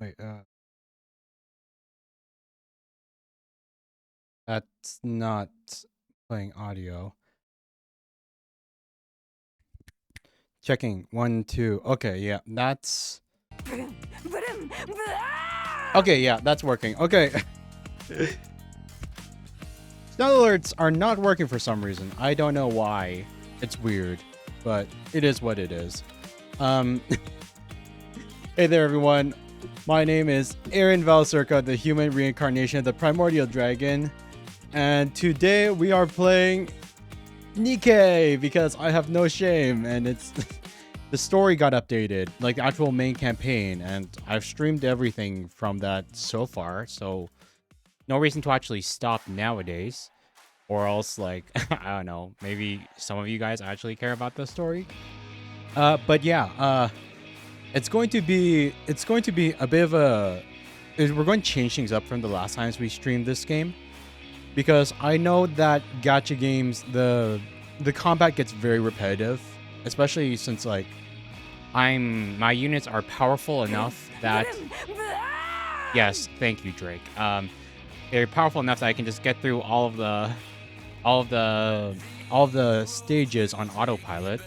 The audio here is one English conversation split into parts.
Wait, that's not playing audio. Checking. 1, 2. Okay, yeah, that's... Okay, yeah, that's working. Okay. Sound alerts are not working for some reason. I don't know why. It's weird, but it is what it is. Um, hey there, everyone. My name is Aaron Valcirca, the human reincarnation of the primordial dragon. And today we are playing Nikke because I have no shame, and it's the story got updated, like the actual main campaign, and I've streamed everything from that so far, so no reason to actually stop nowadays. Or else, like, I don't know, maybe some of you guys actually care about the story. But yeah, it's going to be a bit of a... We're going to change things up from the last times we streamed this game, because I know that gacha games, the combat gets very repetitive, especially since like my units are powerful enough that... Yes, thank you, Drake. They're powerful enough that I can just get through all of the stages on autopilot.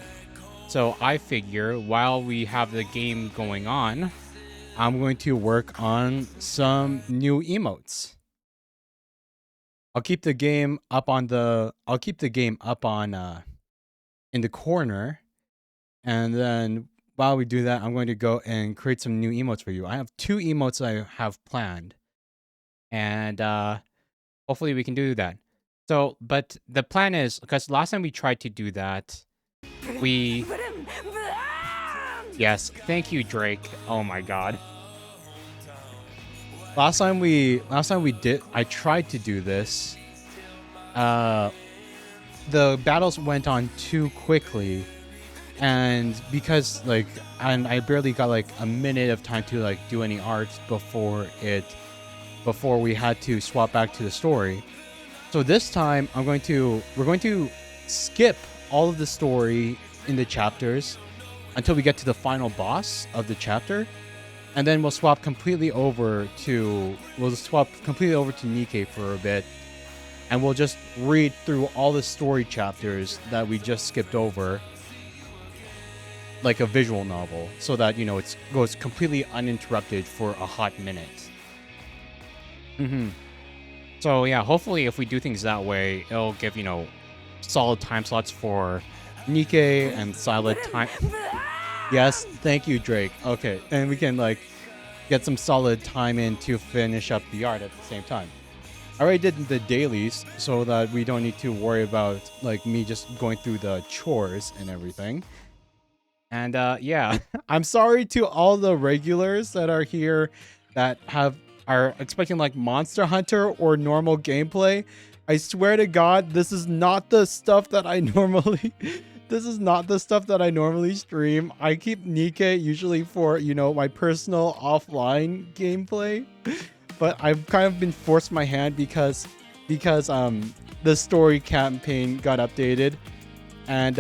So I figure while we have the game going on, I'm going to work on some new emotes. I'll keep the game up on in the corner, and then while we do that, I'm going to go and create some new emotes for you. I have 2 emotes I have planned, and hopefully we can do that. So, but the plan is, because last time we tried to do that, we... Yes, thank you, Drake. Oh my god. Last time I tried to do this. The battles went on too quickly, and because I barely got like a minute of time to like do any art before we had to swap back to the story. So this time we're going to skip all of the story in the chapters until we get to the final boss of the chapter, and then we'll swap completely over to Nikke for a bit, and we'll just read through all the story chapters that we just skipped over, like a visual novel, so that it goes completely uninterrupted for a hot minute. So yeah, hopefully if we do things that way, it'll give solid time slots for Nikke and solid time. Yes, thank you, Drake. Okay, and we can like get some solid time in to finish up the art at the same time. I already did the dailies so that we don't need to worry about like me just going through the chores and everything. And yeah, I'm sorry to all the regulars that are here that are expecting like Monster Hunter or normal gameplay. I swear to God, this is not the stuff that I normally this is not the stuff that I normally stream. I keep Nikke usually for, my personal offline gameplay. But I've kind of been forced my hand because the story campaign got updated, and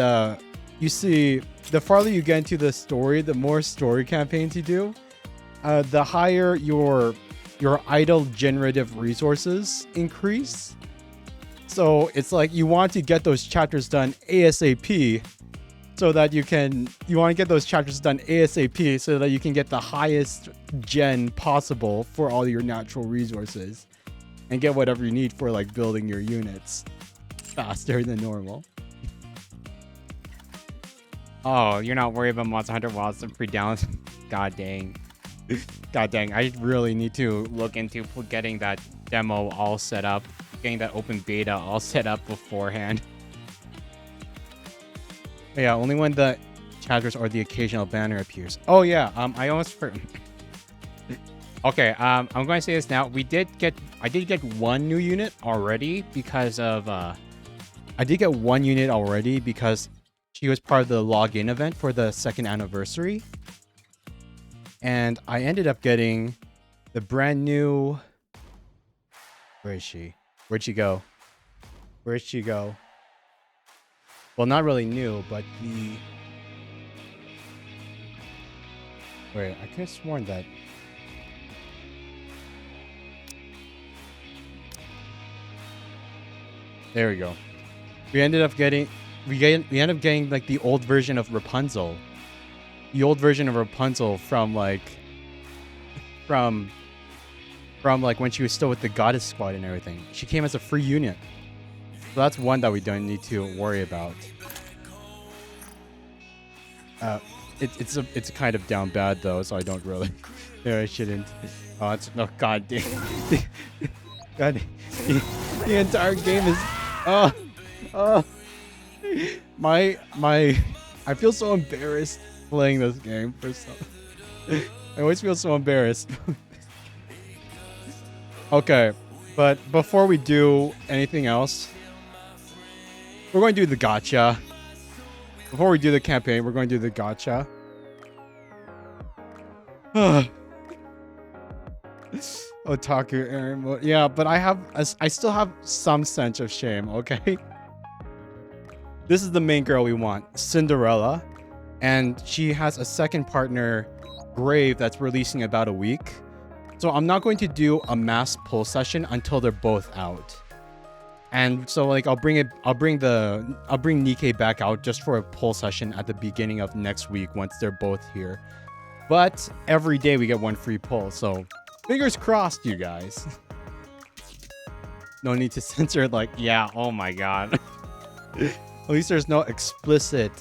you see, the farther you get into the story, the more story campaigns you do, the higher your idle generative resources increase. So it's like you want to get those chapters done ASAP, so that you can get the highest gen possible for all your natural resources, and get whatever you need for like building your units faster than normal. Oh, you're not worried about Monster Hunter while it's pre-down? God dang. God dang, I really need to look into getting that demo all set up, getting that open beta all set up beforehand. Yeah, only when the chapters or the occasional banner appears. Oh yeah, I almost Okay, I'm going to say this now. I did get one new unit already because of she was part of the login event for the 2nd anniversary. And I ended up getting the brand new... Where is she? Where'd she go? Where'd she go? Well, not really new, but the... Wait, I could have sworn that... There we go. We ended up getting we ended up getting like the old version of Rapunzel. The old version of Rapunzel from like like when she was still with the Goddess Squad and everything. She came as a free unit. So that's one that we don't need to worry about. It's kind of down bad though, so I don't really. Yeah, I shouldn't. Oh, it's no god damn. God, the entire game is. Oh, I feel so embarrassed playing this game for some. I always feel so embarrassed. Okay, but before we do anything else, we're going to do the gacha. Before we do the campaign, we're going to do the gacha. Otaku Aaron mode. Yeah, but I still have some sense of shame, okay? This is the main girl we want, Cinderella. And she has a second partner, Grave, that's releasing in about a week. So I'm not going to do a mass pull session until they're both out. And so like I'll bring Nikke back out just for a pull session at the beginning of next week once they're both here. But every day we get one free pull, so fingers crossed, you guys. No need to censor it, like, yeah, oh my god. At least there's no explicit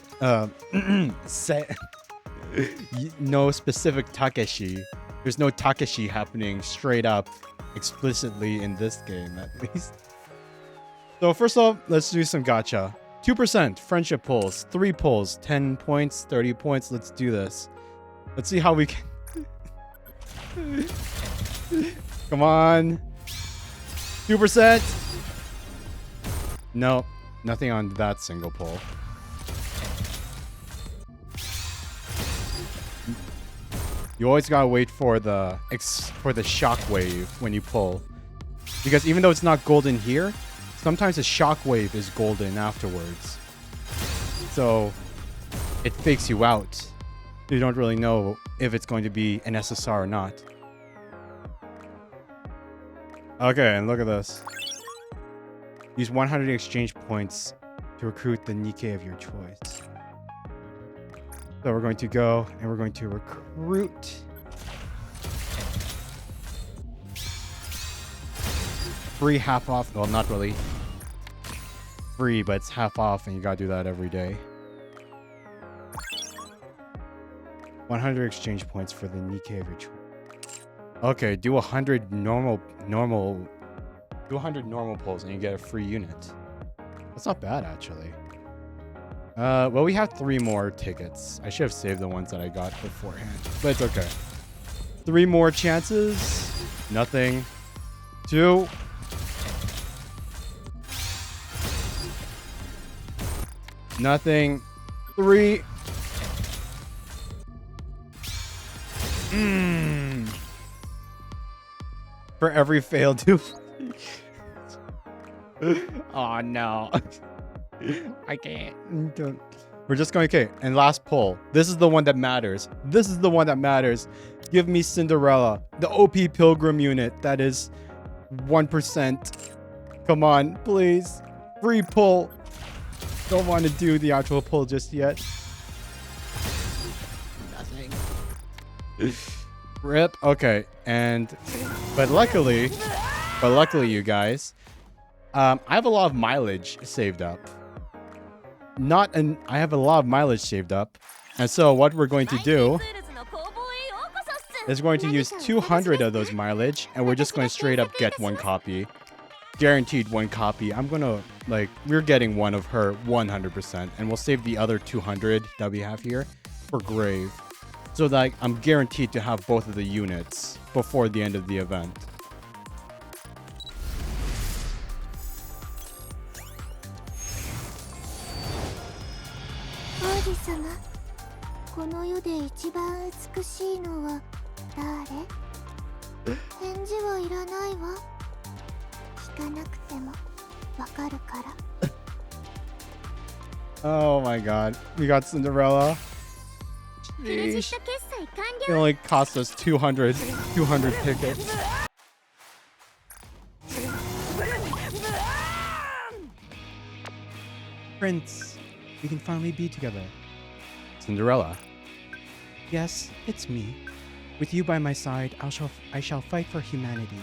no specific Takeshi. There's no Takeshi happening straight up explicitly in this game, at least. So first off, let's do some gacha. 2% friendship pulls, 3 pulls, 10 points, 30 points. Let's do this. Let's see how we can. Come on. 2%. No, nothing on that single pull. You always gotta wait for the shockwave when you pull, because even though it's not golden here, sometimes the shockwave is golden afterwards. So it fakes you out. You don't really know if it's going to be an SSR or not. Okay, and look at this. Use 100 exchange points to recruit the Nikke of your choice. So we're going to go and we're going to recruit. Free half off. Well, not really free, but it's half off and you gotta do that every day. 100 exchange points for the Nikke of your choice. Okay, do 100 normal pulls and you get a free unit. That's not bad, actually. Well, we have 3 more tickets. I should have saved the ones that I got beforehand, but it's okay. 3 more chances. Nothing. 2. Nothing. 3. For every failed dupe. Oh no. I can't. We're just going, okay, and last pull. This is the one that matters. This is the one that matters. Give me Cinderella, the OP Pilgrim unit. That is 1%. Come on, please. Free pull. Don't want to do the actual pull just yet. Nothing. Rip. Okay, but luckily, you guys, I have a lot of mileage saved up. I have a lot of mileage saved up, and so what we're going to do is going to use 200 of those mileage, and we're just going to straight up get 1 copy. Guaranteed 1 copy. I'm gonna, we're getting one of her 100%, and we'll save the other 200 that we have here for Grave. So that I'm guaranteed to have both of the units before the end of the event. Oh my god. We got Cinderella. Sheesh. It only cost us 200 tickets. Prince, we can finally be together. Cinderella. Yes, it's me. With you by my side, I shall fight for humanity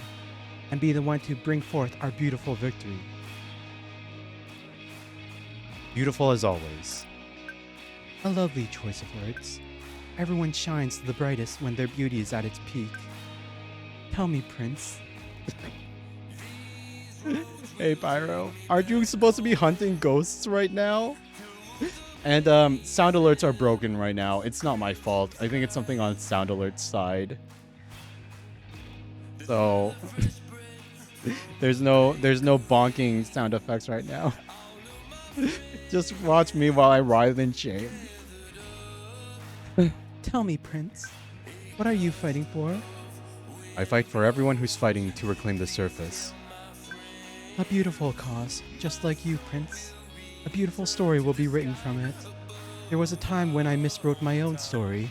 and be the one to bring forth our beautiful victory. Beautiful as always. A lovely choice of words. Everyone shines the brightest when their beauty is at its peak. Tell me, Prince. Hey, Pyro. Aren't you supposed to be hunting ghosts right now? And sound alerts are broken right now. It's not my fault. I think it's something on sound alert's side. So there's no bonking sound effects right now. Just watch me while I writhe in shame. Tell me, Prince. What are you fighting for? I fight for everyone who's fighting to reclaim the surface. A beautiful cause, just like you, Prince. A beautiful story will be written from it. There was a time when I miswrote my own story.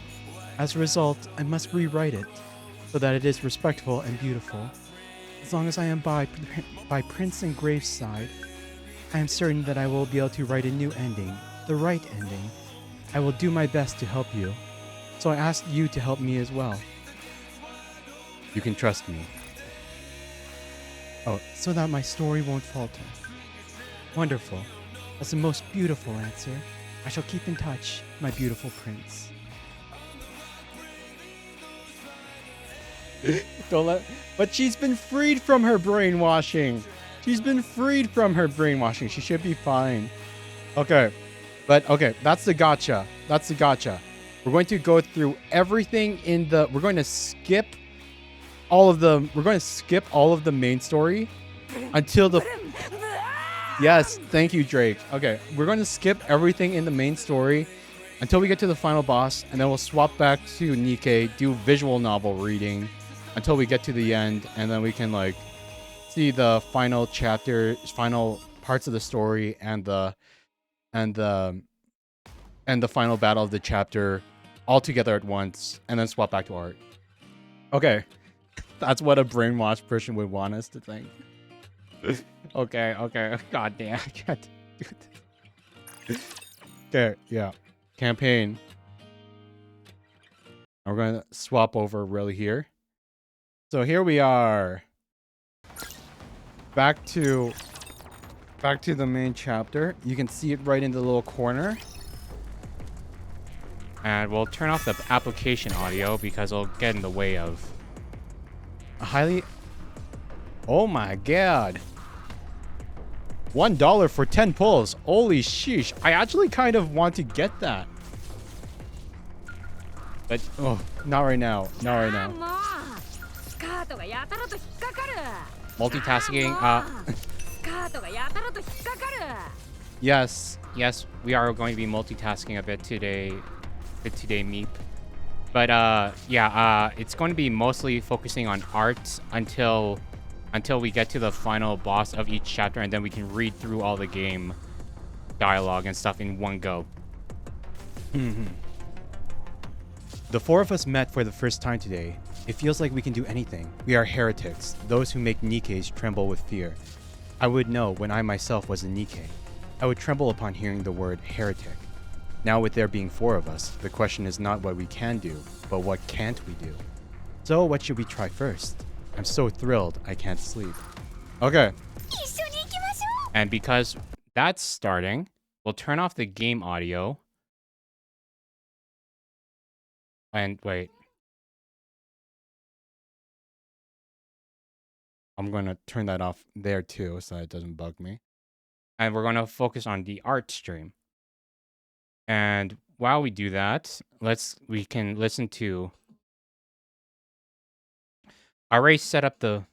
As a result, I must rewrite it, so that it is respectful and beautiful. As long as I am by Prince and Grave's side, I am certain that I will be able to write a new ending, the right ending. I will do my best to help you, so I ask you to help me as well. You can trust me. Oh, so that my story won't falter. Wonderful. That's the most beautiful answer. I shall keep in touch, my beautiful Prince. Don't let. But she's been freed from her brainwashing. She's been freed from her brainwashing. She should be fine. Okay. But okay, that's the gotcha. That's the gotcha. We're going to go through everything in the. We're going to skip all of the. We're going to skip all of the main story until the. Yes, thank you, Drake. Okay, we're going to skip everything in the main story until we get to the final boss, and then we'll swap back to Nikke, do visual novel reading until we get to the end, and then we can like see the final chapter, final parts of the story, and the final battle of the chapter all together at once, and then swap back to art. Okay, that's what a brainwashed person would want us to think. Okay. God damn, I can't do this. Okay, yeah. Campaign. We're gonna swap over really here. So here we are. Back to the main chapter. You can see it right in the little corner. And we'll turn off the application audio because it'll get in the way of a highly. Oh my god. $1 for 10 pulls. Holy sheesh. I actually kind of want to get that. But, oh, not right now. Not right now. Multitasking. Yes, we are going to be multitasking a bit today. Meep. But, yeah, it's going to be mostly focusing on art until we get to the final boss of each chapter, and then we can read through all the game dialogue and stuff in one go. The four of us met for the first time today. It feels like we can do anything. We are heretics, those who make Nikkes tremble with fear. I would know when I myself was a Nikke. I would tremble upon hearing the word heretic. Now with there being four of us, the question is not what we can do, but what can't we do? So what should we try first? I'm so thrilled I can't sleep. Okay. And because that's starting, we'll turn off the game audio. And wait. I'm going to turn that off there too so it doesn't bug me. And we're going to focus on the art stream. And while we do that, we can listen to. I already set up the.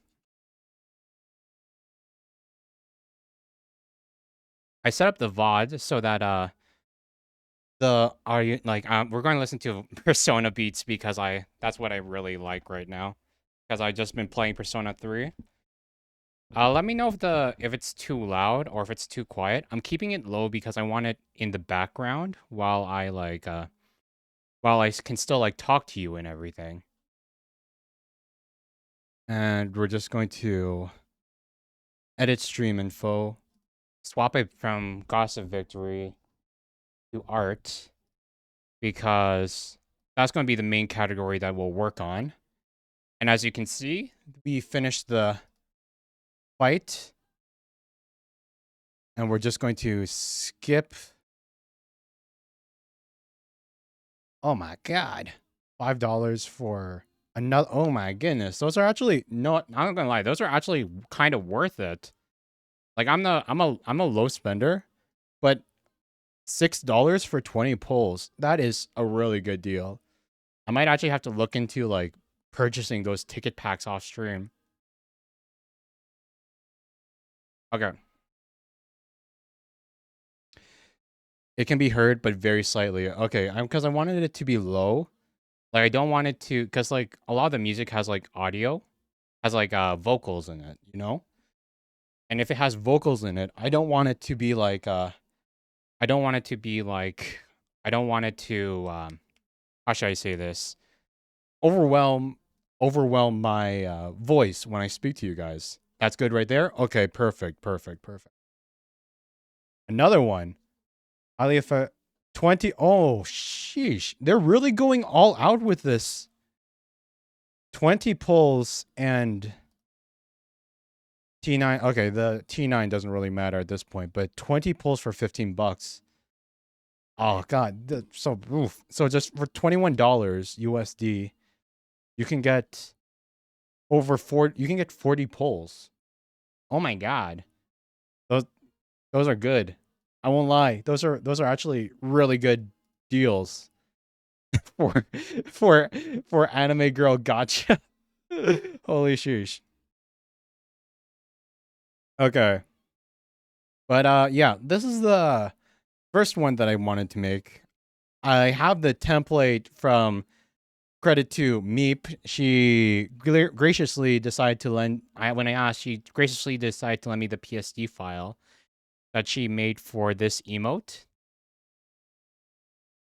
I set up the VOD so that we're going to listen to Persona beats because that's what I really like right now, because I just been playing Persona 3. Let me know if it's too loud or if it's too quiet. I'm keeping it low because I want it in the background while I can still like talk to you and everything. And we're just going to edit stream info. swap it from Gossip Victory to Art because that's going to be the main category that we'll work on. And as you can see, we finished the fight. And we're just going to skip. Oh my god. $5 for another. Oh my goodness. Those are actually no, I'm not gonna lie, those are actually kind of worth it. Like I'm a low spender, but $6 for 20 pulls. That is a really good deal. I might actually have to look into like purchasing those ticket packs off stream. Okay. It can be heard, but very slightly. Okay, because I wanted it to be low. Like I don't want it to, because like a lot of the music has like audio, has like vocals in it, you know? And if it has vocals in it, I don't want it to be like I don't want it to be like I don't want it to how should I say this? Overwhelm my voice when I speak to you guys. That's good right there? Okay, perfect. Another one. Highly effect 20. Oh, sheesh. They're really going all out with this. 20 pulls and T9. Okay, the T9 doesn't really matter at this point, but 20 pulls for $15. Oh god, so oof. So just for $21 USD, you can get over 4 you can get 40 pulls. Oh my god. Those those are good. I won't lie. Those are actually really good deals for for for anime girl gotcha. Holy sheesh. Okay. But yeah, this is the first one that I wanted to make. I have the template from credit to Meep. She graciously decided to lend when I asked, she graciously decided to lend me the PSD file that she made for this emote.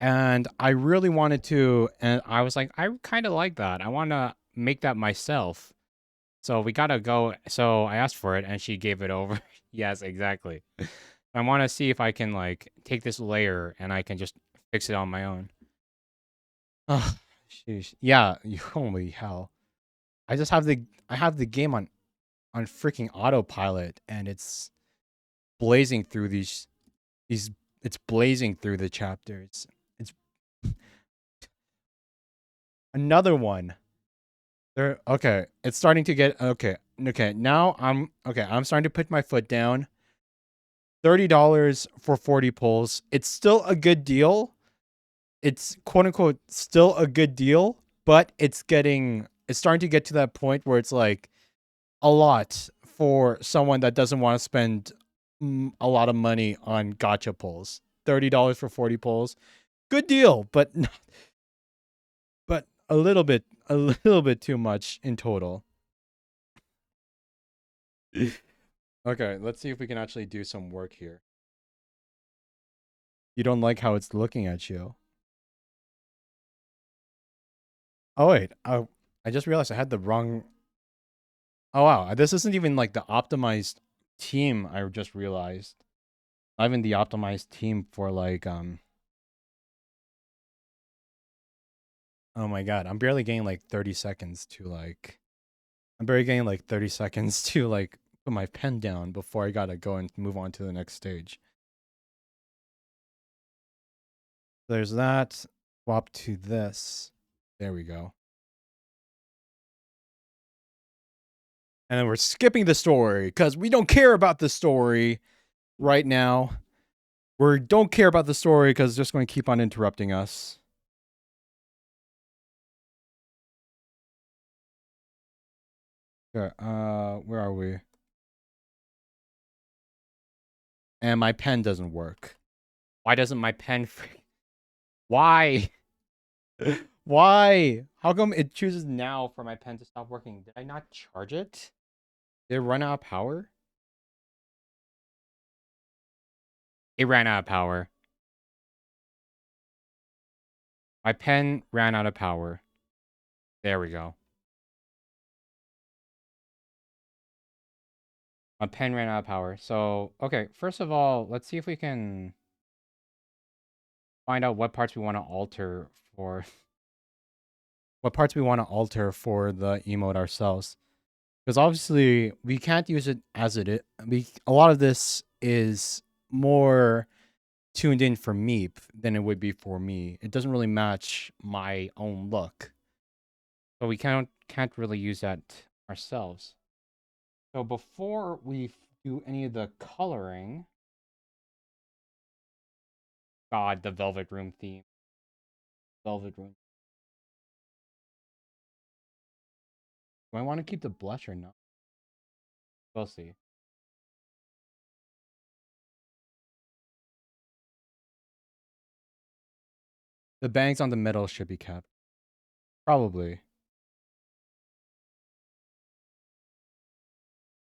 And I really wanted to, and I was like, I kind of like that. I want to make that myself. So we gotta go. So I asked for it, and she gave it over. Yes, exactly. I want to see if I can like take this layer and I can just fix it on my own. Oh, sheesh. Yeah, holy hell. I have the game on freaking autopilot and it's blazing through these it's blazing through the chapters. It's another one. There okay, it's starting to get okay. Okay, now I'm starting to put my foot down. $30 for 40 pulls. It's still a good deal. It's quote unquote still a good deal, but it's starting to get to that point where it's like a lot for someone that doesn't want to spend a lot of money on gotcha pulls. $30 for 40 pulls. Good deal, but but a little bit too much in total. Okay, let's see if we can actually do some work here. You don't like how it's looking at you. Oh wait, I just realized I had the wrong. Oh wow, this isn't even like the optimized team. I just realized. Not even the optimized team for like Oh my god, I'm barely getting like 30 seconds to like. I'm barely getting like 30 seconds to like put my pen down before I gotta go and move on to the next stage. There's that. Swap to this. There we go. And then we're skipping the story because we don't care about the story right now. We don't care about the story because it's just going to keep on interrupting us. Okay, where are we? And my pen doesn't work. Why doesn't my pen Why? Why? How come it chooses now for my pen to stop working? Did I not charge it? Did it run out of power? It ran out of power. My pen ran out of power. There we go. My pen ran out of power. So, okay, first of all, let's see if we can find out what parts we want to alter for what parts we want to alter for the emote ourselves. Because obviously we can't use it as it is. A lot of this is more tuned in for me than it would be for me. It doesn't really match my own look. So we can't really use that ourselves. So before we do any of the coloring, God, the Velvet Room theme. Velvet Room. Do I want to keep the blush or not? We'll see. The bangs on the middle should be kept. Probably.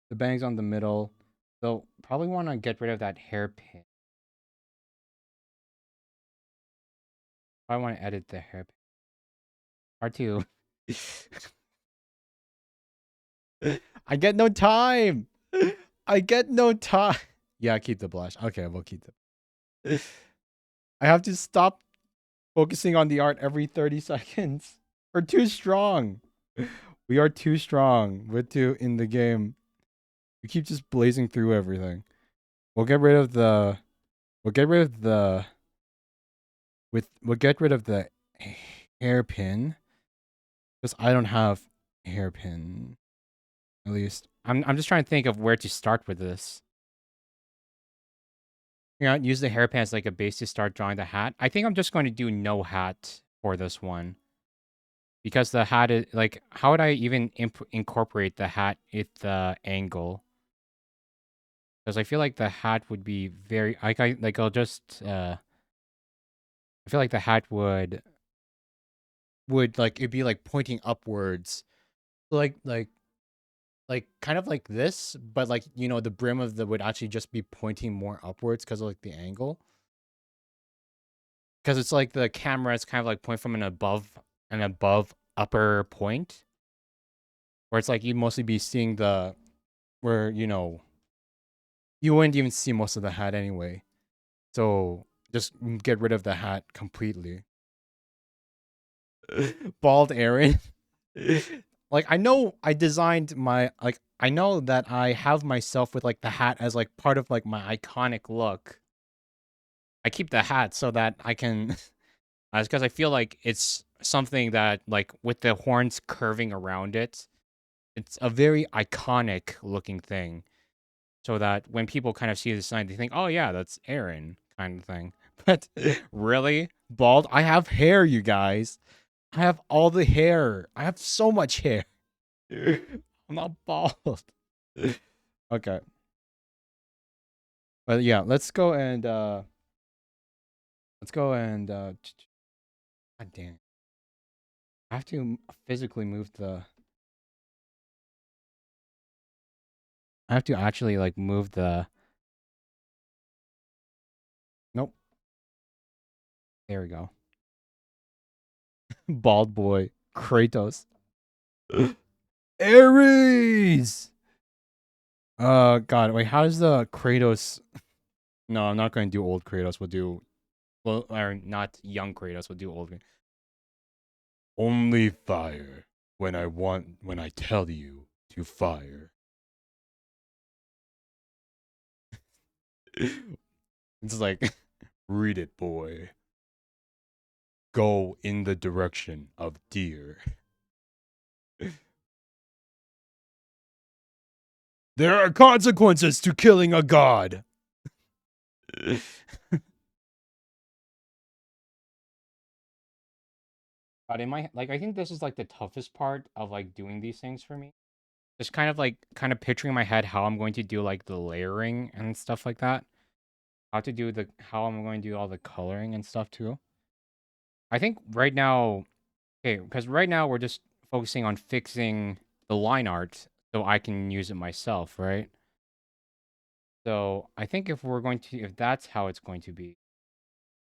The bangs on the middle. So probably want to get rid of that hairpin. I want to edit the hairpin. R2. I get no time. I get no time. Yeah, keep the blush. Okay, we'll keep the. I have to stop focusing on the art every 30 seconds. We're too strong. We are too strong. We're too in the game. We keep just blazing through everything. We'll get rid of the. We'll get rid of the. We'll get rid of the hairpin. Because I don't have hairpin. At least. I'm just trying to think of where to start with this. You know, use the hairpin as like a base to start drawing the hat. I think I'm just going to do no hat for this one. Because the hat is like, how would I even incorporate the hat at the angle? Because I feel like the hat would be very I'll just I feel like the hat would like it'd be like pointing upwards. Like kind of like this, but like you know the brim of the would actually just be pointing more upwards because of like the angle. Because it's like the camera is kind of like point from an above upper point. Where it's like you'd mostly be seeing the where, you know, you wouldn't even see most of the hat anyway. So just get rid of the hat completely. Bald Aaron. Like I know I designed my like I know that I have myself with like the hat as like part of like my iconic look. I keep the hat so that I can because I feel like it's something that like with the horns curving around it, it's a very iconic looking thing. So that when people kind of see the sign, they think, "Oh yeah, that's Aaron," kind of thing. But really, bald? I have hair, you guys. I have all the hair. I have so much hair. I'm not bald. Okay. But yeah, let's go and God damn it. I have to physically move the I have to actually like move the Nope. There we go. Bald boy. Kratos. Ares! God, wait, how does the Kratos... No, I'm not going to do old Kratos. We'll do... Well, or not young Kratos. We'll do old... Only fire when I tell you to fire. It's like, read it, boy. Go in the direction of deer. There are consequences to killing a god. But in my like, I think this is like the toughest part of like doing these things for me. Just kind of picturing in my head how I'm going to do like the layering and stuff like that. How I'm going to do all the coloring and stuff too. I think right now, okay, because right now we're just focusing on fixing the line art so I can use it myself, right? So I think if that's how it's going to be,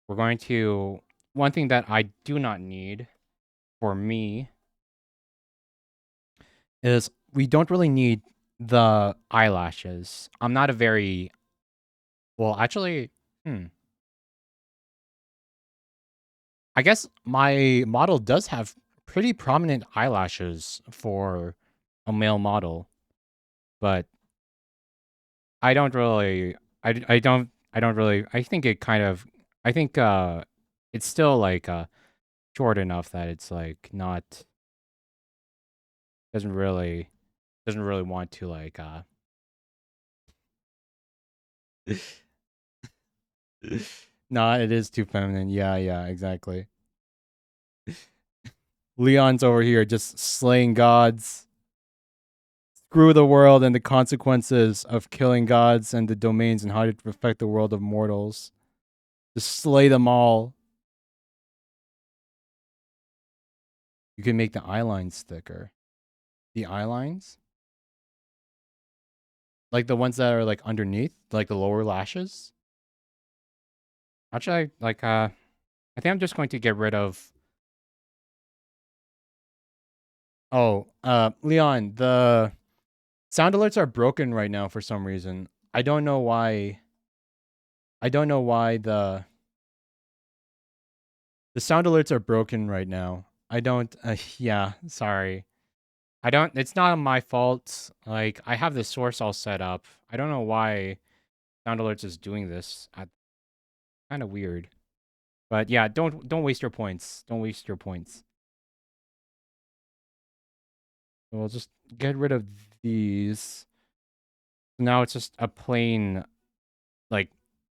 we're going to, one thing that I do not need for me is we don't really need the eyelashes. I'm not a very well, actually, hmm. I guess my model does have pretty prominent eyelashes for a male model, but I don't really I don't really I think it kind of I think it's still like short enough that it's like not doesn't really doesn't really want to like nah, it is too feminine. Yeah, yeah, exactly. Leon's over here just slaying gods. Screw the world and the consequences of killing gods and the domains and how to affect the world of mortals. Just slay them all. You can make the eye lines thicker. The eye lines? Like the ones that are like underneath, like the lower lashes? Actually, like I think I'm just going to get rid of oh, Leon, the sound alerts are broken right now for some reason. I don't know why. I don't know why the sound alerts are broken right now. I don't yeah, sorry. I don't it's not my fault. Like I have the source all set up. I don't know why sound alerts is doing this. Kind of weird. But yeah, don't waste your points. Don't waste your points. We'll just get rid of these. Now it's just a plain like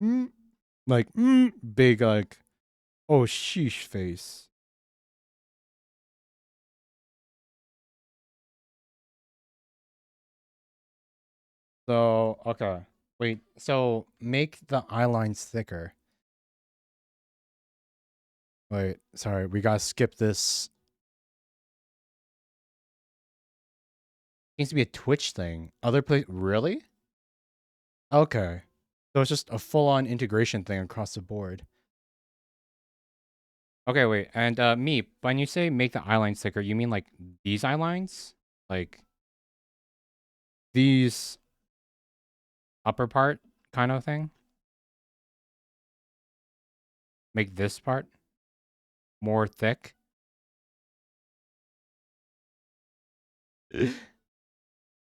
mm, big like oh sheesh face. So, okay. Wait, so make the eye lines thicker. Wait, sorry, we gotta skip this. Seems to be a Twitch thing. Other place, really? Okay. So it's just a full-on integration thing across the board. Okay, wait, and me, when you say make the eye lines thicker, you mean like these eye lines? Like these upper part kind of thing? Make this part more thick?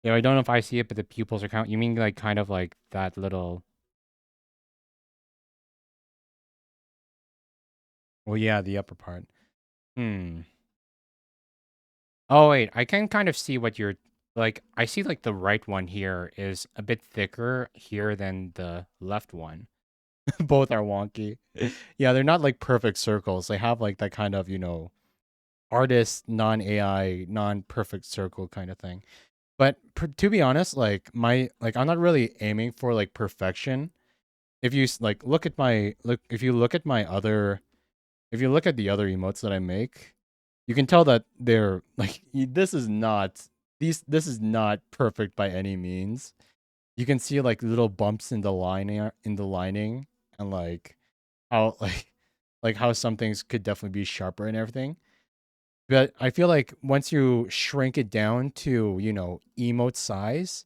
Yeah, I don't know if I see it, but the pupils are count. You mean like kind of like that little? Well, yeah, the upper part. Hmm. Oh wait, I can kind of see what you're like. I see like the right one here is a bit thicker here than the left one. Both are wonky. Yeah, they're not like perfect circles. They have like that kind of, artist, non-AI, non-perfect circle kind of thing. But to be honest, like I'm not really aiming for like perfection. If you like look if you look at my other if you look at the other emotes that I make, you can tell that they're like this is not perfect by any means. You can see like little bumps in the lining and like how like how some things could definitely be sharper and everything. But I feel like once you shrink it down to, emote size,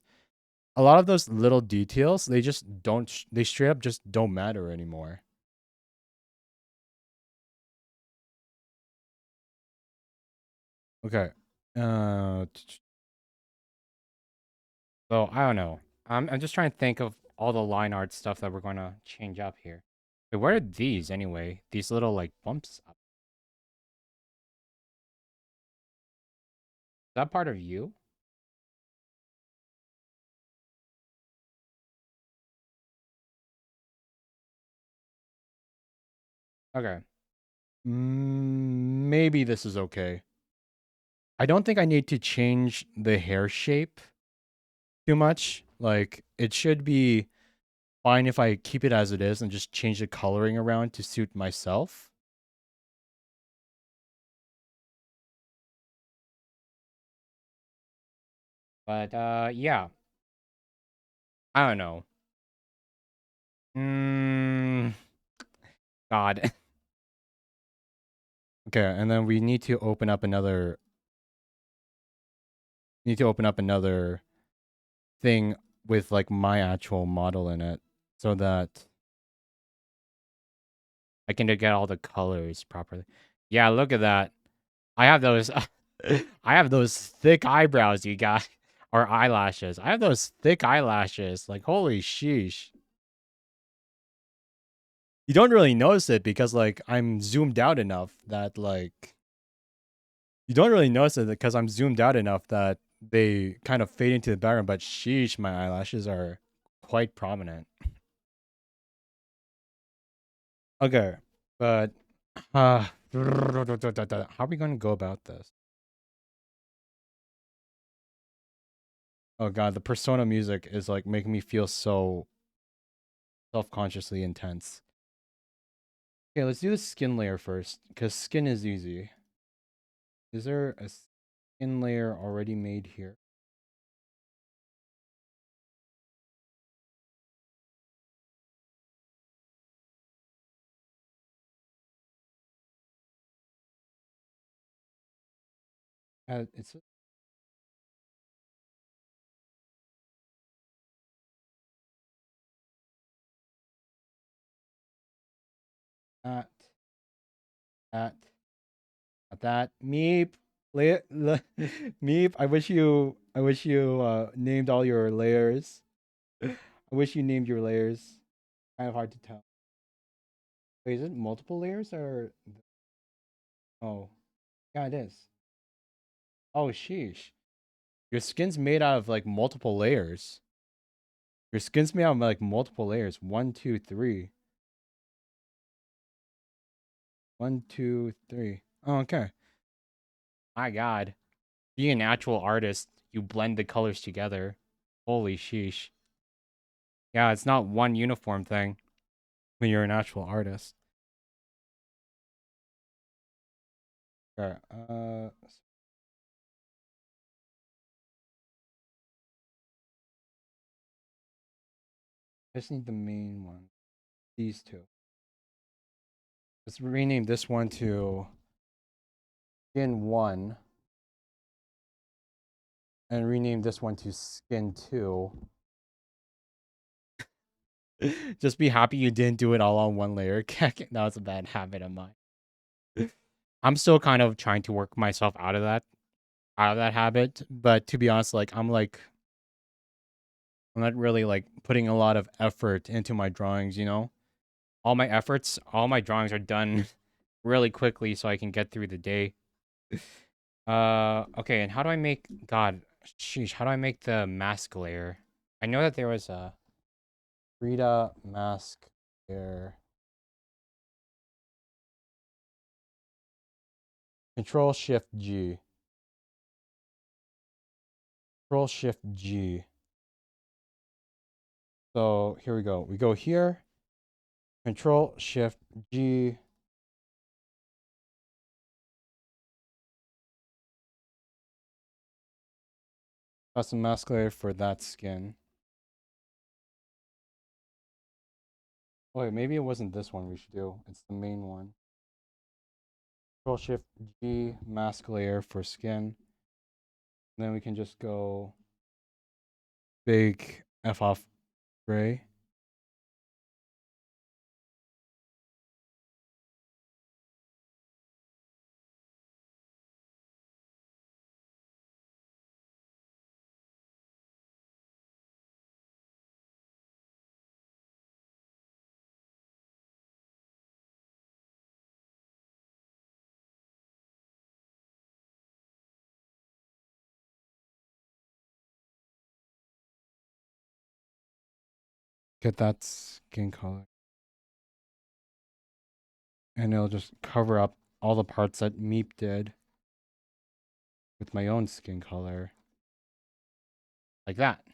a lot of those little details, they just don't they straight up just don't matter anymore. Okay. Uh so I don't know. I'm just trying to think of all the line art stuff that we're going to change up here. Wait, where are these anyway? These little like bumps up. Is that part of you? Okay. Maybe this is okay. I don't think I need to change the hair shape too much. Like it should be fine if I keep it as it is and just change the coloring around to suit myself. But yeah. I don't know. Mm, God. Okay, and then we need to open up another thing with like my actual model in it so that I can get all the colors properly. Yeah, look at that. I have those I have those thick eyebrows, you guys, or eyelashes. I have those thick eyelashes. Like holy sheesh. You don't really notice it because like I'm zoomed out enough that like you don't really notice it because I'm zoomed out enough that they kind of fade into the background, but sheesh, my eyelashes are quite prominent. Okay, but how are we going to go about this? Oh god, the persona music is like making me feel so self-consciously intense. Okay, let's do the skin layer first, because skin is easy. Is there a skin layer already made here? It's that, that, that. Meep. Meep. I wish you named all your layers. I wish you named your layers. Kind of hard to tell. Wait, is it multiple layers or oh yeah it is. Oh sheesh. Your skin's made out of like multiple layers. Your skin's made out of like multiple layers. One, two, three. One, two, three. Oh, okay. My God. Being an actual artist, you blend the colors together. Holy sheesh. Yeah, it's not one uniform thing when you're an actual artist. Okay. I just need the main one. These two. Let's rename this one to Skin 1 and rename this one to Skin 2. Just be happy you didn't do it all on one layer. That was a bad habit of mine. I'm still kind of trying to work myself out of that habit. But to be honest, I'm not really like putting a lot of effort into my drawings, you know? All my drawings are done really quickly so I can get through the day. Okay, and how do I make God, sheesh, how do I make the mask layer? I know that there was a Frida mask layer. Control Shift G. Control Shift G. So here we go. We go here. Control Shift G. Custom mask layer for that skin. Oh, wait, maybe it wasn't this one we should do. It's the main one. Control Shift G mask layer for skin. And then we can just go big F off gray. Get that skin color. And it'll just cover up all the parts that Meep did with my own skin color. Like that.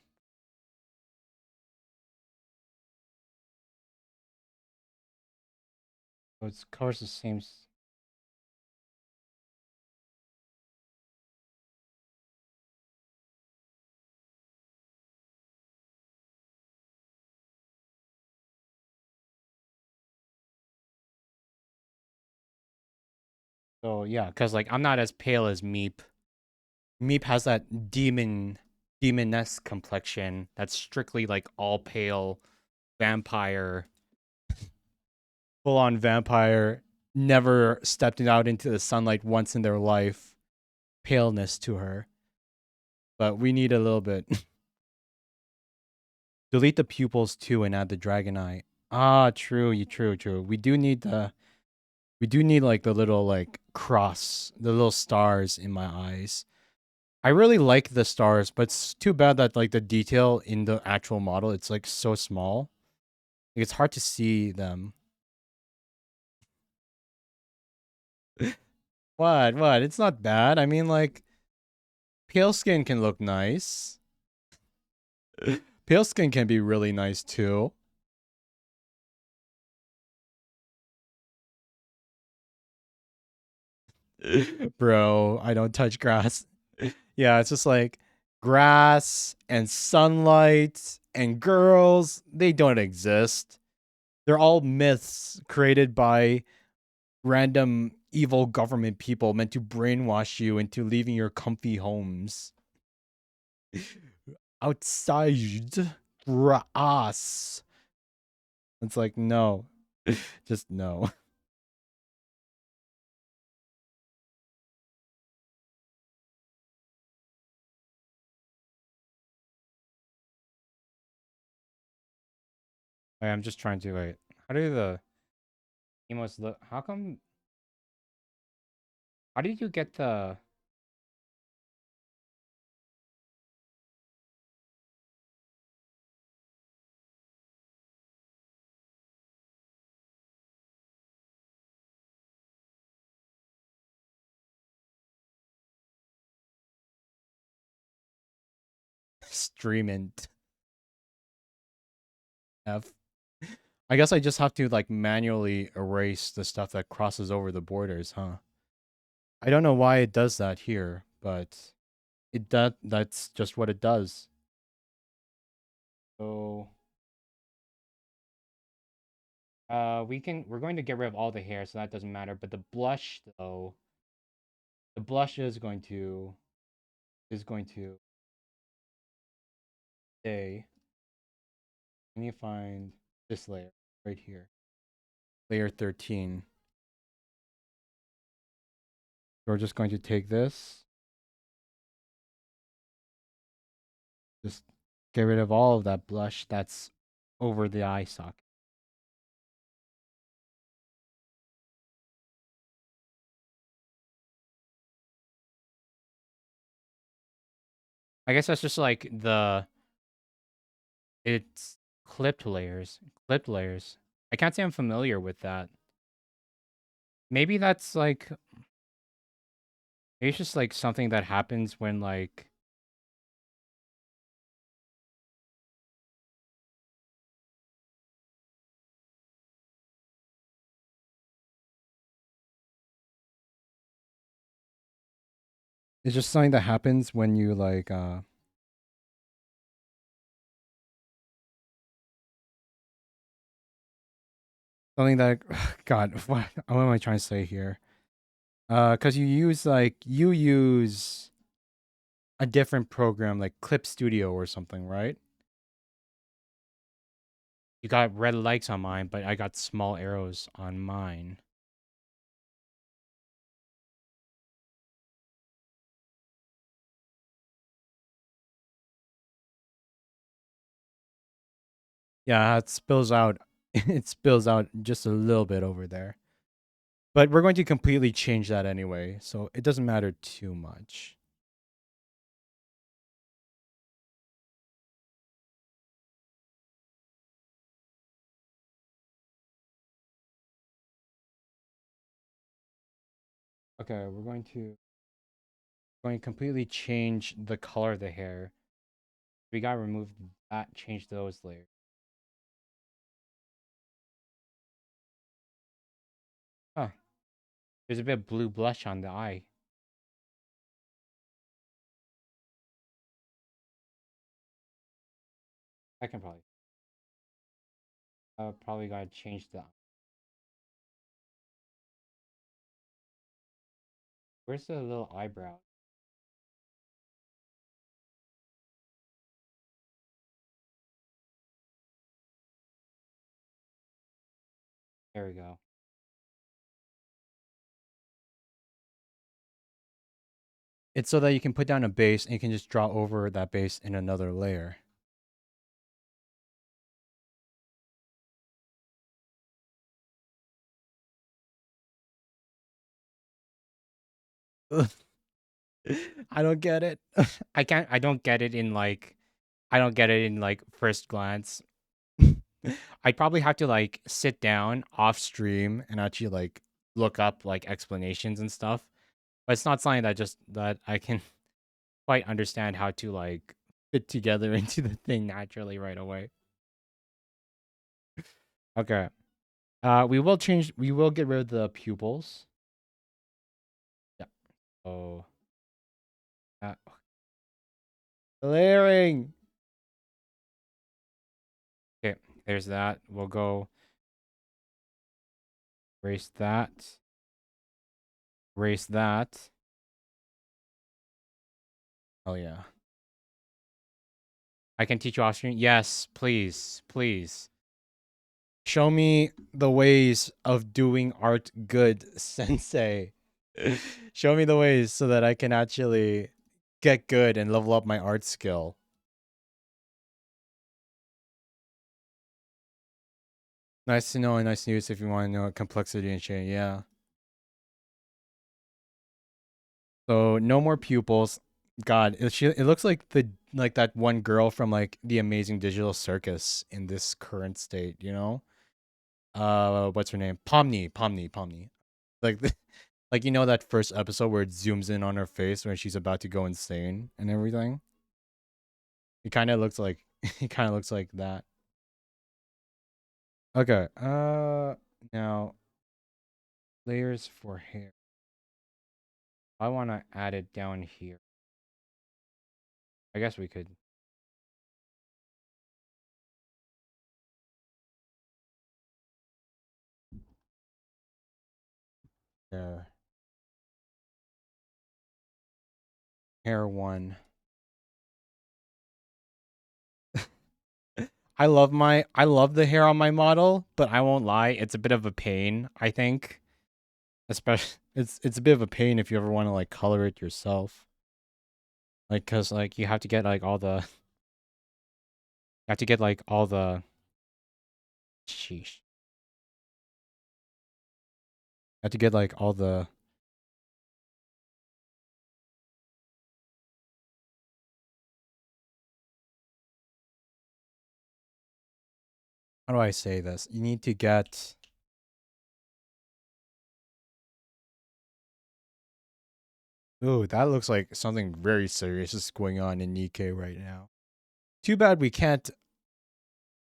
So it covers the same. So yeah, because like I'm not as pale as Meep. Meep has that demon demoness complexion that's strictly like all pale vampire, full on vampire, never stepped out into the sunlight once in their life, paleness to her. But we need a little bit. Delete the pupils too and add the dragon eye. Ah, true, true. We do need like the little like cross, the little stars in my eyes. I really like the stars, but it's too bad that like the detail in the actual model, it's like so small. Like, it's hard to see them. What? What? It's not bad. I mean, like, pale skin can look nice. Pale skin can be really nice too. Bro, I don't touch grass. Yeah, it's just like grass and sunlight and girls, they don't exist. They're all myths created by random evil government people meant to brainwash you into leaving your comfy homes. Outside grass. It's like, no. Just no. Wait, I'm just trying to wait. How do the emotes look? How come? How did you get the streaming F? I guess I just have to like manually erase the stuff that crosses over the borders, huh? I don't know why it does that here, but that's just what it does. So we're going to get rid of all the hair, so that doesn't matter. But the blush though, the blush is going to stay. Let me find this layer right here. Layer 13. So we're just going to take this, just get rid of all of that blush that's over the eye socket. I guess that's just like it's clipped layers. Clipped layers. I can't say I'm familiar with that. Maybe that's like maybe it's just like something that happens when like it's just something that happens when you like something that God, what am I trying to say here? Cuz you use a different program like Clip Studio or something, right? You got red lights on mine, but I got small arrows on mine. Yeah, it spills out. It spills out just a little bit over there. But we're going to completely change that anyway, so it doesn't matter too much. Okay, we're going to completely change the color of the hair. We gotta remove that, change those layers. Huh. There's a bit of blue blush on the eye. I can probably gotta change the. Where's the little eyebrow? There we go. It's so that you can put down a base and you can just draw over that base in another layer. I don't get it. I don't get it in like I don't get it in like first glance. I'd probably have to like sit down off stream and actually like look up like explanations and stuff. But it's not something that I can quite understand how to like fit together into the thing naturally right away. Okay. We will get rid of the pupils. Yeah. Oh. Glaring. Okay, there's that. We'll go erase that. Erase that. Oh yeah. I can teach you off screen. Yes, please, please. Show me the ways of doing art good, sensei. Show me the ways so that I can actually get good and level up my art skill. Nice to know and nice news if you want to know complexity and shit. Yeah. So no more pupils. God, it looks like that one girl from like the Amazing Digital Circus in this current state, you know? What's her name? Pomni. Like like you know that first episode where it zooms in on her face when she's about to go insane and everything? It kind of looks like it kind of looks like that. Okay. Now layers for hair. I want to add it down here. I guess we could. There. Hair one. I love the hair on my model, but I won't lie, it's a bit of a pain, I think. Especially it's a bit of a pain if you ever want to like color it yourself. Like cuz like you have to get like all the you have to get like all the sheesh. You have to get like all the how do I say this? You need to get Ooh, that looks like something very serious is going on in Nikke right now. Too bad we can't.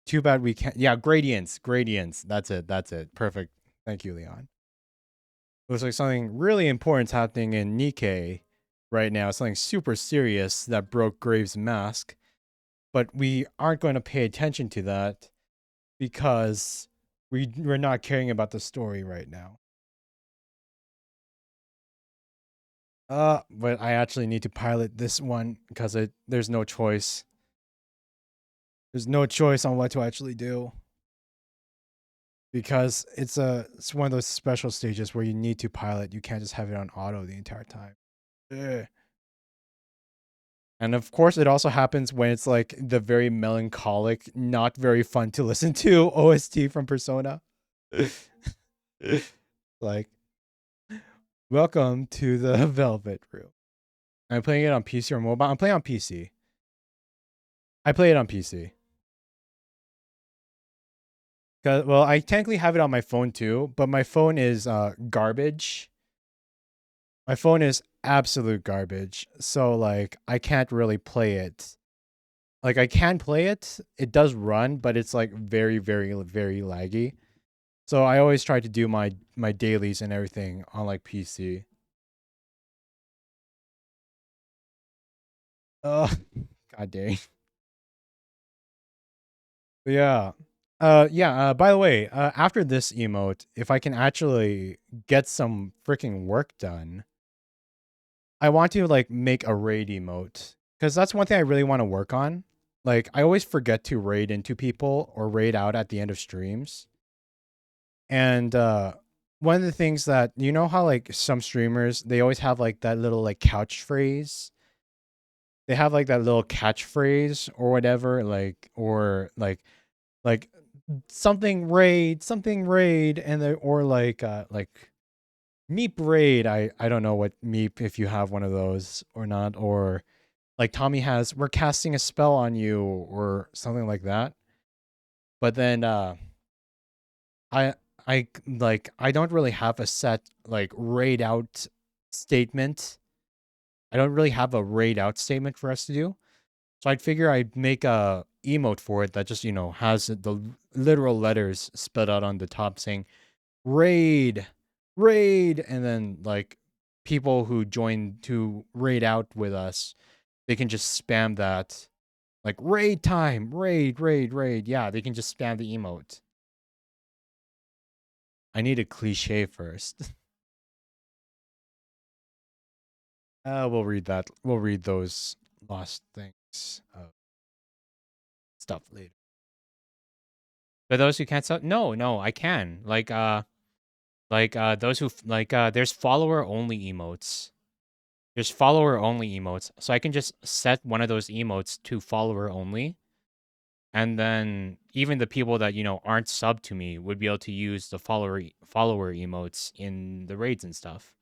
Too bad we can't. Yeah, gradients. Gradients. That's it. That's it. Perfect. Thank you, Leon. Looks like something really important's happening in Nikke right now. Something super serious that broke Graves' mask. But we aren't going to pay attention to that because we're not caring about the story right now. But I actually need to pilot this one because there's no choice. There's no choice on what to actually do. Because it's one of those special stages where you need to pilot. You can't just have it on auto the entire time. Ugh. And of course, it also happens when it's like the very melancholic, not very fun to listen to OST from Persona. Like, welcome to the Velvet Room. I'm playing it on PC or mobile. I'm playing on PC. I play it on PC. Well, I technically have it on my phone too, but my phone is garbage. My phone is absolute garbage. So like I can't really play it. Like I can play it. It does run, but it's like very very laggy. So I always try to do my dailies and everything on like PC. Oh, god dang. Yeah. By the way, after this emote, if I can actually get some freaking work done, I want to like make a raid emote because that's one thing I really want to work on. Like I always forget to raid into people or raid out at the end of streams. And one of the things that you know how like some streamers they always have like that little like couch phrase. They have like that little catchphrase or whatever, like or like something raid, and they or like meep raid. I don't know what meep if you have one of those or not, or like Tommy has we're casting a spell on you or something like that. But then I I don't really have a set like raid out statement. I don't really have a raid out statement for us to do. So I'd figure I'd make a emote for it that just, has the literal letters spelled out on the top saying raid, raid, and then like people who join to raid out with us, they can just spam that like raid time, raid, raid, raid. Yeah, they can just spam the emote. I need a cliche first. We'll read that. We'll read those lost things stuff later. For those who can't sub, no, I can. Those who there's follower only emotes. There's follower only emotes. So I can just set one of those emotes to follower only. And then even the people that, aren't sub to me would be able to use the follower emotes in the raids and stuff.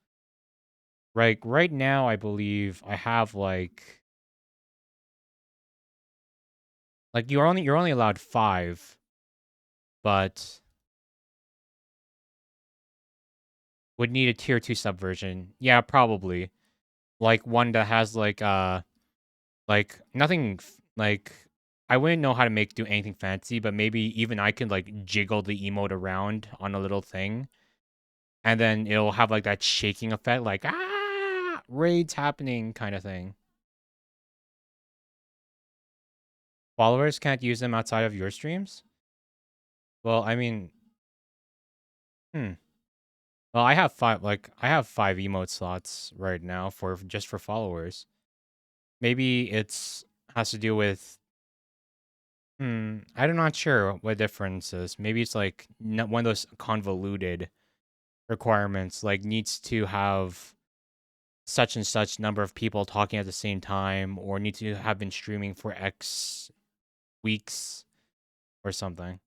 Right now I believe I have like you're only allowed 5, but would need a tier 2 subversion. Yeah, probably. Like one that has like nothing like I wouldn't know how to do anything fancy, but maybe even I can like jiggle the emote around on a little thing, and then it'll have like that shaking effect, like raids happening kind of thing. Followers can't use them outside of your streams. Well, I mean, hmm. Well, I have 5 emote slots right now for just for followers. Maybe it's has to do with I'm not sure what difference is. Maybe it's like one of those convoluted requirements, like needs to have such and such number of people talking at the same time, or need to have been streaming for X weeks or something.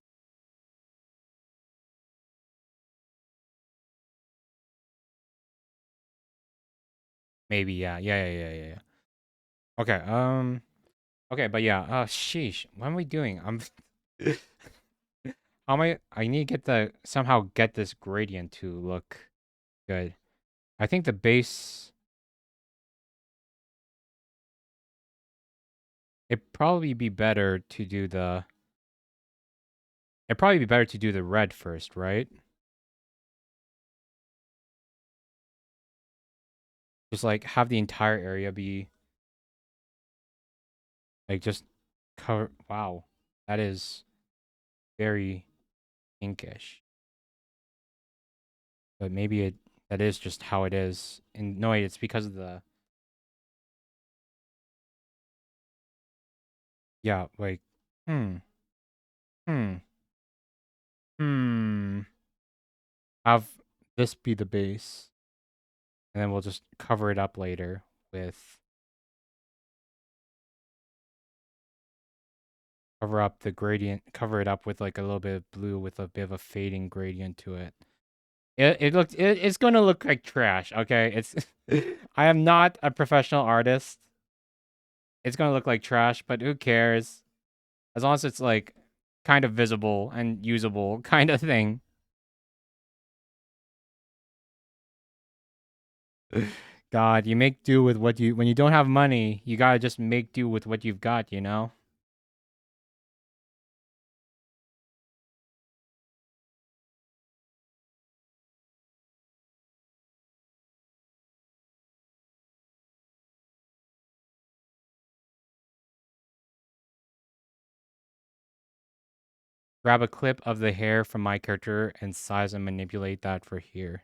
Maybe, yeah. Okay, okay, but yeah, sheesh, what am I doing? How am I need to somehow get this gradient to look good. I think the base, it'd probably be better to do the, it'd probably be better to do the red first, right? Just like have the entire area be like just cover. Wow, that is very pinkish. But maybe that is just how it is. And no, wait, it's because of the, yeah, like hmm hmm hmm. Have this be the base, and then we'll just cover it up later with cover up the gradient. Cover it up with like a little bit of blue with a bit of a fading gradient to it. It's gonna look like trash, okay? It's I am not a professional artist. It's gonna look like trash, but who cares? As long as it's like kind of visible and usable kind of thing. God, you make do with what you when you don't have money, you gotta just make do with what you've got, you know? Grab a clip of the hair from my character and size and manipulate that for here.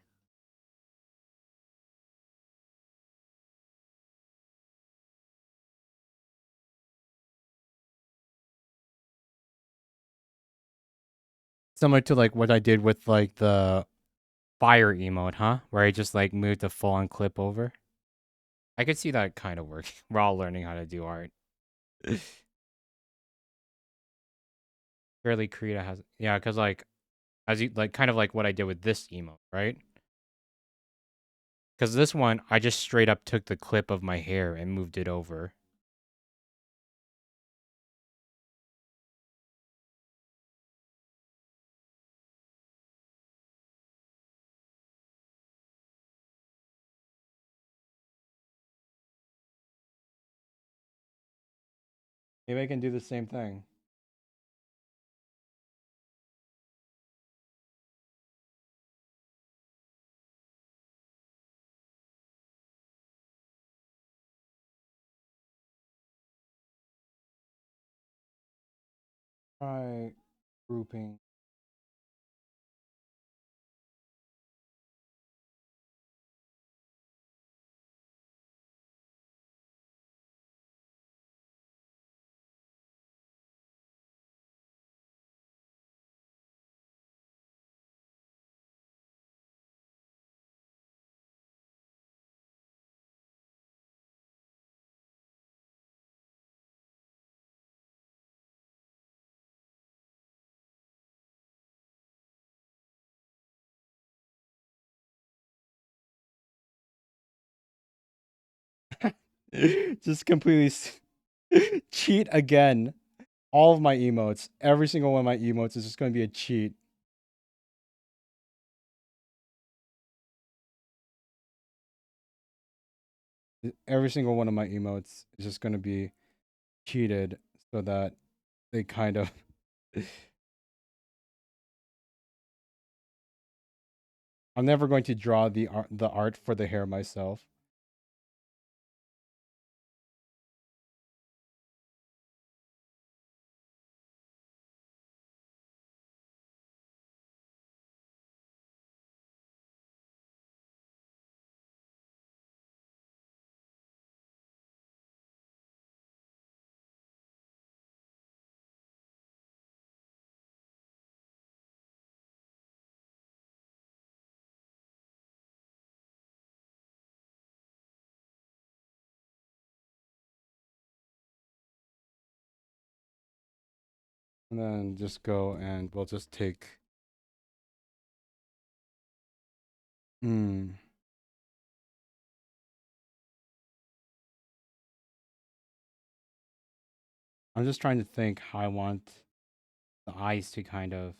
Similar to like what I did with like the fire emote, huh? Where I just like moved the full on clip over. I could see that kind of working. We're all learning how to do art. Fairly Krita has, yeah, because like as you like kind of like what I did with this emote, right? Because this one I just straight up took the clip of my hair and moved it over. Maybe I can do the same thing. Try grouping. Just completely cheat again. All of my emotes, every single one of my emotes is just going to be a cheat. Every single one of my emotes is just going to be cheated so that they kind of I'm never going to draw the art for the hair myself. And then just go and we'll just take hmm. I'm just trying to think how I want the eyes to kind of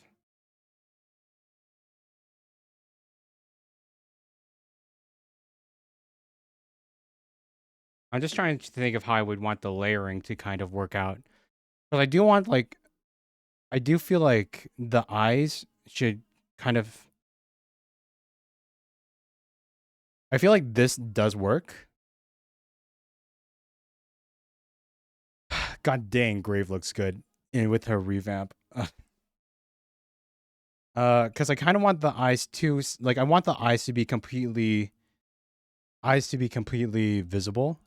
I'm just trying to think of how I would want the layering to kind of work out. But I do want like I do feel like the eyes should kind of I feel like this does work. God dang, Grave looks good. And with her revamp. Because I kind of want the eyes to like I want the eyes to be completely visible.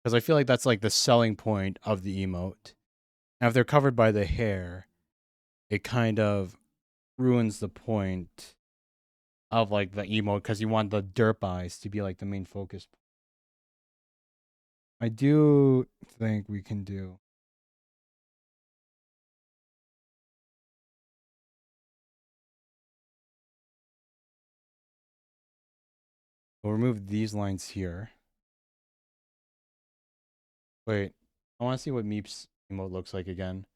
Because I feel like that's like the selling point of the emote. And if they're covered by the hair, it kind of ruins the point of like the emote because you want the derp eyes to be like the main focus. I do think we can do. We'll remove these lines here. Wait, I want to see what Meep's emote looks like again.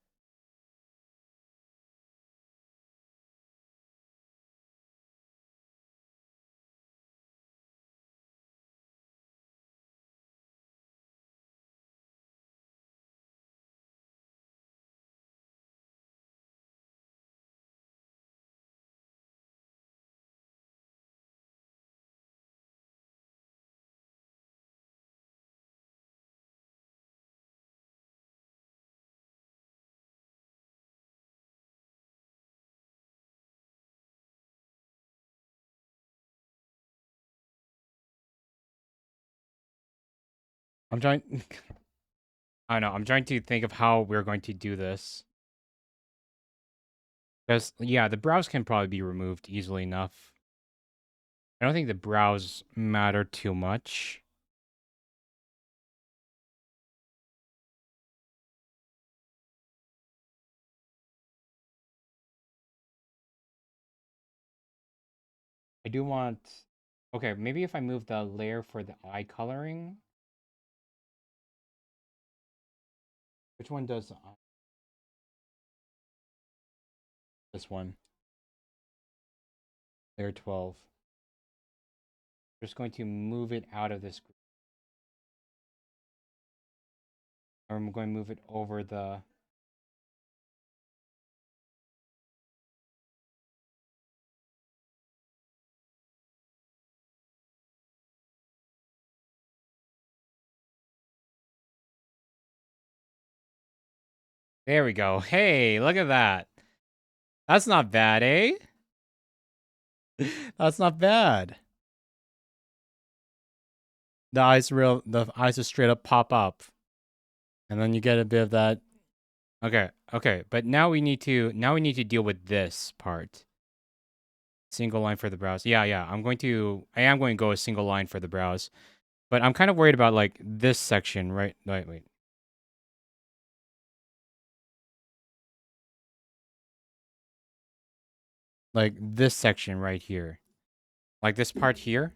I'm trying. I don't know. I'm trying to think of how we're going to do this. Because, yeah, the brows can probably be removed easily enough. I don't think the brows matter too much. I do want... Okay, maybe if I move the layer for the eye coloring. Which one does this one? Layer 12. Just going to move it out of this group. Or I'm going to move it over the... There we go. Hey, look at that. That's not bad, eh? That's not bad. The eyes just straight up pop up. And then you get a bit of that. Okay, okay. But now we need to deal with this part. Single line for the brows. Yeah, yeah. I am going to go a single line for the brows. But I'm kind of worried about like this section, right? Wait. Like this section right here. Like this part here.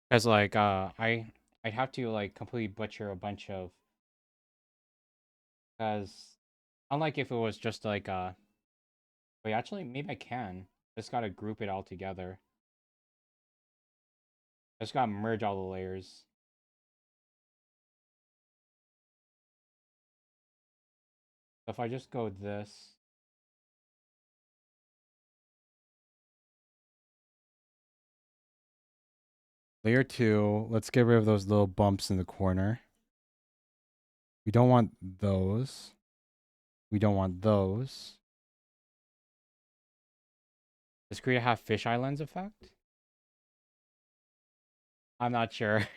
Because like I'd have to like completely butcher a bunch of, because unlike if it was just like wait, actually maybe I can. Just gotta group it all together. Just gotta merge all the layers. So if I just go this, layer 2, let's get rid of those little bumps in the corner. We don't want those. We don't want those. Does Krita have fisheye lens effect? I'm not sure.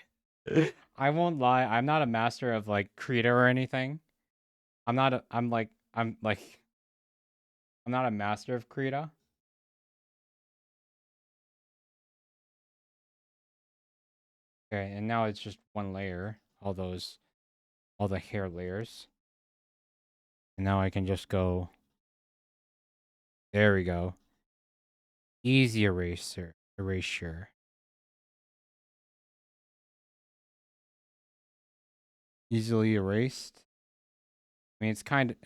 I won't lie, I'm not a master of like Krita or anything. I'm not a, I'm not a master of Krita. Okay, and now it's just one layer. All the hair layers. And now I can just go. There we go. Easy erasure. Easily erased. I mean, it's kind.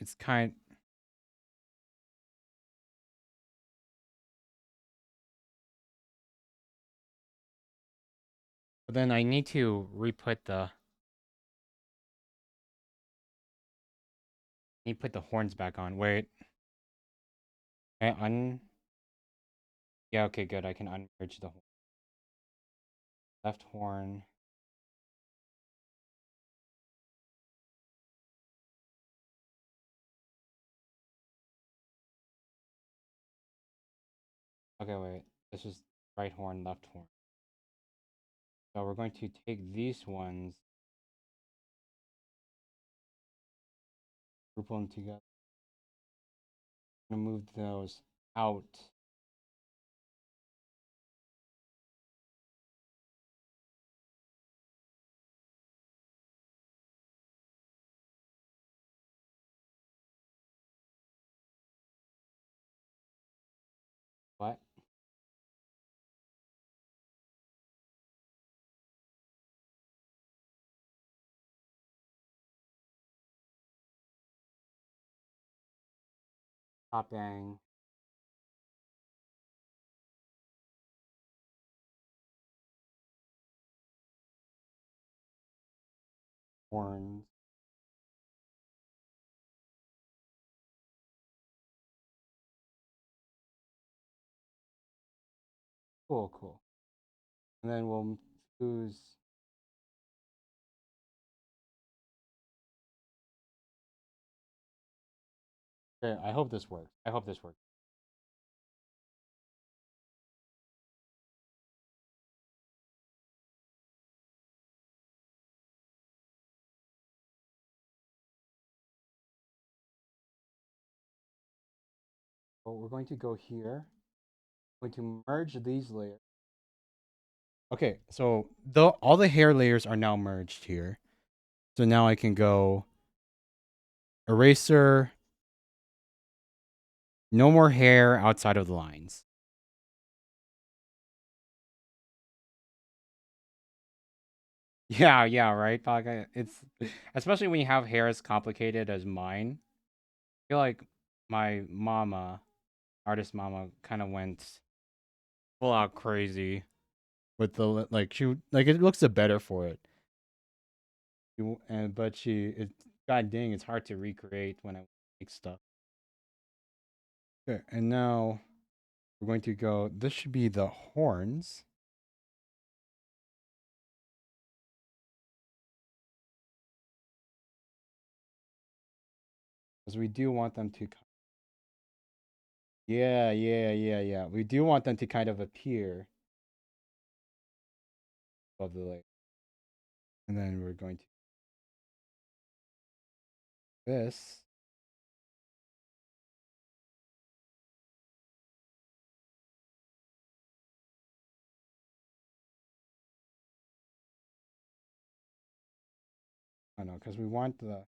But then I need to re-put the. Need to put the horns back on. Wait. Yeah, okay, good. I can unmerge the left horn. Okay, wait. This is right horn, left horn. So we're going to take these ones, group them together. I'm gonna move those out. What? Top bang. Horns. Cool, cool. And then we'll choose. Okay, I hope this works. I hope this works. we're going to go here. We're going to merge these layers. Okay, so all the hair layers are now merged here. So now I can go eraser, no more hair outside of the lines. Yeah, right. It's especially when you have hair as complicated as mine. I feel like my mama, artist mama, kind of went full out crazy with the like it looks the better for it. But god dang, it's hard to recreate when I make stuff. Okay, and now we're going to go. This should be the horns. Because we do want them to. Yeah. We do want them to kind of appear above the lake. And then we're going to this. I don't know, because we want the.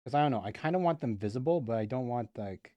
Because I don't know, I kind of want them visible, but I don't want like.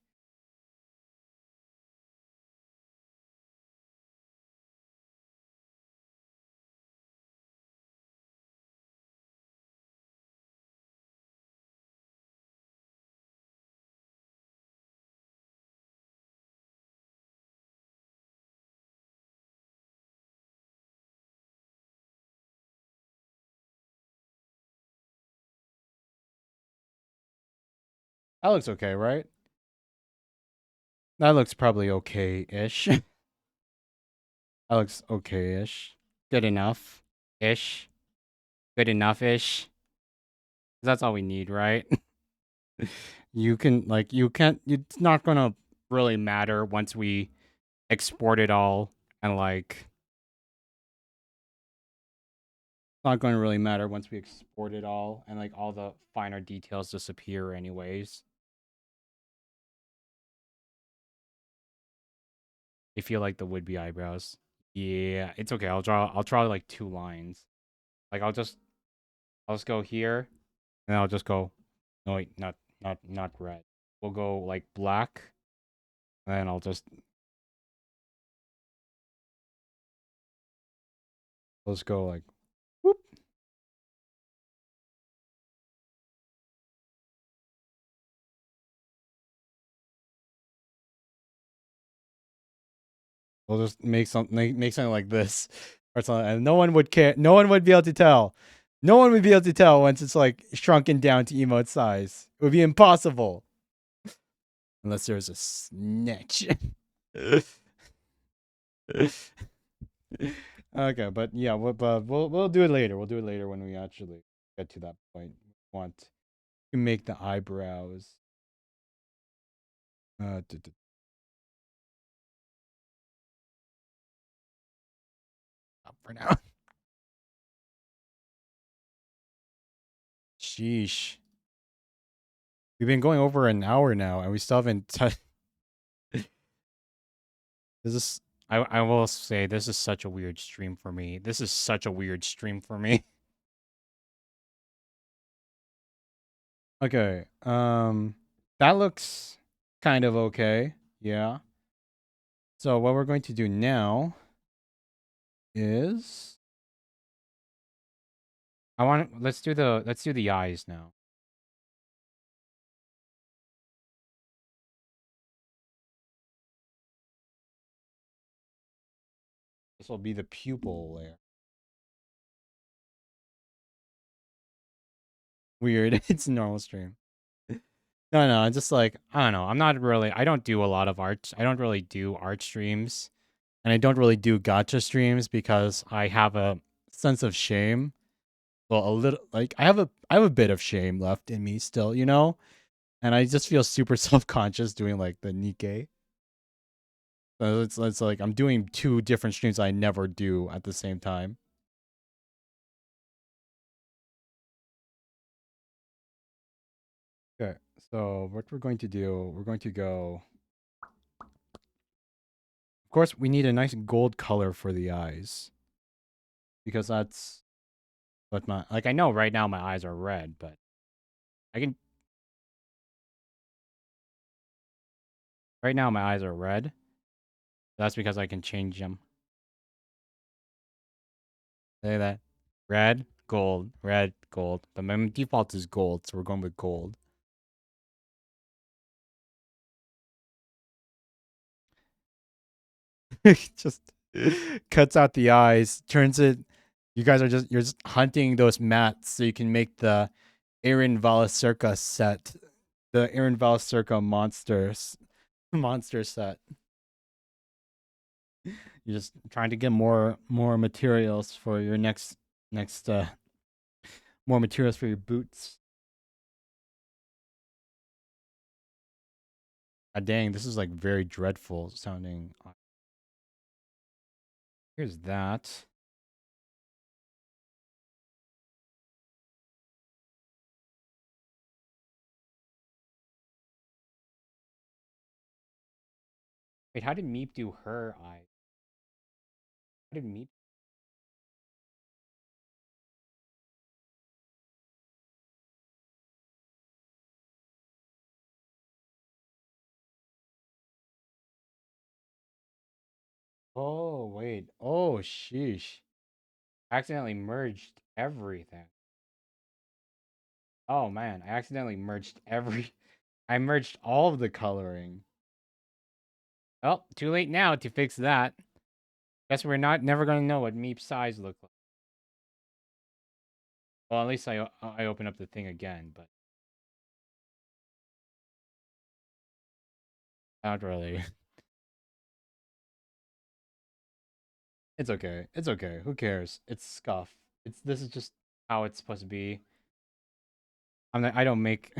That looks okay, right? That looks probably okay-ish. That looks okay-ish. Good enough-ish. Good enough-ish. That's all we need, right? You can like you can't. It's not gonna really matter once we export it all and like. It's not going to really matter once we export it all and like all the finer details disappear anyways. I feel like the would-be eyebrows. Yeah, it's okay. I'll draw like 2 lines. Like I'll just go here and I'll just go no wait, not red. We'll go like black and then I'll just let's go like whoop. We'll just make something like this or something, and no one would care. No one would be able to tell. No one would be able to tell once it's like shrunken down to emote size. It would be impossible unless there's a snitch. Okay, but yeah, we'll do it later. We'll do it later when we actually get to that point. We want to make the eyebrows. For now. Sheesh. We've been going over an hour now, and we still haven't. This is. I will say this is such a weird stream for me. This is such a weird stream for me. Okay. That looks kind of okay. Yeah. So what we're going to do now is let's do the eyes now. This will be the pupil layer. Weird. It's a normal stream. No, I'm just like, I don't know. I don't do a lot of art. I don't really do art streams. And I don't really do gacha streams because I have a sense of shame. Well, a little like I have a bit of shame left in me still, you know? And I just feel super self-conscious doing like the Nikke. So it's like I'm doing 2 different streams I never do at the same time. So what we're going to do, we're going to go. Of course, we need a nice gold color for the eyes because that's what my like. I know right now my eyes are red, but I can. Right now my eyes are red. That's because I can change them. Say that. Red, gold, red, gold. But my default is gold, so we're going with gold. Just cuts out the eyes, turns it. You guys are just you're just hunting those mats so you can make the Aaron Valacerca set, the Aaron Valacerca monster set. You're just trying to get more materials for your next more materials for your boots. Ah, dang, this is like very dreadful sounding. Here's that. Wait, how did Meep do her eyes? How did Meep? Oh, wait. Oh, sheesh. Accidentally merged everything. Oh, man. I accidentally merged I merged all of the coloring. Oh, too late now to fix that. Guess we're never gonna know what Meep's eyes look like. Well, at least I open up the thing again, but not really. It's okay. It's okay. Who cares? It's scuff. This is just how it's supposed to be. I don't make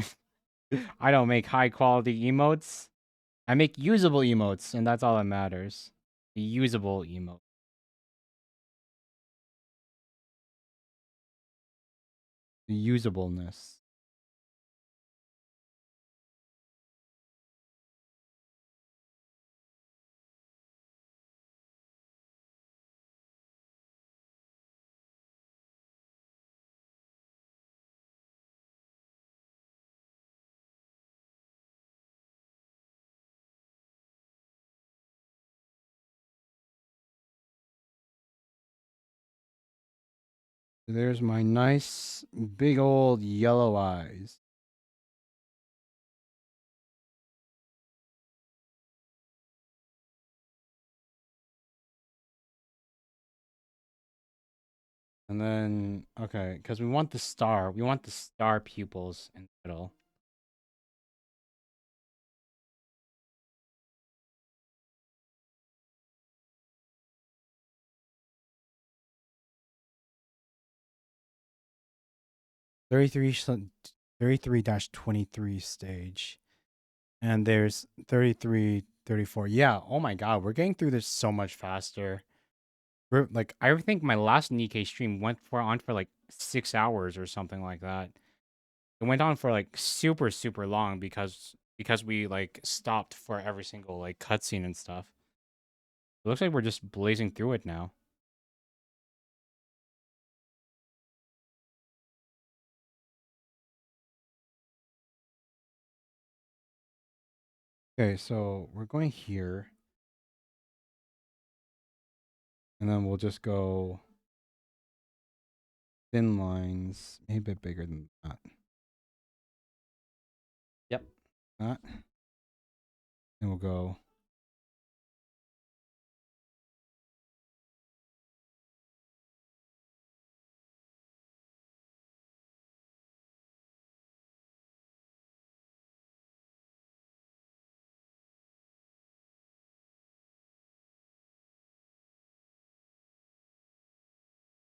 I don't make high quality emotes. I make usable emotes, and that's all that matters. The usable emote. The usableness. There's my nice big old yellow eyes. And then okay, because we want the star. We want the star pupils in the middle. Thirty-three 23 stage. And there's 33, 34. Yeah, oh my god, we're getting through this so much faster. We're like I think my last Nikke stream went for like 6 hours or something like that. It went on for like super long because we like stopped for every single like cutscene and stuff. It looks like we're just blazing through it now. Okay, so we're going here. And then we'll just go thin lines, maybe a bit bigger than that. Yep. That. And we'll go.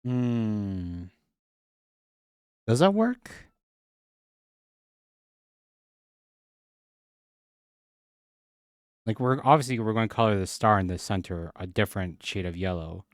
Hmm. Does that work? Like we're going to color the star in the center a different shade of yellow.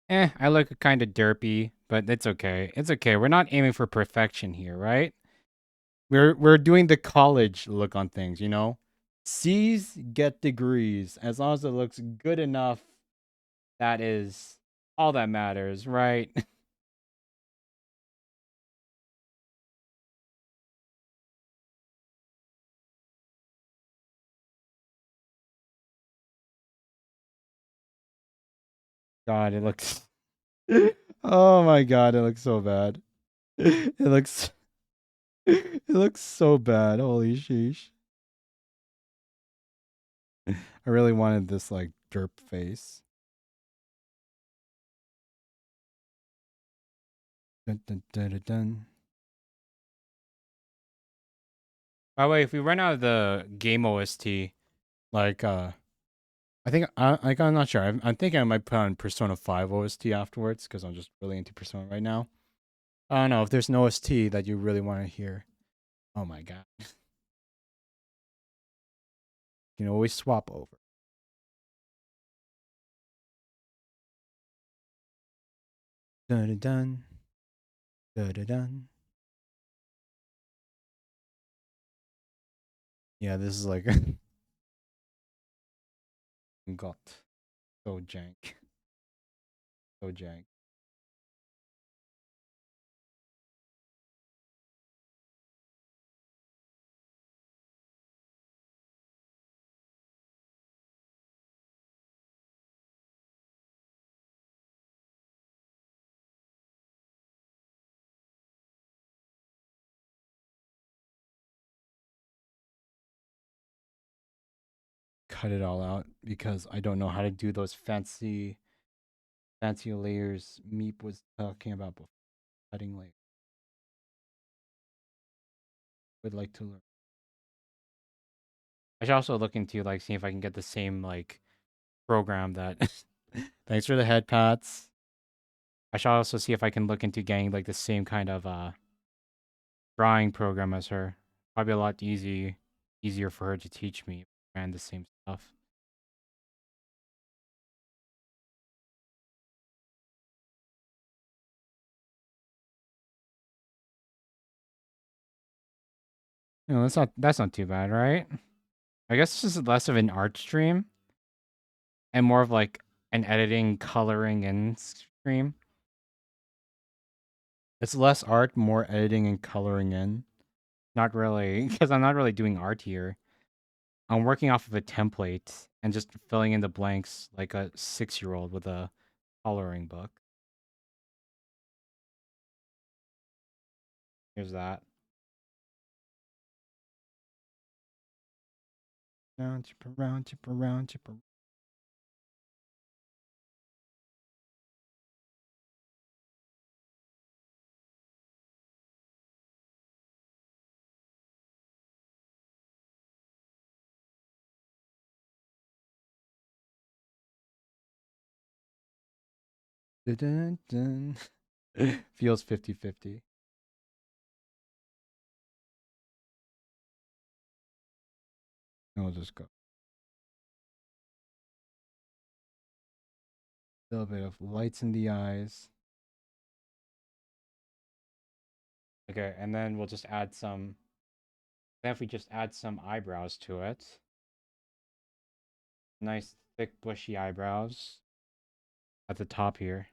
I look kind of derpy, but it's okay. It's okay. We're not aiming for perfection here, right? We're doing the college look on things, you know? C's get degrees. As long as it looks good enough, that is all that matters, right? God, it looks Oh my god, it looks so bad. It looks it looks so bad. Holy sheesh. I really wanted this like derp face. Dun, dun, dun, dun, dun. By the way, if we run out of the game OST, like I think I'm not sure. I'm thinking I might put on Persona 5 OST afterwards because I'm just really into Persona right now. I don't know if there's an OST that you really want to hear. Oh my god. You can always swap over. Dun dun dun. Dun dun dun. Yeah, this is like got so jank. So jank. Cut it all out because I don't know how to do those fancy layers Meep was talking about before. Cutting layer. Would like to learn. I should also look into like see if I can get the same like program that thanks for the head pats. I should also see if I can look into getting like the same kind of drawing program as her. Probably a lot easier for her to teach me and the same stuff. You know, that's not too bad, right? I guess this is less of an art stream and more of like an editing, coloring, and stream. It's less art, more editing and coloring in. Not really, because I'm not really doing art here. I'm working off of a template and just filling in the blanks like a 6-year-old with a coloring book. Here's that. Round, chip around, chip around, chip around. Dun, dun, dun. Feels 50-50. I'll just go. A little bit of lights in the eyes. Okay, and then we'll just add some. Then if we just add some eyebrows to it, nice thick bushy eyebrows at the top here.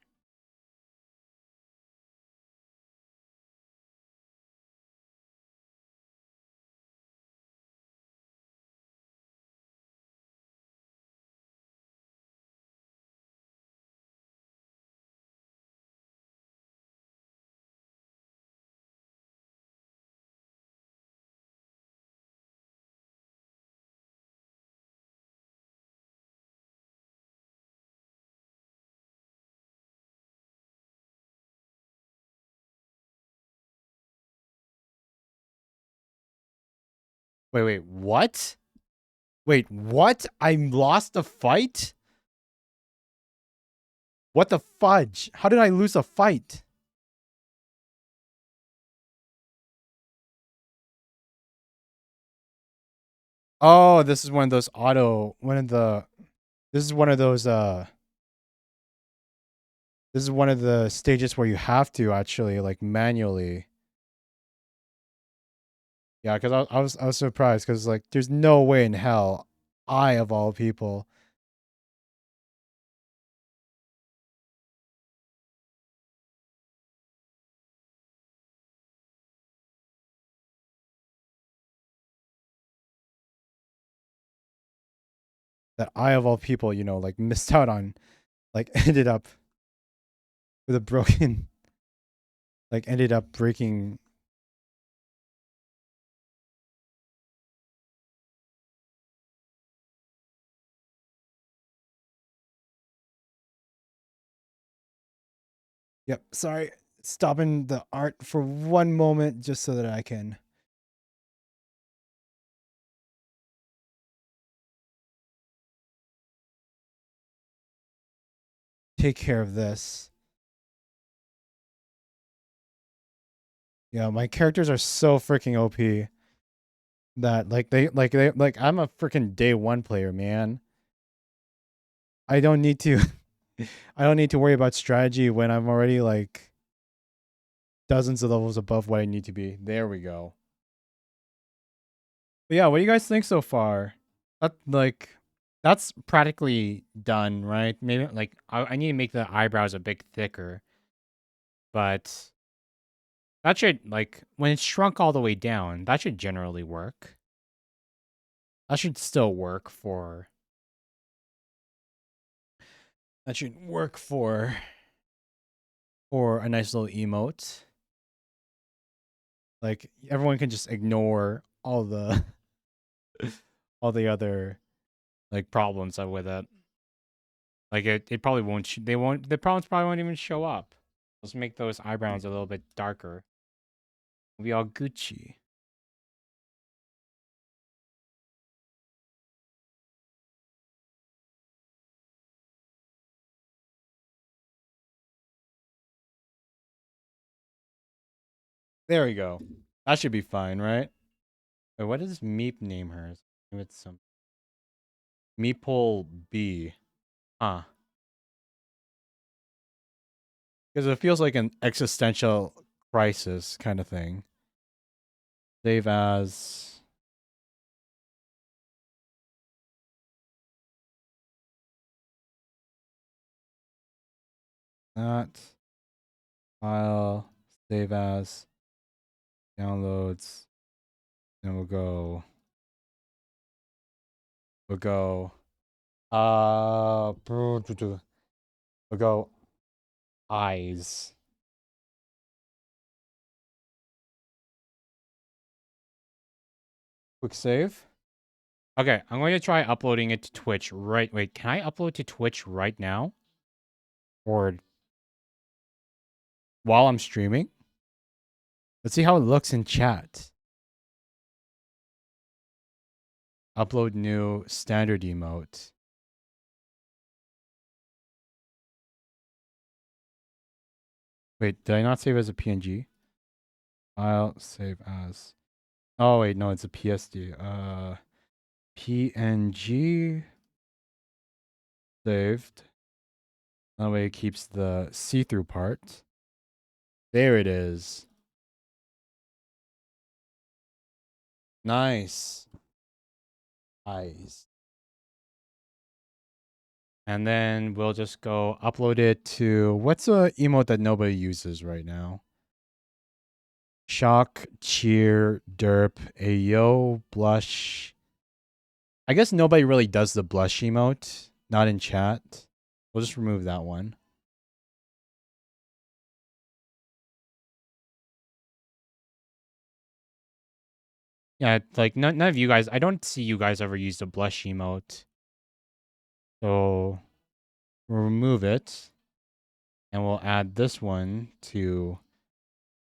Wait, what? Wait, what? I lost a fight? What the fudge? How did I lose a fight? Oh, this is one of those this is one of those This is one of the stages where you have to actually like manually. Yeah, because I was surprised because like there's no way in hell I of all people that I of all people, you know, like missed out on, like ended up with a broken, like ended up breaking. Yep, sorry, stopping the art for one moment just so that I can take care of this. Yeah, my characters are so freaking OP that like I'm a freaking day one player, man. I don't need to I don't need to worry about strategy when I'm already like dozens of levels above what I need to be. There we go. But yeah, what do you guys think so far? That like that's practically done, right? Maybe like I need to make the eyebrows a bit thicker, but that should like when it's shrunk all the way down, that should generally work. That should still work for that should work for a nice little emote. Like everyone can just ignore all the all the other like problems with it. Like it probably won't. They won't. The problems probably won't even show up. Let's make those eyebrows a little bit darker. We'll be all Gucci. There we go. That should be fine, right? Wait, what does Meep name hers? Maybe it's some Meeple B. Huh. Because it feels like an existential crisis kind of thing. Save as. That. File. Save as. Downloads. Then we'll go. We'll go. We'll go eyes. Quick save. Okay, I'm going to try uploading it to Twitch right. Wait, can I upload to Twitch right now? Or while I'm streaming? Let's see how it looks in chat. Upload new standard emote. Wait, did I not save as a PNG? File save as. Oh wait, no, it's a PSD. PNG saved. That way it keeps the see-through part. There it is. Nice. Eyes. And then we'll just go upload it to what's a emote that nobody uses right now? Shock, cheer, derp, ayo, blush. I guess nobody really does the blush emote. Not in chat. We'll just remove that one. Yeah, like none of you guys, I don't see you guys ever use the blush emote. So we'll remove it. And we'll add this one to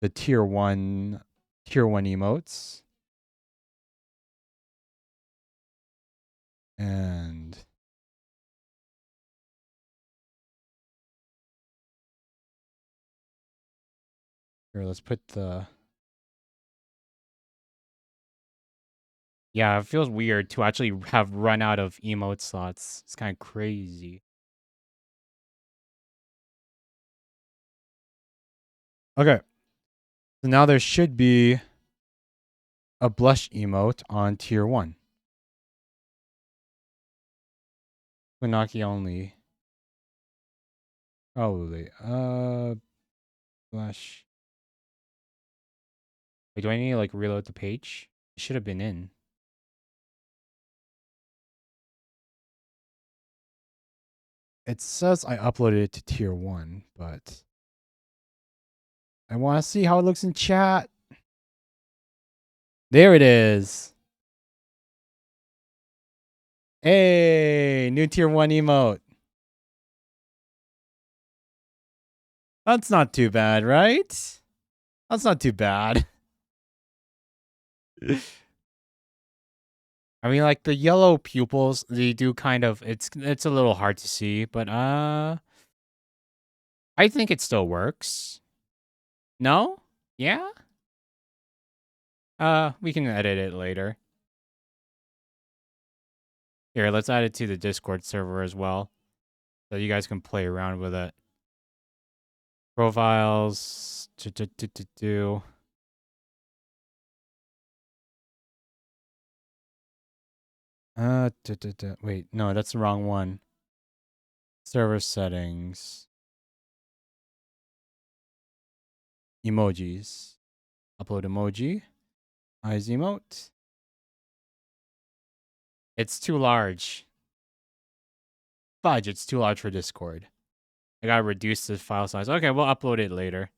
the tier 1 emotes. And here, let's put the. Yeah, it feels weird to actually have run out of emote slots. It's kind of crazy. Okay. So now there should be a blush emote on tier 1. Funaki only. Probably. Blush. Wait, do I need to like reload the page? It should have been in. It says I uploaded it to tier 1, but I want to see how it looks in chat. There it is. Hey, new tier 1 emote. That's not too bad, right? That's not too bad. I mean, like the yellow pupils, they do kind of it's a little hard to see, but I think it still works. No? Yeah? We can edit it later. Here, let's add it to the Discord server as well, so you guys can play around with it. Profiles. Wait, no, that's the wrong one. Server settings. Emojis. Upload emoji. Eyes emote. It's too large. Fudge, it's too large for Discord. I gotta reduce the file size. Okay, we'll upload it later.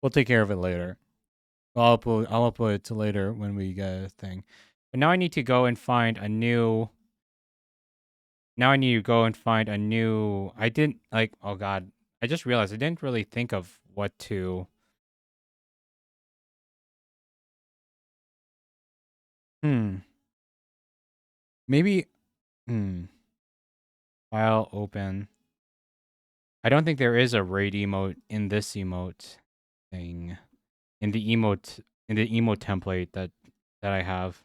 We'll take care of it later. I'll upload it to later when we get a thing. But now I need to go and find a new. Now I need to go and find a new. I didn't like. Oh God! I just realized I didn't really think of what to. Maybe. File open. I don't think there is a raid emote in this emote thing. In the emote template that I have.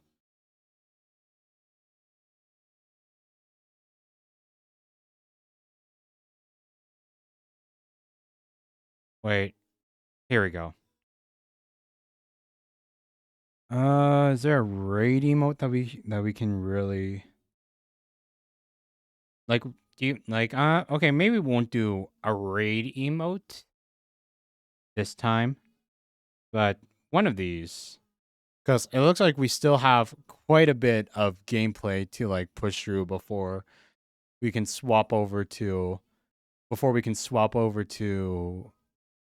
Wait. Here we go. Is there a raid emote that we can really like? Do you like? Okay, maybe we won't do a raid emote this time, but one of these, because it looks like we still have quite a bit of gameplay to like push through before we can swap over to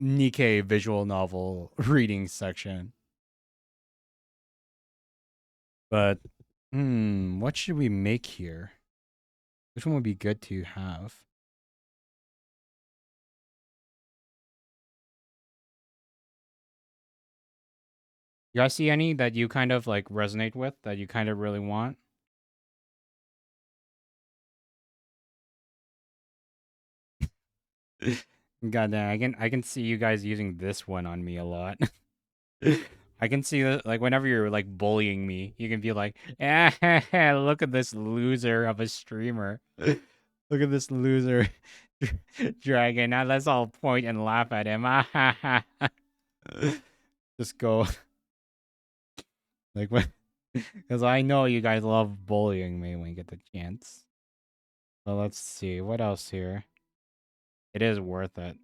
Nikke visual novel reading section. But what should we make here? Which one would be good to have? You guys see any that you kind of like resonate with, that you kind of really want? God damn, I can see you guys using this one on me a lot. I can see that, like, whenever you're like bullying me, you can be like, look at this loser of a streamer. Look at this loser dragon. Now let's all point and laugh at him. Just go like what? Because I know you guys love bullying me when you get the chance. So let's see what else here. It is worth it.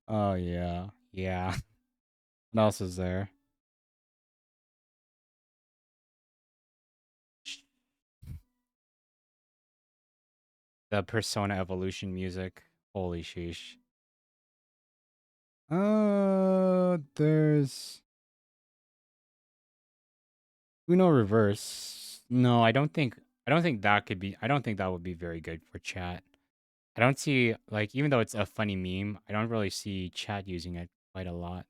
Oh yeah, yeah. What else is there? The Persona Evolution music. Holy sheesh. There's Uno Reverse. No, I don't think that could be. I don't think that would be very good for chat. I don't see like even though it's a funny meme, I don't really see chat using it quite a lot.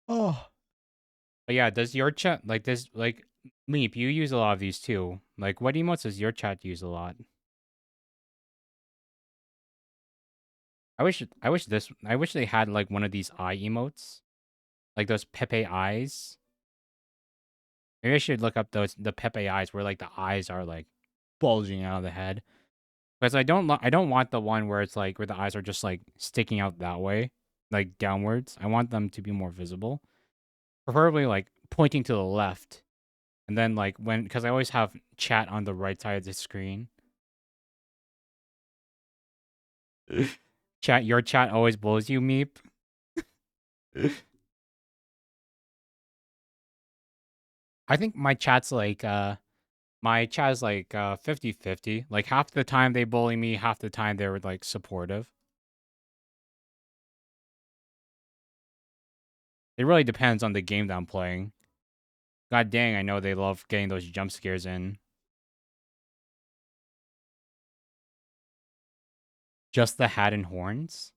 Oh. But yeah, does your chat like this like Meep, you use a lot of these too. Like what emotes does your chat use a lot? I wish they had like one of these eye emotes, like those Pepe eyes. Maybe I should look up the Pepe eyes where like the eyes are like bulging out of the head. Because I don't want the one where it's like where the eyes are just like sticking out that way, like downwards. I want them to be more visible, preferably like pointing to the left. And then like when because I always have chat on the right side of the screen. Chat, your chat always blows you, Meep. I think my chat is like 50-50. Like half the time they bully me, half the time they were like supportive. It really depends on the game that I'm playing. God dang, I know they love getting those jump scares in. Just the hat and horns?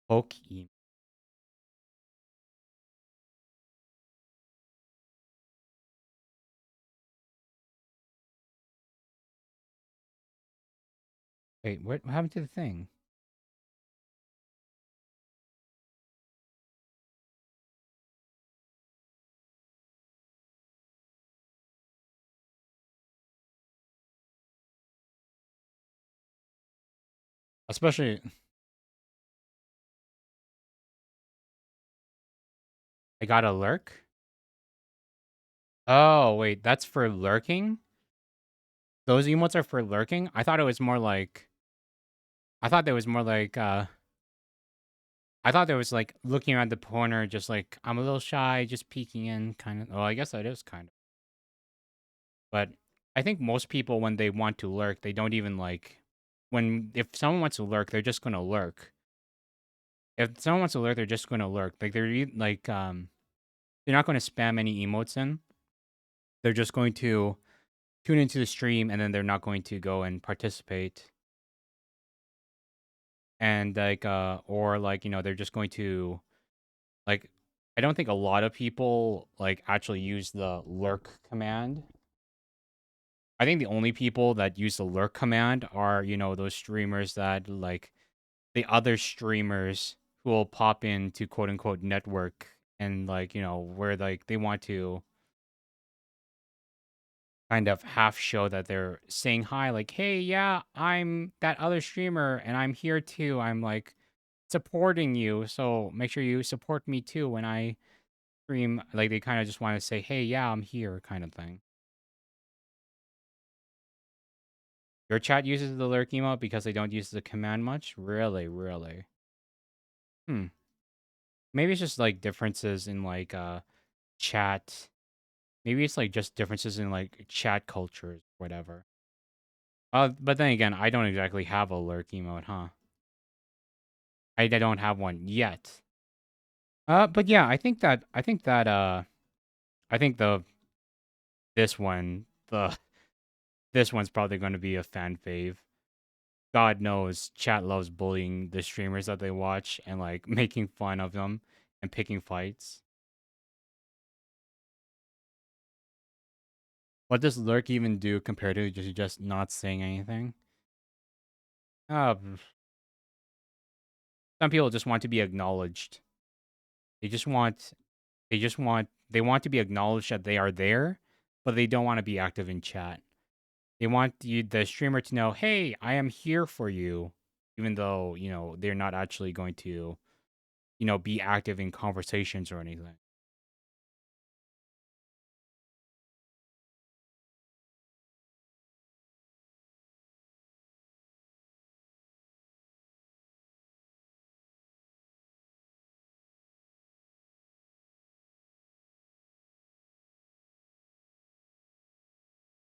Okay. Wait, what happened to the thing? Especially, I got a lurk? Oh, wait, that's for lurking? Those emotes are for lurking? I thought it was more like, I thought there was more like, I thought there was like looking around the corner, just like, I'm a little shy, just peeking in, kind of. Oh, I guess that is kind of. But I think most people, when they want to lurk, they don't even like, if someone wants to lurk, they're just going to lurk. If someone wants to lurk, they're just going to lurk. Like, they're not going to spam any emotes in. They're just going to tune into the stream and then they're not going to go and participate. And like or like, they're just going to like I don't think a lot of people like actually use the lurk command. I think the only people that use the lurk command are, those streamers that like the other streamers who will pop into quote unquote network and like, where like they want to kind of half show that they're saying hi, like, hey, yeah, I'm that other streamer and I'm here too. I'm like supporting you. So make sure you support me too when I stream. Like they kind of just want to say, hey, yeah, I'm here kind of thing. Your chat uses the lurk emote because they don't use the command much? Really, really. Hmm. Maybe it's just like differences in like chat. Maybe it's like just differences in like chat cultures, whatever. But then again, I don't exactly have a lurk emote, huh? I don't have one yet. But yeah, I think this one, this one's probably going to be a fan fave. God knows, chat loves bullying the streamers that they watch and like making fun of them and picking fights. What does lurk even do compared to just not saying anything? Uh, some people just want to be acknowledged. They just want they want to be acknowledged that they are there, but they don't want to be active in chat. They want the streamer to know, hey, I am here for you, even though they're not actually going to be active in conversations or anything.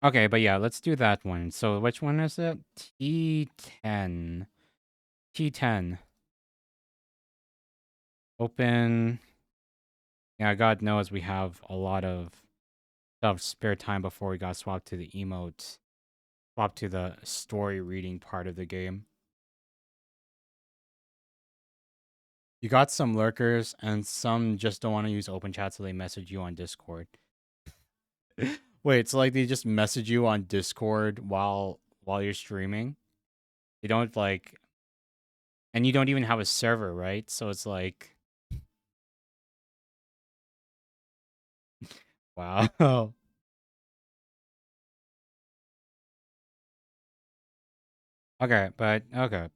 Okay, but yeah, let's do that one. So which one is it? T10. T10. Open. Yeah, God knows we have a lot of stuff spare time before we got swapped to the emote. Swapped to the story reading part of the game. You got some lurkers and some just don't want to use open chat, so they message you on Discord. Wait, so like they just message you on Discord while you're streaming? They don't like And you don't even have a server, right? So it's like, wow. Okay, but okay.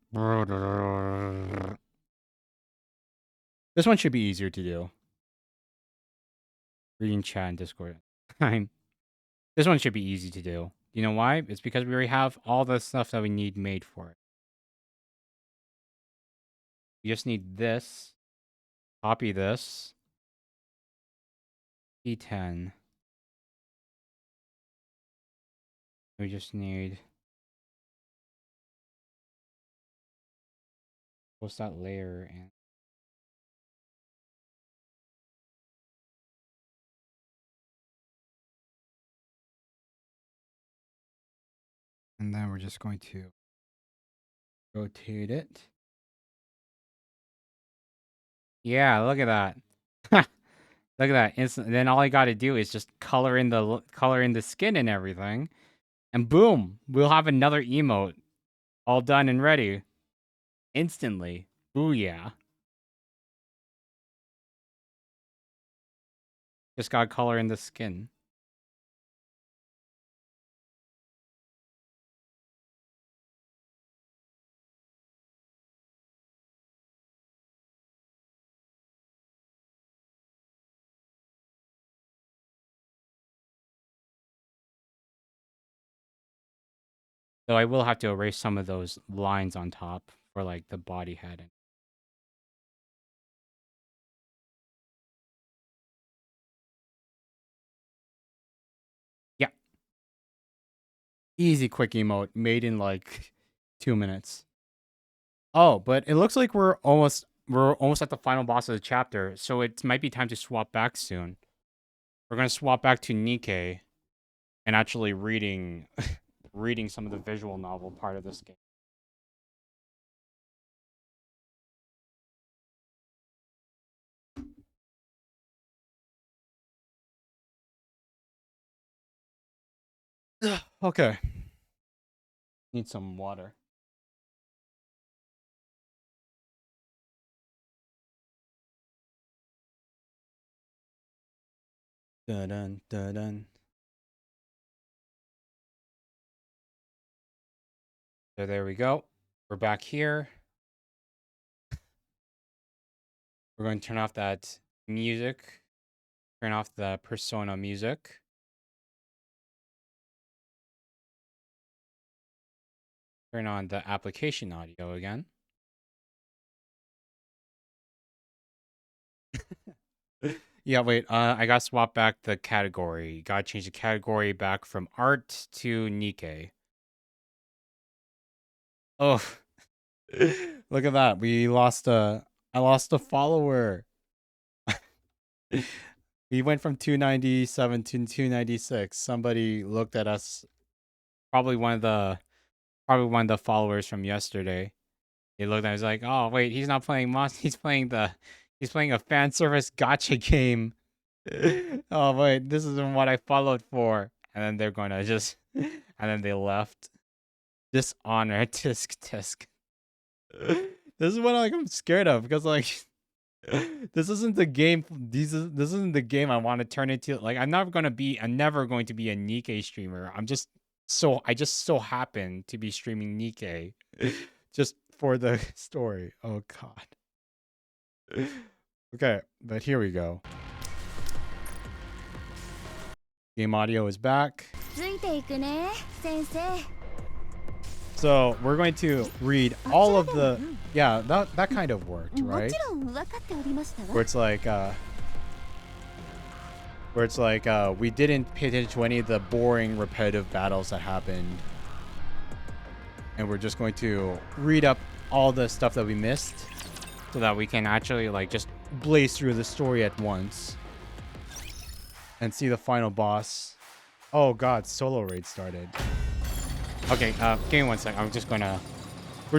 This one should be easier to do. Reading chat and Discord. This one should be easy to do. You know why? It's because we already have all the stuff that we need made for it. We just need this. Copy this. E10. We just need... What's that layer? And then we're just going to rotate it. Yeah, look at that. Look at that. Instant. Then all I got to do is just color in the skin and everything, and boom, we'll have another emote all done and ready instantly. Booyah! Just got color in the skin. So I will have to erase some of those lines on top for like the body head. Yeah. Easy quick emote made in like 2 minutes. Oh, but it looks like we're almost at the final boss of the chapter, so it might be time to swap back soon. We're gonna swap back to Nikke and actually reading reading some of the visual novel part of this game. Okay. Need some water. Dun dun dun dun. So there we go. We're back here. We're going to turn off that music. Turn off the persona music. Turn on the application audio again. Yeah, wait. I got to swap back the category. Got to change the category back from art to Nikke. Oh, look at that. I lost a follower. We went from 297 to 296. Somebody looked at us. Probably one of the followers from yesterday. He looked at us like, oh wait, he's not playing Monster. He's playing a fan service gotcha game. Oh wait, this isn't what I followed for. And then they're gonna just and then they left. Dishonor tisk. This is what I'm scared of because like this isn't the game. This isn't the game I want to turn into. Like I'm never going to be a Nikke streamer. I just so happen to be streaming Nikke just for the story. Oh god. Okay, but here we go. Game audio is back. So we're going to read all of the that kind of worked, right? Where it's like we didn't pay attention to any of the boring repetitive battles that happened. And we're just going to read up all the stuff that we missed so that we can actually like just blaze through the story at once and see the final boss. Oh god, solo raid started. Okay, give me 1 sec. We're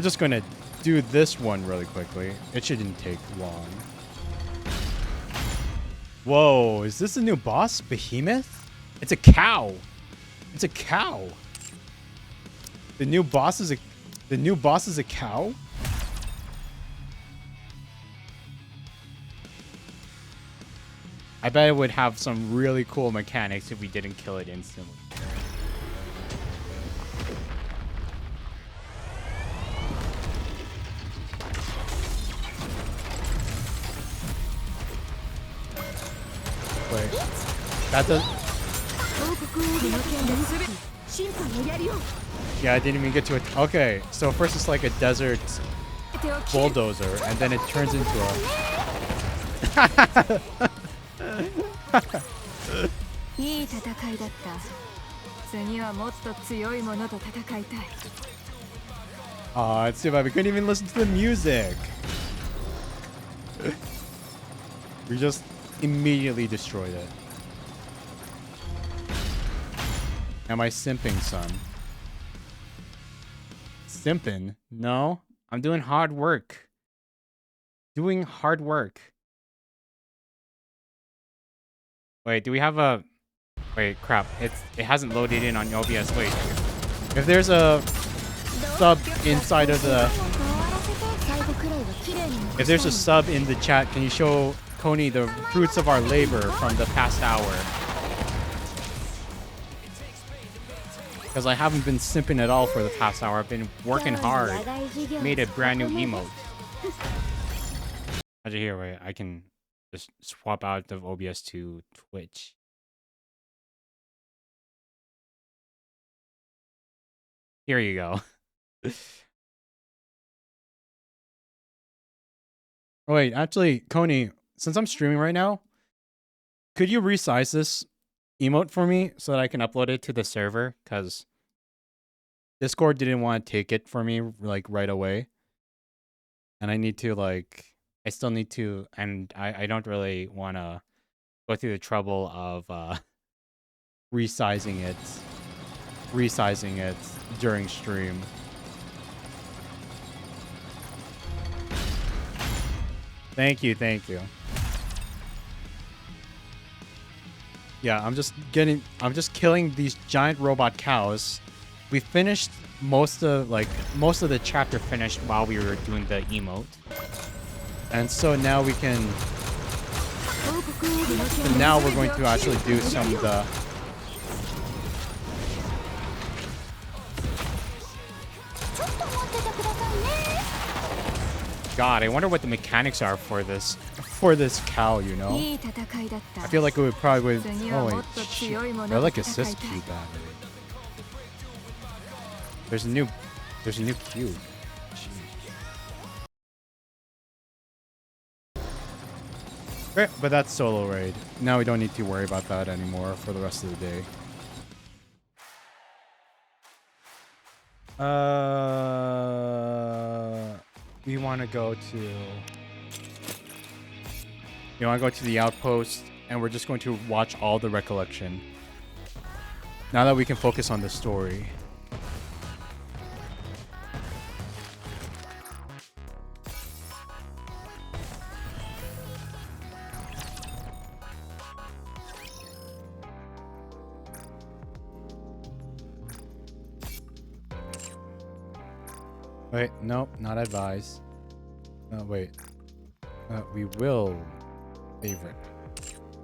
just gonna do this one really quickly. It shouldn't take long. Whoa, is this a new boss? Behemoth? It's a cow. It's a cow. The new boss is a cow? I bet it would have some really cool mechanics if we didn't kill it instantly. Wait. That does... Yeah, I didn't even get to it. Okay, so first it's like a desert bulldozer, and then it turns into a... いい戦いだった。次はもっと強いものと戦いたい。 Aw, it's too bad we couldn't even listen to the music. We just immediately destroyed it. Am I simping, son? Simping? No, I'm doing hard work. Doing hard work. Wait, do we have a... Wait, crap. It hasn't loaded in on OBS. Wait. If there's a sub inside of the... If there's a sub in the chat, can you show Coney the fruits of our labor from the past hour? Because I haven't been simping at all for the past hour. I've been working hard. Made a brand new emote. Actually, here, wait. I can just swap out of OBS to Twitch. Here you go. Oh, wait, actually, Coney, since I'm streaming right now, could you resize this emote for me so that I can upload it to the server? Because Discord didn't want to take it for me, like, right away. And I need to, like... I still need to... And I don't really want to go through the trouble of resizing it during stream. Thank you. Yeah, I'm just killing these giant robot cows. We finished most of the chapter finished while we were doing the emote. And so now we can... So now we're going to actually do some of the... God, I wonder what the mechanics are for this cow, you know? I feel like it would probably... Oh wait, shit. I like assist cube battery. There's a new cube. Right, but that's solo raid. Now we don't need to worry about that anymore for the rest of the day. We want to go to... You want to go to the outpost, and we're just going to watch all the recollection. Now that we can focus on the story. Wait, nope, not advise. Wait. We will favorite.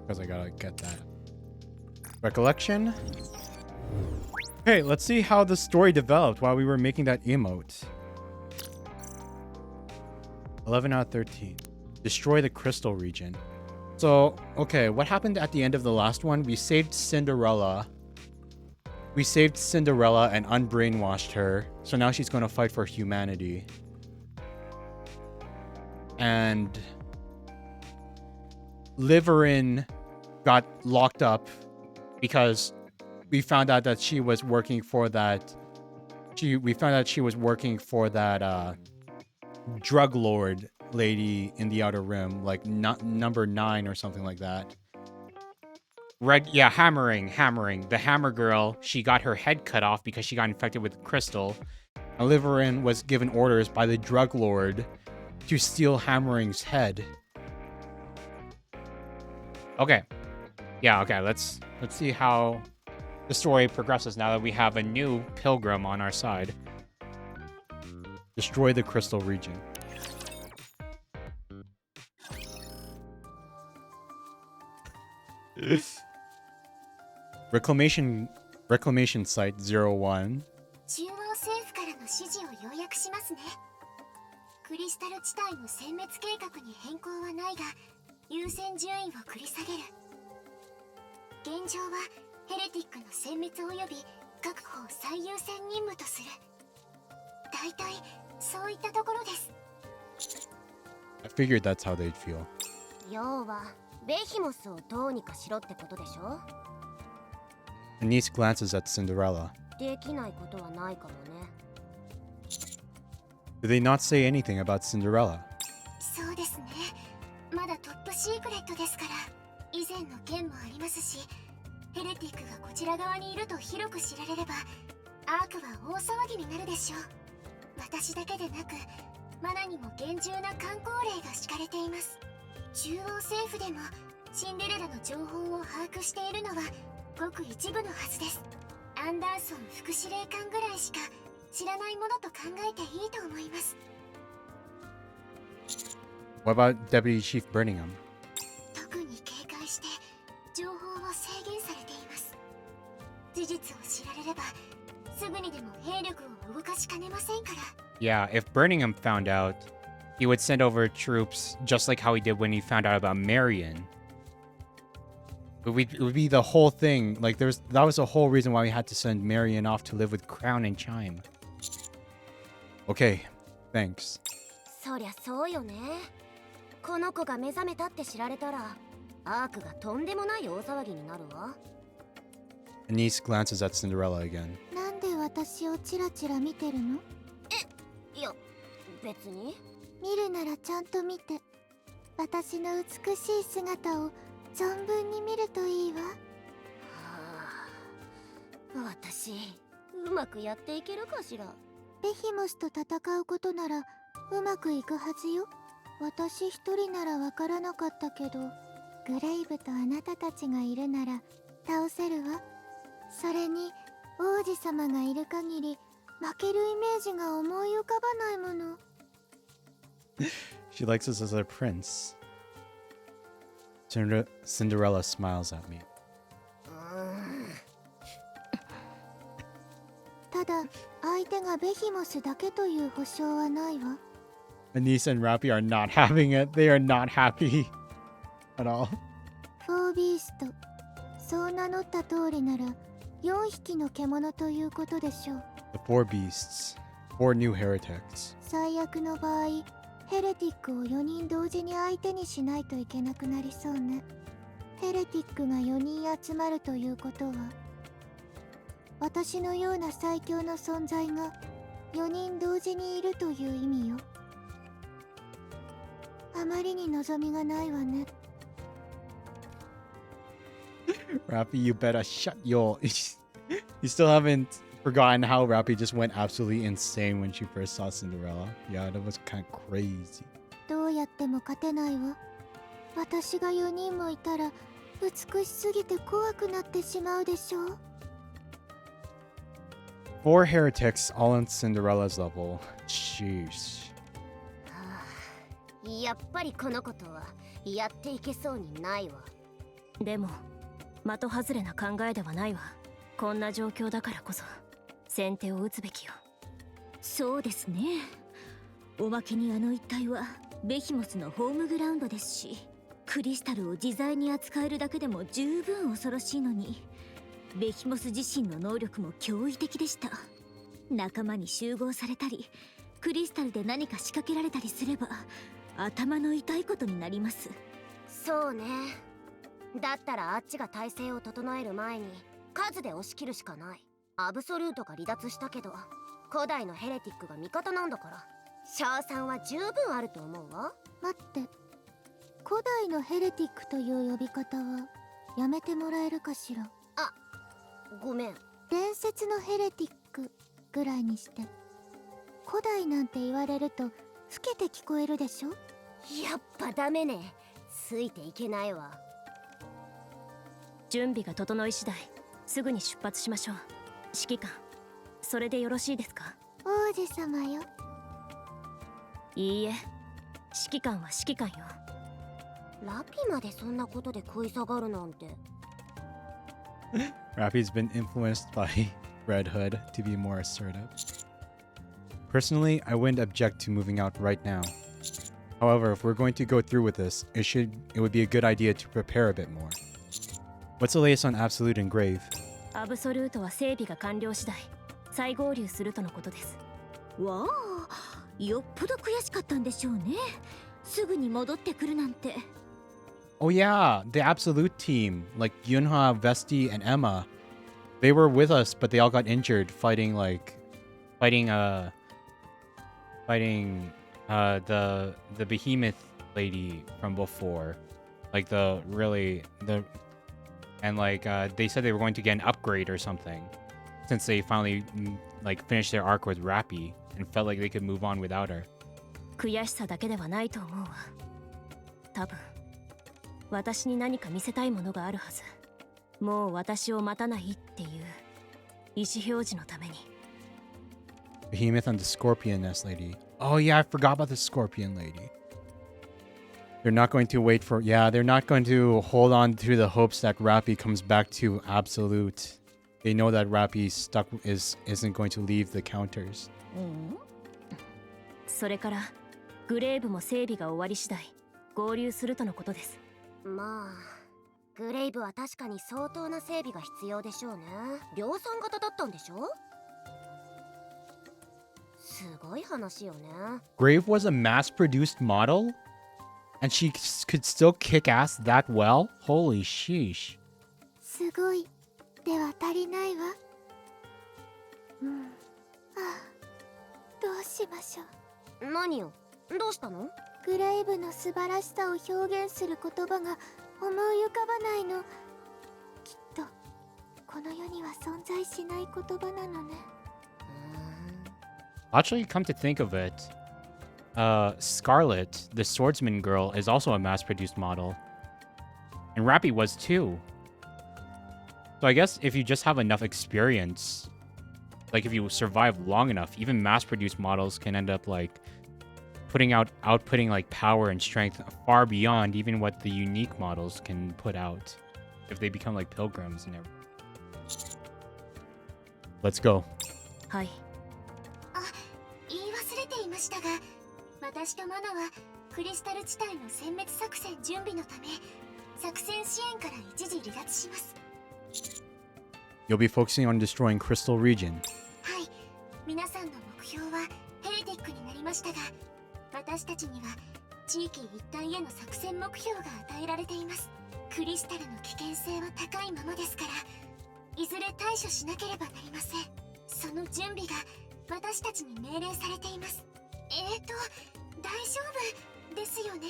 Because I gotta get that. Recollection? Okay, let's see how the story developed while we were making that emote. 11 out of 13. Destroy the crystal region. So, okay, what happened at the end of the last one? We saved Cinderella. We saved Cinderella and unbrainwashed her. So now she's going to fight for humanity. And Liverin got locked up because we found out that she was working for that... We found out she was working for that drug lord lady in the Outer Rim. Like number 9 or something like that. Red, yeah, hammering. The hammer girl, she got her head cut off because she got infected with crystal. And Liverin was given orders by the drug lord to steal Hammering's head. Okay. Yeah, okay, let's see how the story progresses now that we have a new pilgrim on our side. Destroy the crystal region. Reclamation Site 01. 中央政府からの指示を要約しますね。クリスタル地帯の殲滅計画に変更はないが、優先順位を繰り下げる。現状はヘレティックの殲滅及び確保を最優先任務とする。大体そういったところです。I figured that's how they'd feel. 要はベヒモスをどうにかしろってことでしょ。 Anise glances at Cinderella. できないことはないかもね。Do they not say anything about Cinderella? そうですね。まだトップシークレットですから、以前の件もありますし、ヘレティックがこちら側にいると広く知られれば、アークは大騒ぎになるでしょう。私だけでなく、マナにも厳重な観光令が敷かれています。中央政府でもシンデレラの情報を把握しているのはごく一部のはずです。アンダーソン副司令官ぐらいしか知らないものと考えていいと思います。 What about Deputy Chief Birmingham? 特に警戒して情報を制限されています。事実を知られればすぐにでも兵力を動かしかねませんから。 Yeah, if Birmingham found out, he would send over troops just like how he did when he found out about Marion. It would be the whole thing. Like that was the whole reason why we had to send Marion off to live with Crown and Chime. Okay, thanks. そりゃそうよね。この子が目覚めたって知られたら、アークがとんでもない大騒ぎになるわ。 Anise glances at Cinderella again. なんで私をチラチラ見てるの？いや、別に。見るならちゃんと見て。私の美しい姿を存分に見るといいわ。はあ、私、うまくやっていけるかしら。ベヒモスと戦うことならうまくいくはずよ。私一人ならわからなかったけど、グレイブとあなたたちがいるなら倒せるわ。それに王子様がいる限り負けるイメージが思い浮かばないもの。She likes us as a prince. Cinderella smiles at me. ただ相手がベヒモスだけという保証はないわ。 Anise and Rappy are not having it. They are not happy at all. フォービースト、そう名乗った通りなら4匹の獣ということでしょう。 The four beasts. 4 new heretics. 最悪の場合、ヘレティックを4人同時に相手にしないといけなくなりそうね。ヘレティックが4人集まるということは、私のような最強の存在が4人同時にいるという意味よ。あまりに望みがないわね。Rappy, you better shut your... You still haven't forgotten how Rappy just went absolutely insane when she first saw Cinderella. Yeah, that was kind of crazy. どうやっても勝てないわ。私が4人もいたら美しすぎて怖くなってしまうでしょう。 4 heretics all on Cinderella's level. Sheesh. やっぱりこのことはやっていけそうにないわ。でも的外れな考えではないわ。こんな状況だからこそ先手を打つべきよ。そうですね。おまけにあの一帯はベヒモスのホームグラウンドですし、クリスタルを自在に扱えるだけでも十分恐ろしいのに、ベヒモス自身の能力も驚異的でした。仲間に集合されたりクリスタルで何か仕掛けられたりすれば頭の痛いことになります。そうね。だったらあっちが体制を整える前に数で押し切るしかない。アブソルートが離脱したけど古代のヘレティックが味方なんだから、賞賛は十分あると思うわ。待って、古代のヘレティックという呼び方はやめてもらえるかしら。あ、ごめん。伝説のヘレティックぐらいにして。古代なんて言われると老けて聞こえるでしょ。やっぱダメね。ついていけないわ。準備が整い次第すぐに出発しましょう。指揮官、それでよろしいですか？王子様よ。いいえ、指揮官は指揮官よ。ラピまでそんなことで食い下がるなんて。Rappy's been influenced by Red Hood to be more assertive. Personally, I wouldn't object to moving out right now. However, if we're going to go through with this, it would be a good idea to prepare a bit more. What's the latest on Absolute and Grave? アブソルートは整備が完了次第再合流するとのことです。わあ、よっぽど悔しかったんでしょうね。すぐに戻ってくるなんて。Oh yeah, the Absolute team, like Yunha, Vesti, and Emma. They were with us, but they all got injured fighting the behemoth lady from before. They said they were going to get an upgrade or something since they finally finished their arc with Rappy and felt like they could move on without her. 悔しさだけではないと思うわ。多分私に何か見せたいものがあるはず。もう私を待たないっていう意思表示のために。Behemoth and the Scorpion Nest lady. Oh yeah, I forgot about the Scorpion lady. They're not going to wait for... Yeah, they're not going to hold on to the hopes that Rappy comes back to Absolute. They know that Rappy isn't going to leave the counters. それからグレーブも整備が終わり次第合流するとのことです。まあ、グレイブは確かに相当な整備が必要でしょうね。量産型だったんでしょ？すごい話よね。Grave was a mass-produced model? And she could still kick ass that well? Holy sheesh. すごいでは足りないわ。どうしましょう。何よ、どうしたの？グレイブの素晴らしさを表現する言葉が思い浮かばないの。きっとこの世には存在しない言葉なのね。Actually, come to think of it, Scarlet, the swordsman girl, is also a mass-produced model. And Rappy was too. So I guess if you just have enough experience, like if you survive long enough, even mass-produced models can end up outputting power and strength far beyond even what the unique models can put out if they become like pilgrims and everything. Let's go. はい。言い忘れていましたが、私とマナはクリスタル地帯の殲滅作戦準備のため作戦支援から一時離脱します。You'll be focusing on destroying Crystal Region. はい、皆さんの目標はヘレティックになりましたが、私たちには地域一帯への作戦目標が与えられています。クリスタルの危険性は高いままですから、いずれ対処しなければなりません。その準備が私たちに命令されています。大丈夫ですよね。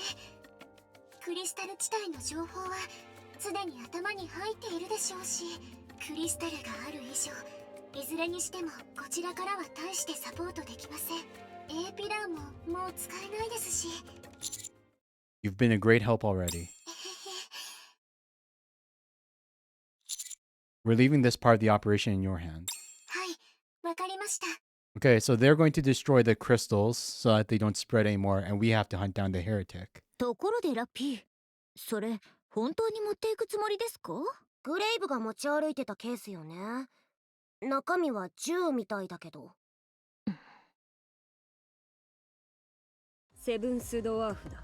クリスタル地帯の情報はすでに頭に入っているでしょうし、クリスタルがある以上、いずれにしてもこちらからは大してサポートできません。A ピラーももう使えないですし。You've been a great help already. We're leaving this part of the operation in your hands. はい、わかりました。Okay, so they're going to destroy the crystals so that they don't spread anymore, and we have to hunt down the heretic. ところでラッピー、それ本当に持っていくつもりですか？グレイブが持ち歩いてたケースよね。中身は銃みたいだけど。セブンスドワーフだ。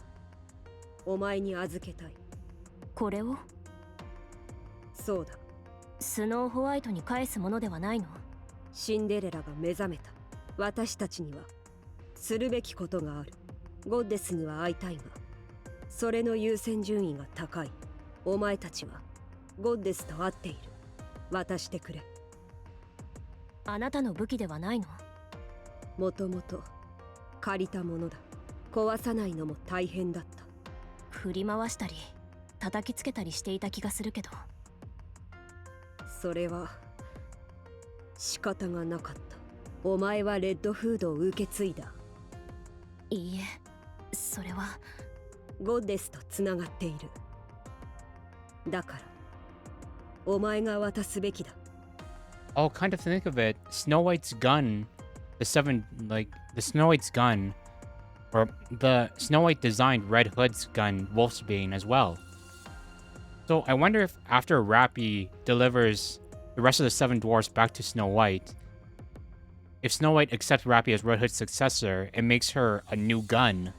お前に預けたい。これを？そうだ。スノーホワイトに返すものではないの？シンデレラが目覚めた。私たちにはするべきことがある。ゴッデスには会いたいが、それの優先順位が高い。お前たちはゴッデスと会っている。渡してくれ。あなたの武器ではないの？もともと借りたものだ。壊さないのも大変だった。振り回したり叩きつけたりしていた気がするけど。それは仕方がなかった。お前はレッドフードを受け継いだ。いいえ、それはゴッデスとつながっている。だからお前が渡すべきだ。Oh, kind of think of it. Snow White's gun, the Snow White's gun Or the Snow White designed Red Hood's gun, Wolfsbane, as well. So I wonder if after Rappy delivers the rest of the 7 dwarfs back to Snow White, if Snow White accepts Rappy as Red Hood's successor, it makes her a new gun.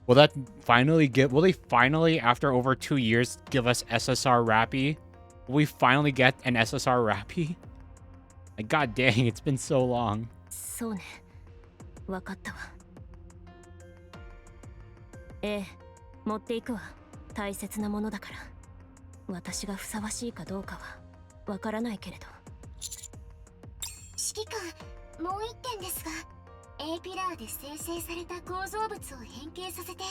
Will they finally, after over 2 years, give us SSR Rappy? Will we finally get an SSR Rappy? Like, god dang, it's been so long. そうね。わかったわ。ええ、持っていくわ。大切なものだから。私がふさわしいかどうかはわからないけれど。指揮官、もう一点ですが、A ピラーで生成された構造物を変形させて、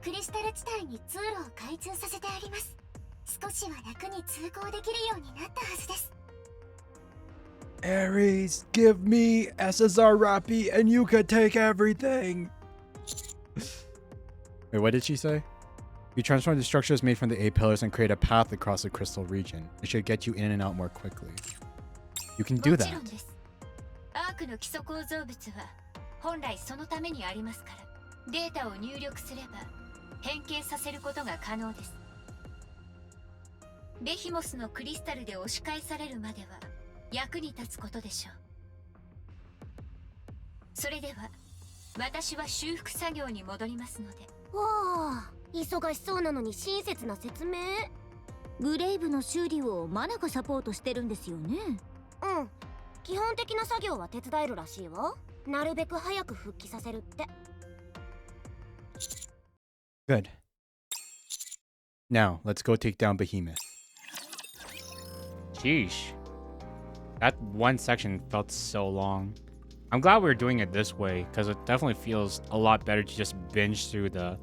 クリスタル地帯に通路を開通させてあります。少しは楽に通行できるようになったはずです。Ares, give me SSR Rappy and you can take everything. Wait, what did she say? You transform the structures made from the 8 pillars and create a path across the crystal region. It should get you in and out more quickly. You can do もち that. ろんです。アークの基礎構造物は本来そのためにありますから、データを入力すれば変形させることが可能です。ベヒモスのクリスタルで押し返されるまでは役に立つことでしょう。それでは私は修復作業に戻りますので。わあ、忙しそうなのに親切な説明。グレイブの修理をマナがサポートしてるんですよね。うん、基本的な作業は手伝えるらしいわ。なるべく早く復帰させるって。Good. Now, let's go take down Behemoth. Sheesh. That one section felt so long. I'm glad we're doing it this way, because it definitely feels a lot better to just binge through the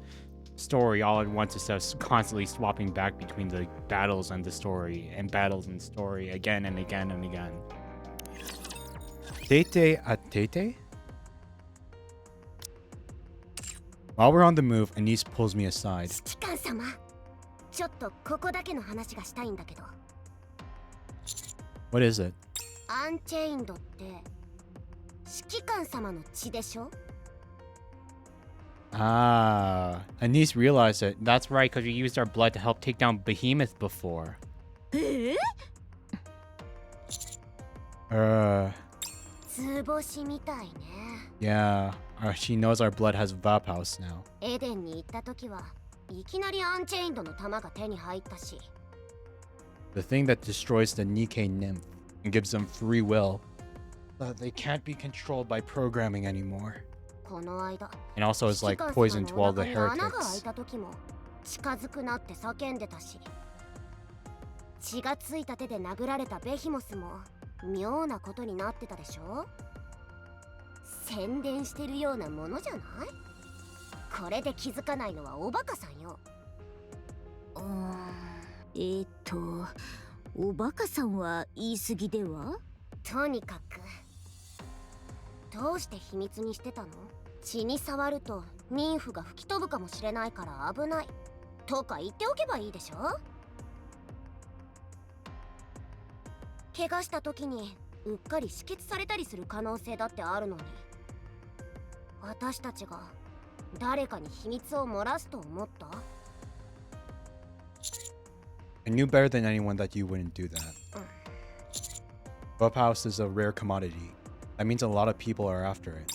story all at once instead of constantly swapping back between the battles and the story, and battles and story again and again and again. Tete Atete? While we're on the move, Anise pulls me aside. 指揮官様、ちょっとここだけの話がしたいんだけど。What is it? アンチェインドって指揮官様の血でしょ？ Ah, Anise realized it. That's right, because we used our blood to help take down Behemoth before. 図星みたいね。Yeah, she knows our blood has Vaphouse now. エデンに行った時はいきなりアンチェインドの玉が手に入ったし。The thing that destroys the Nikke nymph and gives them free will. They can't be controlled by programming anymore. この間、 And also is like poison to all the 指揮官様のお腹に穴が開い heretics. た時も近づくなって叫んでたし。血がついた手で殴られたベヒモスも妙なことになってたでしょ？宣伝してるようなものじゃない？これで気づかないのはおバカさんよ。おバカさんは言い過ぎでは？とにかくどうして秘密にしてたの？血に触ると妊婦が吹き飛ぶかもしれないから危ないとか言っておけばいいでしょ？怪我した時にうっかり止血されたりする可能性だってあるのに、私たちが誰かに秘密を漏らすと思った？ I knew better than anyone that you wouldn't do that. Vaphouse is a rare commodity. That means a lot of people are after it.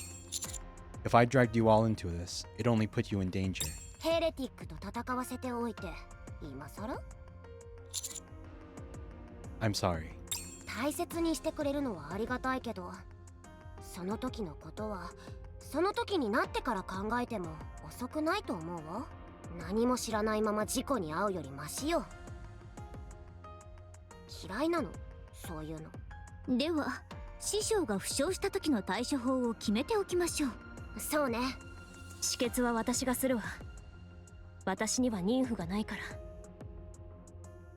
If I dragged you all into this, it'd only put you in danger. ヘレティックと戦わせておいて今さら？ I'm sorry. 大切にしてくれるのはありがたいけど、その時のことはその時になってから考えても遅くないと思うわ。何も知らないまま事故に遭うよりマシよ。嫌いなの、そういうの。では師匠が負傷した時の対処法を決めておきましょう。そうね。止血は私がするわ。私には妊婦がないか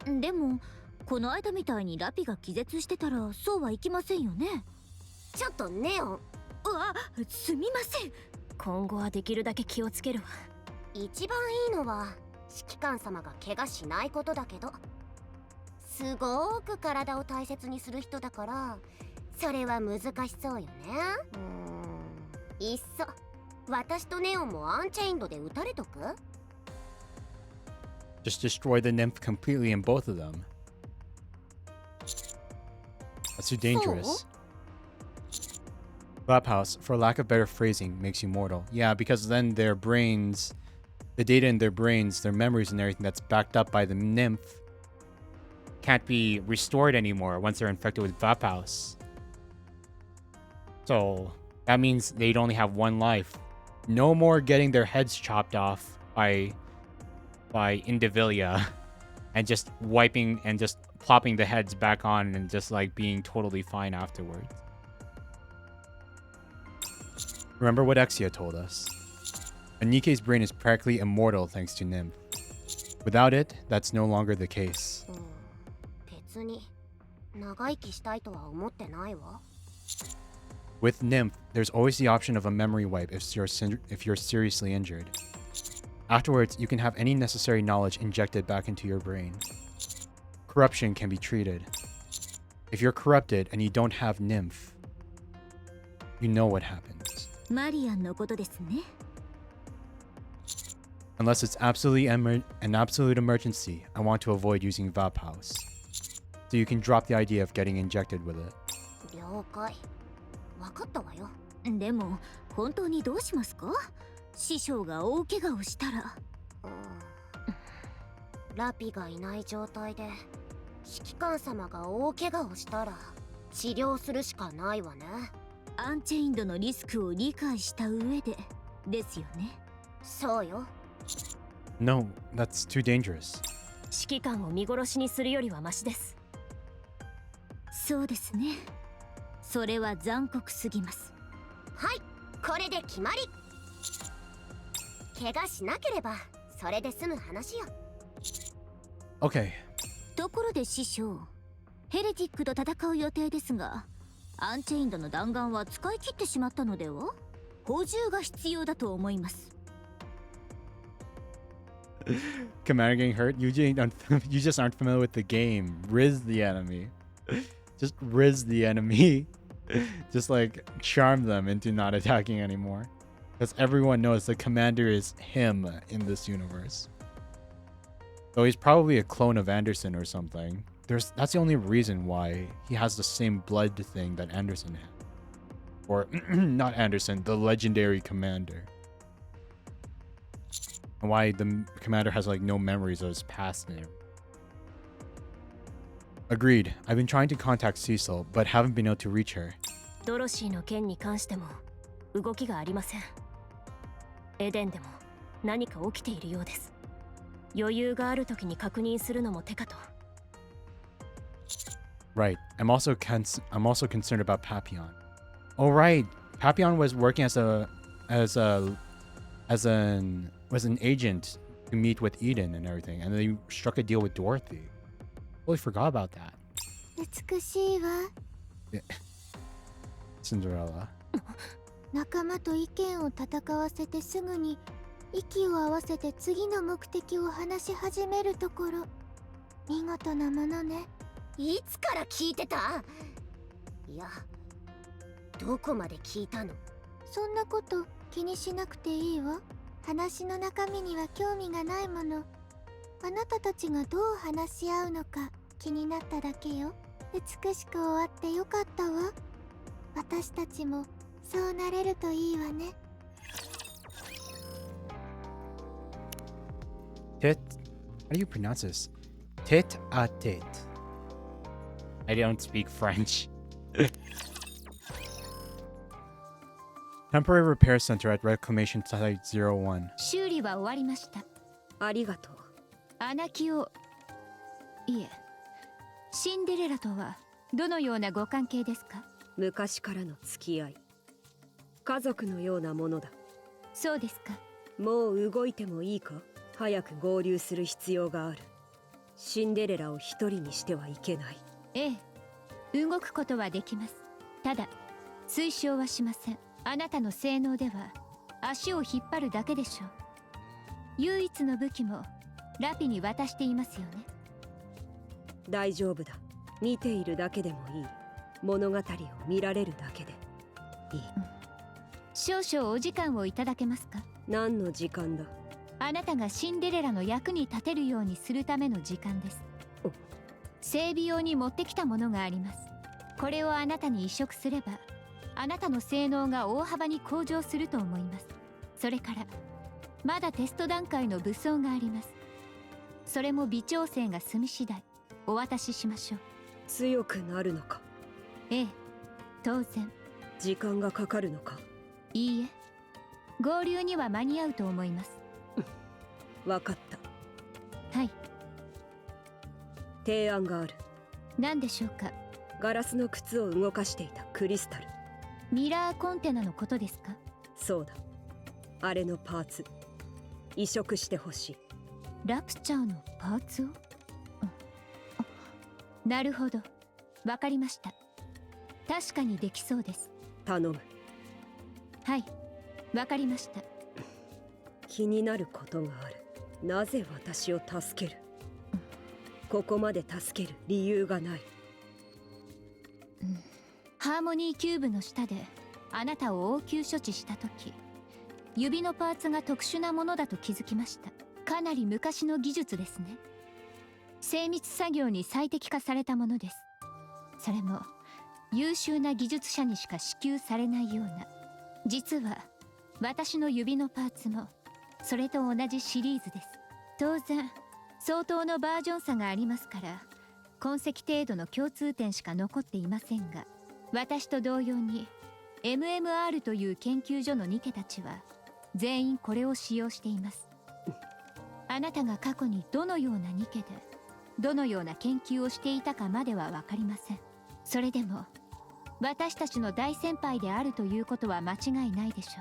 ら。でもこの間みたいにラピが気絶してたらそうはいきませんよね。ちょっとネオン。うわ、すみません。今後はできるだけ気をつけるわ。一番いいのは指揮官様が怪我しないことだけど、すごーく体を大切にする人だからそれは難しそうよね。いっそ私とネオンもアンチェインドで撃たれとく？ Just destroy the nymph completely in both of them. That's too dangerous. Clubhouse, for lack of better phrasing, makes you mortal. Yeah, because then their brains, the data in their brains, their memories and everything that's backed up by the nymph can't be restored anymore once they're infected with Clubhouse. So that means they'd only have one life. No more getting their heads chopped off by Indivilia and just wiping and just plopping the heads back on and just like being totally fine afterwards. Remember what Exia told us. Nikke's brain is practically immortal thanks to Nymph. Without it, that's no longer the case. 別に長生きしたいとは思ってないわ。 With Nymph, there's always the option of a memory wipe if you're seriously injured. Afterwards, you can have any necessary knowledge injected back into your brain. Corruption can be treated. If you're corrupted and you don't have Nymph, you know what happens. マリアンのことですね。 Unless it's absolutely an absolute emergency, I want to avoid using Vaphouse. So you can drop the idea of getting injected with it. 了解。分かったわよ。でも本当にどうしますか？師匠が大怪我をしたら。ラピがいない状態で指揮官様が大怪我をしたら治療するしかないわね。アンチェインドのリスクを理解した上でですよね。そうよ。 No, that's too dangerous. 指揮官を見殺しにするよりはマシです。そうですね。それは残酷すぎます。はい、これで決まり。怪我しなければそれで済む話よ。 Okay. ところで師匠、ヘレティックと戦う予定ですが、アンチェインドの弾丸は使い切ってしまったのでは？補充が必要だと思います。 Commander getting hurt? You just aren't familiar with the game. Riz the enemy. Just riz the enemy. Just like charm them into not attacking anymore. Because everyone knows the commander is him in this universe. So he's probably a clone of Anderson or something. That's the only reason why he has the same blood thing that Anderson had. Or not Anderson, the legendary commander. And why the commander has like no memories of his past name. Agreed. I've been trying to contact Cecil, but haven't been able to reach her. ドロシーの件に関しても動きがありません。エデンでも何か起きているようです。余裕がある時に確認するのも手かと。Right. I'm also concerned about Papillon. Oh right. Papillon was working as an agent to meet with Eden and everything, and then he struck a deal with Dorothy. Totally forgot about that. 美しいわ。 Cinderella. 仲間と意見を戦わせてすぐに息を合わせて次の目的を話し始めるところ、見事なものね。いつから聞いてた？いや、どこまで聞いたの？そんなこと気にしなくていいわ。話の中身には興味がないもの。あなたたちがどう話し合うのか気になっただけよ。美しく終わってよかったわ。私たちもそうなれるといいわね。Tit. How do you pronounce this? Tit a tit. I don't speak French. Temporary Repair Center at Reclamation Site 01. 修理は終わりました。ありがとう。穴木を、いえ、シンデレラとはどのようなご関係ですか？昔からの付き合い。家族のようなものだ。そうですか。もう動いてもいいか？早く合流する必要がある。シンデレラを一人にしてはいけない。ええ、動くことはできます。ただ、推奨はしません。あなたの性能では足を引っ張るだけでしょう。唯一の武器もラピに渡していますよね。大丈夫だ。見ているだけでもいい。物語を見られるだけでいい。少々お時間をいただけますか？何の時間だ？あなたがシンデレラの役に立てるようにするための時間です。お整備用に持ってきたものがあります。これをあなたに移植すれば、あなたの性能が大幅に向上すると思います。それからまだテスト段階の武装があります。それも微調整が済み次第お渡ししましょう。強くなるのか？ええ、当然。時間がかかるのか？いいえ、合流には間に合うと思います。わかった。はい。提案がある。何でしょうか？ガラスの靴を動かしていたクリスタル。ミラーコンテナのことですか？そうだ。あれのパーツ移植してほしい。ラプチャーのパーツを、なるほど、わかりました。確かにできそうです。頼む。はい、わかりました。気になることがある。なぜ私を助ける？ここまで助ける理由がない。ハーモニーキューブの下であなたを応急処置した時、指のパーツが特殊なものだと気づきました。かなり昔の技術ですね。精密作業に最適化されたものです。それも優秀な技術者にしか支給されないような。実は私の指のパーツもそれと同じシリーズです。当然相当のバージョン差がありますから、痕跡程度の共通点しか残っていませんが、私と同様に MMR という研究所のニケたちは全員これを使用しています。あなたが過去にどのようなニケでどのような研究をしていたかまでは分かりません。それでも私たちの大先輩であるということは間違いないでしょ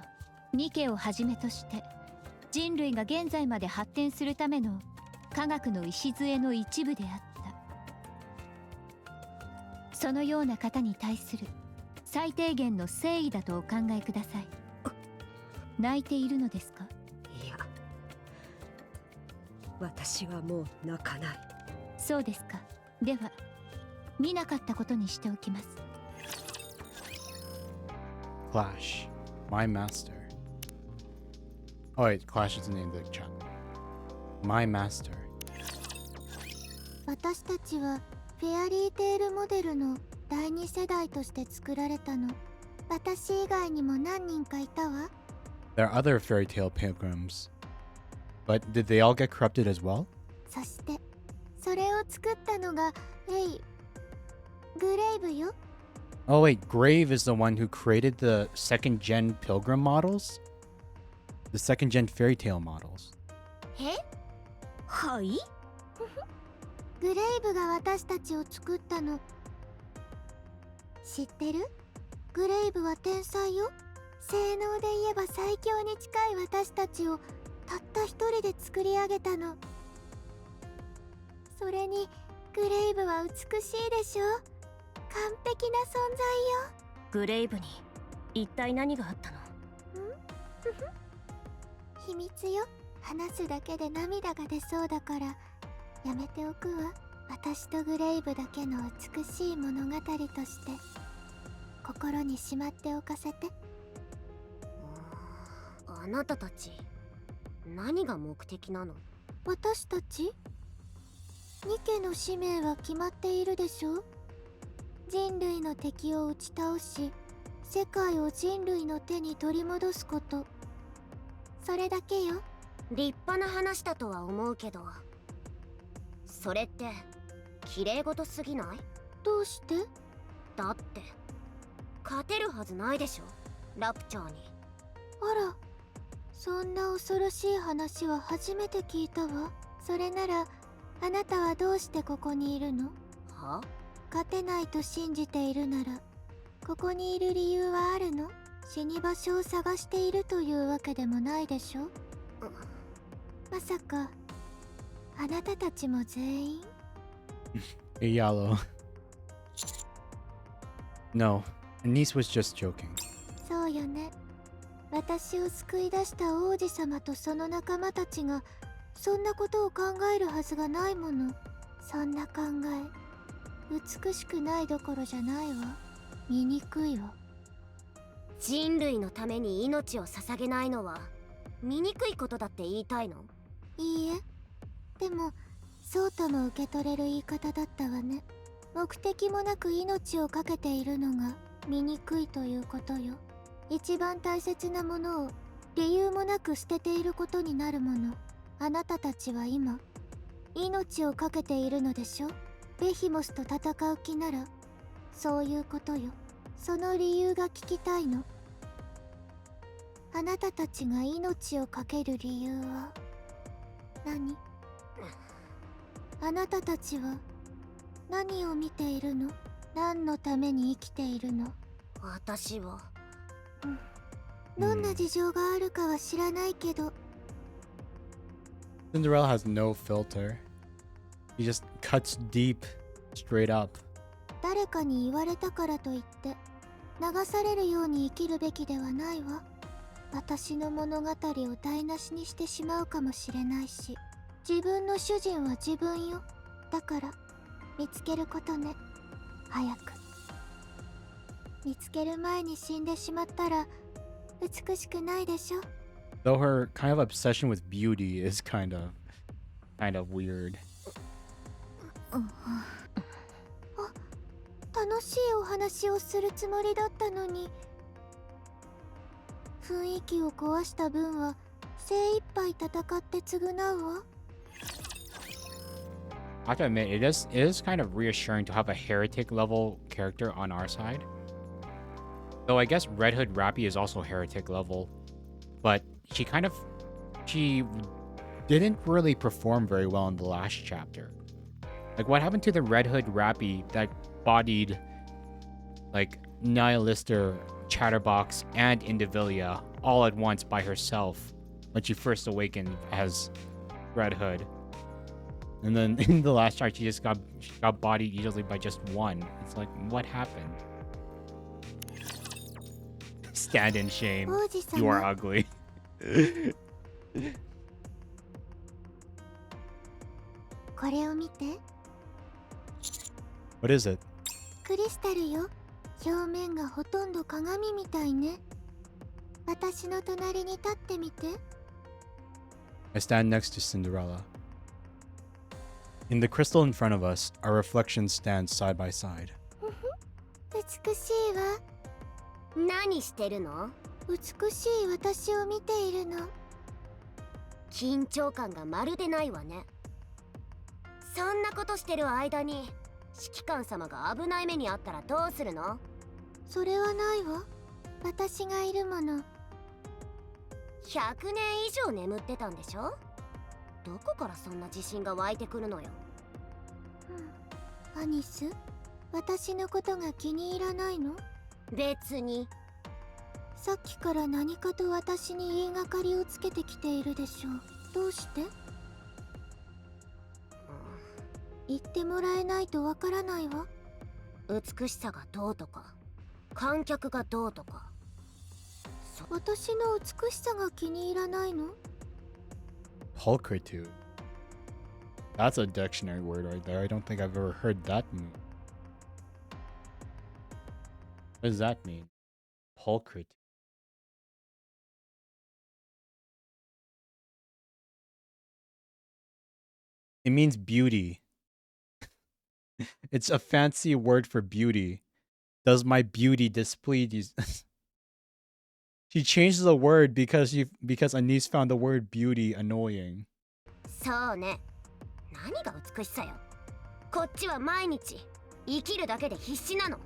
う。ニケをはじめとして人類が現在まで発展するための科学の礎の一部であった。そのような方に対する最低限の誠意だとお考えください。泣いているのですか？いや、私はもう泣かない。そうですか。では見なかったことにしておきます。 Clash, my master. Oh wait, Clash is the name of the chat. My master. 私たちはフェアリーテールモデルの第2世代として作られたの。私以外にも何人かいたわ。There are other fairy tale pilgrims. But did they all get corrupted as well? そしてそれを作ったのがグレイブよ。 Oh wait, Grave is the one who created the second gen pilgrim models? The second gen fairy tale models. え？はい。グレイブが私たちを作ったの。知ってる？グレイブは天才よ。性能で言えば最強に近い私たちをたった一人で作り上げたの。それにグレイブは美しいでしょ。完璧な存在よ。グレイブに一体何があったの？秘密よ。話すだけで涙が出そうだからやめておくわ。私とグレイブだけの美しい物語として心にしまっておかせて。あなたたち何が目的なの？私たち？ニケの使命は決まっているでしょ。人類の敵を打ち倒し世界を人類の手に取り戻すこと。それだけよ。立派な話だとは思うけど、それって綺麗事すぎない？どうして？だって勝てるはずないでしょ、ラプチャーに。あら、そんな恐ろしい話は初めて聞いたわ。それならあなたはどうしてここにいるの？は？勝てないと信じているならここにいる理由はあるの？死に場所を探しているというわけでもないでしょ。まさかあなたたちも全員Yellow. No, Anise was just joking. そうよね。私を救い出した王子様とその仲間たちがそんなことを考えるはずがないもの。そんな考え美しくないどころじゃないわ。醜いわ。人類のために命を捧げないのは醜いことだって言いたいの？いいえ、でもそうとも受け取れる言い方だったわね。目的もなく命を懸けているのが醜いということよ。一番大切なものを理由もなく捨てていることになるもの。あなたたちは今命を懸けているのでしょ。ベヒモスと戦う気ならそういうことよ。その理由が聞きたいの。あなたたちが命を懸ける理由は何？あなたたちは何を見ているの？何のために生きているの？私はどんな事情があるかは知らないけど、Cinderella has no filter. He just cuts deep, straight up. 誰かに言われたからといって流されるように生きるべきではないわ。私の物語を台無しにしてしまうかもしれないし、自分の主人は自分よ。だから見つけることね。早く見つける前に死んでしまったら美しくないでしょ。 Though her kind of obsession with beauty is kind of weird. 楽しいお話をするつもりだったのに、雰囲気を壊した分は精一杯戦って償うわ。I have to admit, it is kind of reassuring to have a heretic level character on our side. Though I guess Red Hood Rappy is also heretic level, but she didn't really perform very well in the last chapter. Like, what happened to the Red Hood Rappy that bodied like Nihilister, Chatterbox, and Indivilia all at once by herself when she first awakened as Red Hood? And then in the last chart, she got bodied easily by just one. It's like, what happened? Stand in shame. You are ugly. これを見て。 What is it? クリスタルよ。表面がほとんど鏡みたいね。私の隣に立ってみて。 I stand next to Cinderella. In the crystal in front of us, our reflections stand side by side. 美しいわ。何してるの？美しい私を見ているの。緊張感がまるでないわね。そんなことしてる間に指揮官様が危ない目にあったらどうするの？それはないわ。私がいるもの。100年以上眠ってたんでしょ？どこからそんな自信が湧いてくるのよ。アニス、私のことが気に入らないの？別に。さっきから何かと私に言いがかりをつけてきているでしょう。どうして？言ってもらえないとわからないわ。美しさがどうとか観客がどうとか。私の美しさが気に入らないの？ Pulchritude. That's a dictionary word right there. I don't think I've ever heard that move. What does that mean? Pulchritude. It means beauty. It's a fancy word for beauty. Does my beauty displease you? She changed the word because Anise found the word beauty annoying. そうね。何が美しさよ。こっちは毎日生きるだけで必死なの。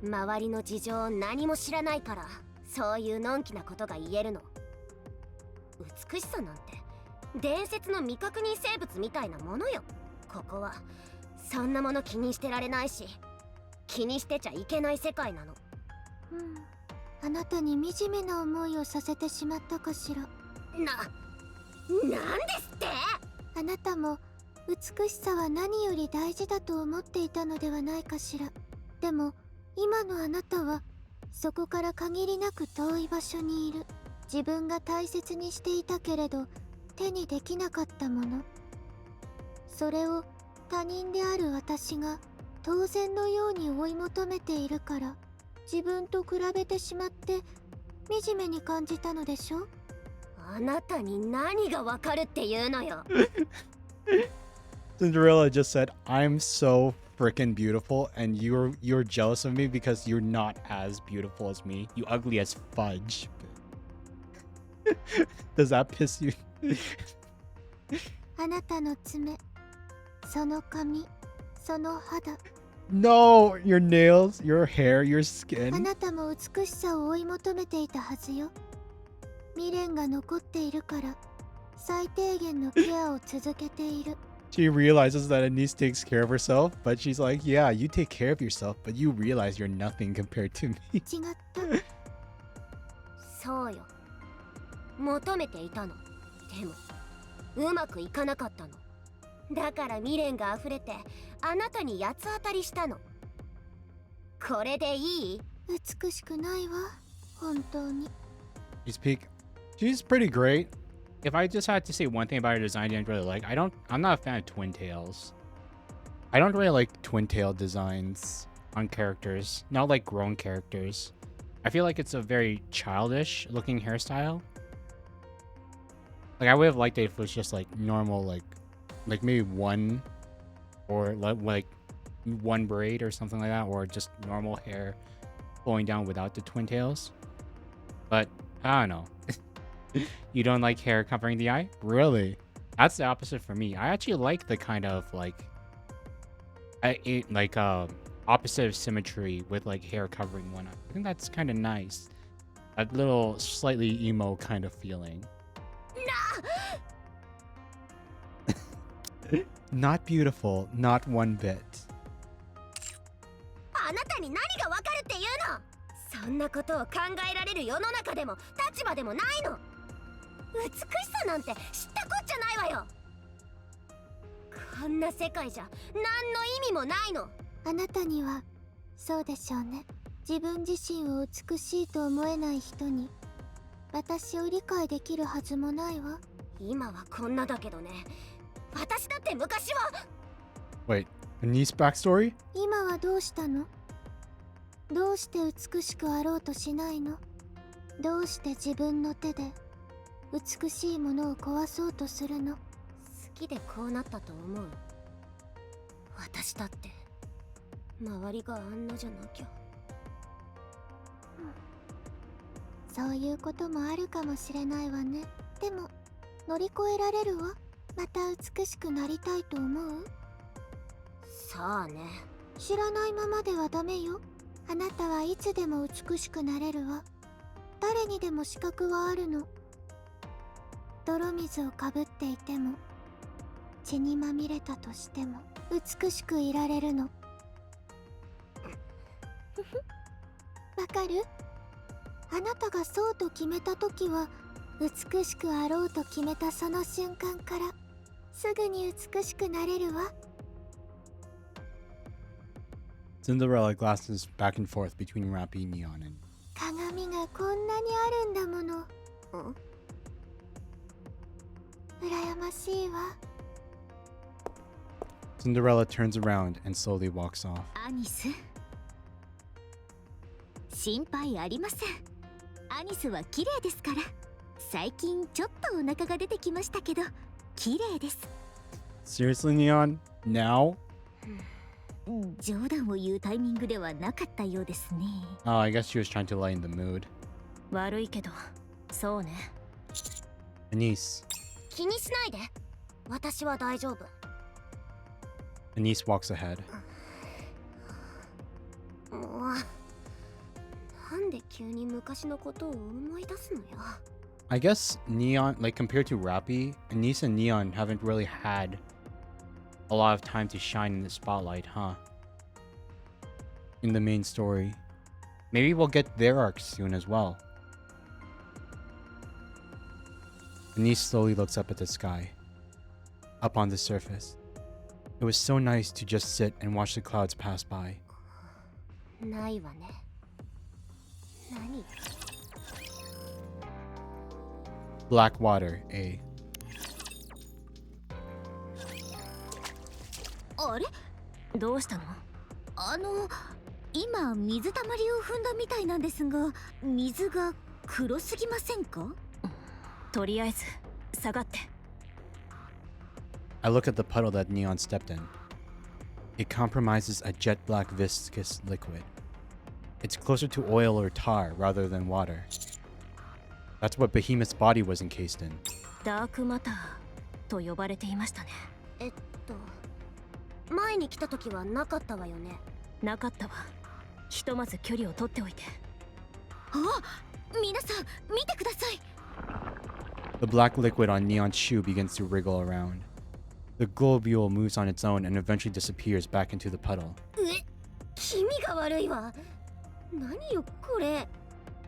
周りの事情を何も知らないから、そういうのんきなことが言えるの。美しさなんて伝説の未確認生物みたいなものよ。ここはそんなもの気にしてられないし、気にしてちゃいけない世界なの。あなたに惨めな思いをさせてしまったかしら。なんですって？あなたも美しさは何より大事だと思っていたのではないかしら。でも今のあなたはそこから限りなく遠い場所にいる。自分が大切にしていたけれど手にできなかったもの、それを他人である私が当然のように追い求めているから、自分と比べてしまって惨めに感じたのでしょ。あなたに何がわかるっていうのよ。Cinderella just said, "I'm so freaking beautiful, and you're jealous of me because you're not as beautiful as me. You ugly as fudge." Does that piss you? あなたの爪、その髪、その肌、 No, your nails, your hair, your あ skin. なたも美しさを追い求めていたはずよ。未練が残っているから最低限のケアを続けている。 She realizes that Anise takes care of herself, but she's like, "Yeah, you take care of yourself, but you realize you're nothing compared to me." 違った。そうよ。求めていたの。でもうまくいかなかったの。だから未練が溢れてあなたに八つ当たりしたの。これでいい？美しくないわ、本当に。 She's pretty great. If I just had to say one thing about her design I didn't really like, I'm not a fan of twin tails. I don't really like twin tail designs on characters, not like grown characters. I feel like it's a very childish looking hairstyle. Like I would have liked it if it was just like normal, like maybe one or like one braid or something like that, or just normal hair flowing down without the twin tails. But I don't know. You don't like hair covering the eye? Really? That's the opposite for me. I actually like the kind of opposite of symmetry with like hair covering one eye. I think that's kind of nice. A little slightly emo kind of feeling. Not beautiful, not one bit. あなたに何がわかるっていうの？そんなことを考えられる世の中でも立場でもないの。美しさなんて知ったこっちゃないわよ。こんな世界じゃ何の意味もないの。あなたにはそうでしょうね。自分自身を美しいと思えない人に私を理解できるはずもないわ。今はこんなだけどね。私だって昔は。 Wait, Anise backstory? 今はどうしたの？どうして美しくあろうとしないの？どうして自分の手で美しいものを壊そうとするの？好きでこうなったと思う。私だって周りがあんなじゃなきゃ。そういうこともあるかもしれないわね。でも乗り越えられるわ。また美しくなりたいと思う？さあね。知らないままではダメよ。あなたはいつでも美しくなれるわ。誰にでも資格はあるの。泥水をかぶっていても血にまみれたとしても美しくいられるの。わかる？あなたがそうと決めた時は美しくあろうと決めたその瞬間からすぐに美しくなれるわ。 Cinderella glances back and forth between Rappy, Neon, and 鏡がこんなにあるんだもの。羨ましいわ。 Cinderella turns around and slowly walks off. アニス、心配ありません。アニスは綺麗ですから。最近ちょっとお腹が出てきましたけど綺麗です。 Seriously, Neon? Now? 冗談を言うタイミングではなかったようですね。 Oh, I guess she was trying to lighten the mood. 悪いけどそうね。 Anise. 気にしないで。私は大丈夫。 Anise walks ahead. もうなんで急に昔のことを思い出すのよ。 I guess Neon, like compared to Rappy, Anise and Neon haven't really had a lot of time to shine in the spotlight, huh? In the main story. Maybe we'll get their arcs soon as well. Anise slowly looks up at the sky, up on the surface. It was so nice to just sit and watch the clouds pass by. ないわね。何？ Black water, A. あれ？どうしたの？今水たまりを踏んだみたいなんですが、水が黒すぎませんか？とりあえず下がって。 I look at the puddle that Neon stepped in. It compromises a jet black viscous liquid. It's closer to oil or tar rather than water. That's what Behemoth's body was encased in. ダークマターと呼ばれていましたね。前に来た時はなかったわよね。なかったわ。ひとまず距離を取っておいて。あ、皆さん見てください。 The black liquid on Neon's shoe begins to wriggle around. The globule moves on its own and eventually disappears back into the puddle. 気味が悪いわ。何よこれ。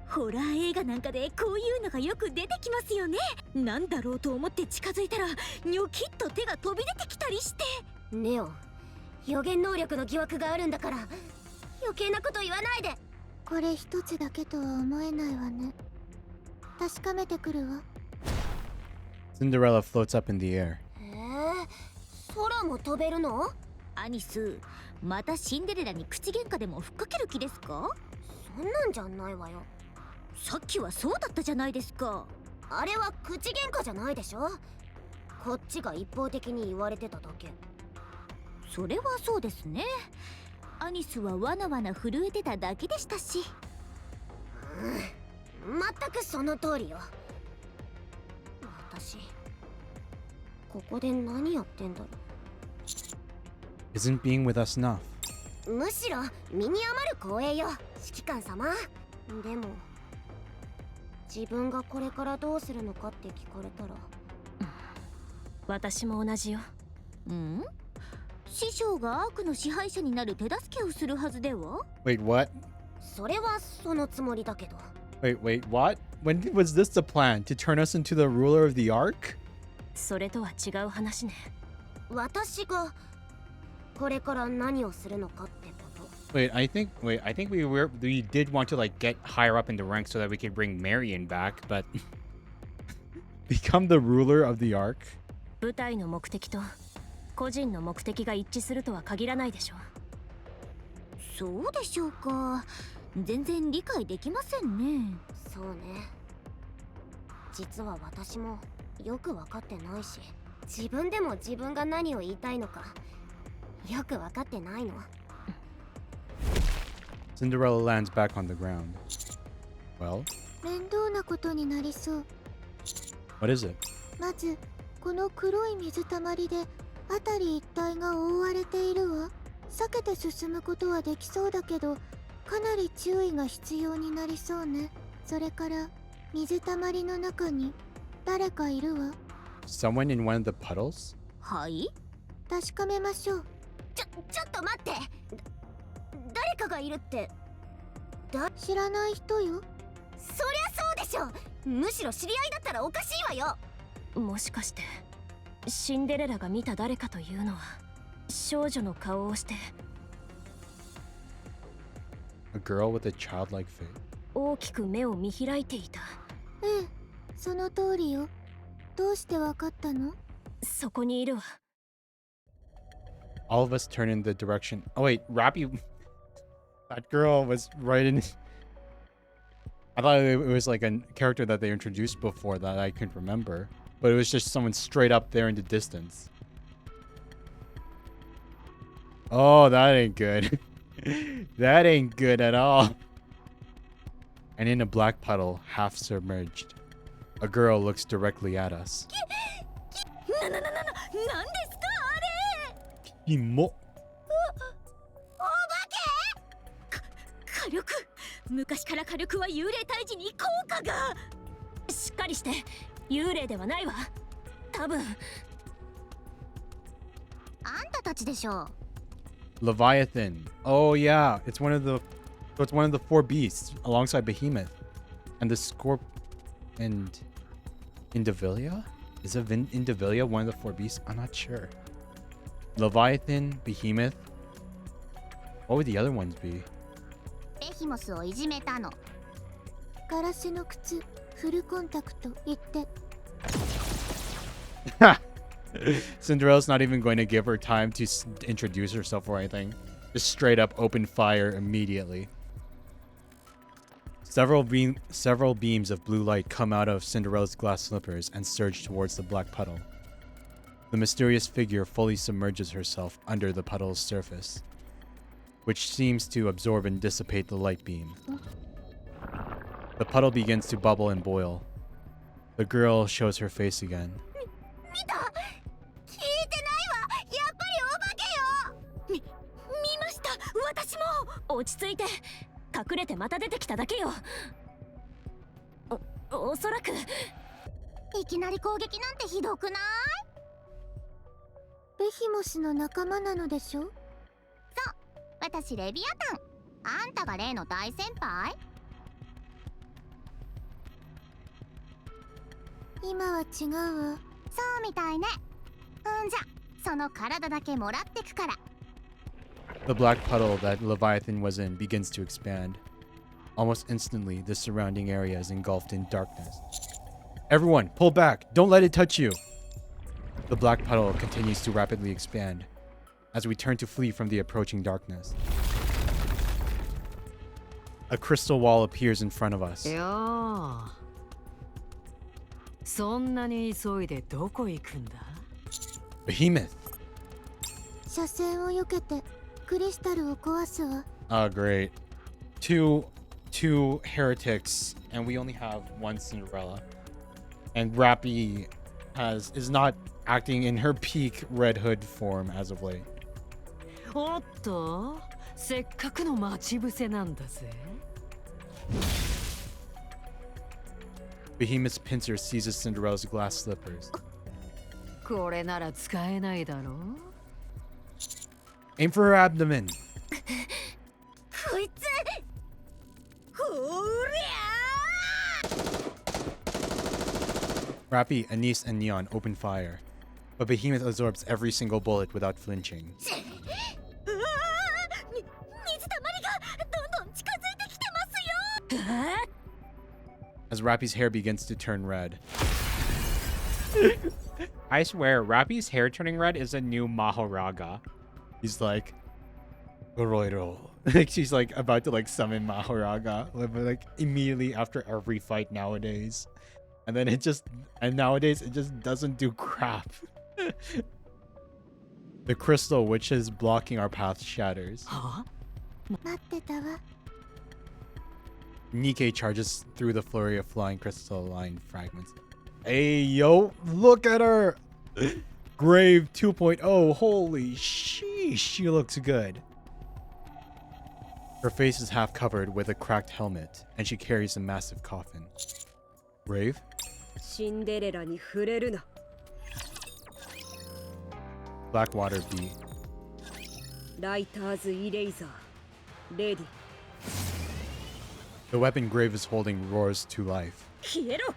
ホラー映画なんかでこういうのがよく出てきますよね。なんだろうと思って近づいたらニョキッと手が飛び出てきたりして。ネオン、予言能力の疑惑があるんだから余計なこと言わないで。これ一つだけとは思えないわね。確かめてくるわ。 Cinderella floats up in the air. 空も飛べるの？アニス、またシンデレラに口喧嘩でもふっかける気ですか？そんなんじゃないわよ。さっきはそうだったじゃないですか。あれは口喧嘩じゃないでしょ。こっちが一方的に言われてただけ。それはそうですね。アニスはわなわな震えてただけでしたし。全くその通りよ。私ここで何やってんだろ Isn't being with us enough? う。むしろ身に余る光栄よ、指揮官様。でも自分がこれからどうするのかって聞かれたら。私も同じよ。師匠がアークの支配者になる手助けをするはずでは？ Wait, what? それはそのつもりだけど。 Wait, what? When was this the plan? To turn us into the ruler of the Ark? それとは違う話ね。私がこれから何をするのかってこと。Wait, I think we did want to like get higher up in the ranks so that we could bring Marion back, but become the ruler of the Ark? 部隊の目的と個人の目的が一致するとは限らないでしょ。そうでしょうか。全然理解できませんね。そうね。実は私もよく分かってないし、自分でも自分が何を言いたいのかよく分かってないの。 Cinderella lands back on the ground. Well, 面倒なことになりそう。 what is it? まずこの黒い水たまりで辺り一帯が覆われているわ。避けて進むことはできそうだけど、かなり注意が必要になりそうね。それから水たまりの中に誰かいるわ。 Someone in one of the puddles? はい。確かめましょう。ちょっと待って。誰かがいるって。知らない人よ。そりゃそうでしょ。むしろ知り合いだったらおかしいわよ。もしかしてシンデレラが見た誰かというのは少女の顔をして A girl with a childlike face? 大きく目を見開いていた。ええ、その通りよ。どうしてわかったの？そこにいるわ。 All of us turn in the direction. Oh wait, Rappy. That girl was right in. I thought it was like a character that they introduced before that I couldn't remember, but it was just someone straight up there in the distance. Oh, that ain't good. That ain't good at all. And in a black puddle, half submerged, a girl looks directly at us. なんですかあれ。キモ。火力。昔から火力は幽霊退治に効果が。しっかりして。幽霊ではないわ。多分。あんたたちでしょ。 Leviathan. Oh yeah, it's one of the four beasts alongside Behemoth and the Scorp and Indivilia. Is Indivilia one of the four beasts? I'm not sure. Leviathan, Behemoth. What would the other ones be? ベヒモスをいじめたの。ガラスの靴、フルコンタクト言って。Cinderella's not even going to give her time to introduce herself or anything. Just straight up open fire immediately. Several beams of blue light come out of Cinderella's glass slippers and surge towards the black puddle. The mysterious figure fully submerges herself under the puddle's surface, which seems to absorb and dissipate the light beam. The puddle begins to bubble and boil. The girl shows her face again. 見た聞いてないわやっぱりお化けよ見ました私も落ち着いて隠れてまた出てきただけよおそらくいきなり攻撃なんてひどくないベヒモスの仲間なのでしょ？私レビアタンあんたが例の大先輩今は違うわ。そうみたいねじゃその体だけもらってくから The black puddle that Leviathan was in begins to expand. Almost instantly, the surrounding area is engulfed in darkness. Everyone, pull back! Don't let it touch you! The black puddle continues to rapidly expand as we turn to flee from the approaching darkness. A crystal wall appears in front of us. そんなに急いでどこ行くんだ Behemoth! 車線を避けてクリスタルを壊すわ。 Oh, great. Two heretics, and we only have one Cinderella. And Rappy is not acting in her peak Red Hood form as of late. おっとせっかくの待ち伏せなんだぜ Behemoth's pincer seizes Cinderella's glass slippers. これなら使えないだろ Aim for her abdomen! こいつほりゃ Rappy, Anise, and Neon open fire, but Behemoth absorbs every single bullet without flinching. 水たまりがどんどん近づいてきてますよ As Rappy's hair begins to turn red. I swear, Rappy's hair turning red is a new Mahoraga. He's like, Goroiro. Like she's like about to like summon Mahoraga, like immediately after every fight nowadays. And then nowadays it just doesn't do crap. The crystal which is blocking our path shatters. 待ってたわ。 Nikke charges through the flurry of flying crystalline fragments. Hey, yo, look at her! Grave 2.0, holy sheesh, she looks good. Her face is half covered with a cracked helmet, and she carries a massive coffin. Grave? シンデレラに触れるな。 Blackwater B. ライターズ・イレイザー。レディ。 The weapon Grave is holding roars to life. 消えろ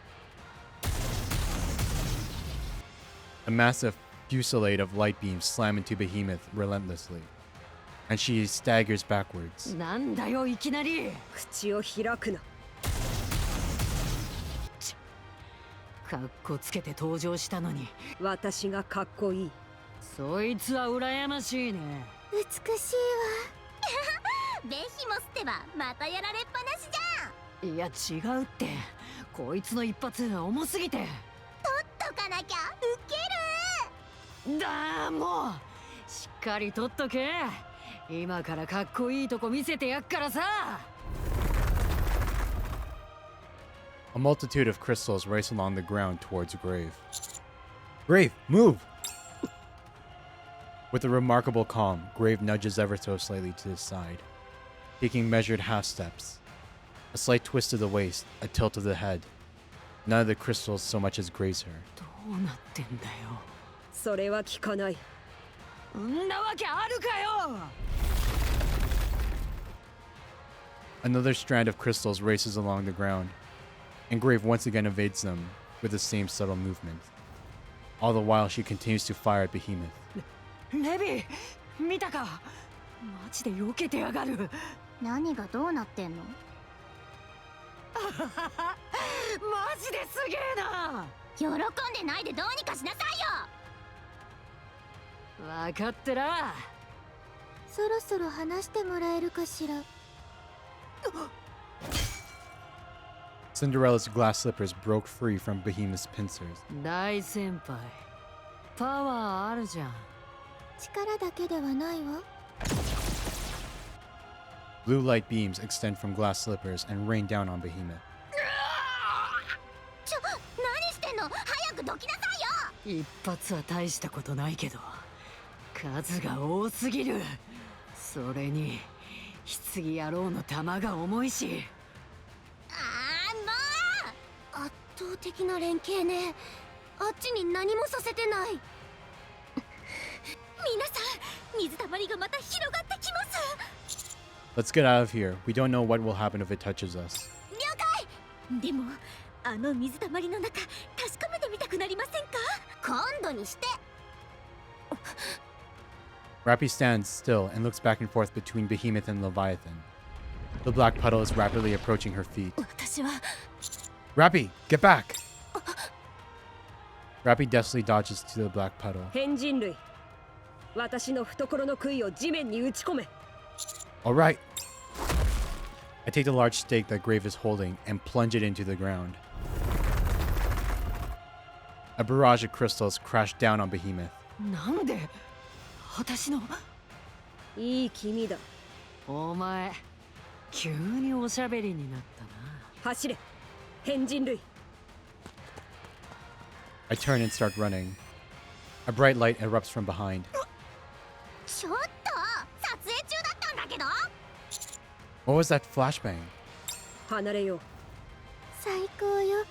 A massive fusillade of light beams slam into Behemoth relentlessly, and she staggers backwards. なんだよいきなり口を開くな。かっこつけて登場したのに私がかっこいい。そいつは羨ましいね美しいベヒモスってばまたやられっぱなしじゃんいや違うってこいつの一発重すぎてとかなきゃウケるだーもうしっかり取っとけ今からかっこいいとこ見せてやっからさ A multitude of crystals race along the ground towards Grave. Grave, move! With a remarkable calm, Grave nudges ever so slightly to his side, taking measured half steps. A slight twist of the waist, a tilt of the head. None of the crystals so much as graze her. どうなってんだよそれは聞かない。んなわけあるかよ Another strand of crystals races along the ground, and Grave once again evades them with the same subtle movement. All the while, she continues to fire at Behemoth. レビ見たかマジで避けてやがる何がどうなってんのマジですげえな喜んでないでどうにかしなさいよ分かってらそろそろ話してもらえるかしら。Cinderella's glass slippers broke free from Behemoth's pincers. 大先輩パワーあるじゃん。力だけではないわ。 Blue light beams extend from glass slippers and rain down on Behemoth. 何してんの？早くどきなさいよ。一発は大したことないけど数が多すぎる。それに棺野郎の弾が重いし。圧倒的な連携ね。あっちに何もさせてない。皆さん、水たまりがまた広がってきます。 Let's get out of here. We don't know what will happen if it touches us. 了解。でも、あの水たまりの中、確かめてみたくなりませんか？今度にして。Rappy stands still and looks back and forth between Behemoth and Leviathan. The black puddle is rapidly approaching her feet. 私は Rappy, get back! Rappy deftly dodges to the black puddle. 変人類、私の懐の杭を地面に打ち込め。 Alright. I take the large stake that Grave is holding and plunge it into the ground. A barrage of crystals crash down on Behemoth. なんで私の。いい気味だ。お前急におしゃべりになったな。走れ、変人類。 I turn and start running. A bright light erupts from behind. ちょっと撮影中だったんだけど。 What was that flashbang? 離れよう。最高よ。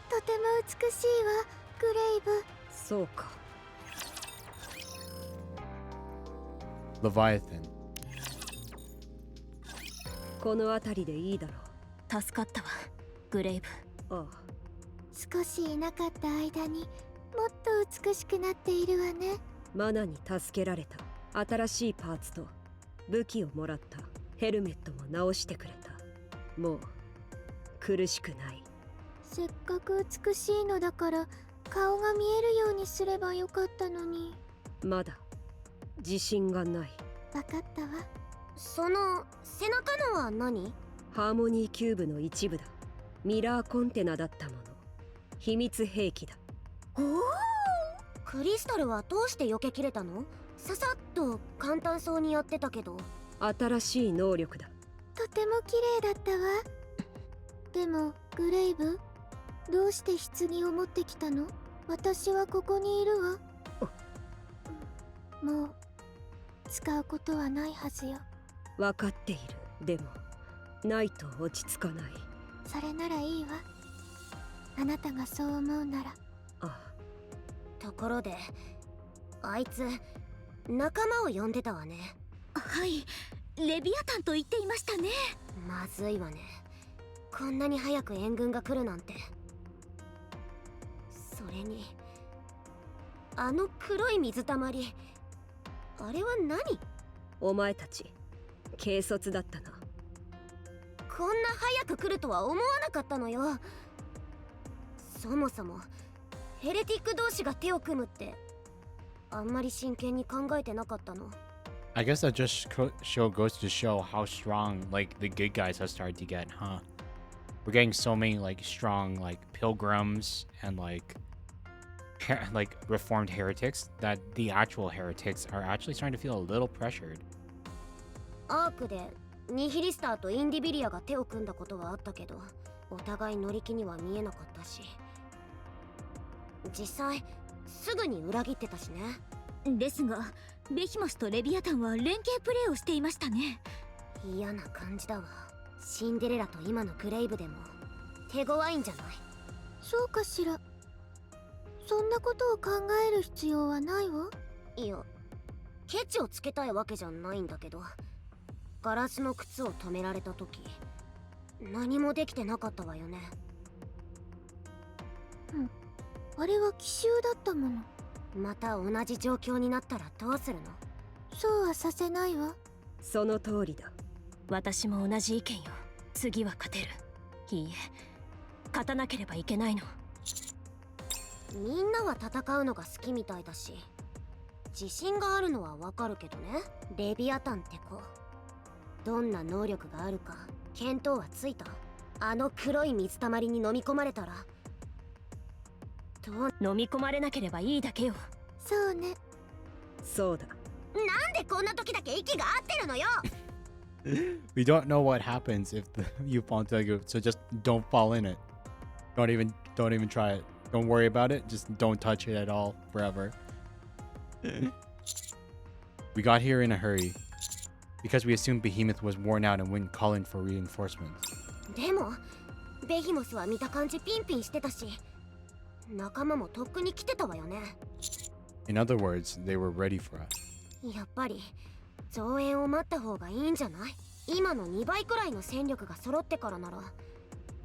とても美しいわ、グレイブ。そうか。 Leviathan. この辺りでいいだろ助かったわ、グレイブ。う。ああ、少しいなかった間にもっと美しくなっているわね。マナに助けられた。新しいパーツと武器をもらった。ヘルメットも直してくれた。もう苦しくない。せっかく美しいのだから顔が見えるようにすればよかったのに。まだ自信がない。わかったわ。その背中のは何？ハーモニーキューブの一部だ。ミラーコンテナだったもの。秘密兵器だ。おお。クリスタルはどうして避けきれたの？ささっと簡単そうにやってたけど。新しい能力だ。とても綺麗だったわ。でもグレイブ、どうして棺を持ってきたの？私はここにいるわ。もう使うことはないはずよ。分かっている。でもないと落ち着かない。それならいいわ。あなたがそう思うなら。あ、ところであいつ仲間を呼んでたわね。はい、レビアタンと言っていましたね。まずいわね。こんなに早く援軍が来るなんて。それにあの黒い水たまり、あれは何？お前たち軽率だったな。こんな早く来るとは思わなかったのよ。そもそもヘレティック同士が手を組むってあんまり真剣に考えてなかったの。 I guess that just goes to show how strong like the good guys have started to get, huh? We're getting so many like strong like pilgrims and like reformed heretics that the actual heretics are actually starting to feel a little pressured. アークでニヒリスターとインディビリアが手を組んだことはあったけど、お互い乗り気には見えなかったし、実際すぐに裏切ってたしね。ですがベヒモスとレビアタンは連携プレーをしていましたね。嫌な感じだわ。シンデレラと今のグレイブでも手強いんじゃない？そうかしら。そんなことを考える必要はないわ。いや、ケチをつけたいわけじゃないんだけど、ガラスの靴を止められた時何もできてなかったわよね。あれは奇襲だったもの。また同じ状況になったらどうするの？そうはさせないわ。その通りだ。私も同じ意見よ。次は勝てる。いいえ、勝たなければいけないの。みんなは戦うのが好きみたいだし、自信があるのはわかるけどね。レビアタンって子、どんな能力があるか見当はついた？あの黒い水たまりに飲み込まれたら飲み込まれなければいいだけよ。そうね。そうだ。なんでこんな時だけ息が合ってるのよ。We don't know what happens if you fall into the goop, so just don't fall in it. Don't even try it. Don't worry about it. Just don't touch it at all forever. We got here in a hurry because we assumed Behemoth was worn out and wouldn't call in for reinforcements. でもベヒモスは見た感じピンピンしてたし、仲間もとっくに来てたわよね。 In other words, they were ready for us. やっぱり増援を待った方がいいんじゃない？今の2倍くらいの戦力が揃ってからなら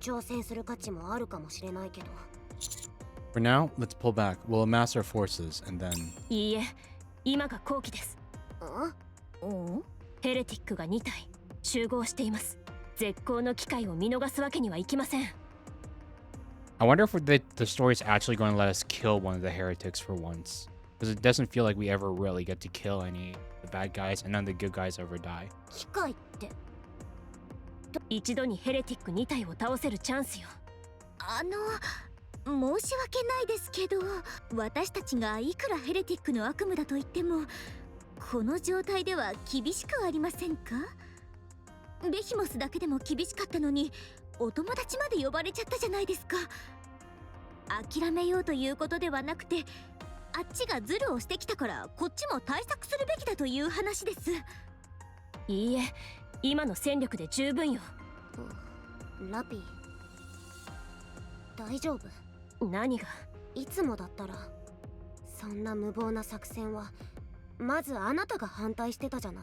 挑戦する価値もあるかもしれないけど。 For now, let's pull back. We'll amass our forces and then... いいえ、今が好機です。ん？ヘレティックが2体集合しています。絶好の機会を見逃すわけにはいきません。I wonder if the story's actually going to let us kill one of the heretics for once. Because it doesn't feel like we ever really get to kill any of the bad guys and none of the good guys ever die. 機会って？一度にヘレティック2体を倒せるチャンスよ。申し訳ないですけど、私たちがいくらヘレティックの悪夢だと言ってもこの状態では厳しくありませんか？ベヒモスだけでも厳しかったのにお友達まで呼ばれちゃったじゃないですか。諦めようということではなくて、あっちがズルをしてきたからこっちも対策するべきだという話です。いいえ、今の戦力で十分よ。ラピー、大丈夫？何が？いつもだったらそんな無謀な作戦はまずあなたが反対してたじゃな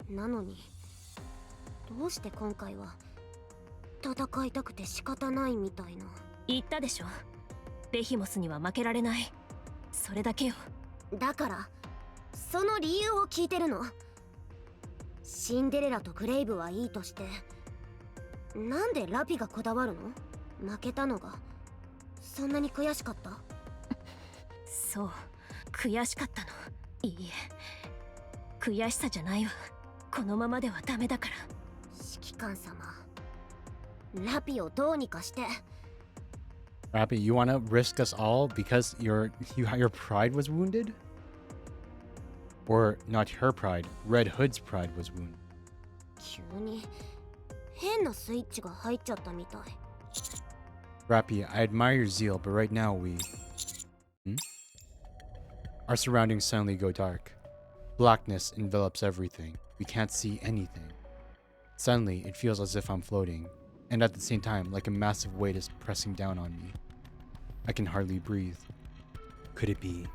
い。なのにどうして今回は戦いたくて仕方ないみたいな。言ったでしょ、ベヒモスには負けられない。それだけよ。だからその理由を聞いてるの。シンデレラとグレイブはいいとして、なんでラピがこだわるの？負けたのがそんなに悔しかった？そう、悔しかったの。いいえ、悔しさじゃないわ。このままではダメだから。指揮官様、ラピをどうにかして。 Rappy, you want to risk us all because your pride was wounded? Or not her pride, Red Hood's pride was wounded. 急に変なスイッチが入っちゃったみたい。 Rappy, I admire your zeal, but right now Our surroundings suddenly go dark. Blackness envelops everything. We can't see anything. Suddenly, it feels as if I'm floating, and at the same time, like a massive weight is pressing down on me. I can hardly breathe. Could it be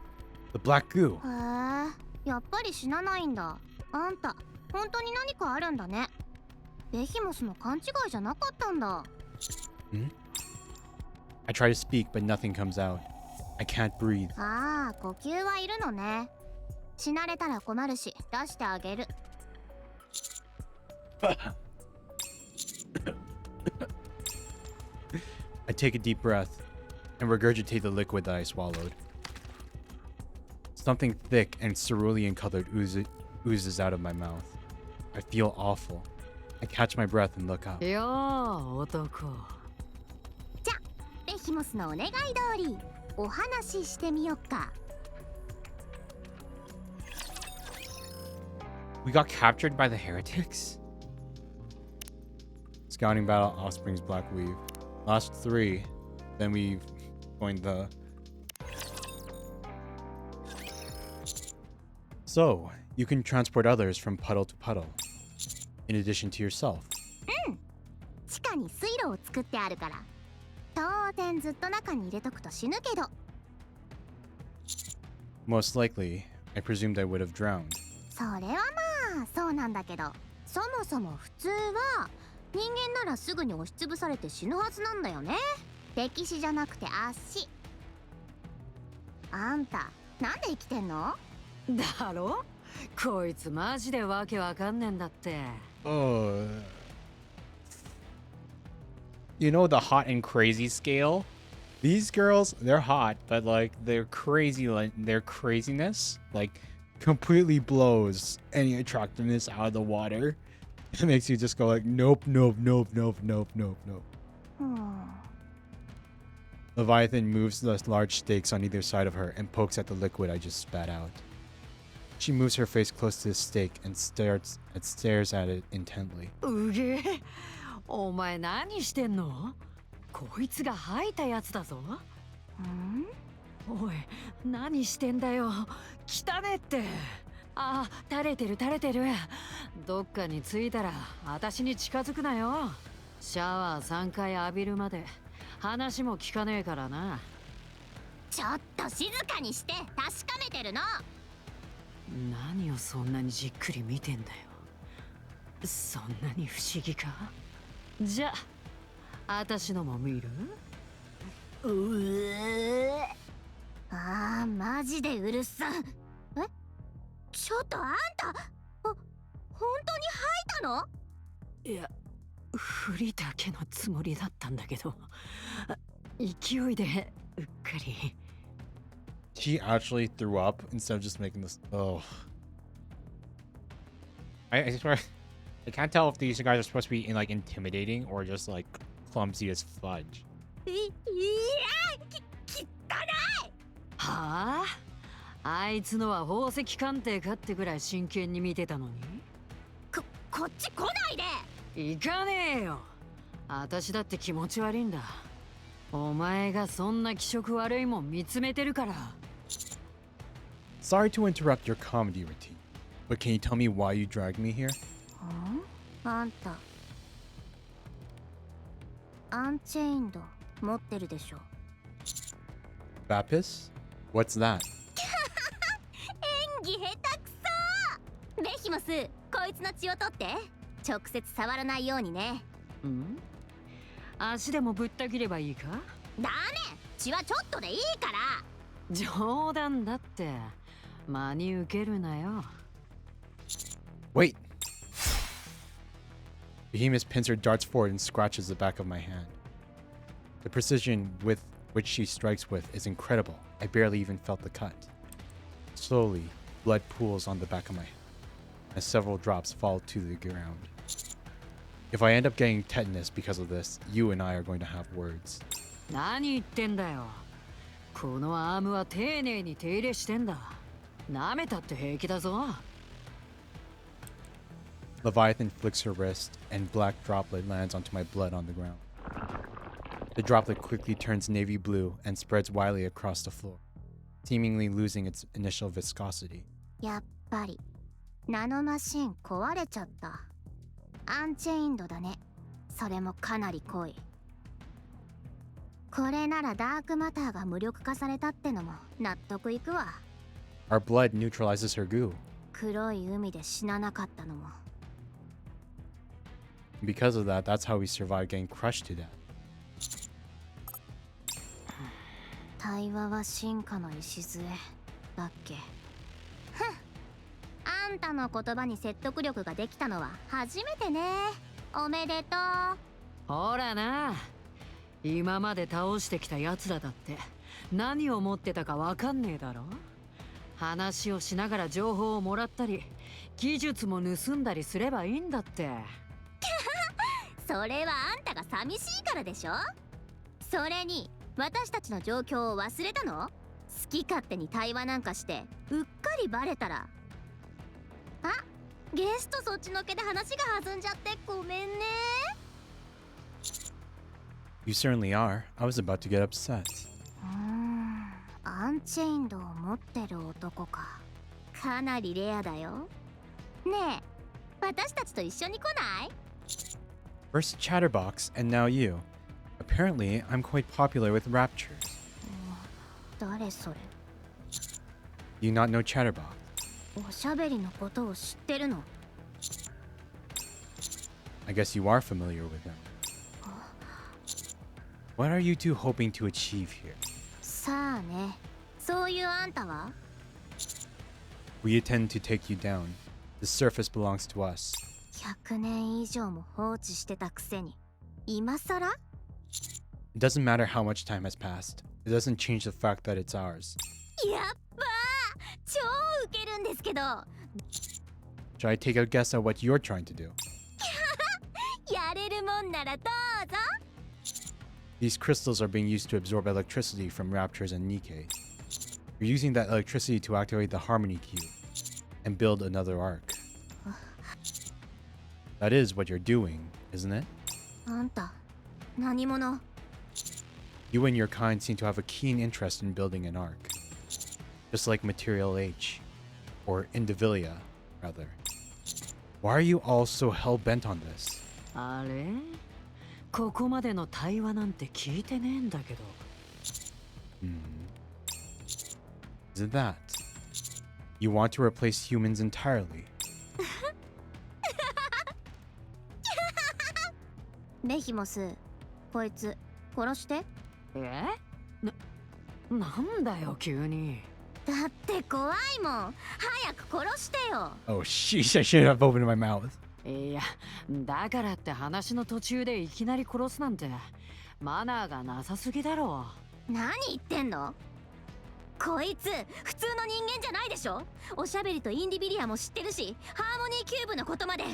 the black goo? へえ、やっぱり死なないんだ。あんた本当に何かあるんだね。ベヒモスの勘違いじゃなかったんだ。I try to speak, but nothing comes out. I can't breathe. ああ、呼吸はいるのね。死なれたら困るし出してあげる。I take a deep breath and regurgitate the liquid that I swallowed. Something thick and cerulean colored oozes out of my mouth. I feel awful. I catch my breath and look up. よー、男。じゃ、ベヒモスのお願い通りお話ししてみよっか。We got captured by the heretics? Scouting battle, Offspring's Black Weave. Last 3. Then we joined the... So, you can transport others from puddle to puddle. In addition to yourself. 地下に水路を作ってあるから。当然ずっと中に入れとくと死ぬけど。Most likely, I presumed I would have drowned. それはまあそうなんだけど、そもそも普通は人間ならすぐに押しつぶされて死ぬはずなんだよね。歴史じゃなくて足。あんたなんで生きてんの？だろ？こいつマジでわけわかんねんだって。You know the hot and crazy scale? These girls, they're hot, but like they're crazy, like their craziness like completely blows any attractiveness out of the water. It makes you just go like, nope, nope, nope, nope, nope, nope, nope. Leviathan moves the large stakes on either side of her and pokes at the liquid I just spat out. She moves her face close to the stake and stares at it intently. うげえ、お前何してんの？こいつが吐いたやつだぞ。おい、何してんだよ。汚ねって。あ、垂れてる垂れてる。どっかに着いたら私に近づくなよ。シャワー3回浴びるまで話も聞かねえからな。ちょっと静かにして確かめてるの。何をそんなにじっくり見てんだよ。そんなに不思議か？じゃあ、私のも見る？あー、マジでうるさ。え、ちょっとあんた、本当に吐いたの？いや、振りだけのつもりだったんだけど、勢いでうっかり。She actually threw up instead of just making this. Oh. I swear, I can't tell if these guys are supposed to be like intimidating or just like clumsy as fudge. はあ？あいつのは宝石鑑定かってぐらい真剣に見てたのに。こっち来ないで。行かねえよ。私だって気持ち悪いんだ。お前がそんな気色悪いもん見つめてるから。Sorry to interrupt your comedy routine, but can you tell me why you dragged me here? あんた、アンチェインド持ってるでしょ。Baptist? What's that? 演技下手くそ。ベヒモス、こいつの血を取って。直接触らないようにね。足でもぶった切ればいいか？ダメ、血はちょっとでいいから。冗談だって。真に受けるなよ。Wait! Behemoth's pincer darts forward and scratches the back of my hand. The precision with which she strikes with is incredible. I barely even felt the cut. Slowly, blood pools on the back of my hand, as several drops fall to the ground. If I end up getting tetanus because of this, you and I are going to have words. 何言ってんだよ。このアームは丁寧に手入れしてんだ。舐めたって平気だぞ。Leviathan flicks her wrist, and black droplet lands onto my blood on the ground. The droplet quickly turns navy blue and spreads widely across the floor, seemingly losing its initial viscosity. やっぱりナノマシン壊れちゃった。アンチェインドだね。それもかなり濃い。これならダークマターが無力化されたってのも納得いくわ。Our blood neutralizes her goo. 黒い海で死ななかったのも。Because of that, that's how we survived getting crushed to death. 対話は進化の礎だっけ。ふん、あんたの言葉に説得力ができたのは初めてね。おめでとう。ほらな、今まで倒してきたやつらだって何を持ってたかわかんねえだろ。話をしながら情報をもらったり技術も盗んだりすればいいんだって。それはあんたが寂しいからでしょ。それに私たちの状況を忘れたの？好き勝手に対話なんかしてうっかりバレたら。あ、ゲストそっちのけで話が弾んじゃってごめんね。You certainly are. I was about to get upset. アンチェインドを持ってる男か。かなりレアだよ。ねえ、私たちと一緒に来ない？ First Chatterbox, and now you. Apparently, I'm quite popular with raptures. 誰それ？ Do you not know Chatterbox? おしゃべりのことを知ってるの？ I guess you are familiar with him. What are you two hoping to achieve here? さあね、そういうあんたは？ We intend to take you down. The surface belongs to us. 100年以上も放置してたくせに、今さら？ It doesn't matter how much time has passed. It doesn't change the fact that it's ours. やっばー、超ウケるんですけど。Shall I take a guess at what you're trying to do? やれるもんならどうぞ。These crystals are being used to absorb electricity from raptors and Nikke. You're using that electricity to activate the harmony cube and build another arc. That is what you're doing, isn't it? あんた何者？ You and your kind seem to have a keen interest in building an arc. Just like Material H, or Indivilia, rather. Why are you all so hell-bent on this? あれここまでの対話なんて聞いてねえんだけど。Is it that? You want to replace humans entirely? ベヒモス、こいつ殺して。なんだよ急に。だって怖いもん。早く殺してよ。 Oh, sheesh, I shouldn't have opened my mouth. いや、だからって話の途中でいきなり殺すなんてマナーがなさすぎだろ。何言ってんの？こいつ普通の人間じゃないでしょ。おしゃべりとインディビリアも知ってるし、ハーモニーキューブのことまで。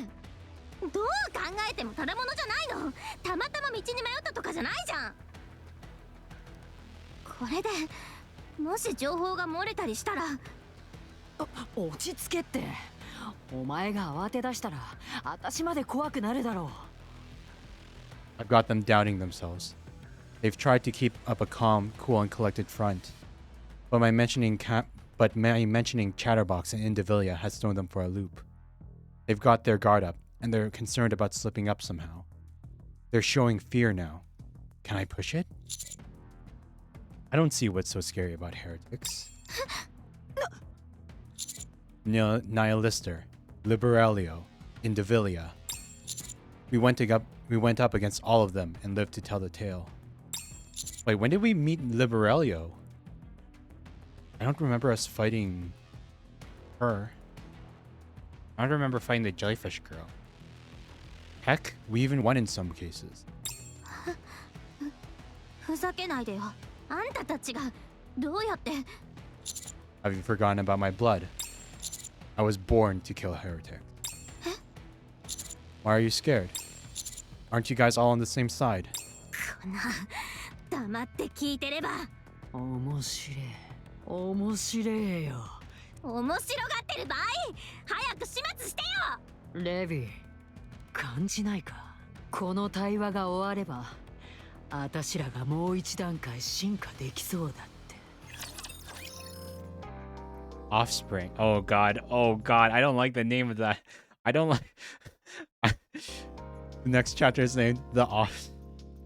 どう考えてもただものじゃないの。たまたま道に迷ったとかじゃないじゃん。これでもし情報が漏れたりしたら。落ち着けって。お前が慌て出したら私まで怖くなるだろう。 I've got them doubting themselves. They've tried to keep up a calm, cool, and collected front. But my mentioning Chatterbox and Indivilia has thrown them for a loop. They've got their guard up, and they're concerned about slipping up somehow. They're showing fear now. Can I push it? I don't see what's so scary about heretics. Nihilister, Liberalio, Indivilia. We went up against all of them and lived to tell the tale. Wait, when did we meet Liberalio? I don't remember us fighting her. I don't remember fighting the jellyfish girl. Heck, we even won in some cases. ふざけないでよ。あんたたちがどうやって。 Have you forgotten about my blood? I was born to kill a heretic. Why are you scared? Aren't you guys all on the same side? こんな黙って聞いてれば。面白い。面白いよ。面白がってる場合、早く始末してよ。レビー、感じないか。この対話が終われば、あたしらがもう一段階進化できそうだって。Offspring. Oh god. Oh god. I don't like the name of that. I don't like. The next chapter is named The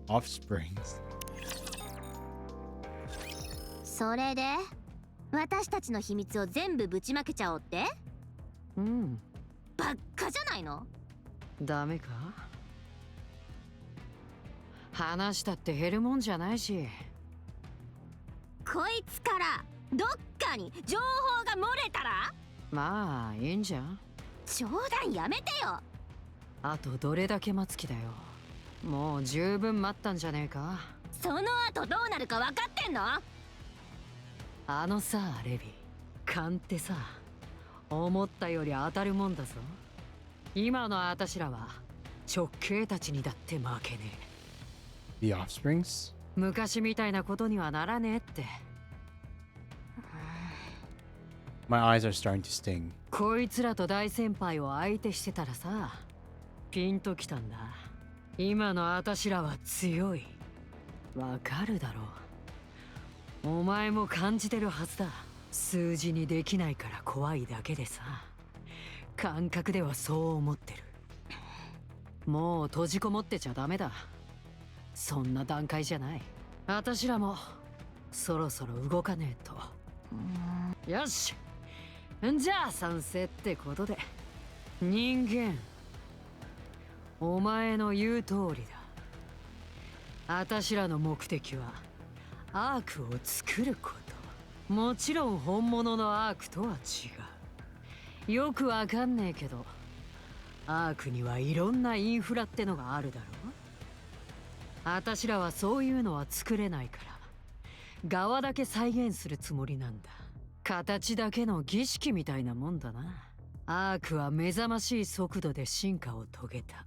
Offsprings. それで私たちの秘密を全部ぶちまけちゃおうって？うん。ばっかじゃないの？ダメか？話したって減るもんじゃないし。こいつからどっかに情報が漏れたら？まあいいんじゃん。冗談やめてよ。あとどれだけ待つ気だよ。もう十分待ったんじゃねえか。その後どうなるか分かってんの？あのさ、レビ、勘ってさ、思ったより当たるもんだぞ。今のあたしらは直系たちにだって負けねThe Offsprings? え。昔みたいなことにはならねえって。My eyes are starting to sting. こいつらと大先輩を相手してたらさ、ピンときたんだ。今のあたしらは強い。わかるだろう。お前も感じてるはずだ。数字にできないから怖いだけでさ。感覚ではそう思ってる。もう閉じこもってちゃダメだ。そんな段階じゃない。あたしらもそろそろ動かねえと。よし、じゃあ賛成ってことで。人間、お前の言う通りだ。あたしらの目的はアークを作ること。もちろん本物のアークとは違う。よくわかんねえけど、アークにはいろんなインフラってのがあるだろう。あたしらはそういうのは作れないから、側だけ再現するつもりなんだ。形だけの儀式みたいなもんだな。アークは目覚ましい速度で進化を遂げた。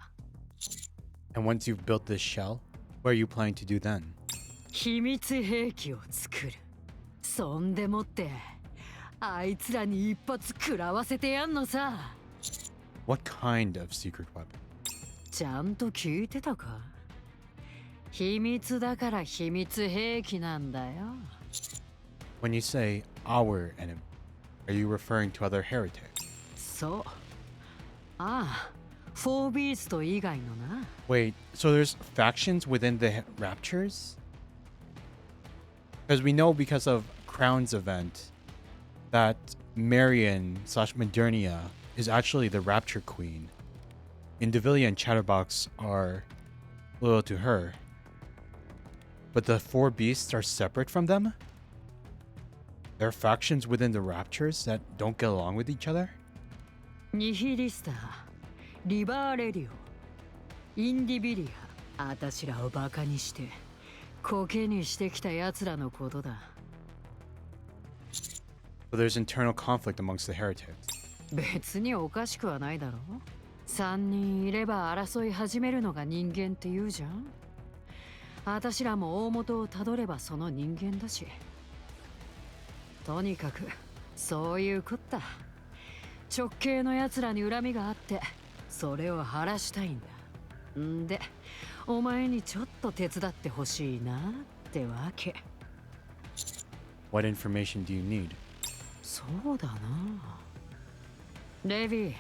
And once you've built this shell, what are you planning to do then? 秘密兵器を作る。そんでもってあいつらに一発食らわせてやんのさ。 What kind of secret weapon? ちゃんと聞いてたか？秘密だから秘密兵器なんだよ。 When you say our enemy, are you referring to other heretics? そう。ああ、フォービースト以外のな。 Wait, so there's factions within the Raptures? Because we know because of Crown's event that Marion / Modernia is actually the Rapture Queen. Indivilia and Chatterbox are loyal to her. But the four beasts are separate from them? There are factions within the Raptures that don't get along with each other? ニヒリスター、リバーレディオ、インディビリア、あたしらをバカにしてコケにしてきた奴らのことだ。 So there's internal conflict amongst the heretics. 別におかしくはないだろ。3人いれば争い始めるのが人間って言うじゃん。あたしらも大元をたどればその人間だし。とにかくそういうこった。直系の奴らに恨みがあってそれを晴らしたいんだ。んでお前にちょっと手伝ってほしいなってわけ。 What information do you need? そうだな。レビー、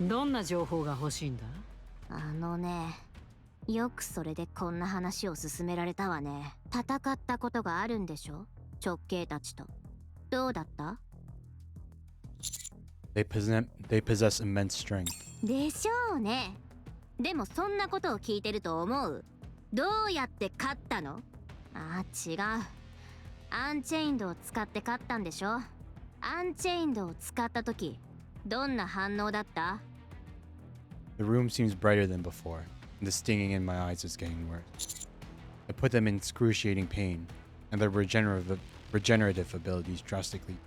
どんな情報が欲しいんだ？よくそれでこんな話を進められたわね。戦ったことがあるんでしょ、直系たちと。どうだった？ They possess immense strength. でしょうね。でもそんなことを聞いてると思う？どうやって勝ったの？あ、違う。アンチェインドを使って勝ったんでしょ。アンチェインドを使った時どんな反応だった？ The room seems brighter than before, and the stinging in my eyes is getting worse. I put them in excruciating pain, and their regenerative abilities drastically.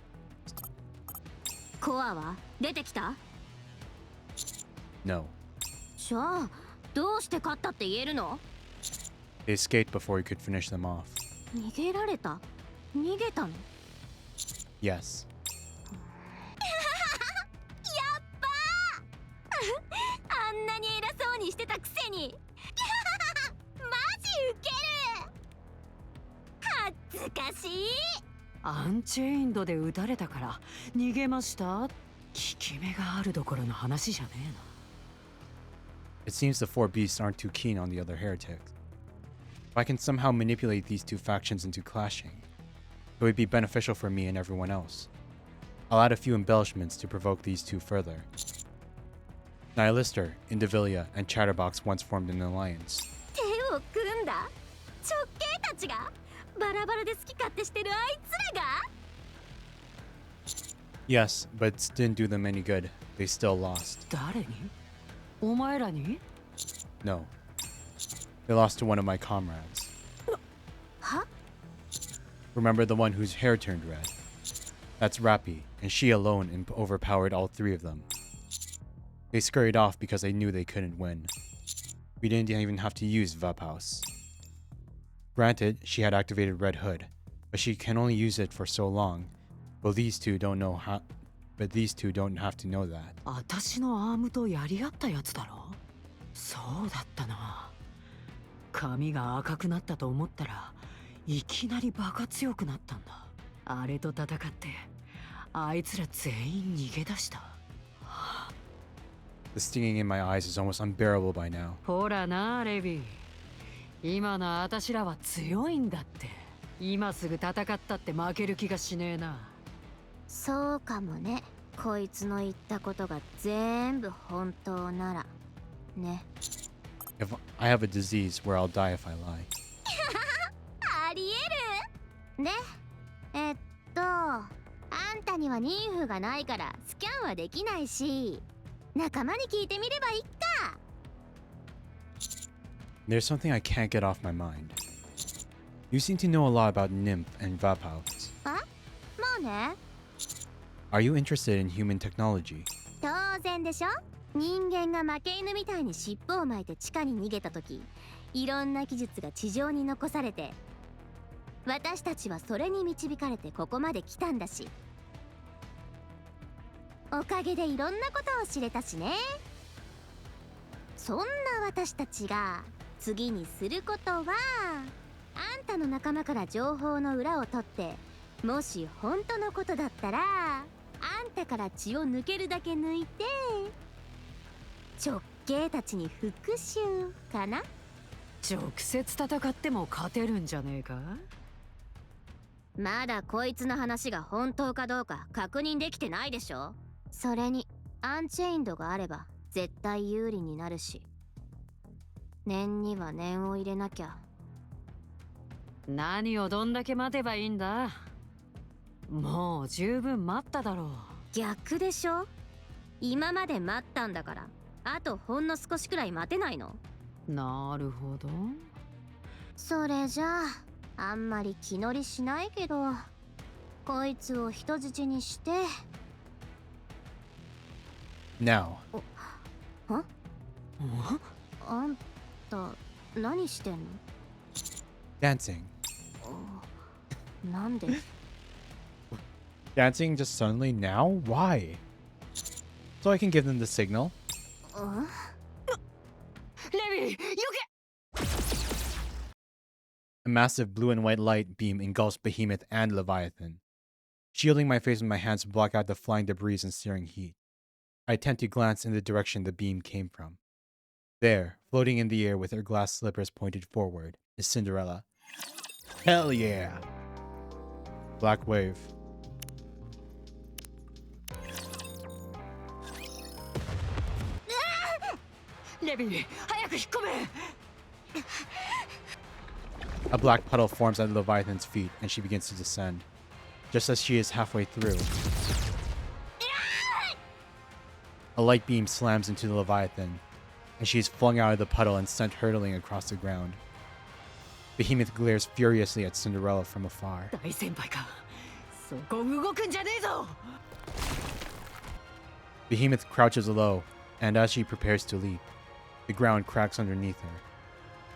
コアは出てきた？ No. じゃあどうして勝ったって言えるの？ They escaped before we could finish them off. 逃げられた？逃げたの？ Yes. やっばーあんなに偉そうにしてたくせにマジウケる。恥ずかしい。アンチェインドで撃たれたから逃げました？効き目があるどころの話じゃねえな。 It seems the four beasts aren't too keen on the other heretics. If I can somehow manipulate these two factions into clashing, it would be beneficial for me and everyone else. I'll add a few embellishments to provoke these two further. Nihilister, Indivilia, and Chatterbox once formed an alliance. 手を組んだ？直系たちがバラバラで好き勝手してるあいつらが？ Yes, but it didn't do them any good. They still lost. 誰に？お前らに？ No. They lost to one of my comrades. は？ Remember the one whose hair turned red? That's Rappy, and she alone overpowered all three of them. They scurried off because they knew they couldn't win. We didn't even have to use Vaphouse. Granted, she had activated Red Hood, but she can only use it for so long. But these two don't have to know that. あたしのアームとやり合ったやつだろ？そうだったな。髪が赤くなったと思ったらいきなりバカ強くなったんだ。あれと戦ってあいつら全員逃げ出した。 The stinging in my eyes is almost unbearable by now. ほらなレビー、今のあたしらは強いんだって。今すぐ戦ったって負ける気がしねえな。そうかもね。こいつの言ったことが全部本当ならね。 If I have a disease where I'll die if I lie. ありえる。で、あんたには妊婦がないからスキャンはできないし、仲間に聞いてみればいいか。 There's something I can't get off my mind. You seem to know a lot about Nymph and Vaphouse. あ、まあね。 Are you interested in human technology? 当然でしょ。人間が負け犬みたいに尻尾を巻いて地下に逃げた時、いろんな技術が地上に残されて、私たちはそれに導かれてここまで来たんだし、おかげでいろんなことを知れたしね。そんな私たちが次にすることは、あんたの仲間から情報の裏を取って、もし本当のことだったらあんたから血を抜けるだけ抜いて直系たちに復讐かな。直接戦っても勝てるんじゃねえか。まだこいつの話が本当かどうか確認できてないでしょ。それにアンチェインドがあれば絶対有利になるし、念には念を入れなきゃ。何をどんだけ待てばいいんだ。もう十分待っただろう。逆でしょ。今まで待ったんだから、あとほんの少しくらい待てないの。なるほど。それじゃああんまり気乗りしないけど、こいつを人質にして。 Now. は？あんた何してんの？ Dancing. なんで？ Dancing just suddenly now? Why? So I can give them the signal. レビー、よけ。 A massive blue and white light beam engulfs Behemoth and Leviathan. Shielding my face with my hands to block out the flying debris and searing heat, I attempt to glance in the direction the beam came from. There, floating in the air with her glass slippers pointed forward, is Cinderella. Hell yeah! Black wave. A black puddle forms at Leviathan's feet, and she begins to descend. Just as she is halfway through, a light beam slams into the Leviathan, and she is flung out of the puddle and sent hurtling across the ground. Behemoth glares furiously at Cinderella from afar. Behemoth crouches low, and as she prepares to leap, the ground cracks underneath her.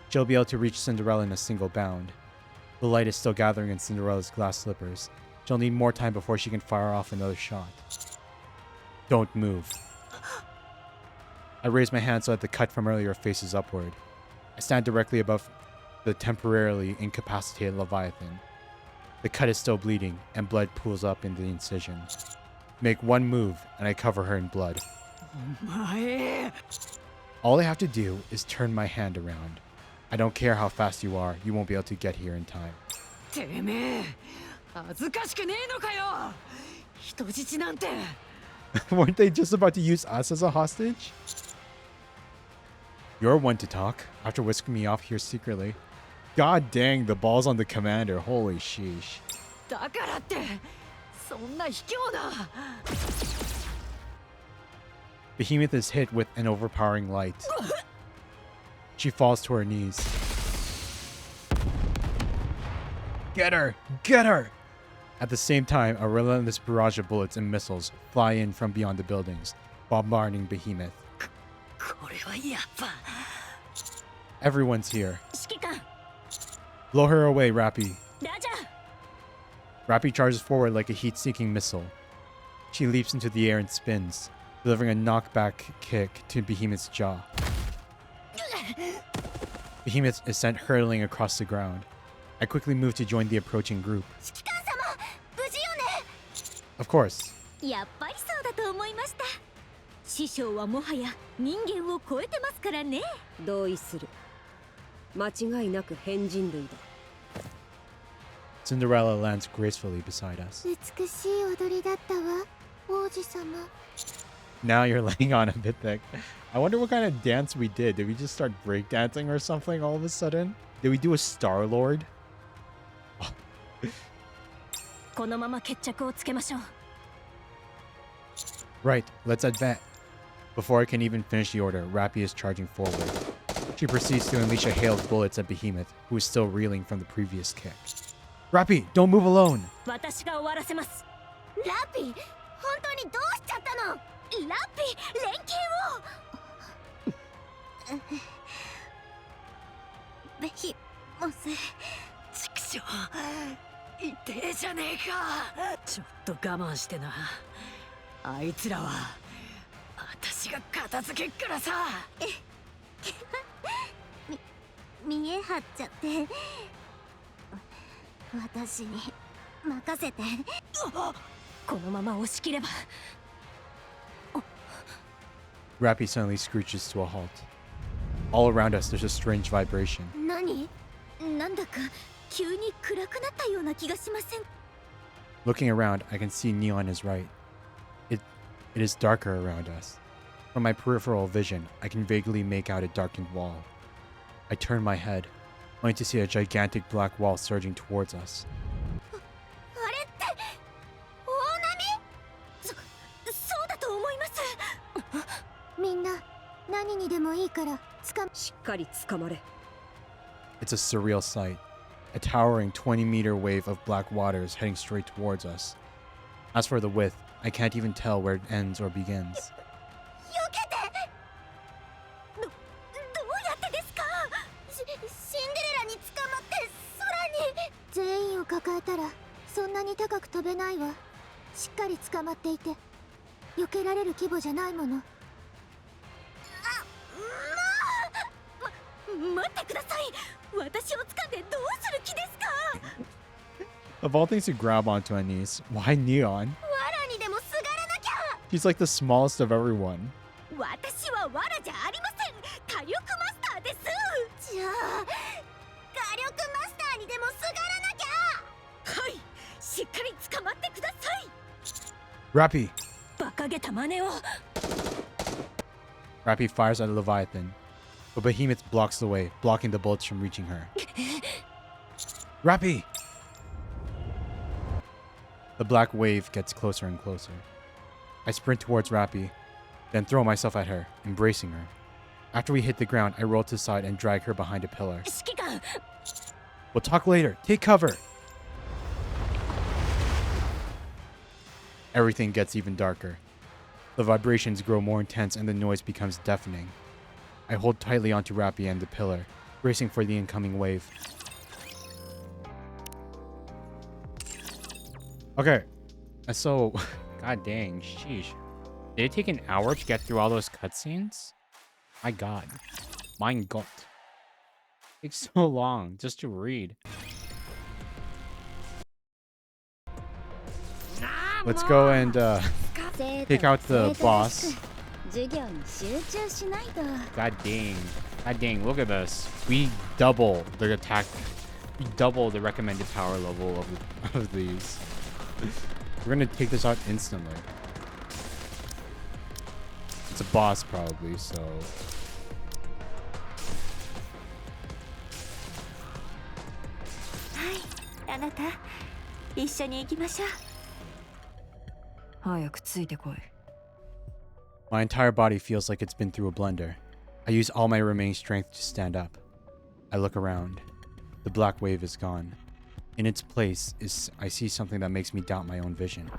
She'll be able to reach Cinderella in a single bound. The light is still gathering in Cinderella's glass slippers. She'll need more time before she can fire off another shot. Don't move. I raise my hand so that the cut from earlier faces upward. I stand directly above the temporarily incapacitated Leviathan. The cut is still bleeding, and blood pools up in the incision. Make one move, and I cover her in blood. All I have to do is turn my hand around. I don't care how fast you are, you won't be able to get here in time. Weren't they just about to use us as a hostage? You're one to talk, after whisking me off here secretly. God dang, the ball's on the commander, holy sheesh. Behemoth is hit with an overpowering light. She falls to her knees. Get her! Get her! At the same time, a relentless barrage of bullets and missiles fly in from beyond the buildings, bombarding Behemoth. Everyone's here. Blow her away, Rappy. Rappy charges forward like a heat-seeking missile. She leaps into the air and spins, delivering a knockback kick to Behemoth's jaw. Behemoth is sent hurtling across the ground. I quickly move to join the approaching group. Of course. やっぱりそうだと思いました。師匠はもはや人間を超えてますからね。同意する。間違いなく変人類だ。Cinderella lands gracefully beside us. 美しい踊りだったわ、王子様。 Now you're laying on a bit thick. I wonder what kind of dance we did. Did we just start breakdancing or something all of a sudden? Did we do a Star-Lord? このまま決着をつけましょう。 Right, let's advance. Before I can even finish the order, Rappy is charging forward. She proceeds to unleash a hail of bullets at Behemoth, who is still reeling from the previous kick. Rappy, don't move alone! 私が終わらせます。ラピ、本当にどうしちゃったの？ラッピー、連携を。ベヒモス、畜生。しょ痛えじゃねえか。ちょっと我慢してな。あいつらは私が片付けっからさ。見え張っちゃって私に任せて。このまま押し切れば。 Rappy suddenly screeches to a halt. All around us, there's a strange vibration. 何なんだか急に暗くなったような気がしません？ Looking around, I can see Neon is right. It is darker around us. From my peripheral vision, I can vaguely make out a darkened wall. I turn my head, only to see a gigantic black wall surging towards us. あれって大波？そうだと思います。みんな何にでもいいからしっかり捕まれ。 It's a surreal sight. A towering 20-meter wave of black waters heading straight towards us. As for the width, I can't even tell where it ends or begins. 避けて。どうやってですか？シンデレラに捕まって空に。全員を抱えたらそんなに高く飛べないわ。しっかり捕まっていて避けられる規模じゃないもの。待ってください。私を掴んでどうする気ですか？ Of all things to grab onto Anise, why Neon? 藁にでもすがらなきゃ。 She's like the smallest of everyone. 私は藁じゃありません。火力マスターです。じゃあ火力マスターにでもすがらなきゃ。はい、しっかり捕まってください。 Rappy! 馬鹿げた真似を。 Rappy fires at a Leviathan, but Behemoth blocks the way, blocking the bullets from reaching her. Rappy! The black wave gets closer and closer. I sprint towards Rappy, then throw myself at her, embracing her. After we hit the ground, I roll to the side and drag her behind a pillar. 指揮官、 We'll talk later. Take cover! Everything gets even darker. The vibrations grow more intense and the noise becomes deafening. I hold tightly onto Rappy and the pillar, bracing for the incoming wave. Okay, so, god dang, sheesh. Did it take an hour to get through all those cutscenes? My god. Mein Gott. It takes so long just to read. Let's go and take out the boss. 授業に集中しないと。 God dang. God dang, look at this. We double the attack. We double the recommended power level of these. We're gonna take this out instantly. It's a boss probably, so... あなた、一緒に行きましょう。早くついてこい。 My entire body feels like it's been through a blender. I use all my remaining strength to stand up. I look around. The black wave is gone. In its place I see something that makes me doubt my own vision.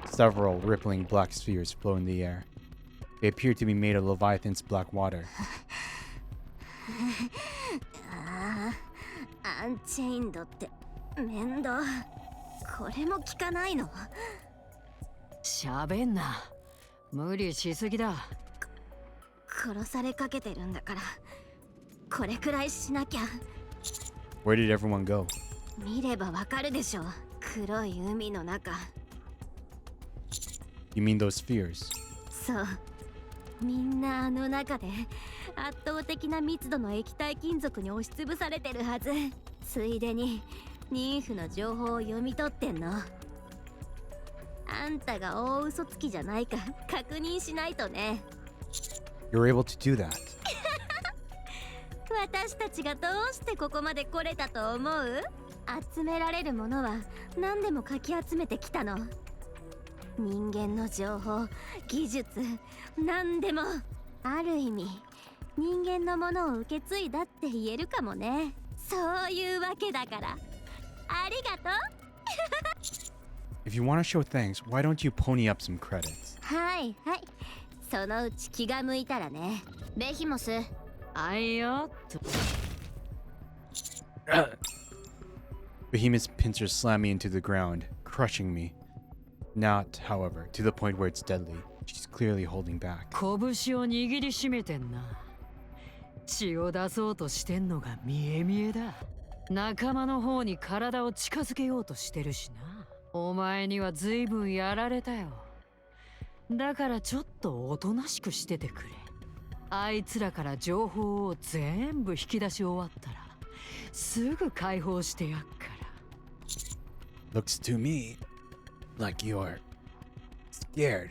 Several rippling black spheres float in the air. They appear to be made of Leviathan's black water. アンチェインドって面倒。これも効かないの？喋んな。無理しすぎだ。殺されかけてるんだからこれくらいしなきゃ。 Where did everyone go? 見ればわかるでしょ。黒い海の中。 You mean those spheres? そう。みんなあの中で圧倒的な密度の液体金属に押しつぶされてるはず。ついでに妊婦の情報を読み取ってんの。あんたが大嘘つきじゃないか確認しないとね。 You're able to do that. 私たちがどうしてここまで来れたと思う？集められるものは何でもかき集めてきたの。人間の情報、技術、何でも。ある意味人間のものを受け継いだって言えるかもね。そういうわけだから。ありがとう。If you want to show thanks, why don't you pony up some credits? はいはい。そのうち気が向いたらね。ベヒモス。あいよっと。Behemoth's pincers slam me into the ground, crushing me. Not, however, to the point where it's deadly. She's clearly holding back. 拳を握りしめてんな。血を出そうとしてんのが見え見えだ。仲間の方に体を近づけようとしてるしな。お前には随分やられたよ。だからちょっとおとなしくしててくれ。あいつらから情報を全部引き出し終わったらすぐ解放してやっから。 Looks to me like you're scared.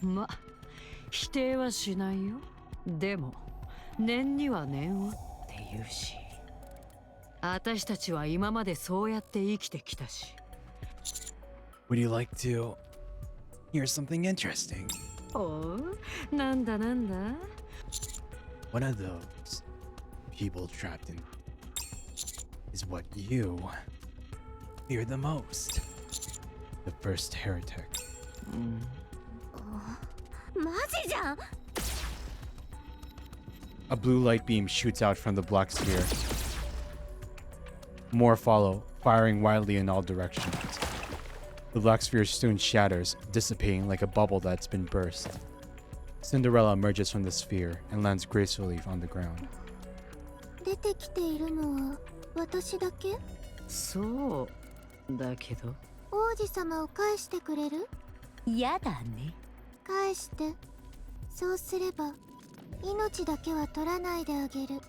ま、否定はしないよ。でも念には念をって言うし、私たちは今までそうやって生きてきたし。 Would you like to hear something interesting? おう、なんだなんだ。 One of those people trapped in is what you fear the most. The first heretic. マジじゃん。 A blue light beam shoots out from the black sphere. More follow, firing wildly in all directions. The black sphere soon shatters, dissipating like a bubble that's been burst. Cinderella emerges from the sphere and lands gracefully on the ground. 出てきているのは私だけ？そうだけど。王子様を返してくれる？やだね。返して。そうすれば命だけは取らないであげる。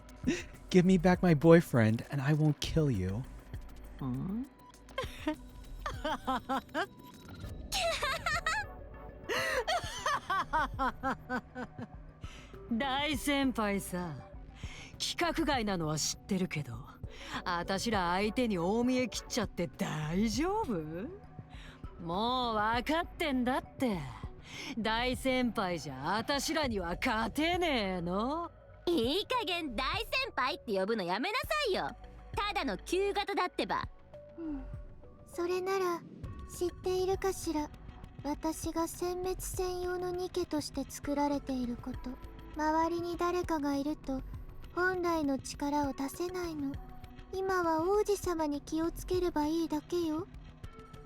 Give me back my boyfriend and I won't kill you. ん大先輩さ、規格外なのは知ってるけど、あたしら相手に大見え切っちゃって大丈夫？もう分かってんだって。大先輩じゃあたしらには勝てねえの。いい加減大先輩って呼ぶのやめなさいよ。ただの旧型だってば。それなら知っているかしら。私が殲滅専用のニケとして作られていること。周りに誰かがいると本来の力を出せないの。今は王子様に気をつければいいだけよ。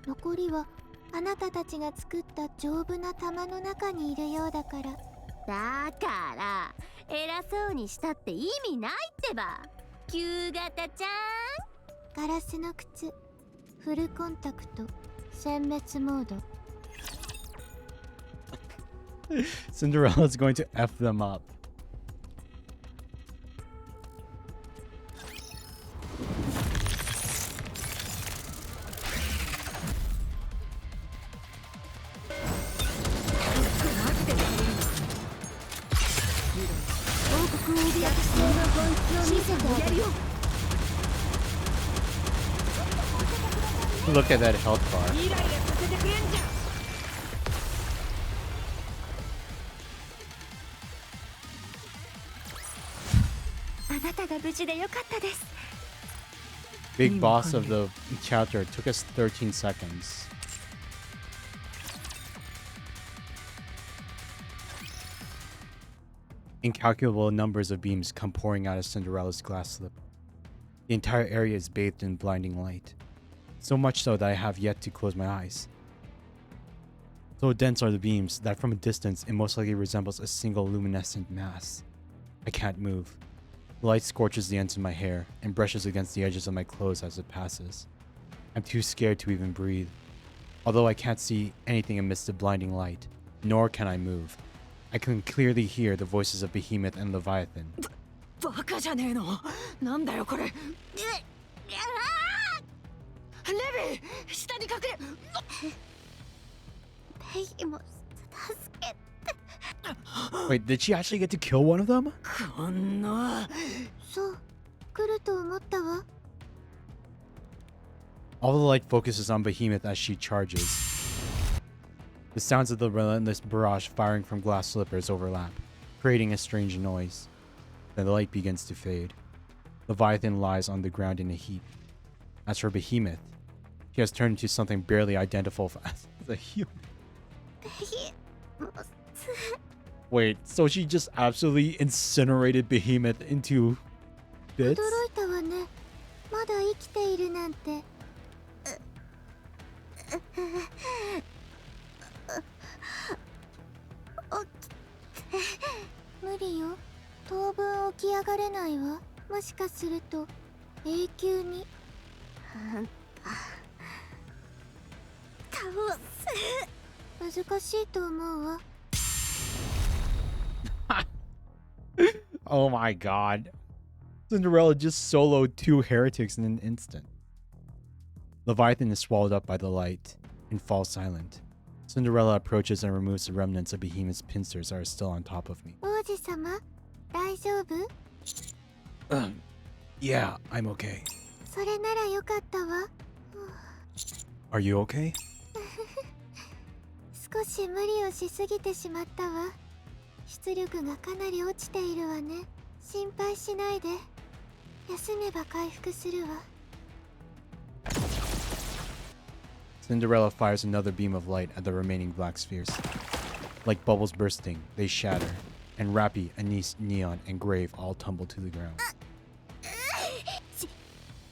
残りはあなたたちが作った丈夫な玉の中にいるようだから。だから偉そうにしたって意味ないってば。旧型ちゃん。ガラスの靴、フルコンタクト、殲滅モード。Cinderella's going to F them up. Look at that health bar. あなたが無事でよかったです。 Big boss of the encounter took us 13 seconds. Incalculable numbers of beams come pouring out of Cinderella's glass slip. The entire area is bathed in blinding light. So much so that I have yet to close my eyes. So dense are the beams that from a distance it most likely resembles a single luminescent mass. I can't move. The light scorches the ends of my hair and brushes against the edges of my clothes as it passes. I'm too scared to even breathe. Although I can't see anything amidst the blinding light, nor can I move. I can clearly hear the voices of Behemoth and Leviathan. バカじゃねえの。なんだよこれ。レビー、下に隠れ。ベイも助けて。 Wait, did she actually get to kill one of them? こんな。そう、来ると思ったわ。 All the light focuses on Behemoth as she charges. The sounds of the relentless barrage firing from glass slippers overlap, creating a strange noise. Then the light begins to fade. Leviathan lies on the ground in a heap. As for Behemoth, he has turned into something barely identifiable as a human. Wait, so she just absolutely incinerated Behemoth into bits? 驚いたわね。まだ生ききているなんて。無理よ。当分起き上がれないわ。もしかすると永久に。難しいと思うわ。Oh my god. Cinderella just soloed 2 heretics in an instant. Leviathan is swallowed up by the light and falls silent. Cinderella approaches and removes the remnants of Behemoth's pincers that are still on top of me. 王子様、大丈夫？ Yeah, I'm okay. それならよかったわ。Are you okay? 少し無理をしすぎてしまったわ。出力がかなり落ちているわね。心配しないで。休めば回復するわ。Cinderella fires another beam of light at the remaining black spheres. Like bubbles bursting, they shatter, and Rappy, Anise, Neon, and Grave all tumble to the ground.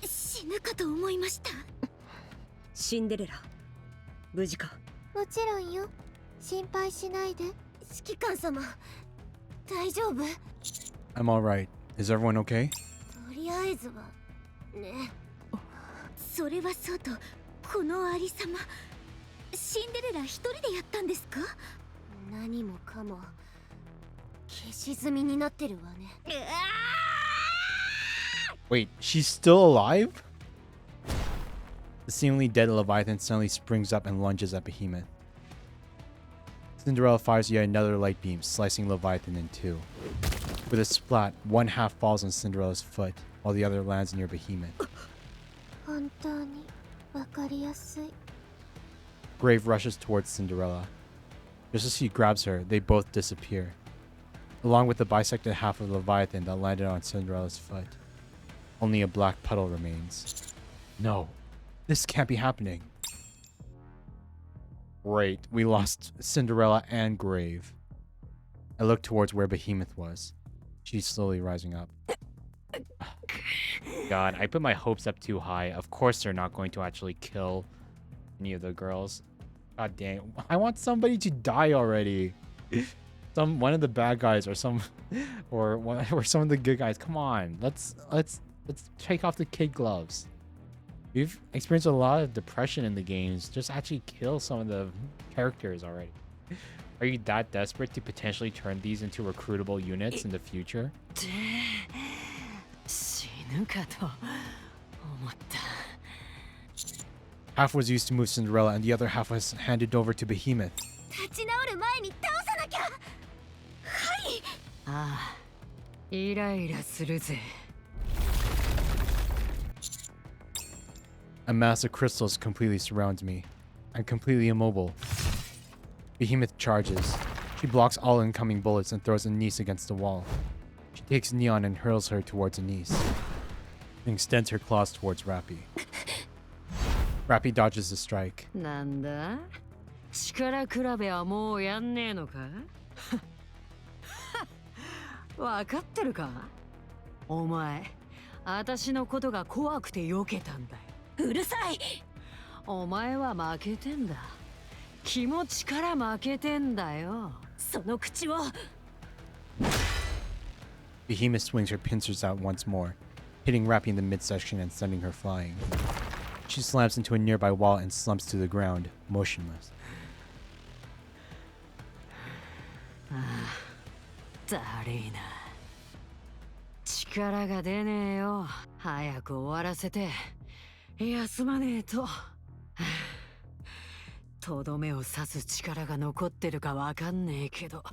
死ぬかと思いました。シンデレラ、無事か？もちろんよ。心配しないで。指揮官様、大丈夫？ I'm alright. Is everyone okay? とりあえずはね。それはそうと、このありさま、シンデレラ一人でやったんですか？何もかも消し済みになってるわね。Wait, she's still alive? The seemingly dead Leviathan suddenly springs up and lunges at Behemoth. Cinderella fires yet another light beam, slicing Leviathan in 2. With a splat, one half falls on Cinderella's foot, while the other lands near Behemoth. 本当にわかりやすい。Grave rushes towards Cinderella. Just as he grabs her, they both disappear, along with the bisected half of Leviathan that landed on Cinderella's foot. Only a black puddle remains. No, this can't be happening. Great, we lost Cinderella and Grave. I look towards where Behemoth was. She's slowly rising up. God, I put my hopes up too high. Of course they're not going to actually kill any of the girls. God dang, I want somebody to die already. One of the bad guys or some or some of the good guys. Come on, let's take off the kid gloves. We've experienced a lot of depression in the games. Just actually kill some of the characters already. Are you that desperate to potentially turn these into recruitable units in the future? 死ぬかと思った。 Half was used to move Cinderella and the other half was handed over to Behemoth. 立ち直る前に倒さなきゃ。ああ、イライラするぜ。 A mass of crystals completely surrounds me. I'm completely immobile. Behemoth charges. She blocks all incoming bullets and throws Anise against the wall. She takes Neon and hurls her towards Anise, and extends her claws towards Rappy. Rappy dodges the strike. なんだ？力比べはもうやんねえのか？わかってるか？お前、私のことが怖くて避けたんだよ。うるさい。お前は負けてんだ。気持ちから負けてんだよ。その口を。 Behemoth swings her pincers out once more, hitting Rappy in the midsection and sending her flying. She slams into a nearby wall and slumps to the ground, motionless. だるいな。力が出ねえよ。早く終わらせて休まねえと。とどめを刺す力が残ってるかわかんねえけど。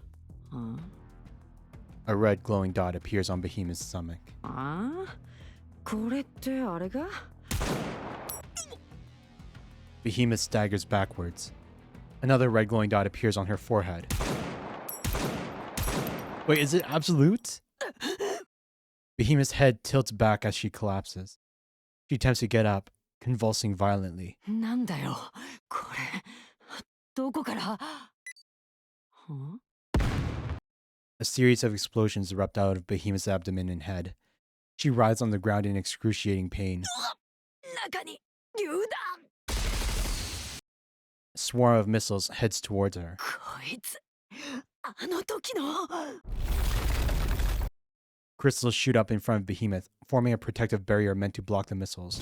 A red glowing dot appears on Behemoth's stomach. ああ？これってあれか？ Behemoth staggers backwards. Another red glowing dot appears on her forehead. Wait, is it absolute? Behemoth's head tilts back as she collapses. She attempts to get up, convulsing violently. なんだよ、これ。どこから？ A series of explosions erupt out of Behemoth's abdomen and head. She writhes on the ground in excruciating pain. 中に榴弾。 Swarm of missiles heads towards her. こいつあの時の。 Crystals shoot up in front of Behemoth, forming a protective barrier meant to block the missiles.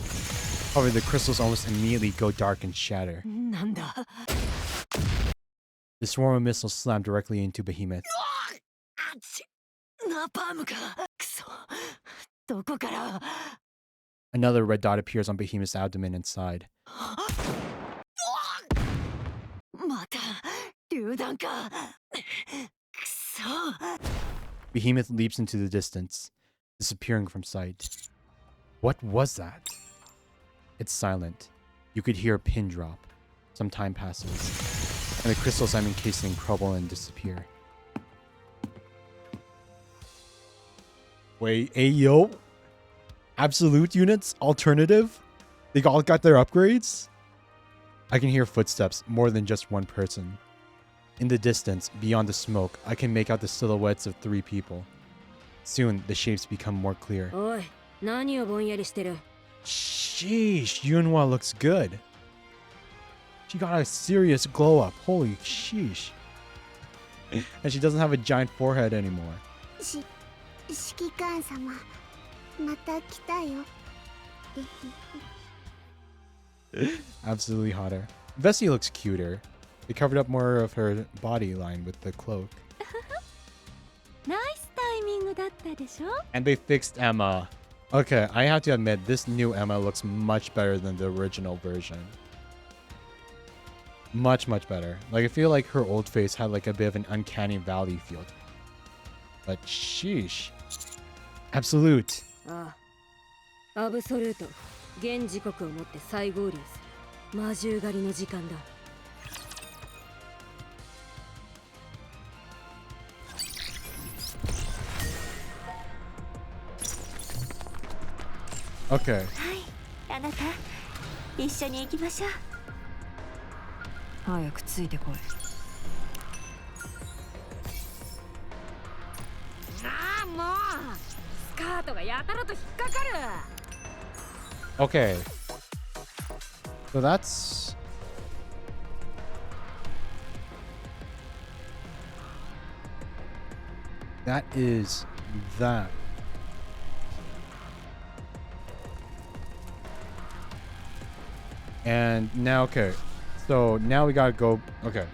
However, the crystals almost immediately go dark and shatter. なんだ。 The swarm of missiles slam directly into Behemoth. あっち、ナパームか。くそ、どこから。 Another red dot appears on Behemoth's abdomen and side. また榴弾か。くそ。 Behemoth leaps into the distance, disappearing from sight. What was that? It's silent. You could hear a pin drop. Some time passes, and the crystals I'm encasing crumble and disappear. Wait, yo? Absolute units? Alternative? They all got their upgrades? I can hear footsteps, more than just one person. In the distance, beyond the smoke, I can make out the silhouettes of 3 people. Soon, the shapes become more clear. おい、何をぼんやりしてる。 Sheesh, Yunhua looks good. She got a serious glow up. Holy sheesh. And she doesn't have a giant forehead anymore. 指揮官様、また来たよ。 Absolutely hotter. Vessi looks cuter. They covered up more of her body line with the cloak. ナイスタイミングだったでしょ。 And they fixed Emma. Okay, I have to admit, this new Emma looks much better than the original version. Much, much better. Like, I feel like her old face had like a bit of an uncanny valley feel. But sheesh. Absolute. ああ、アブソルート、現時刻をもって再合流する。魔獣狩りの時間だ。 Okay. はい、あなた、一緒に行きましょう。早くついてこい。ああ、もうスカートがやたらと引っかかる。 Okay. So that's... That is that. And now, okay. So now we gotta go... Okay.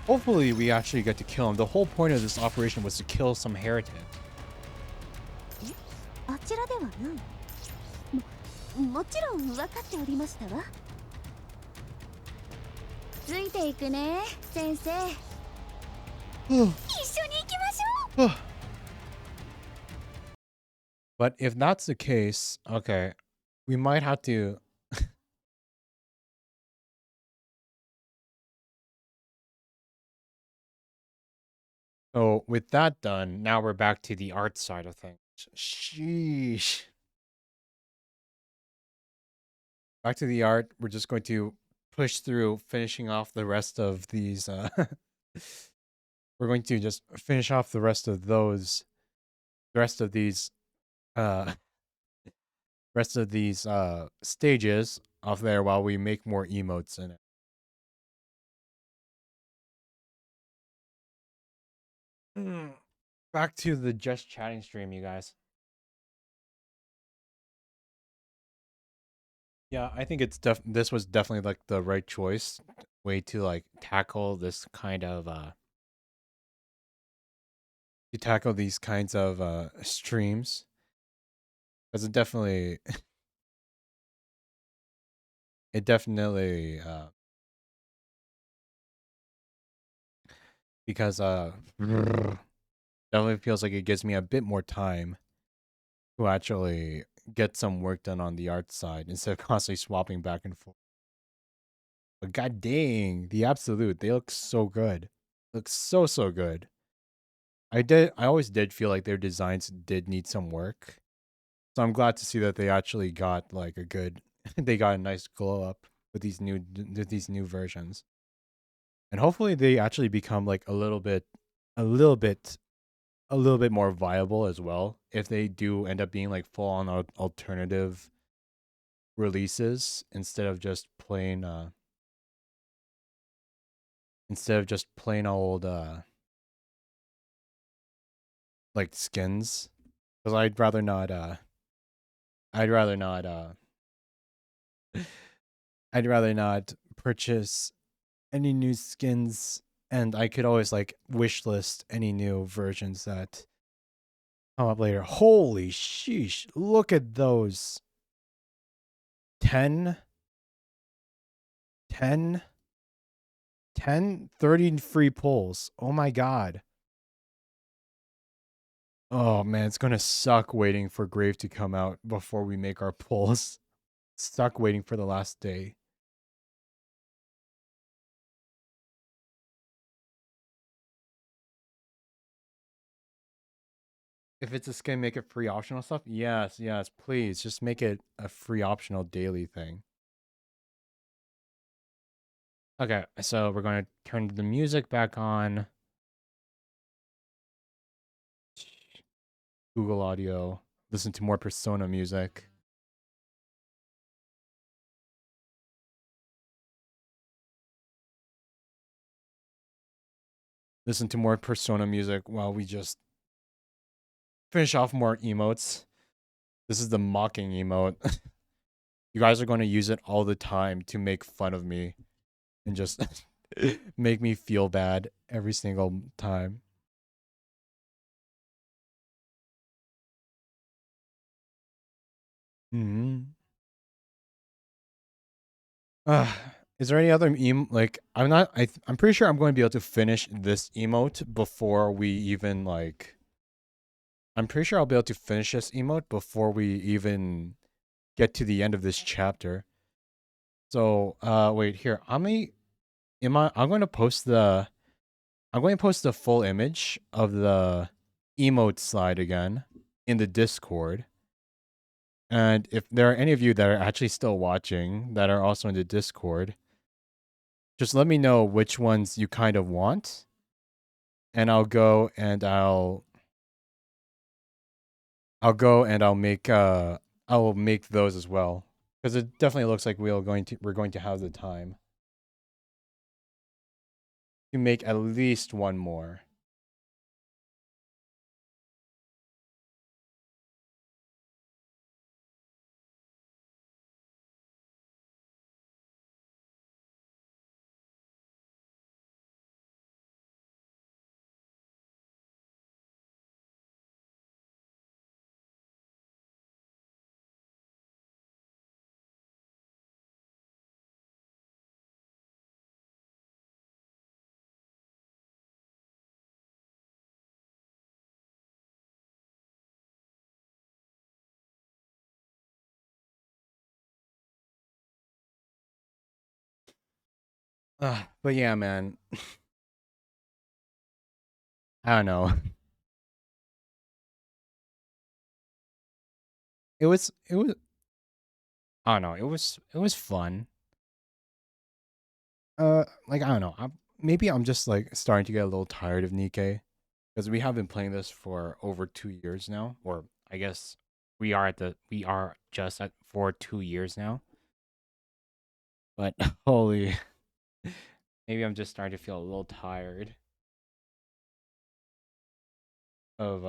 Hopefully we actually get to kill him. The whole point of this operation was to kill some heretic. あちらではもちろん分かっておりましたわ。ついていくね、先生。一緒に行きましょう。 But if that's the case, okay, we might have to... So with that done, now we're back to the art side of things. Sheesh. Back to the art. We're just going to push through, finishing off the rest of these. We're going to just finish off the rest of those. The rest of these. Stages off there while we make more emotes in it. Back to the just chatting stream, you guys. Yeah, I think it's this was definitely like the right choice way to like tackle this kind of to tackle these kinds of streams. Because it definitely because definitely feels like it gives me a bit more time to actually get some work done on the art side instead of constantly swapping back and forth. But god dang, the absolute, they look so good. Look so good. I always did feel like their designs did need some work. So I'm glad to see that they actually got like a good they got a nice glow up with these new versions. And hopefully they actually become like a little bit a little bit more viable as well if they do end up being like full on alternative releases instead of just plain old like skins, because I'd rather not I'd rather not purchase any new skins, and I could always like wish list any new versions that come up later. Holy sheesh, look at those 10 10 10 30 free pulls. Oh my god. Oh man, it's gonna suck waiting for Grave to come out before we make our pulls. Stuck waiting for the last day. If it's a skin, make it free optional stuff. Yes, yes, please. Just make it a free optional daily thing. Okay, so we're going to turn the music back on. Google Audio. Listen to more Persona music. Listen to more Persona music while we just finish off more emotes. This is the mocking emote. You guys are going to use it all the time to make fun of me and just make me feel bad every single time. Hmm. Is there any other like I'm not I'm pretty sure I'm going to be able to finish this emote before we even like I'm pretty sure I'll be able to finish this emote before we even get to the end of this chapter. So, wait, here. I'm going to post the full image of the emote slide again in the Discord. And if there are any of you that are actually still watching that are also in the Discord, just let me know which ones you kind of want, and I'll make those as well, because it definitely looks like we're going to have the time to make at least one more. But yeah, man, I don't know. It was I don't know. It was fun. Like I don't know. Maybe I'm just like starting to get a little tired of Nikke, because we have been playing this for over 2 years now, or I guess we are just at for 2 years now. But holy, maybe I'm just starting to feel a little tired of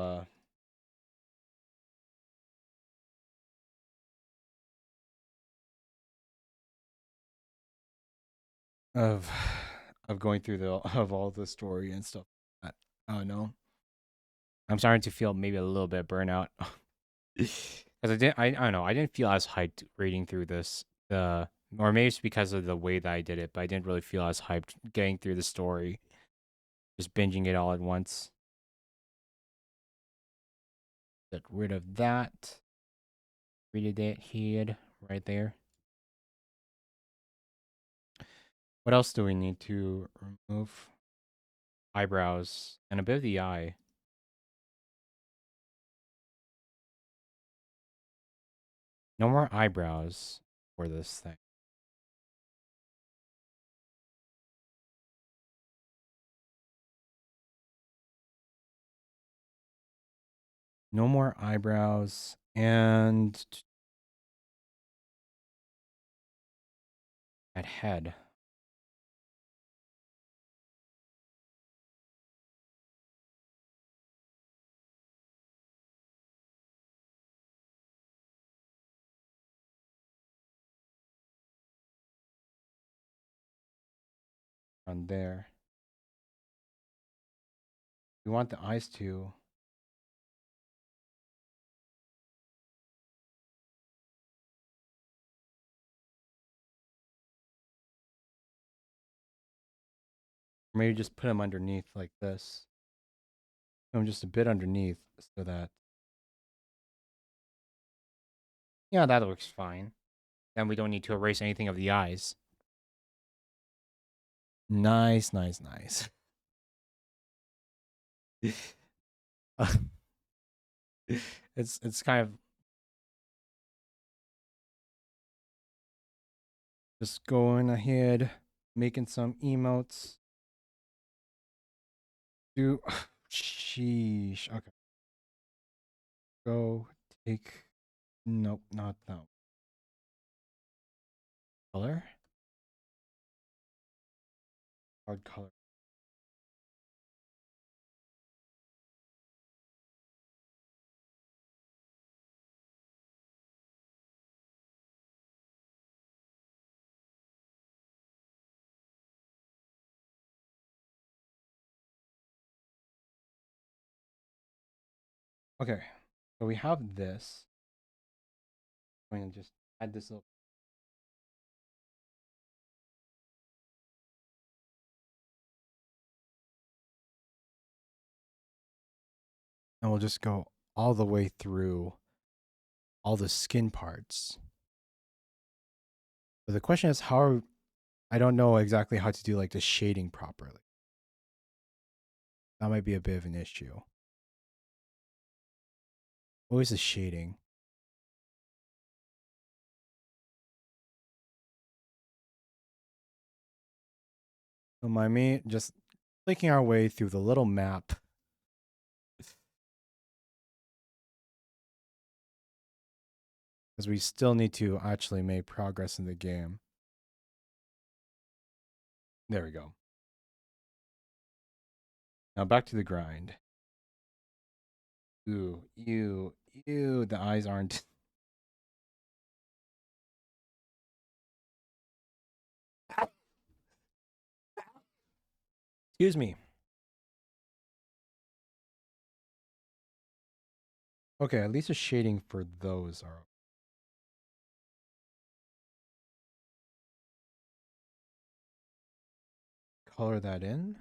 of of going through of all the story and stuff. I don't know. I'm starting to feel maybe a little bit burnout. Because I don't know, I didn't feel as hyped reading through this. Or maybe it's because of the way that I did it, but I didn't really feel as hyped getting through the story, just binging it all at once. Get rid of that. Read that head right there. What else do we need to remove? Eyebrows and a bit of the eye. No more eyebrows for this thing. No more eyebrows. And that head. On there. We want the eyes to. Maybe just put them underneath like this. Put them just a bit underneath so that. Yeah, that looks fine. Then we don't need to erase anything of the eyes. Nice, nice, nice. It's kind of just going ahead, making some emotes. Do sheesh. Okay. Go take. Nope, not that color. Hard color. Okay, so we have this. I'm going to just add this little. And we'll just go all the way through all the skin parts. But the question is how I don't know exactly how to do like the shading properly. That might be a bit of an issue. What is the shading? Don't mind me just clicking our way through the little map. Because we still need to actually make progress in the game. There we go. Now back to the grind. Ooh, ew, ew, the eyes aren't. Excuse me. Okay, at least the shading for those are. Color that in.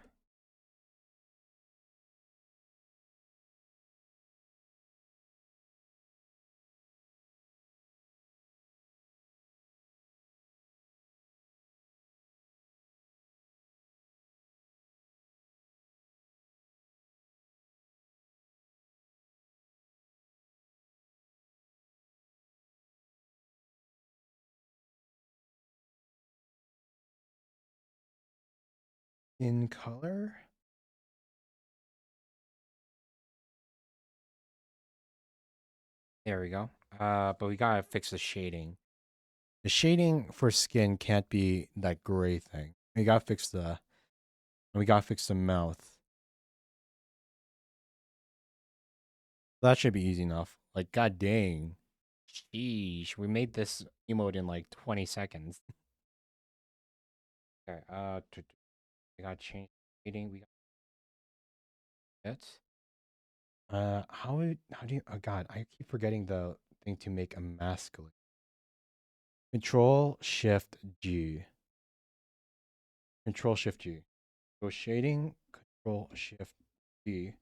In color. There we go. But we gotta fix the shading. The shading for skin can't be that gray thing. We gotta fix the. We gotta fix the mouth. That should be easy enough. Like, god dang. Sheesh, we made this emote in like 20 seconds. Okay, we gotta change shading. We got it. How do you? Oh god, I keep forgetting the thing to make a masculine. Control Shift G. Control Shift G. Go shading. Control Shift G.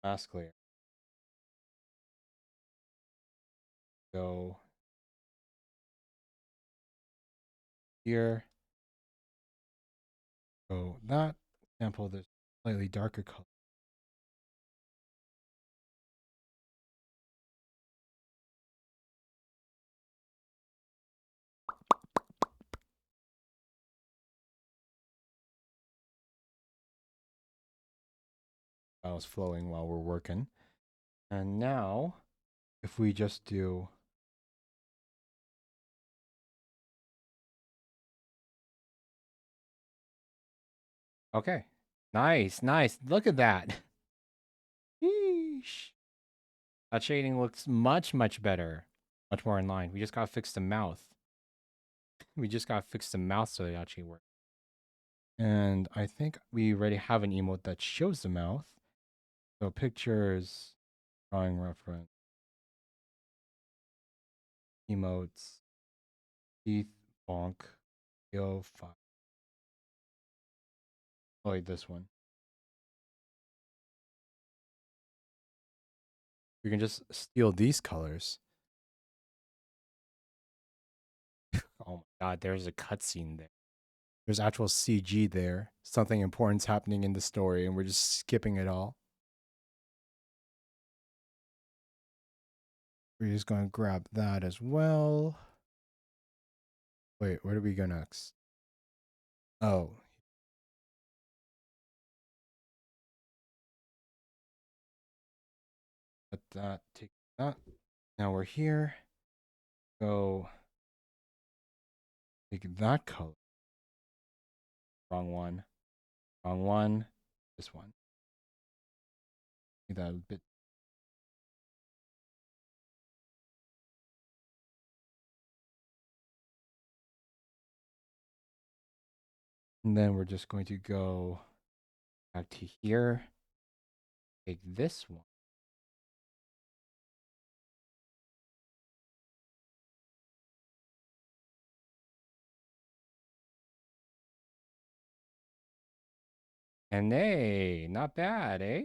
Mask layer. Go here. Go that. Sample this slightly darker color. That was flowing while we're working. And now, if we just do... Okay. Nice, nice. Look at that. Yeesh. That shading looks much, much better. Much more in line. We just gotta fix the mouth. We just gotta fix the mouth so it actually works. And I think we already have an emote that shows the mouth. So pictures, drawing reference, emotes, teeth, bonk, yo, 5. Oh, wait, this one. We can just steal these colors. Oh my god, there's a cutscene there. There's actual CG there. Something important's happening in the story, and we're just skipping it all. We're just going to grab that as well. Wait, where do we go next? Oh. Let that, take that. Now we're here. Go take that color. Wrong one. Wrong one. This one. Make that a bit. And then we're just going to go back to here. Take this one. And hey, not bad, eh?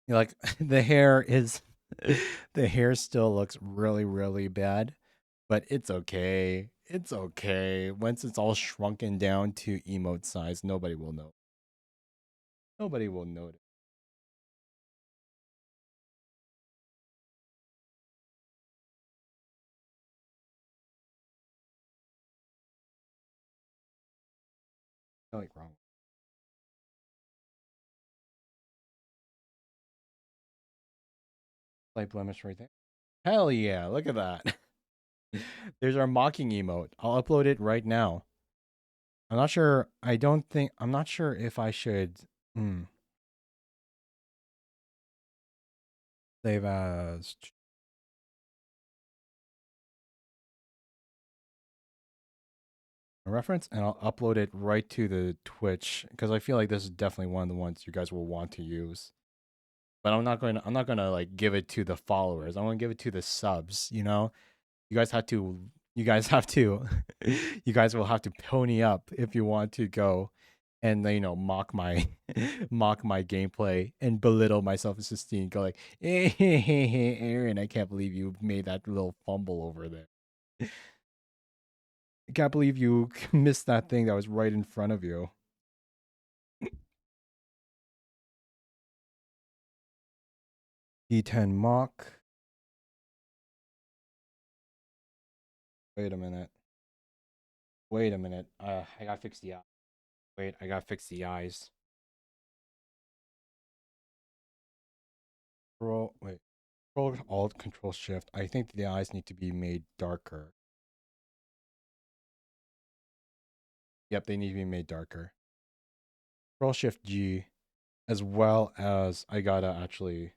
Like the hair is the hair still looks really, really bad, but it's okay. It's okay. Once it's all shrunken down to emote size, nobody will know. Nobody will notice. Like wrong. Slight blemish right there. Hell yeah, look at that. There's our mocking emote. I'll upload it right now. I'm not sure. I'm not sure if I should save as a reference, and I'll upload it right to the Twitch because I feel like this is definitely one of the ones you guys will want to use. But I'm not gonna like give it to the followers. I want to give it to the subs, you know? You guys have to you guys have to you guys will have to pony up if you want to go and mock my mock my gameplay and belittle my self-esteem. Go like, hey, Aaron, I can't believe you made that little fumble over there. I can't believe you missed that thing that was right in front of you. D10 mock. Wait a minute. Wait a minute. I gotta fix the eye. Wait, I gotta fix the eyes. Wait. Control Alt Control Shift. I think the eyes need to be made darker. Yep, they need to be made darker. Control Shift G, as well as I gotta actually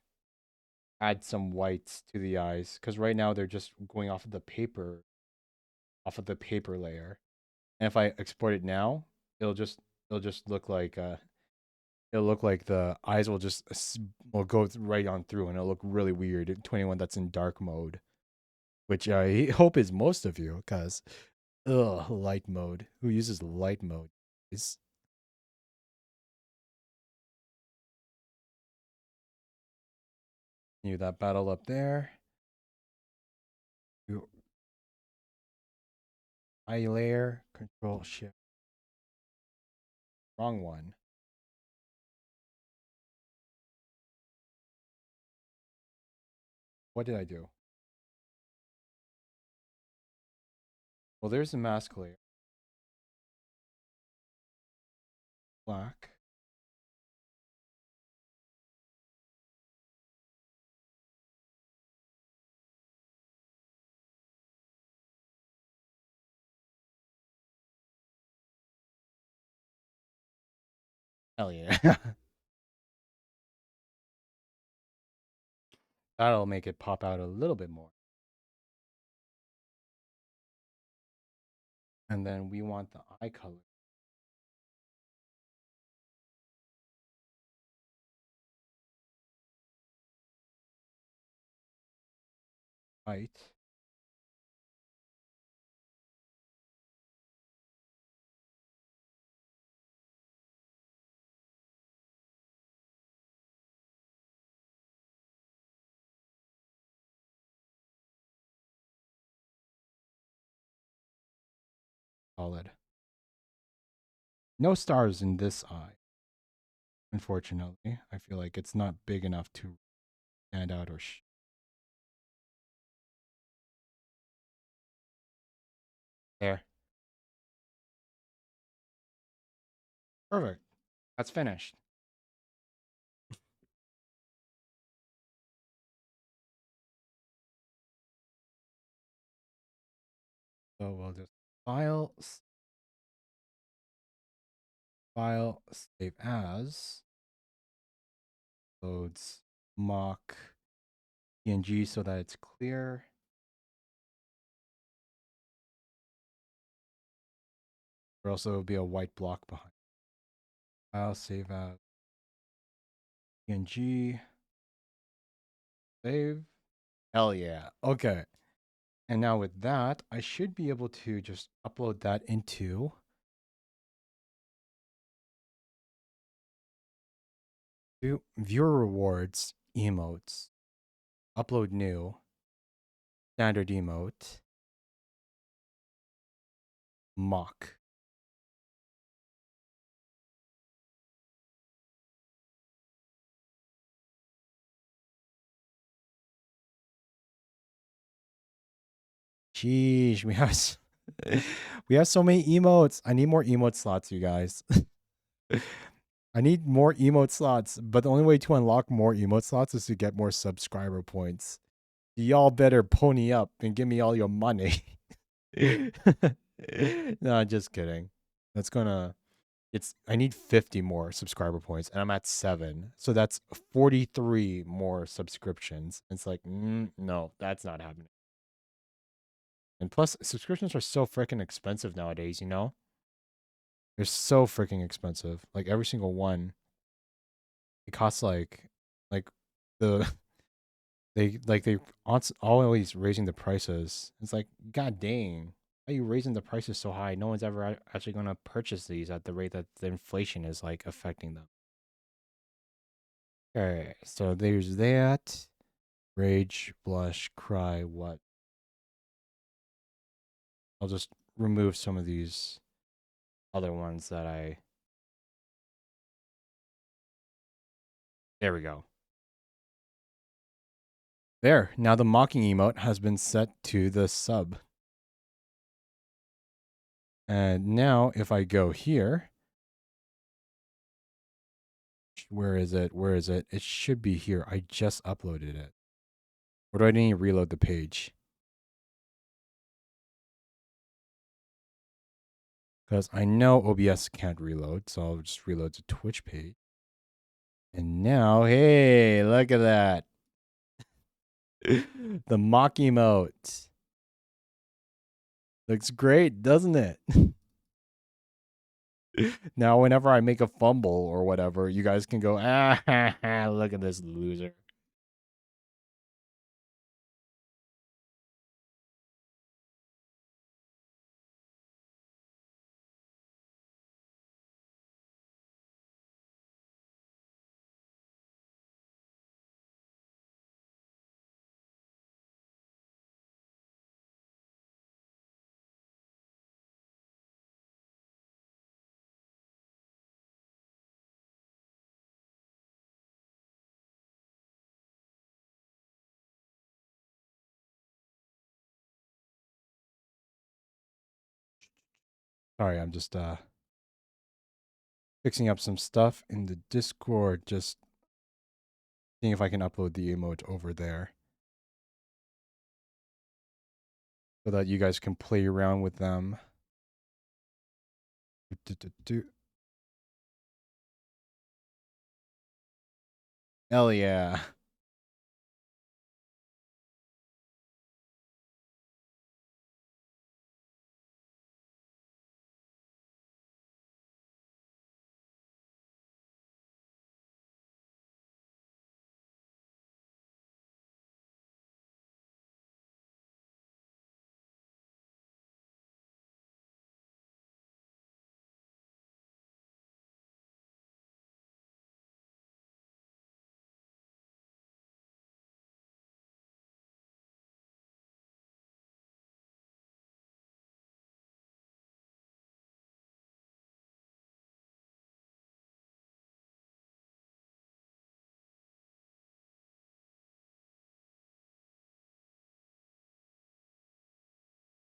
add some whites to the eyes because right now they're just going off of the paper layer. And if I export it now, it'll just look like it'll look like the eyes will just will go right on through and it'll look really weird. 21 that's in dark mode, which I hope is most of you because light mode. Who uses light mode? Is you that battle up there. Eye layer, Control Shift. Wrong one. What did I do? Well, there's the mask layer. Black. Hell yeah. That'll make it pop out a little bit more. And then we want the eye color. White. Solid. No stars in this eye. Unfortunately, I feel like it's not big enough to stand out or there. Perfect. That's finished. So we'll just file, save as, loads mock PNG so that it's clear. Or else it'll be a white block behind. File, save as PNG. Save. Hell yeah. Okay. And now with that, I should be able to just upload that into viewer rewards, emotes, upload new, standard emote, mock. Sheesh, we have so many emotes. I need more emote slots, you guys. I need more emote slots, but the only way to unlock more emote slots is to get more subscriber points. Y'all better pony up and give me all your money. No, just kidding. That's gonna I need 50 more subscriber points and I'm at 7. So that's 43 more subscriptions. It's like, no, that's not happening. And plus, subscriptions are so freaking expensive nowadays, you know? They're so freaking expensive. Like every single one, it costs like the they always raising the prices. It's like, god dang, why are you raising the prices so high? No one's ever actually gonna purchase these at the rate that the inflation is like affecting them. Okay, so there's that. Rage, blush, cry, what? I'll just remove some of these other ones that there we go. There, now the mocking emote has been set to the sub. And now if I go here, where is it? Where is it? It should be here. I just uploaded it. Or do I need to reload the page? Because I know OBS can't reload, so I'll just reload the Twitch page. And now, hey, look at that. The mock emote. Looks great, doesn't it? Now, whenever I make a fumble or whatever, you guys can go, look at this loser. Sorry, I'm just fixing up some stuff in the Discord, just seeing if I can upload the emote over there so that you guys can play around with them. Hell yeah.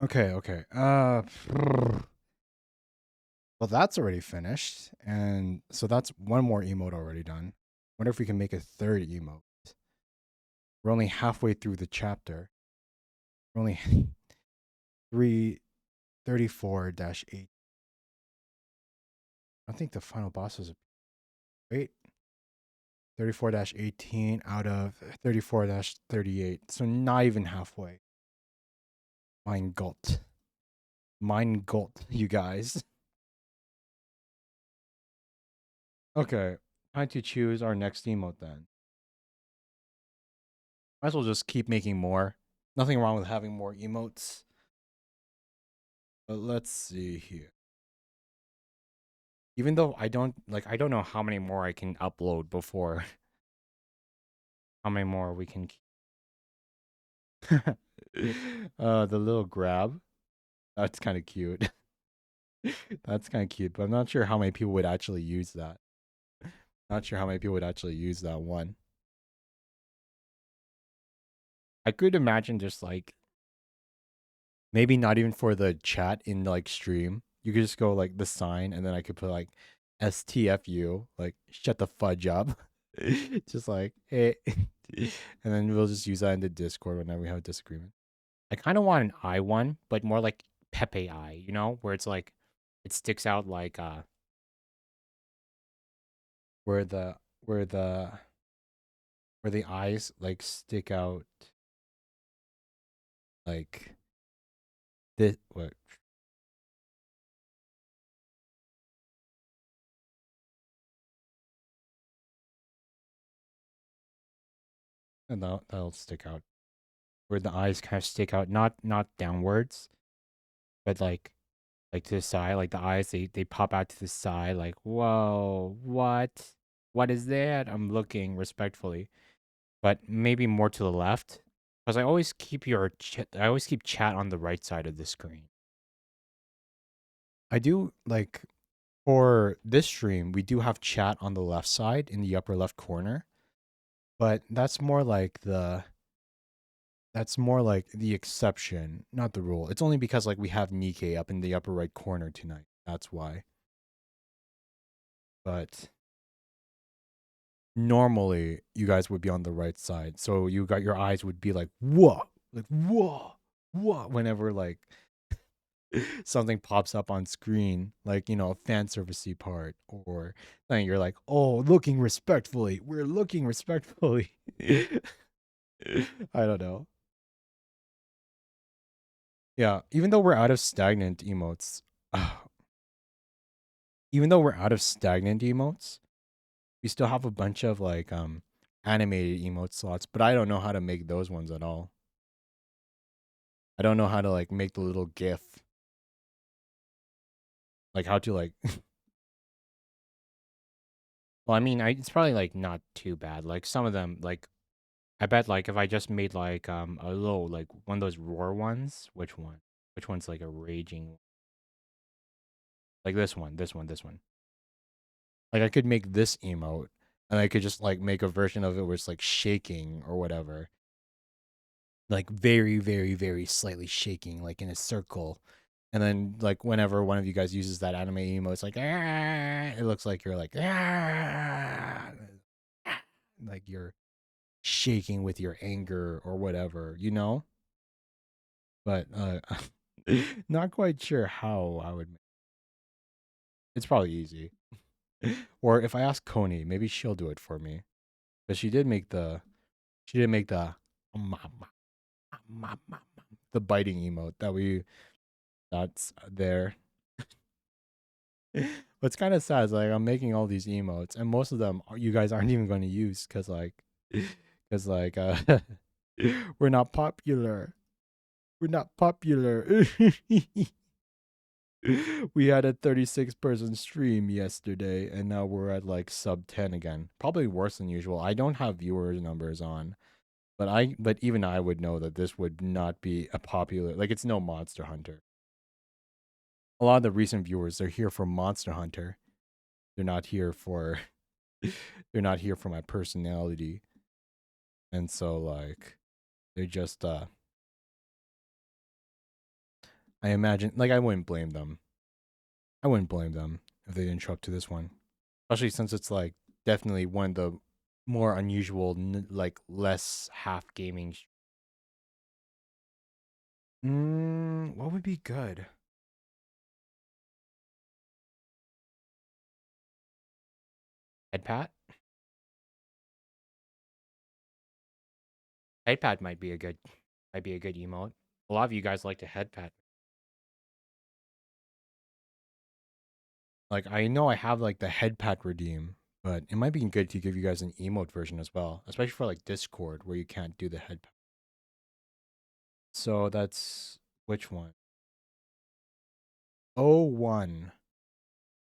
Okay. Well, that's already finished. And so that's one more emote already done. Wonder if we can make a third emote. We're only halfway through the chapter. We're only 334-8. I think the final boss is wait. 34-18 out of 34-38. So not even halfway. Mein Gott. Mein Gott, you guys. Okay. Time to choose our next emote then. Might as well just keep making more. Nothing wrong with having more emotes. But let's see here. Even though I don't know how many more I can upload before how many more we can the little grab. That's kind of cute. That's kind of cute, but I'm not sure how many people would actually use that. Not sure how many people would actually use that one. I could imagine just like maybe not even for the chat in like stream. You could just go like the sign and then I could put like STFU, like shut the fudge up. Just like hey. And then we'll just use that in the Discord whenever we have a disagreement. I kind of want an eye one, but more like Pepe eye, you know, where it's like it sticks out like where the where the where the eyes like stick out like this what and that'll stick out where the eyes kind of stick out not downwards but like to the side, like the eyes they pop out to the side like whoa what is that? I'm looking respectfully, but maybe more to the left because I always keep chat on the right side of the screen. I do like for this stream we do have chat on the left side in the upper left corner, but that's more like the exception, not the rule. It's only because like we have Nikke up in the upper right corner tonight. That's why. But normally you guys would be on the right side. So you got your eyes would be like, whoa, whenever like something pops up on screen, like, you know, a fan servicey part or something, you're like, oh, looking respectfully. We're looking respectfully. I don't know. Yeah, even though we're out of stagnant emotes, even though we're out of stagnant emotes, we still have a bunch of like animated emote slots, but I don't know how to make those ones at all. I don't know how to like make the little GIF. Like how to like well, I mean, it's probably like not too bad. Like some of them like I bet like if I just made like a little like one of those roar ones, which one? Which one's like a raging one? Like this one. Like I could make this emote and I could just like make a version of it where it's like shaking or whatever. Like very, very, very slightly shaking, like in a circle. And then like whenever one of you guys uses that anime emo, it's like it looks like you're like like you're shaking with your anger or whatever, you know? But not quite sure how I would. It's probably easy. Or if I ask Coney, maybe she'll do it for me. But she did make the biting emote that's there. What's kind of sad is like I'm making all these emotes and most of them you guys aren't even going to use cuz like we're not popular. We're not popular. We had a 36-person stream yesterday and now we're at like sub 10 again. Probably worse than usual. I don't have viewers numbers on, but even I would know that this would not be a popular, like it's no Monster Hunter. A lot of the recent viewers are here for Monster Hunter. They're not here for they're not here for my personality. And so like they're just I imagine like I wouldn't blame them. I wouldn't blame them if they didn't show up to this one. Especially since it's like definitely one of the more unusual like less half gaming. What would be good? Head pat? Head pat might be a good emote. A lot of you guys like to head pat. Like I know I have like the head pat redeem, but it might be good to give you guys an emote version as well, especially for like Discord where you can't do the head pat. So that's which one? Oh one.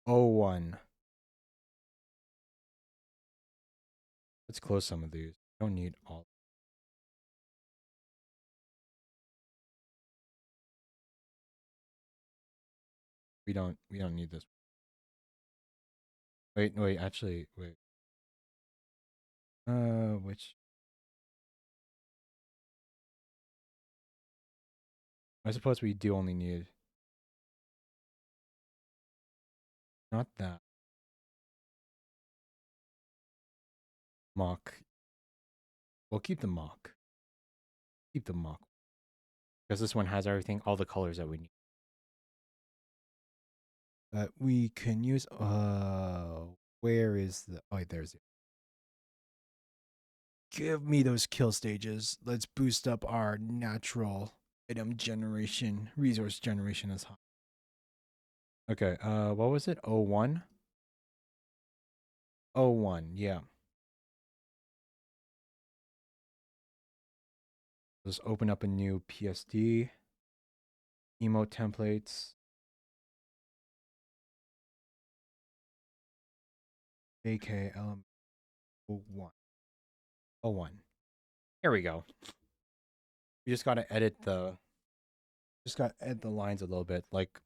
Oh one. Let's close some of these. Don't need all. We don't need this. Wait, actually, wait. Which I suppose we do only need not that. Mock. We'll keep the mock. Keep the mock. Because this one has everything, all the colors that we need. That we can use where is the oh wait, there's it. Give me those kill stages. Let's boost up our natural item generation, resource generation as high. Okay, what was it? 01? 01, yeah. Let's open up a new PSD. Emote templates. AKLM 01. 01. Here we go. We just gotta edit the lines a little bit. Like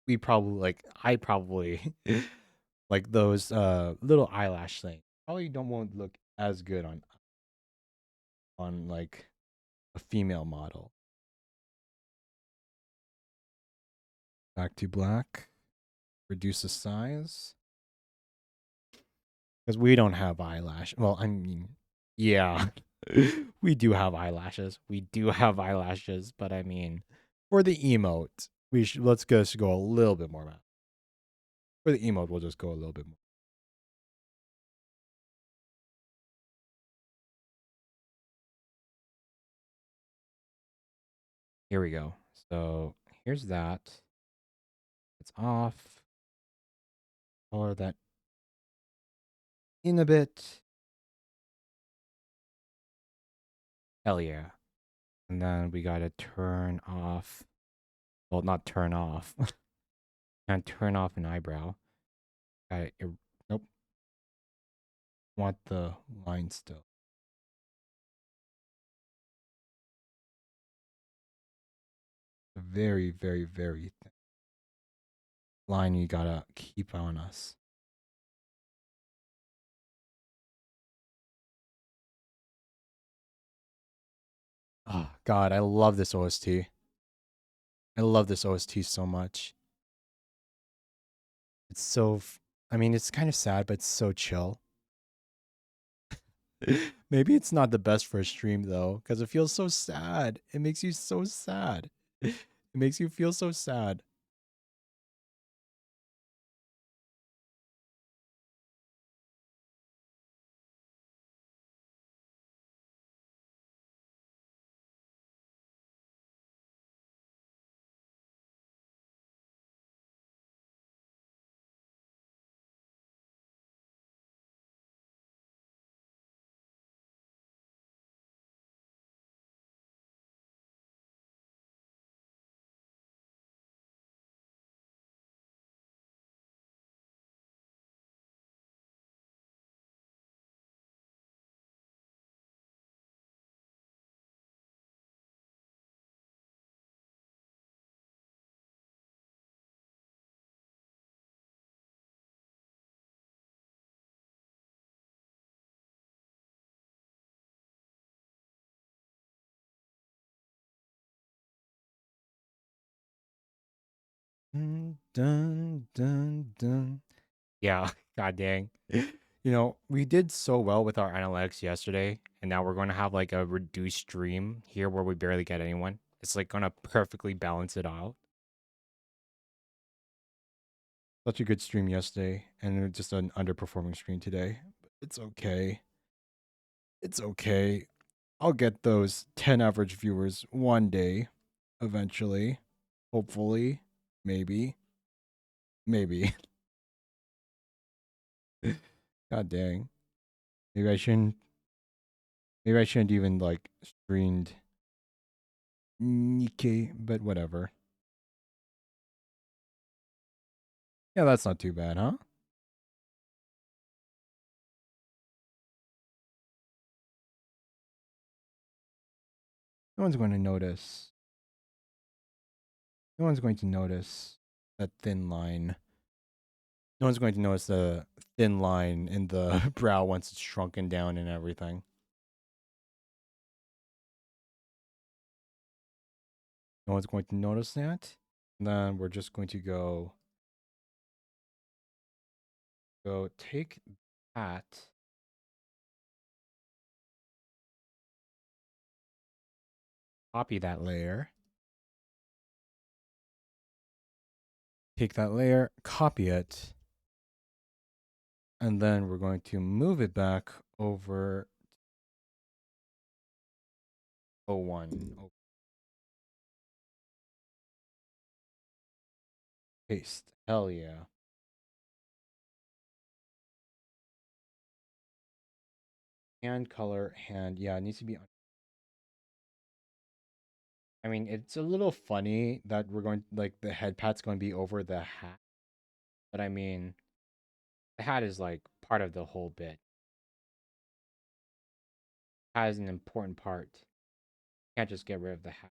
I probably like those little eyelash things. Probably won't look as good on like a female model. Back to black. Reduce the size. Because we don't have eyelash. Well, I mean, yeah. We do have eyelashes. We do have eyelashes, but I mean, for the emote, let's just go a little bit more matte. For the emote, we'll just go a little bit more. Here we go. So here's that. It's off. Color that in a bit. Hell yeah. And then we gotta turn off. Well, not turn off. And turn off an eyebrow. Nope. Want the line still. Very, very, very thin line you gotta keep on us. Oh God, I love this OST. I love this OST so much. It's so, I mean, it's kind of sad, but it's so chill. Maybe it's not the best for a stream though, because it feels so sad. It makes you so sad. It makes you feel so sad. Dun, dun, dun. Yeah, god dang. You know, we did so well with our analytics yesterday, and now we're going to have like a reduced stream here where we barely get anyone. It's like going to perfectly balance it out. Such a good stream yesterday, and just an underperforming stream today. But it's okay. It's okay. I'll get those 10 average viewers one day, eventually. Hopefully. Maybe. Maybe. God dang. Maybe I shouldn't. Maybe I shouldn't even like streamed Nikke, but whatever. Yeah, that's not too bad, huh? No one's going to notice. No one's going to notice that thin line. No one's going to notice the thin line in the brow once it's shrunken down and everything. No one's going to notice that. And then we're just going to go take that. Copy that layer. Take that layer, copy it. And then we're going to move it back over 01. Paste. Hell yeah. Hand color, hand. Yeah, it needs to be. I mean, it's a little funny that we're going, like, the head pat's going to be over the hat. But I mean, the hat is, like, part of the whole bit. Hat is an important part. Can't just get rid of the hat.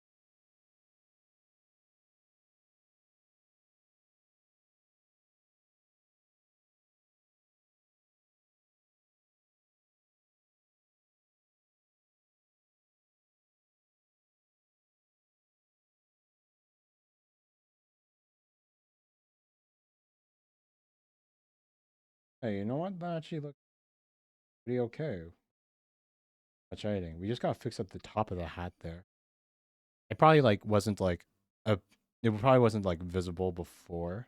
Hey, you know what? That actually looks pretty okay. Much editing. We just gotta fix up the top of the hat there. It probably like wasn't like a. It probably wasn't like visible before.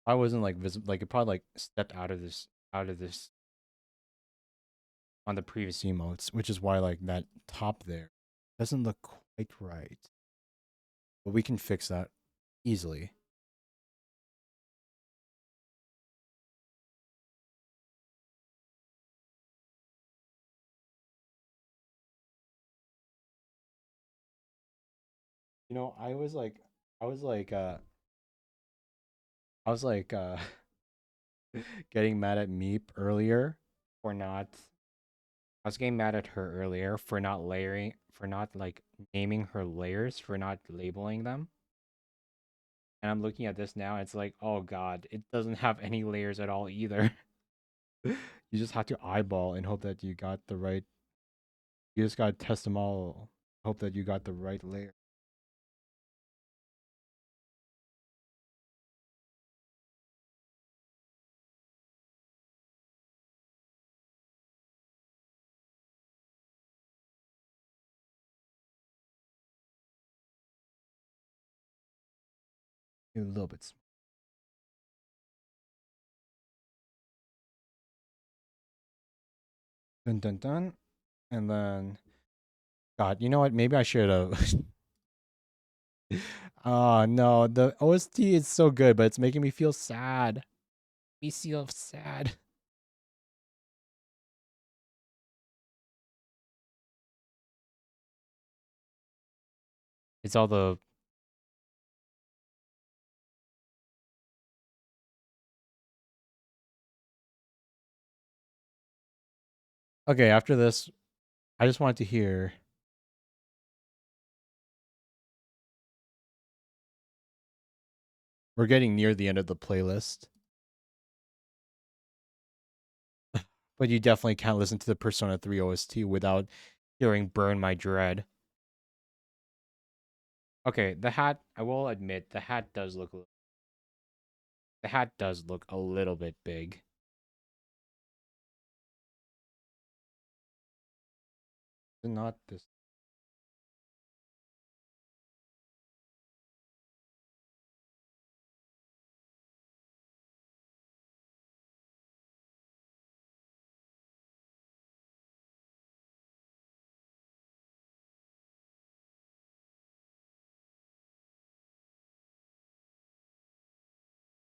I wasn't like visible. Like it probably like stepped out of this on the previous emotes, which is why like that top there doesn't look quite right. But we can fix that easily. You know, I was like, I was like, uh, I was like, getting mad at Meep earlier for not. I was getting mad at her earlier for not layering, for not like naming her layers, for not labeling them. And I'm looking at this now, and it's like, oh god, it doesn't have any layers at all either. You just have to eyeball and hope that you got the right You just gotta test them all. Hope that you got the right layer. A little bit. Dun dun dun. And then, God, you know what? Maybe I should have. Oh no, the OST is so good, but it's making me feel sad. Me feel sad. It's all the. Okay, after this, I just wanted to hear. We're getting near the end of the playlist. But you definitely can't listen to the Persona 3 OST without hearing Burn My Dread. Okay, the hat, I will admit, the hat does look a little bit big. Not this.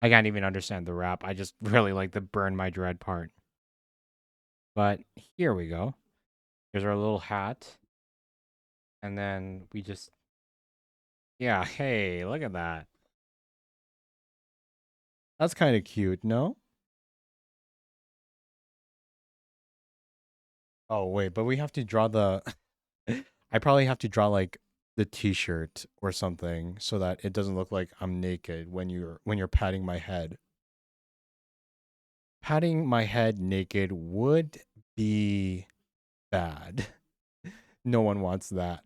I can't even understand the rap. I just really like the Burn My Dread part. But here we go. Here's our little hat. And then we just... Yeah, hey, look at that. That's kind of cute, no? Oh, wait, but we have to draw the... I probably have to draw, like, the t-shirt or something so that it doesn't look like I'm naked when you're patting my head. Patting my head naked would be bad. No one wants that.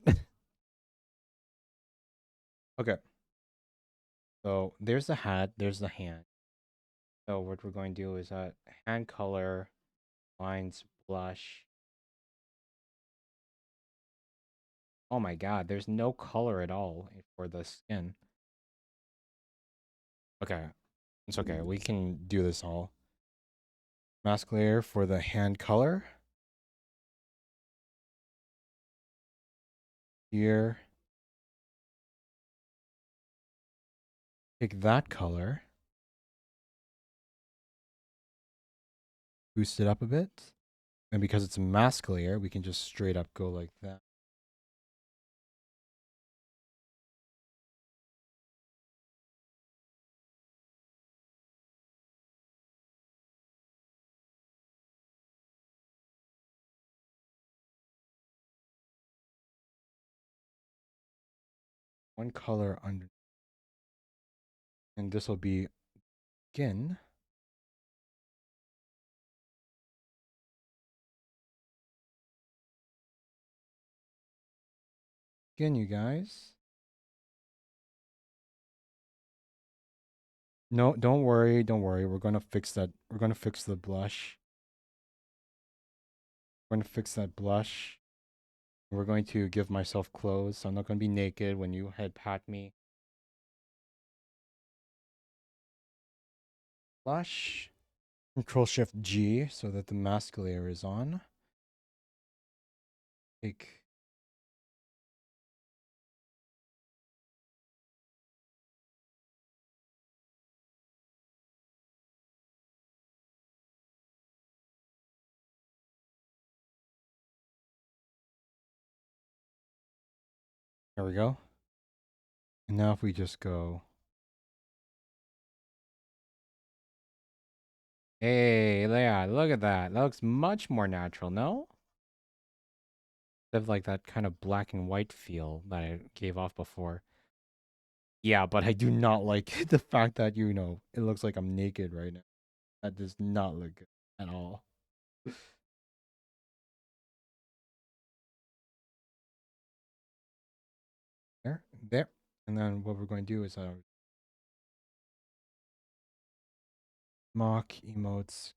Okay. So there's the hat, there's the hand. So what we're going to do is hand color, lines, blush. Oh my god, there's no color at all for the skin. Okay. It's okay. We can do this all. Mask layer for the hand color. Here. Pick that color. Boost it up a bit. And because it's a mask layer, we can just straight up go like that. One color under. And this will be skin. Skin, you guys. No, don't worry, don't worry. We're gonna fix that. We're gonna fix the blush. We're gonna fix that blush. We're going to give myself clothes, so I'm not gonna be naked when you head pat me. Blush. Control Shift G so that the mask layer is on. Take. There we go. And now if we just go. Hey, yeah, look at that. That looks much more natural, no? Instead of like that kind of black and white feel that I gave off before. Yeah, but I do not like the fact that, it looks like I'm naked right now. That does not look good at all. there. And then what we're going to do is mock emotes.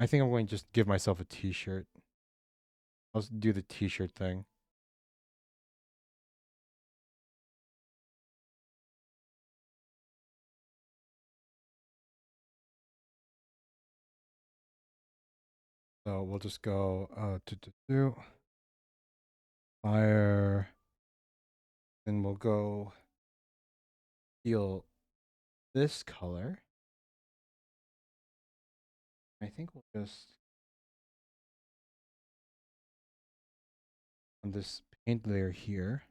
I think I'm going to just give myself a t-shirt. I'll do the t-shirt thing. So we'll just go fire. Then we'll go steal this color. I think we'll just on this paint layer here.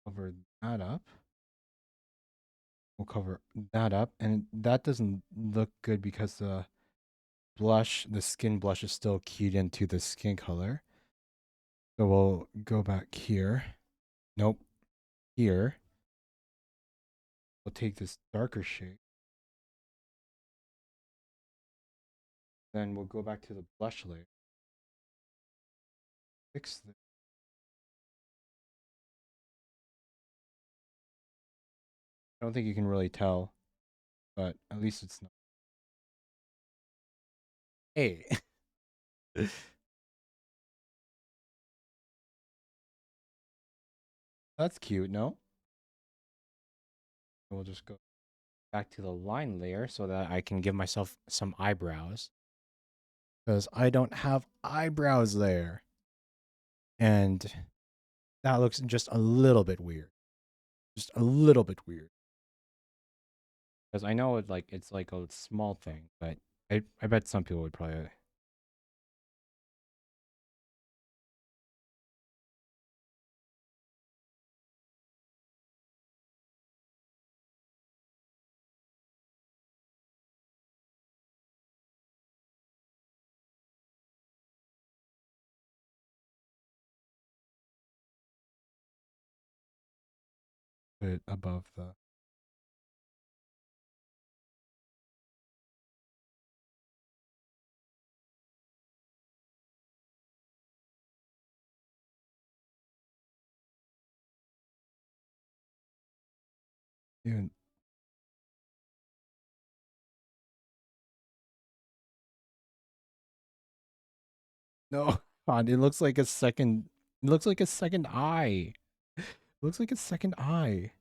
Cover that up. We'll cover that up, and that doesn't look good because the skin blush is still keyed into the skin color. So we'll go back here. Nope. Here. We'll take this darker shade. Then we'll go back to the blush layer. Fix this. I don't think you can really tell, but at least it's not. Hey. That's cute, no? We'll just go back to the line layer so that I can give myself some eyebrows. Because I don't have eyebrows there. And that looks just a little bit weird. Just a little bit weird. Because I know it's like a small thing, but I bet some people would probably put it above the even no. God, it looks like a second eye. It looks like a second eye.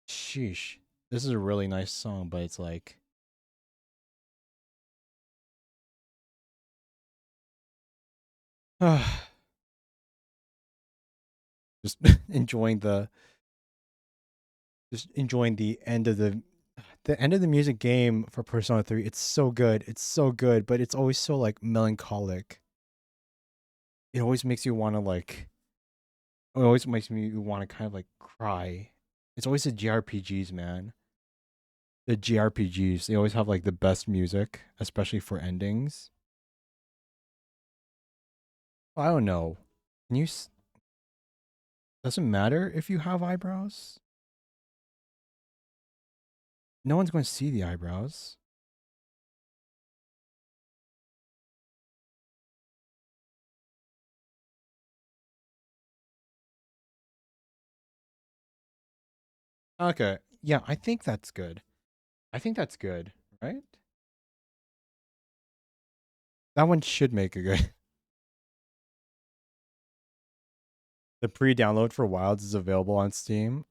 Sheesh. This is a really nice song, but it's like just enjoying the end of the music game for Persona 3. It's so good. It's so good, but it's always so like melancholic. It always makes you want to like it always makes me want to kind of like cry. It's always the JRPGs, man. The JRPGs, they always have like the best music, especially for endings. I don't know. Can you doesn't matter if you have eyebrows? No one's going to see the eyebrows. Okay. Yeah, I think that's good. I think that's good, right? That one should make a good. The pre-download for Wilds is available on Steam.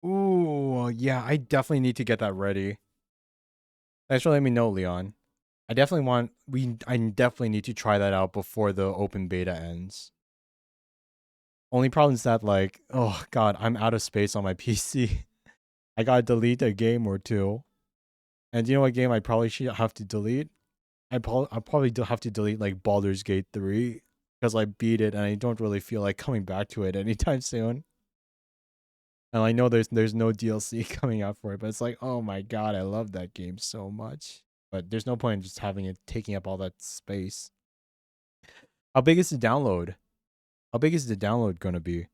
Ooh, yeah, I definitely need to get that ready. Thanks for letting me know, Leon. I definitely need to try that out before the open beta ends. Only problem is that like, oh god, I'm out of space on my PC. I gotta delete a game or two. And you know what game I probably should have to delete? I'll probably have to delete like Baldur's Gate 3 because I beat it and I don't really feel like coming back to it anytime soon. And I know there's no DLC coming out for it, but it's like, oh my god, I love that game so much. But there's no point in just having it taking up all that space. How big is the download? How big is the download gonna be?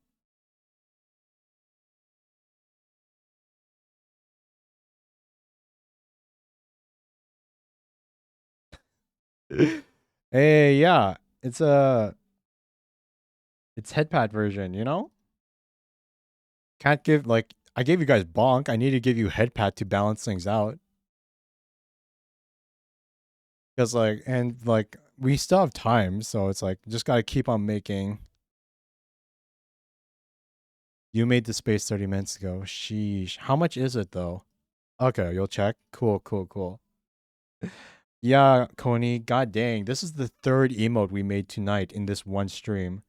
Hey, yeah, it's a it's headpad version, you know? Can't give like I gave you guys bonk. I need to give you headpad to balance things out. Cause like we still have time, so it's like just gotta keep on making. You made the space 30 minutes ago. Sheesh. How much is it though? Okay, you'll check. Cool, cool, cool. Yeah, Coney, god dang. This is the third emote we made tonight in this one stream.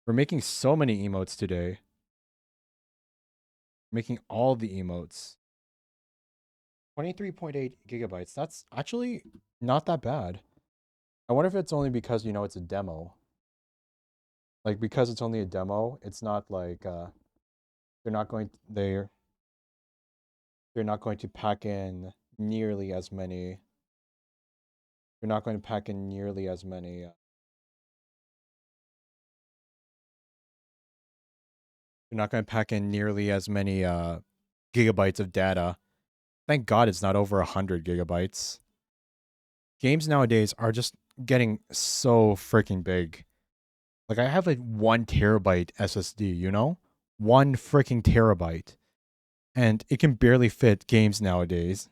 We're making so many emotes today. Making all the emotes. 23.8 gigabytes. That's actually not that bad. I wonder if it's only because, you know, it's a demo. Like, because it's only a demo, it's not like, they're not going, they're not going to pack in nearly as many, they're not going to pack in nearly as many, they're not going to pack in nearly as many, gigabytes of data. Thank God it's not over 100 gigabytes. Games nowadays are just getting so freaking big. Like, I have like 1 terabyte SSD, you know? 1 freaking terabyte. And it can barely fit games nowadays.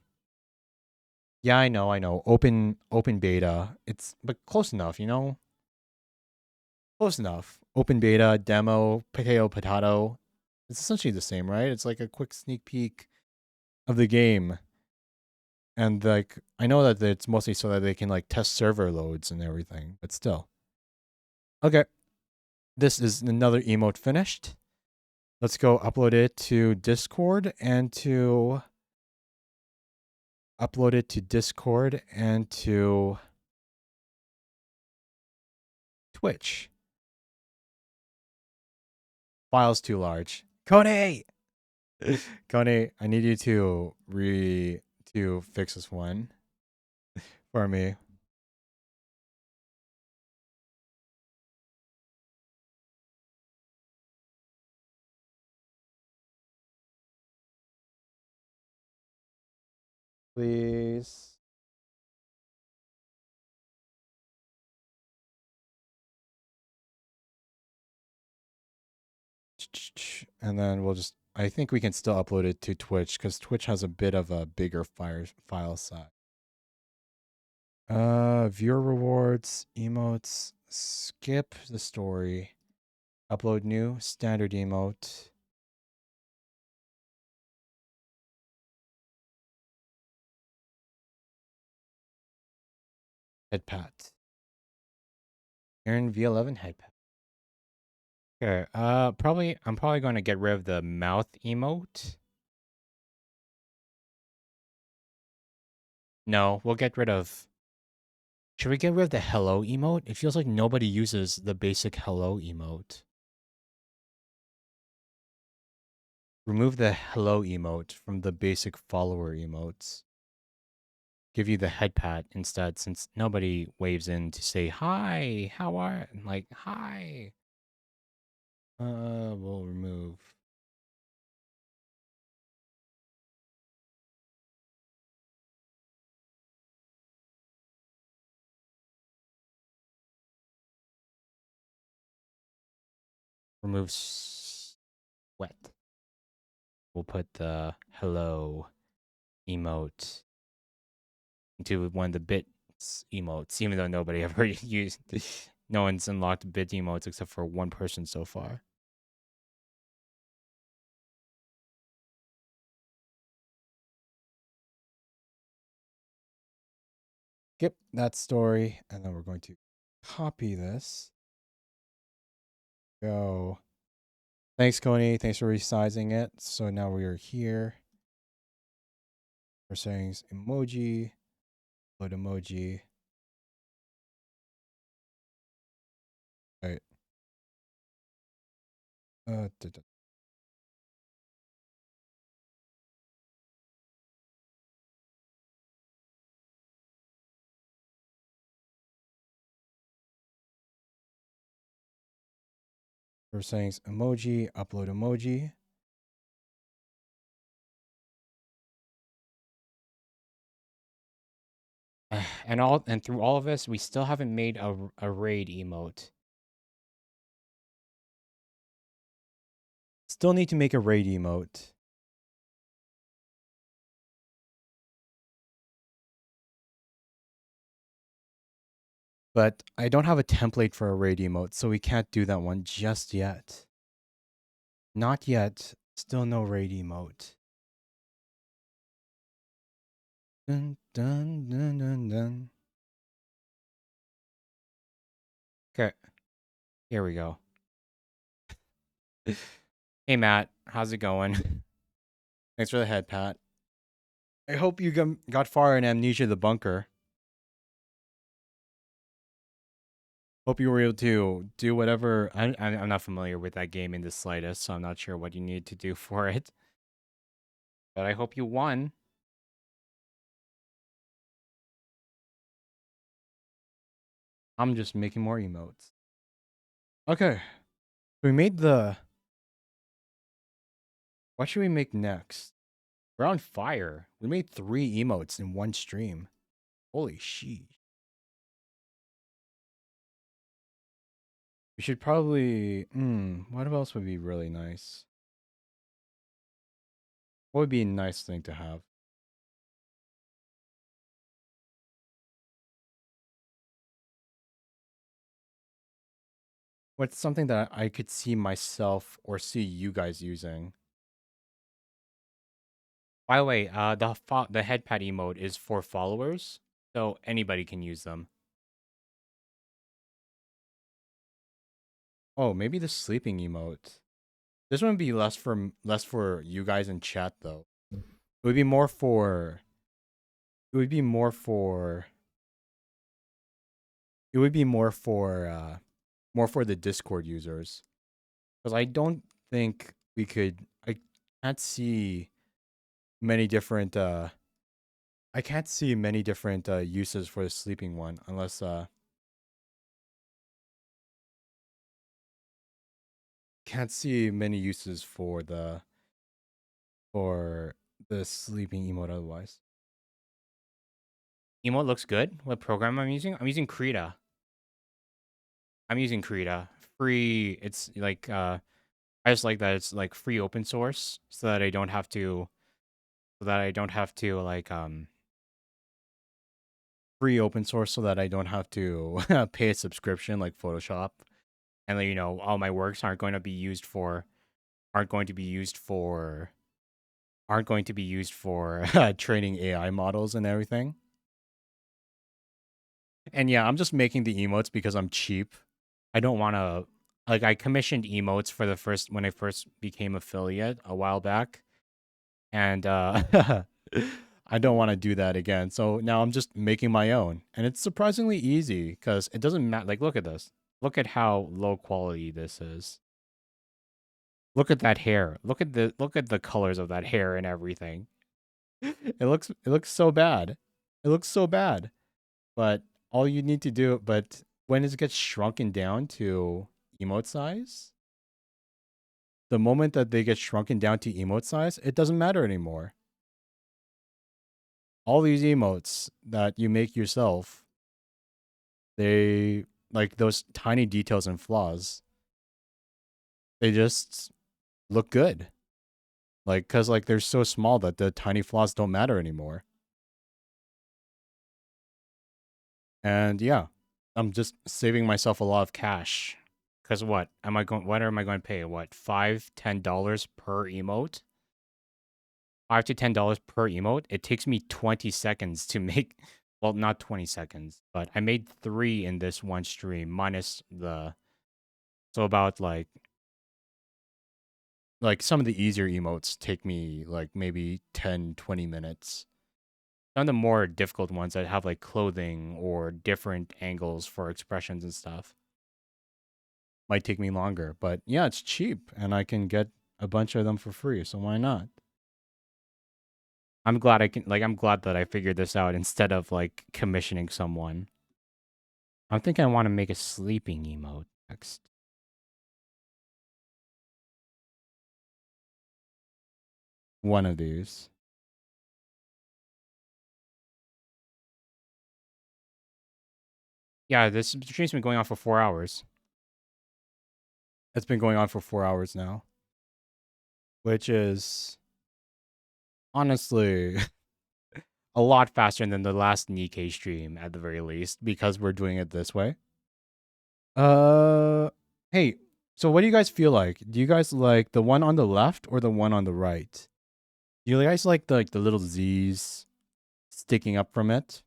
Yeah, I know. Open beta. It's but close enough, you know? Close enough. Open beta, demo, potato. It's essentially the same, right? It's like a quick sneak peek of the game. And like I know that it's mostly so that they can like test server loads and everything, but still. Okay. This is another emote finished. Let's go upload it to Discord and to Twitch. File's too large. Kone! Kone, I need you to fix this one for me. Please. And then we'll just I think we can still upload it to Twitch because Twitch has a bit of a bigger file size. Viewer rewards, emotes, skip the story, upload new, standard emote. Headpat. Aaron V11 headpat. Okay, I'm probably going to get rid of the mouth emote. No, we'll get rid of... Should we get rid of the hello emote? It feels like nobody uses the basic hello emote. Remove the hello emote from the basic follower emotes. Give you the head pat instead, since nobody waves in to say, hi, how are... Like, hi. We'll remove... Remove sweat. We'll put the hello emote into one of the bits emotes, even though nobody ever used... No one's unlocked bit emotes except for one person so far. Skip that story, and then we're going to copy this. Go. Thanks, Coney. Thanks for resizing it. So now we are here. We're saying emoji, load emoji. Right. We're saying emoji, upload emoji. And through all of this, we still haven't made a raid emote. Still need to make a raid emote. But I don't have a template for a raid emote, so we can't do that one just yet. Not yet. Still no raid emote. Dun, dun, dun, dun, dun. Okay. Here we go. Hey, Matt. How's it going? Thanks for the head, Pat. I hope you got far in Amnesia the Bunker. Hope you were able to do whatever. I'm not familiar with that game in the slightest, so I'm not sure what you need to do for it. But I hope you won. I'm just making more emotes. Okay. We made the... What should we make next? We're on fire. We made 3 emotes in one stream. Holy sheesh. We should probably... what else would be really nice? What would be a nice thing to have? What's something that I could see myself or see you guys using? By the way, the headpad emote is for followers, so anybody can use them. Oh, maybe the sleeping emote. This one would be less for you guys in chat though. It would be more for. It would be more for. It would be more for the Discord users, because I don't think we could. I can't see many different. I can't see many different uses for the sleeping one unless can't see many uses for the sleeping emote otherwise. Emote looks good. What program I'm using? I'm using Krita. Free. It's like I just like that it's like free open source so that I don't have to like free open source so that I don't have to pay a subscription like Photoshop. And then, all my works aren't going to be used for aren't going to be used for aren't going to be used for training AI models and everything. And yeah, I'm just making the emotes because I'm cheap. I don't want to like I commissioned emotes for the first when I first became affiliate a while back. And I don't want to do that again. So now I'm just making my own. And it's surprisingly easy cuz it doesn't matter like look at this. Look at how low quality this is. Look at that hair. Look at the colors of that hair and everything. It looks so bad. It looks so bad. But all you need to do, but when it gets shrunken down to emote size, the moment that they get shrunken down to emote size, it doesn't matter anymore. All these emotes that you make yourself, they like those tiny details and flaws, they just look good. Like, cause like they're so small that the tiny flaws don't matter anymore. And yeah, I'm just saving myself a lot of cash. Cause what am I going? What am I going to pay? What $5-10 per emote? $5 to $10 per emote. It takes me 20 seconds to make. Well, not 20 seconds, but I made 3 in this one stream minus the. So about like some of the easier emotes take me like maybe 10-20 minutes. Some of the more difficult ones that have like clothing or different angles for expressions and stuff might take me longer. But yeah, it's cheap and I can get a bunch of them for free. So why not? I'm glad that I figured this out instead of like commissioning someone. I'm thinking I want to make a sleeping emote next. One of these. Yeah, this stream's been going on for 4 hours. It's been going on for 4 hours now, which is honestly a lot faster than the last Nikke stream at the very least because we're doing it this way. Uh, hey, so what do you guys feel like? Do you guys like the one on the left or the one on the right? Do you guys like the little Z's sticking up from it,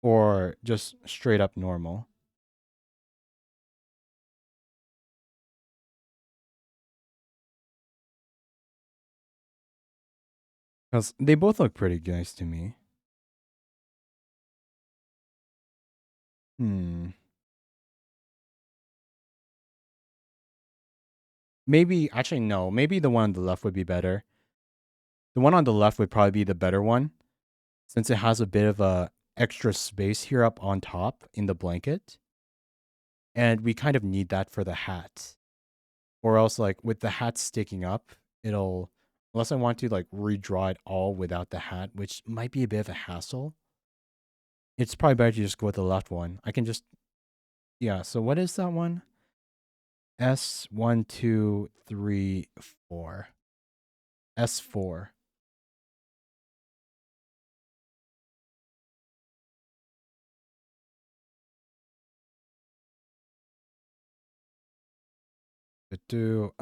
or just straight up normal? Because they both look pretty nice to me. Hmm. Maybe, actually, no. Maybe the one on the left would be better. The one on the left would probably be the better one, since it has a bit of a extra space here up on top in the blanket. And we kind of need that for the hat. Or else, like, with the hat sticking up, it'll... Unless I want to, like, redraw it all without the hat, which might be a bit of a hassle. It's probably better to just go with the left one. I can just... Yeah, so what is that one? S1, 2, 3, 4. S4. Do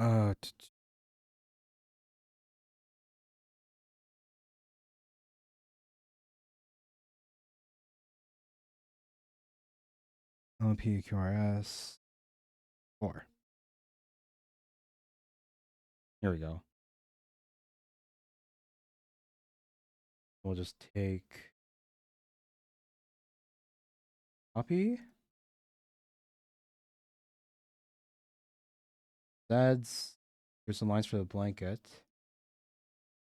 LPQRS 4. Here we go. We'll just take copy. Here's some lines for the blanket.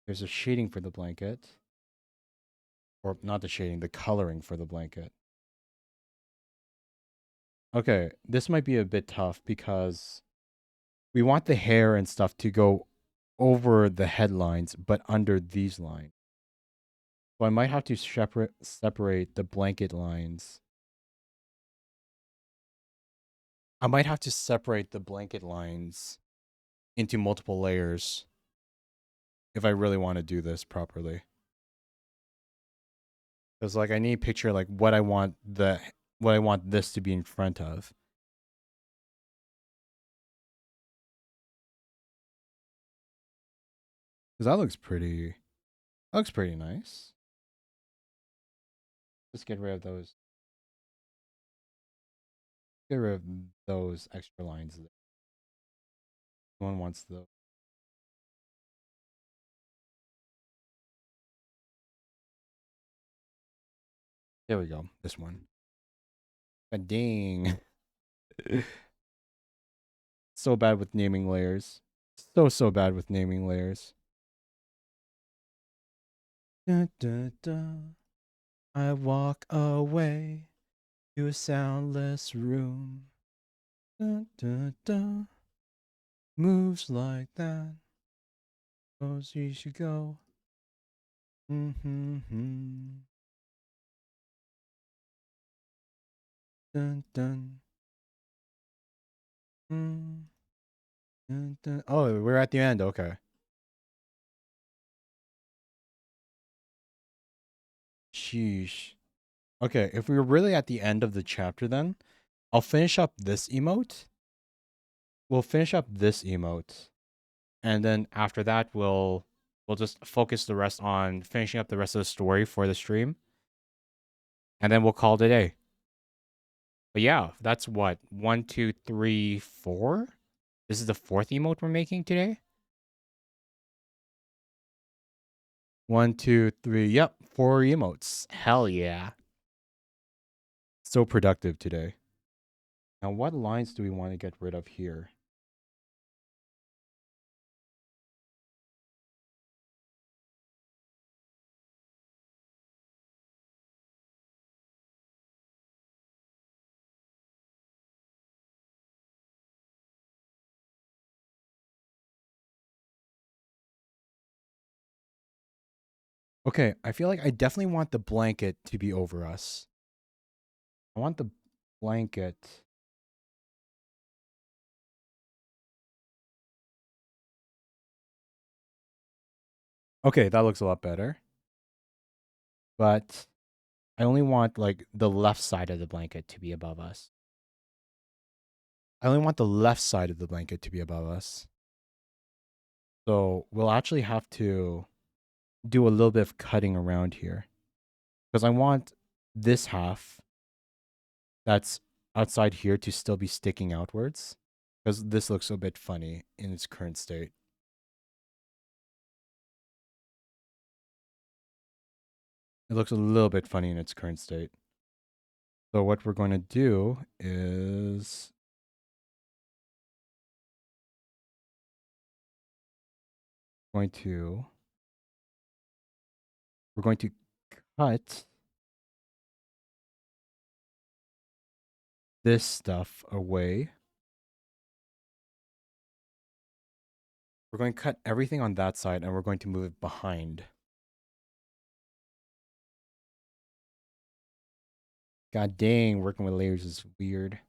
There's a shading for the blanket. Or not the shading, the coloring for the blanket. Okay, this might be a bit tough because we want the hair and stuff to go over the headlines, but under these lines. So I might have to separate the blanket lines. I might have to separate the blanket lines into multiple layers if I really want to do this properly. Because like I need a picture like what I want this to be in front of. Because that looks pretty nice. Just get rid of those. Get rid of those extra lines there. No one wants those. There we go. This one. God dang. So bad with naming layers. So bad with naming layers. Da, da, da. I walk away to a soundless room. Da, da, da. Moves like that. Suppose you should go. Mm-hmm. Dun dun. Mm. Dun, dun. Oh, we're at the end. Okay. Sheesh. Okay, if we were really at the end of the chapter, then I'll finish up this emote. We'll finish up this emote, and then after that, we'll just focus the rest on finishing up the rest of the story for the stream, and then we'll call it a day. But yeah, that's what 1, 2, 3, 4. This is the 4th emote we're making today. 1, 2, 3. Yep, 4 emotes. Hell yeah. So productive today. Now, what lines do we want to get rid of here? Okay, I feel like I definitely want the blanket to be over us. I want the blanket. Okay, that looks a lot better. But I only want like the left side of the blanket to be above us. I only want the left side of the blanket to be above us. So we'll actually have to do a little bit of cutting around here. Because I want this half that's outside here to still be sticking outwards. Because this looks a bit funny in its current state. It looks a little bit funny in its current state. So what we're going to do is we're going to cut this stuff away. We're going to cut everything on that side and we're going to move it behind. God dang, working with layers is weird.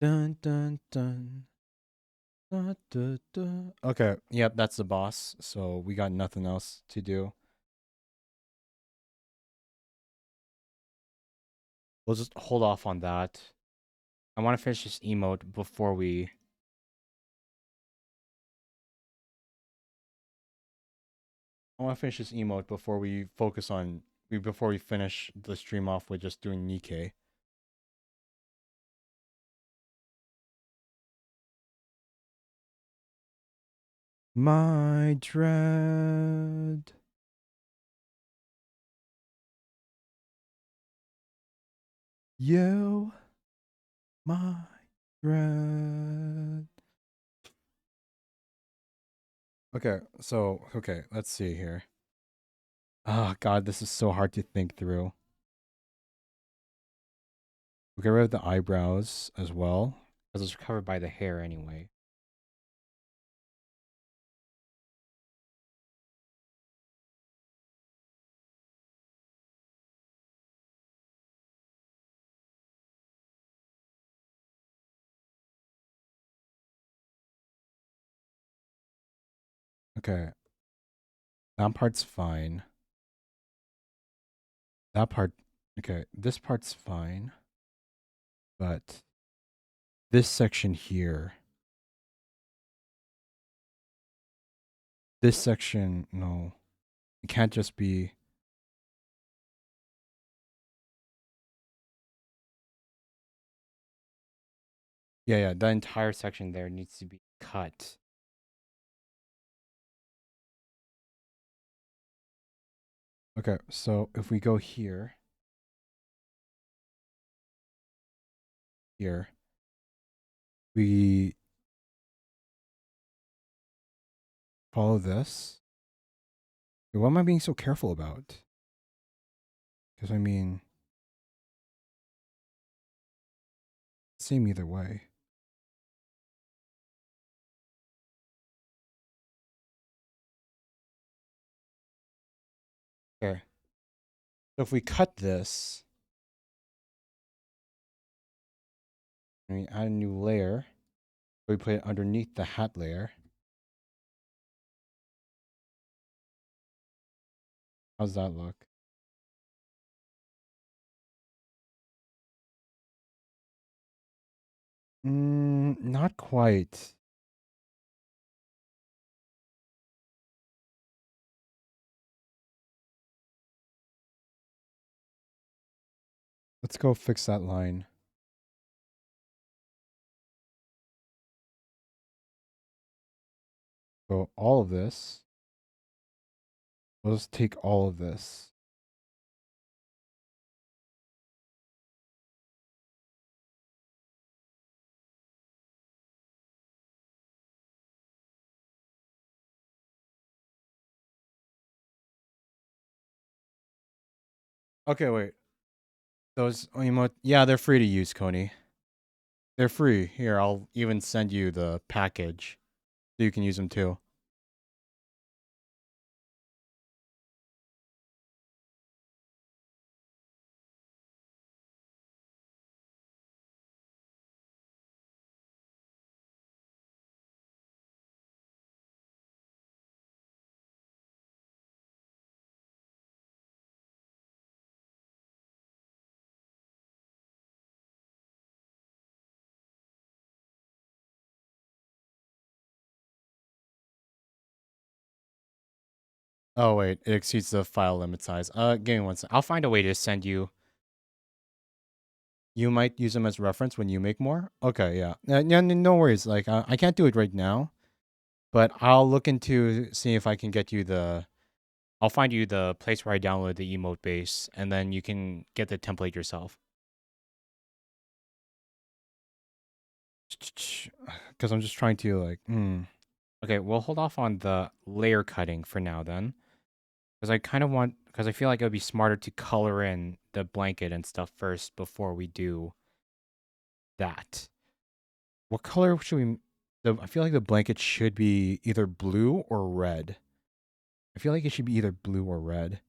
Dun dun dun. Da, da, da. Okay, yep, that's the boss. So we got nothing else to do. We'll just hold off on that. I want to finish this emote before we... I want to finish this emote before we focus on... Before we finish the stream off with just doing Nikke. My dread. You. My dread. Okay, so, okay, let's see here. Oh, God, this is so hard to think through. We'll get rid of the eyebrows as well, because it's covered by the hair anyway. Okay. That part's fine. That part, okay, this part's fine. But this section here, this section, no. It can't just be... Yeah, the entire section there needs to be cut. Okay, so if we go here, we follow this. Wait, what am I being so careful about? Because I mean, same either way. Okay. So if we cut this, and we add a new layer, we put it underneath the hat layer. How's that look? Not quite. Let's go fix that line. So all of this. We'll just take all of this. Okay, wait. Those emote, yeah, they're free to use, Coney. They're free. Here, I'll even send you the package so you can use them too. Oh wait, it exceeds the file limit size. Give me one sec. I'll find a way to send you. You might use them as reference when you make more. Okay, yeah. Yeah, no worries. Like I can't do it right now, but I'll look into see if I can get you the. I'll find you the place where I download the emote base, and then you can get the template yourself. Because I'm just trying to like. Okay, we'll hold off on the layer cutting for now then. Because I kind of want, because I feel like it would be smarter to color in the blanket and stuff first before we do that. What color should we, I feel like the blanket should be either blue or red. I feel like it should be either blue or red.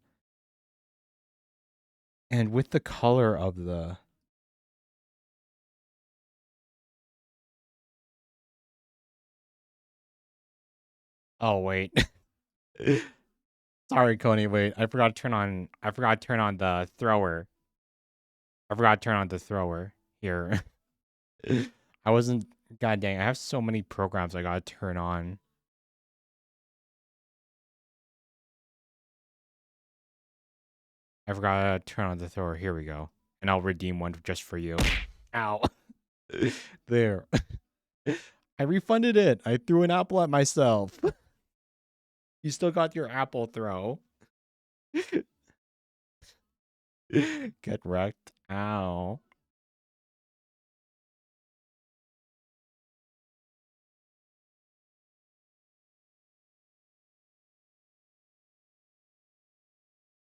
And with the color of the, oh wait. Sorry, Coney, wait. I forgot to turn on the thrower. I forgot to turn on the thrower here. I wasn't, god dang, I have so many programs I gotta turn on. I forgot to turn on the thrower. Here we go. And I'll redeem one just for you. Ow. There. I refunded it. I threw an apple at myself. You still got your apple throw. Get wrecked. Ow.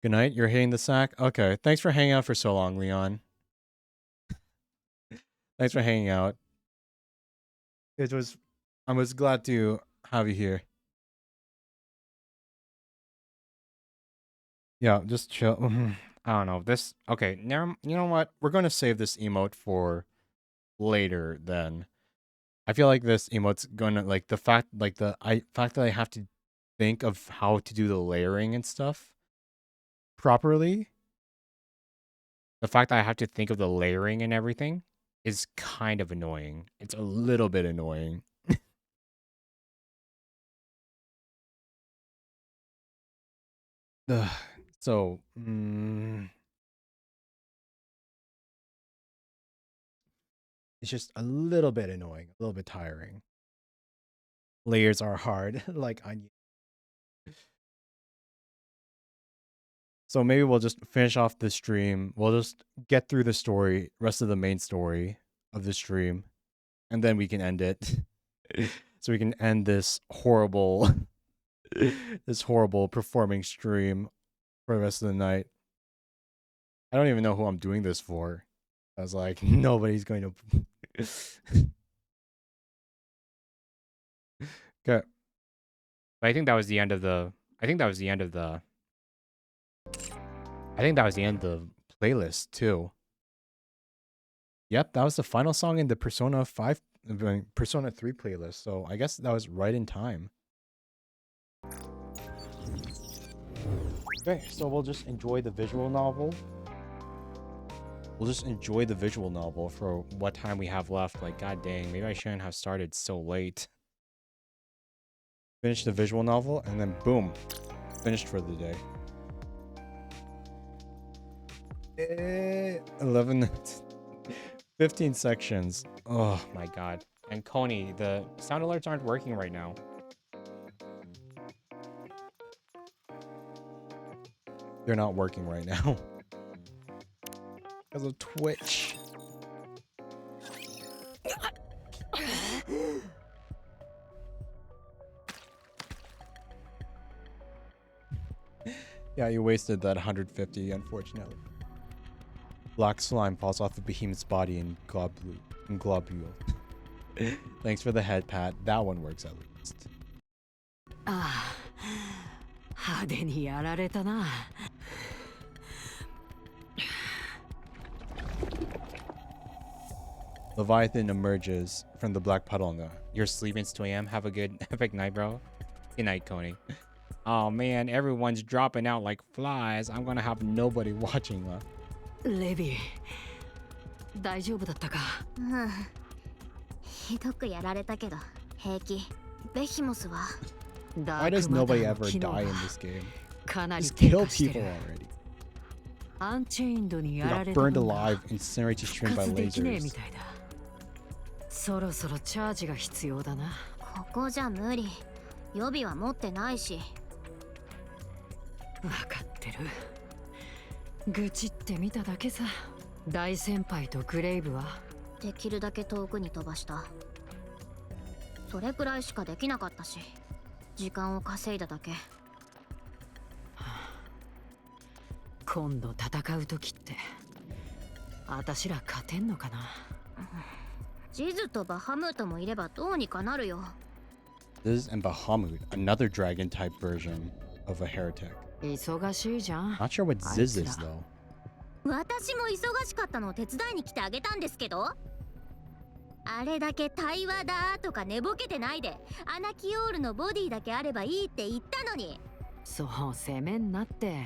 Good night. You're hitting the sack? Okay. Thanks for hanging out for so long, Leon. Thanks for hanging out. I was glad to have you here. Yeah, just chill. I don't know. Okay, you know what? We're going to save this emote for later then. I feel like this emote's going to like the fact that I have to think of how to do the layering and stuff properly. The fact that I have to think of the layering and everything is kind of annoying. It's a little bit annoying. Ugh. So, it's just a little bit annoying, a little bit tiring. Layers are hard, like onion. So maybe we'll just finish off the stream. We'll just get through the story, rest of the main story of the stream, and then we can end it. So we can end this horrible, this horrible performing stream for the rest of the night. I don't even know who I'm doing this for. I was like, nobody's going to. Okay. But I think that was the end of the. I think that was the end of the playlist too. Yep, that was the final song in the Persona 3 playlist. So I guess that was right in time. Okay, so we'll just enjoy the visual novel. We'll just enjoy the visual novel for what time we have left. Like, god dang, maybe I shouldn't have started so late. Finish the visual novel, and then boom, finished for the day. 11, 15 sections. Oh my god. And Coney, the sound alerts aren't working right now. They're not working right now. Because of Twitch. Yeah, you wasted that 150, unfortunately. Black slime falls off the behemoth's body in globule. Thanks for the head pat. That one works at least. Ah, 派手にやられたな。Leviathan emerges from the black puddle. You're sleeping till 2 a.m. Have a good epic night, bro. Good night, Coney. Oh man, everyone's dropping out like flies. I'm gonna have nobody watching. レビー、大丈夫だったか？ひどくやられたけど平気。ベヒモスは Why does nobody ever die in this game? かなり Just 低 kill 下して people る。 already. アンチェインドに They やら got れた burned 分が alive, incinerated, 復 streamed by 活できねえみ lasers. たいだ。そろそろチャージが必要だな。ここじゃ無理。予備は持ってないし。わかってる。愚痴ってみただけさ。大先輩とグレイブはできるだけ遠くに飛ばした。それくらいしかできなかったし、時間を稼いだだけ。今度戦う時って私ら勝てんのかな。ジズとバハムートもいればどうにかなるよ。Ziz and Bahamut, another dragon type version of a heretic. 忙しいじゃん。 Not sure what Ziz is though. 私も忙しかったのを手伝いに来てあげたんですけど、あれだけ対話だとか寝ぼけてないで、アナキオールのボディだけあればいいって言ったのに。そう責めんなって。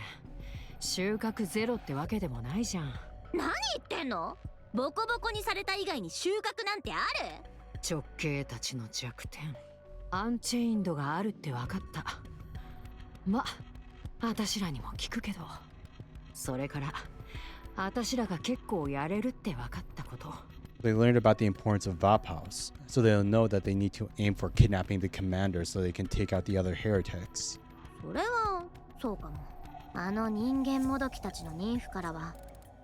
収穫ゼロってわけでもないじゃん。何言ってんの？ボコボコにされた以外に収穫なんてある？直系たちの弱点アンチェインドがあるって分かった。ま、私らにも聞くけど、それから私らが結構やれるって分かったこと。 They learned about the importance of Vaphaus, so they'll know that they need to aim for kidnapping the commander so they can take out the other heretics. それはそうかも。あの人間もどきたちの妊婦からは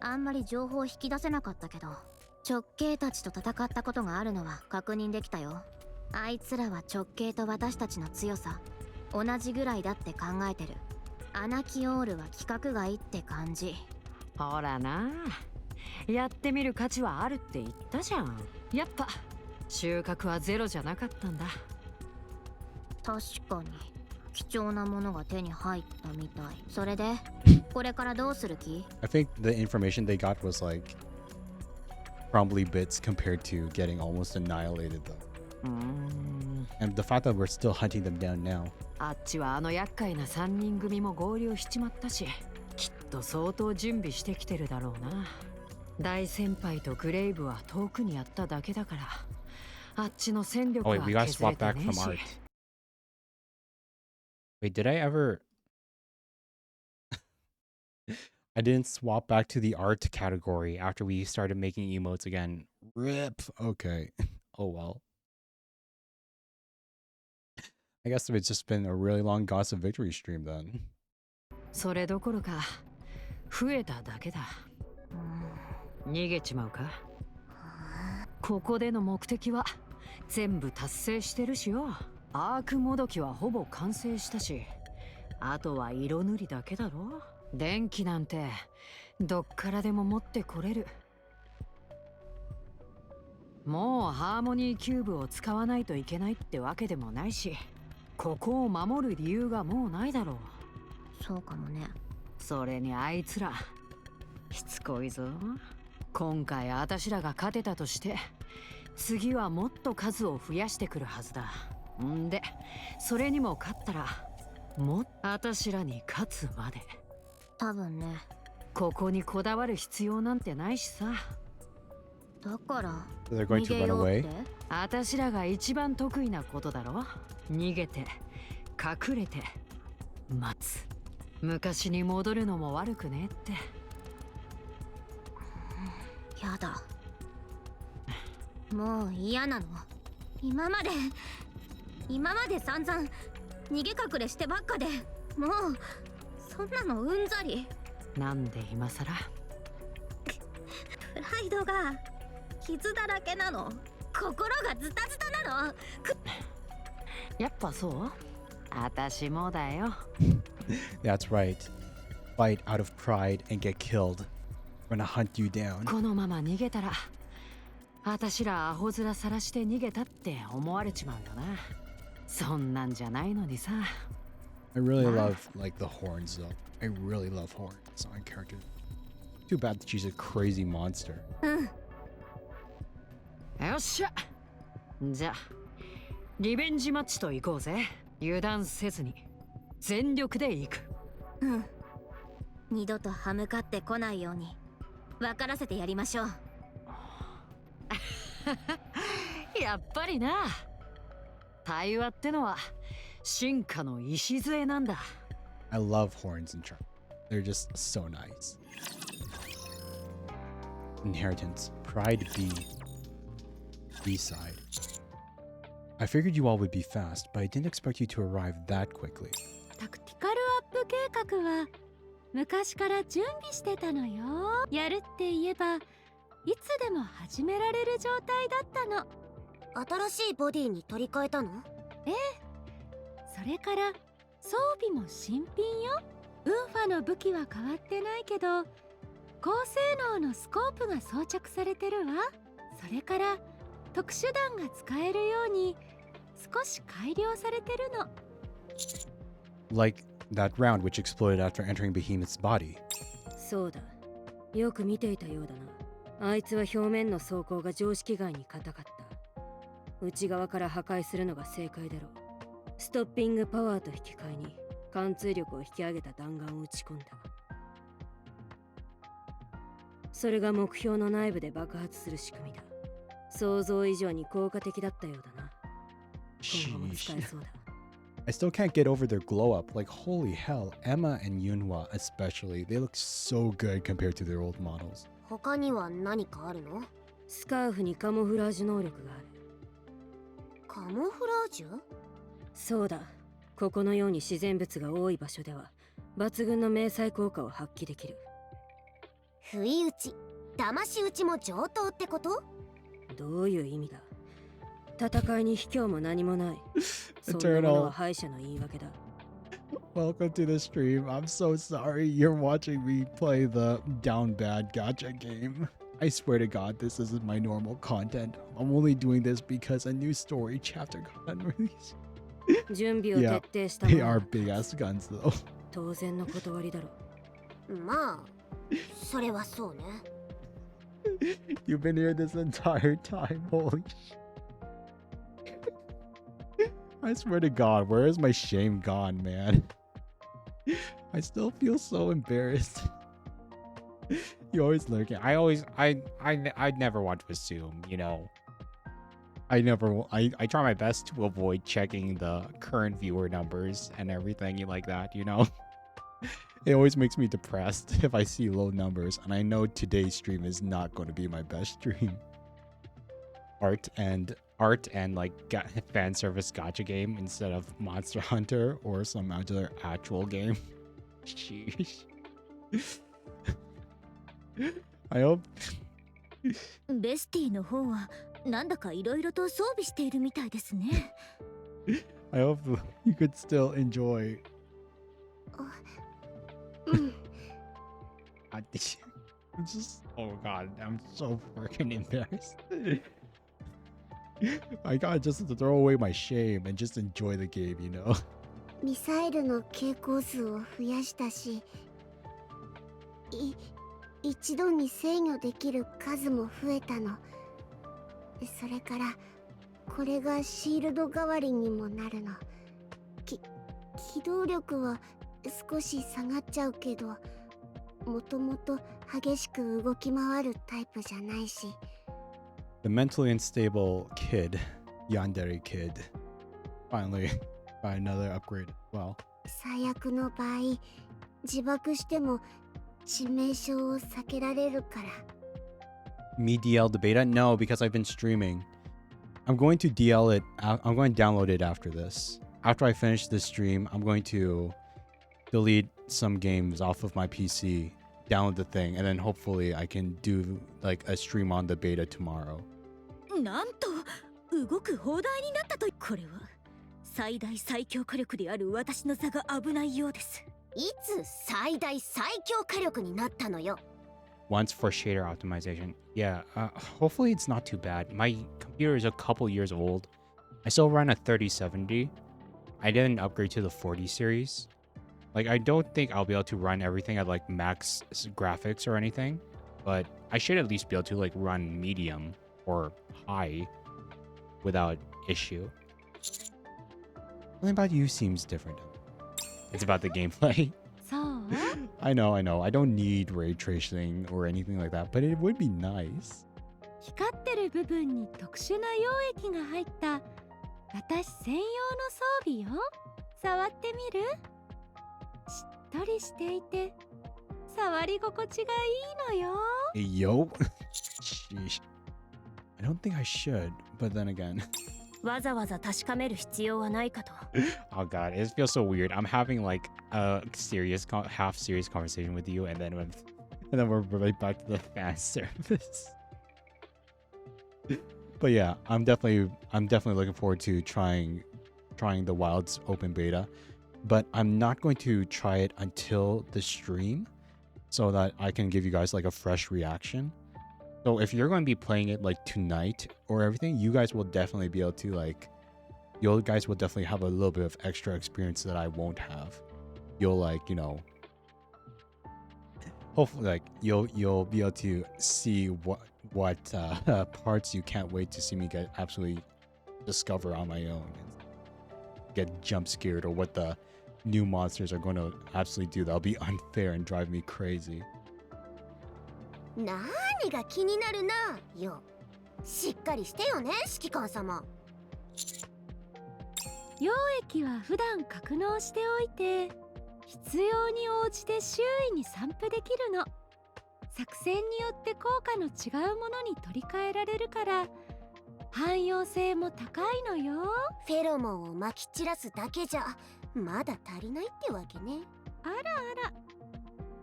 あんまり情報を引き出せなかったけど、直系たちと戦ったことがあるのは確認できたよ。あいつらは直系と私たちの強さ同じぐらいだって考えてる。アナキオールは規格外って感じ。ほらな、やってみる価値はあるって言ったじゃん。やっぱ収穫はゼロじゃなかったんだ。確かに貴重なものが手に入ったみたい。それでこれからどうする気？ I think the information they got was like crumbly bits compared to getting almost annihilated though. And the fact that we're still hunting them down now. あっちはあの厄介な3人組も合流しちまったし、きっと相当準備してきてるだろうな。大先輩とグレイブは遠くにやっただけだから、あっちの戦力 Oh は wait, we gotta 削れ swap て back ねえ from し。 art. Wait, did I ever? I didn't swap back to the art category after we started making emotes again. RIP. Okay. Oh well. I guess it's just been a really long Gods of Victory stream then. それどころか増えただけだ。逃げちまうか。ここでの目的は全部達成してるしよ。アークもどきはほぼ完成したし、あとは色塗りだけだろ。電気なんてどっからでも持ってこれる。もうハーモニーキューブを使わないといけないってわけでもないし、ここを守る理由がもうないだろう。そうかもね。それにあいつらしつこいぞ。今回私らが勝てたとして、次はもっと数を増やしてくるはずだ。んでそれにも勝ったらもっと私らに勝つまで。多分ね。ここにこだわる必要なんてないしさ。だから They're going 逃 to げ run ようっ away. て？私らが一番得意なことだろ。逃げて隠れて待つ。昔に戻るのも悪くねって。やだ。もう嫌なの。今まで散々逃げ隠れしてばっかで、もうそんなのうんざり。なんで今さら。プライドが傷だらけなの。心がズタズタなの。やっぱそう？私もだよ。That's right. Fight out of pride and get killed. We're gonna hunt you down. このまま逃げたら、私らアホ面さらして逃げたって思われちまうよな。そんなんじゃないのにさ。I really love like the horns though. I really love horns on characters. Too bad that she's a crazy monster. よっしゃ。じゃあリベンジマッチと行こうぜ。油断せずに全力で行く。二度と歯向かってこないように分からせてやりましょう。やっぱりな。対話ってのは進化の礎なんだ。I love horns and charm. They're just so nice. Inheritance. Pride B. B-side. I figured you all would be fast, but I didn't expect you to arrive that quickly. タクティカルアップ計画は昔から準備してたのよ。やるって言えばいつでも始められる状態だったの。新しいボディに取り替えたの？ええ。それから装備も新品よ。ウンファの武器は変わってないけど高性能のスコープが装着されてるわ。それから特殊弾が使えるように少し改良されてるの。Like that round which exploded after entering Behemoth's body. そうだ。よく見ていたようだな。あいつは表面の装甲が常識外に硬かった。内側から破壊するのが正解だろう。ストッピングパワーと引き換えに貫通力を引き上げた弾丸を撃ち込んだ。それが目標の内部で爆発する仕組みだ。想像以上に効果的だったようだな。今後も使えそうだ。I still can't get over their glow up. Like, holy hell, Emma and Yunhwa especially, they look so good compared to their old models. 他には何かあるの？スカーフにカモフラージュ能力がある。カモフラージュ？そうだ。ここのように自然物が多い場所では抜群の迷彩効果を発揮できる。不意打ち、騙し討ちも上等ってこと？どういう意味だ？戦いに卑怯も何もない。そんなものは敗者の言い訳だ。Welcome to the stream. I'm so sorry you're watching me play the down bad gacha game. I swear to God, this isn't my normal content. I'm only doing this because a new story chapter got unreleased. 準備を徹底した They are big ass guns though. 当然の断りだろ。まあ、それはそうね。You've been here this entire time. Holy shit. I swear to God, where is my shame gone, man? I still feel so embarrassed. You always lurking. I never want to assume, you know. I try my best to avoid checking the current viewer numbers and everything like that, you know. It always makes me depressed if I see low numbers, and I know today's stream is not going to be my best stream. Art and like fan service gacha game instead of Monster Hunter or some other actual game. Sheesh. I hope ベスティの方はなんだかいろいろと装備しているみたいですね。I hope you could still enjoy. I'm just, oh god, I'm so freaking embarrassed. I gotta just throw away my shame and just enjoy the game, you know. ミサイルの傾向数を増やしたし、一度に制御できる数も増えたの。それからこれがシールド代わりにもなるの。機動力は少し下がっちゃうけど、もともと激しく動き回るタイプじゃないし。The mentally unstable kid, Yandere kid, finally got another upgrade. Well, 最悪の場合、自爆しても致命傷を避けられるから。me DL the beta? No, because I've been streaming. I'm going to DL it. I'm going to download it after this. After I finish this stream, I'm going to delete some games off of my PC, download the thing, and then hopefully I can do like a stream on the beta tomorrow. なんと動く砲台になったと。これは最大最強火力である私の座が危ないようです。いつ最大最強火力になったのよ。Once for shader optimization. Yeah, hopefully it's not too bad. My computer is a couple years old. I still run a 3070. I didn't upgrade to the 40 series. Like, I don't think I'll be able to run everything at like max graphics or anything, but I should at least be able to like run medium or high without issue. Something about you seems different. It's about the gameplay. そう？ I know. I don't need ray tracing or anything like that, but it would be nice. 光ってる部分に特殊な溶液が入った私専用の装備よ。触ってみる？知っとりしていて触り心地がいいのよ。 Yo. Sheesh. I don't think I should, but then again. わざわざ確かめる必要はないかと。 Oh god, it feels so weird. I'm having like a serious, half serious conversation with you, and then we're right back to the fan service. But yeah, I'm definitely looking forward to trying the Wilds open beta, but I'm not going to try it until the stream, so that I can give you guys like a fresh reaction. So if you're going to be playing it like tonight or everything, you guys will definitely be able to like, you guys will definitely have a little bit of extra experience that I won't have. You'll like, you know, hopefully like you'll be able to see what parts you can't wait to see me get absolutely discover on my own and get jump scared, or what the new monsters are going to absolutely do that'll be unfair and drive me crazy. 何が気になるなよ。しっかりしてよね、指揮官様。溶液は普段格納しておいて、必要に応じて周囲に散布できるの。作戦によって効果の違うものに取り替えられるから汎用性も高いのよ。フェロモンをまき散らすだけじゃまだ足りないってわけね。あらあら。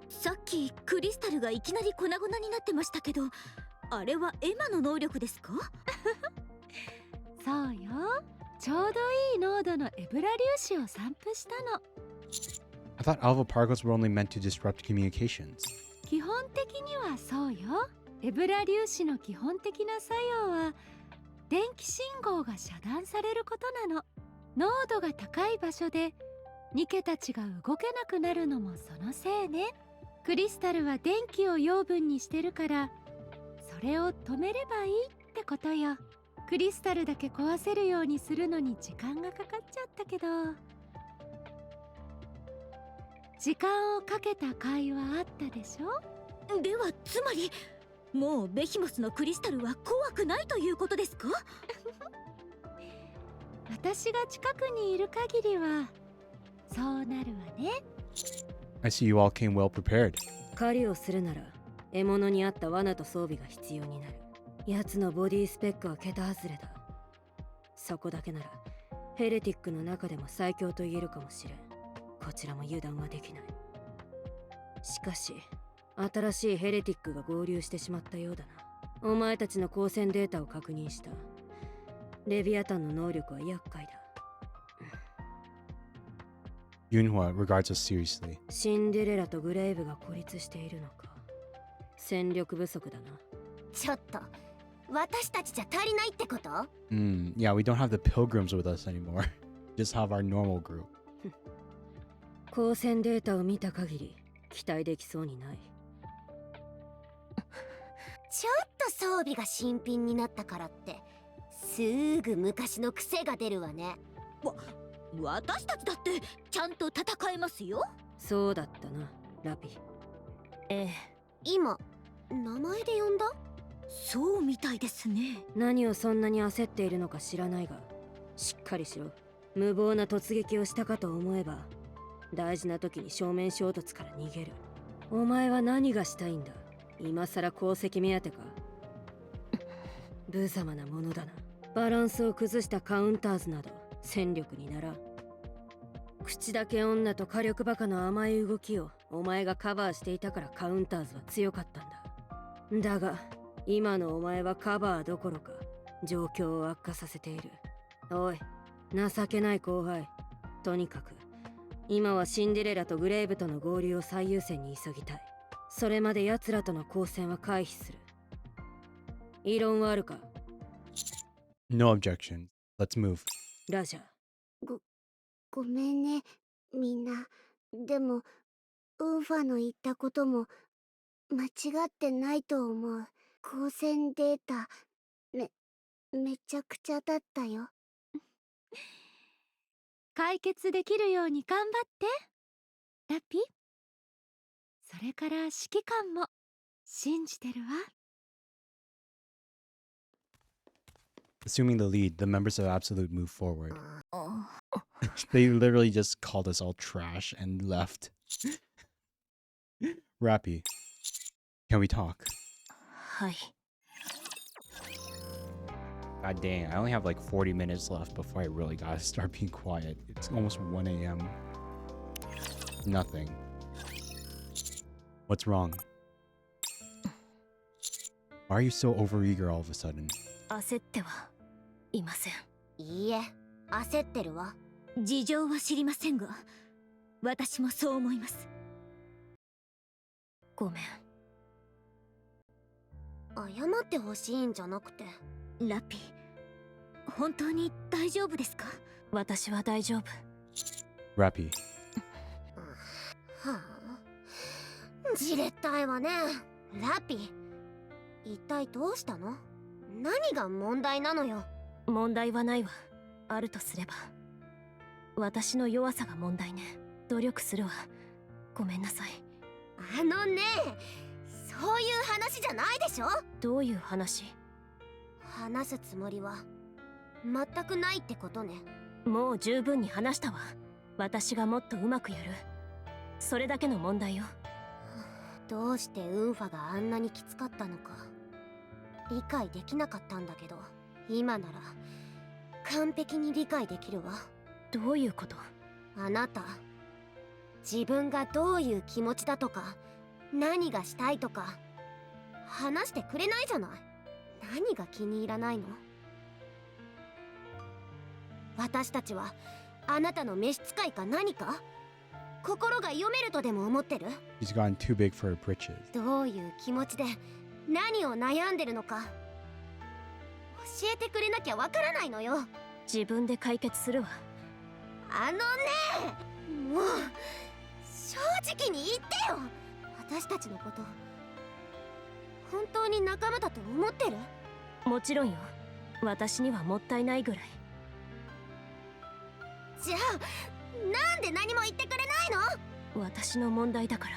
さっきクリスタルがいきなり粉々になってましたけど、あれはエマの能力ですか？そうよ。ちょうどいい濃度のエブラ粒子を散布したの。I thought alpha particles were only meant to disrupt communications. 基本的にはそうよ。エブラ粒子の基本的な作用は電気信号が遮断されることなの。濃度が高い場所でニケたちが動けなくなるのもそのせいね。クリスタルは電気を養分にしてるから、それを止めればいいってことよ。クリスタルだけ壊せるようにするのに時間がかかっちゃったけど、時間をかけた甲斐はあったでしょ。ではつまりもうベヒモスのクリスタルは怖くないということですか？私が近くにいる限りはそうなるわね。I see you all came well prepared. 狩りをするなら獲物に合った罠と装備が必要になる。奴のボディスペックは桁外れだ。そこだけならヘレティックの中でも最強と言えるかもしれん。こちらも油断はできない。しかし新しいヘレティックが合流してしまったようだな。お前たちの光線データを確認した。レビアタンの能力は厄介だ。Yunhua regards us seriously. シンデレラとグレイブが孤立しているのか。戦力不足だな。ちょっと私たちじゃ足りないってこと？ Yeah, we don't have the pilgrims with us anymore. Just have our normal group. 光線データを見た限り期待できそうにない。ちょっと装備が新品になったからってすぐ昔の癖が出るわね。私たちだってちゃんと戦えますよ。そうだったな、ラピ。今名前で呼んだ？そうみたいですね。何をそんなに焦っているのか知らないが、しっかりしろ。無謀な突撃をしたかと思えば大事な時に正面衝突から逃げる。お前は何がしたいんだ？今さら功績目当てか？無様なものだな。バランスを崩したカウンターズなど戦力にならん。口だけ女と火力バカの甘い動きをお前がカバーしていたからカウンターズは強かったんだ。だが今のお前はカバーどころか状況を悪化させている。おい、情けない後輩。とにかく今はシンデレラとグレイブとの合流を最優先に急ぎたい。それまで奴らとの交戦は回避する。異論はあるか？ No objection. Let's move. ラジャー。ごめんね、みんな。でもウーファの言ったことも間違ってないと思う。光線データめちゃくちゃだったよ。解決できるように頑張ってラピ。それから指揮官も信じてるわ。Assuming the lead, the members of Absolute move forward. They literally just called us all trash and left. Rappy, can we talk? はい。 God dang, I only have like 40 minutes left before I really gotta start being quiet. It's almost 1 a.m. Nothing. What's wrong? Why are you so overeager all of a sudden? 焦ってはいません。いいえ、焦ってるわ。事情は知りませんが、私もそう思います。ごめん。謝ってほしいんじゃなくて。ラピ、本当に大丈夫ですか？私は大丈夫。Rappy, はあ、じれったいわね。ラピ、一体どうしたの？何が問題なのよ。問題はないわ。あるとすれば私の弱さが問題ね。努力するわ。ごめんなさい。あのね、そういう話じゃないでしょ。どういう話？話すつもりは全くないってことね。もう十分に話したわ。私がもっとうまくやる。それだけの問題よ。どうしてウンファがあんなにきつかったのか理解できなかったんだけど、今なら完璧に理解できるわ。どういうこと？あなた、自分がどういう気持ちだとか何がしたいとか話してくれないじゃない。何が気に入らないの？私たちはあなたの召使いか何か？心が読めるとでも思ってる？ she's gotten too big for her britches. どういう気持ちで何を悩んでるのか教えてくれなきゃわからないのよ。自分で解決するわ。あのね、もう正直に言ってよ。私たちのこと本当に仲間だと思ってる？もちろんよ。私にはもったいないぐらい。じゃあなんで何も言ってくれないの？私の問題だから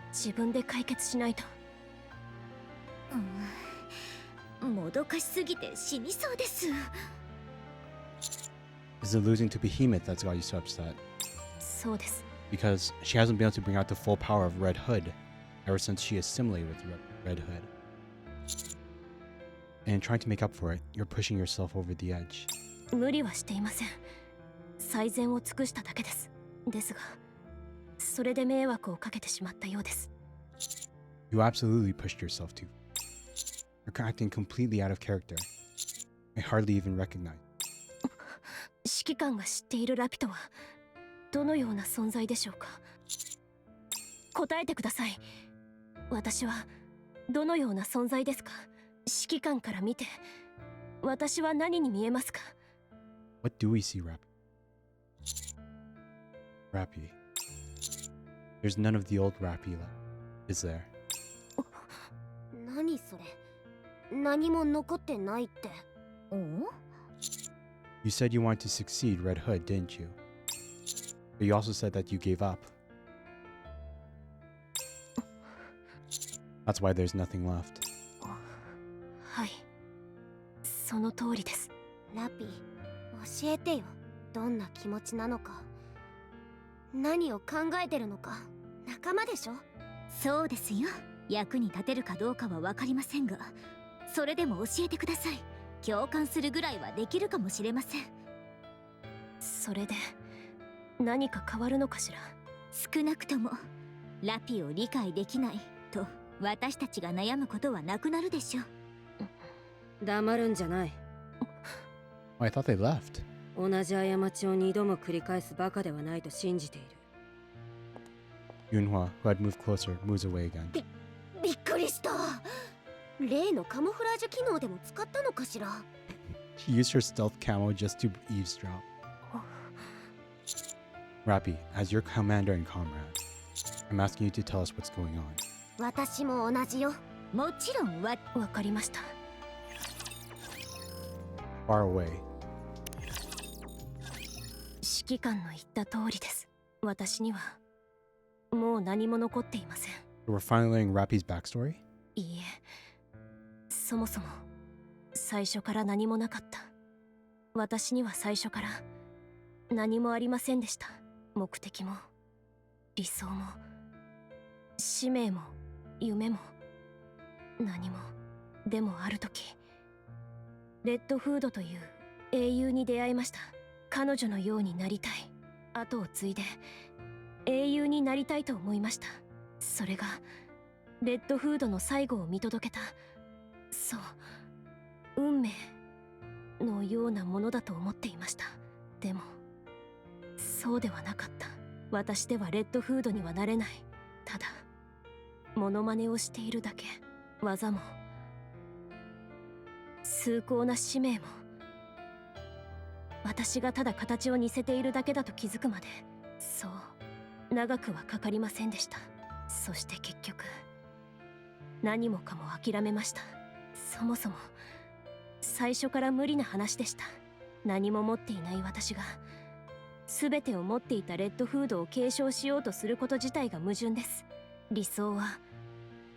自分で解決しないと。もどかしすぎて死にそうです。 Is it losing to Behemoth that's got you so upset? そうです。 Because she hasn't been able to bring out the full power of Red Hood ever since she assimilated with Red Hood. And trying to make up for it, you're pushing yourself over the edge. 無理はしていません。最善を尽くしただけです。ですが、それで迷惑をかけてしまったようです。You absolutely pushed yourself too. You're acting completely out of character. I hardly even recognize. 指揮官が知っているラピュトはどのような存在でしょうか？答えてください。私はどのような存在ですか？指揮官から見て私は何に見えますか？ What do we see, Rappy? Rappy. There's none of the old Rappy left, is there? 何それ？何も残ってないって。You said you wanted to succeed Red Hood, didn't you? But you also said that you gave up. That's why there's nothing left. はい、その通りです。ラピ、教えてよ。どんな気持ちなのか、何を考えてるのか。仲間でしょ？そうですよ。役に立てるかどうかは分かりませんが、それでも教えてください。共感するぐらいはできるかもしれません。それで何か変わるのかしら？少なくともラピを理解できないと私たちが悩むことはなくなるでしょう。黙るんじゃない。 Oh, I thought they left. 同じ過ちを2度も繰り返すバカではないと信じている。 Yunhua, who had moved closer, moves away again. びっくりした。例のカモフラージュ機能でも使ったのかしら？ She used her stealth camo just to eavesdrop. Rappy, as your commander and comrade, I'm asking you to tell us what's going on. 私も同じよ。もちろんわかりました。 Far away. 指揮官の言った通りです。私にはもう何も残っていません。 We're finally learning Rappy's backstory? いいえ、そもそも最初から何もなかった。私には最初から何もありませんでした。目的も理想も使命も夢も何も。でもある時レッドフードという英雄に出会いました。彼女のようになりたい、後を継いで英雄になりたいと思いました。それがレッドフードの最後を見届けた、そう運命のようなものだと思っていました。でもそうではなかった。私ではレッドフードにはなれない。ただモノマネをしているだけ。技も崇高な使命も私がただ形を似せているだけだと気づくまで、そう長くはかかりませんでした。そして結局何もかも諦めました。そもそも最初から無理な話でした。何も持っていない私が全てを持っていたレッドフードを継承しようとすること自体が矛盾です。理想は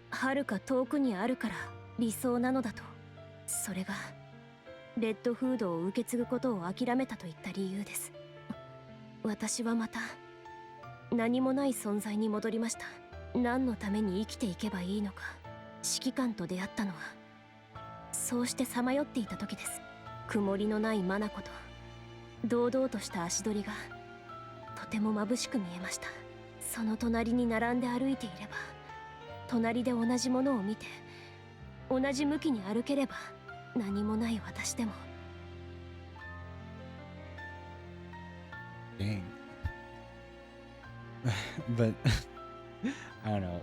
遥か遠くにあるから理想なのだと。それがレッドフードを受け継ぐことを諦めたといった理由です。私はまた何もない存在に戻りました。何のために生きていけばいいのか。指揮官と出会ったのはそうしてさまよっていた時です。曇りのない眼と堂々とした足取りがとても眩しく見えました。その隣に並んで歩いていれば、隣で同じものを見て同じ向きに歩ければ、何もない私でも。 Dang. But I don't know.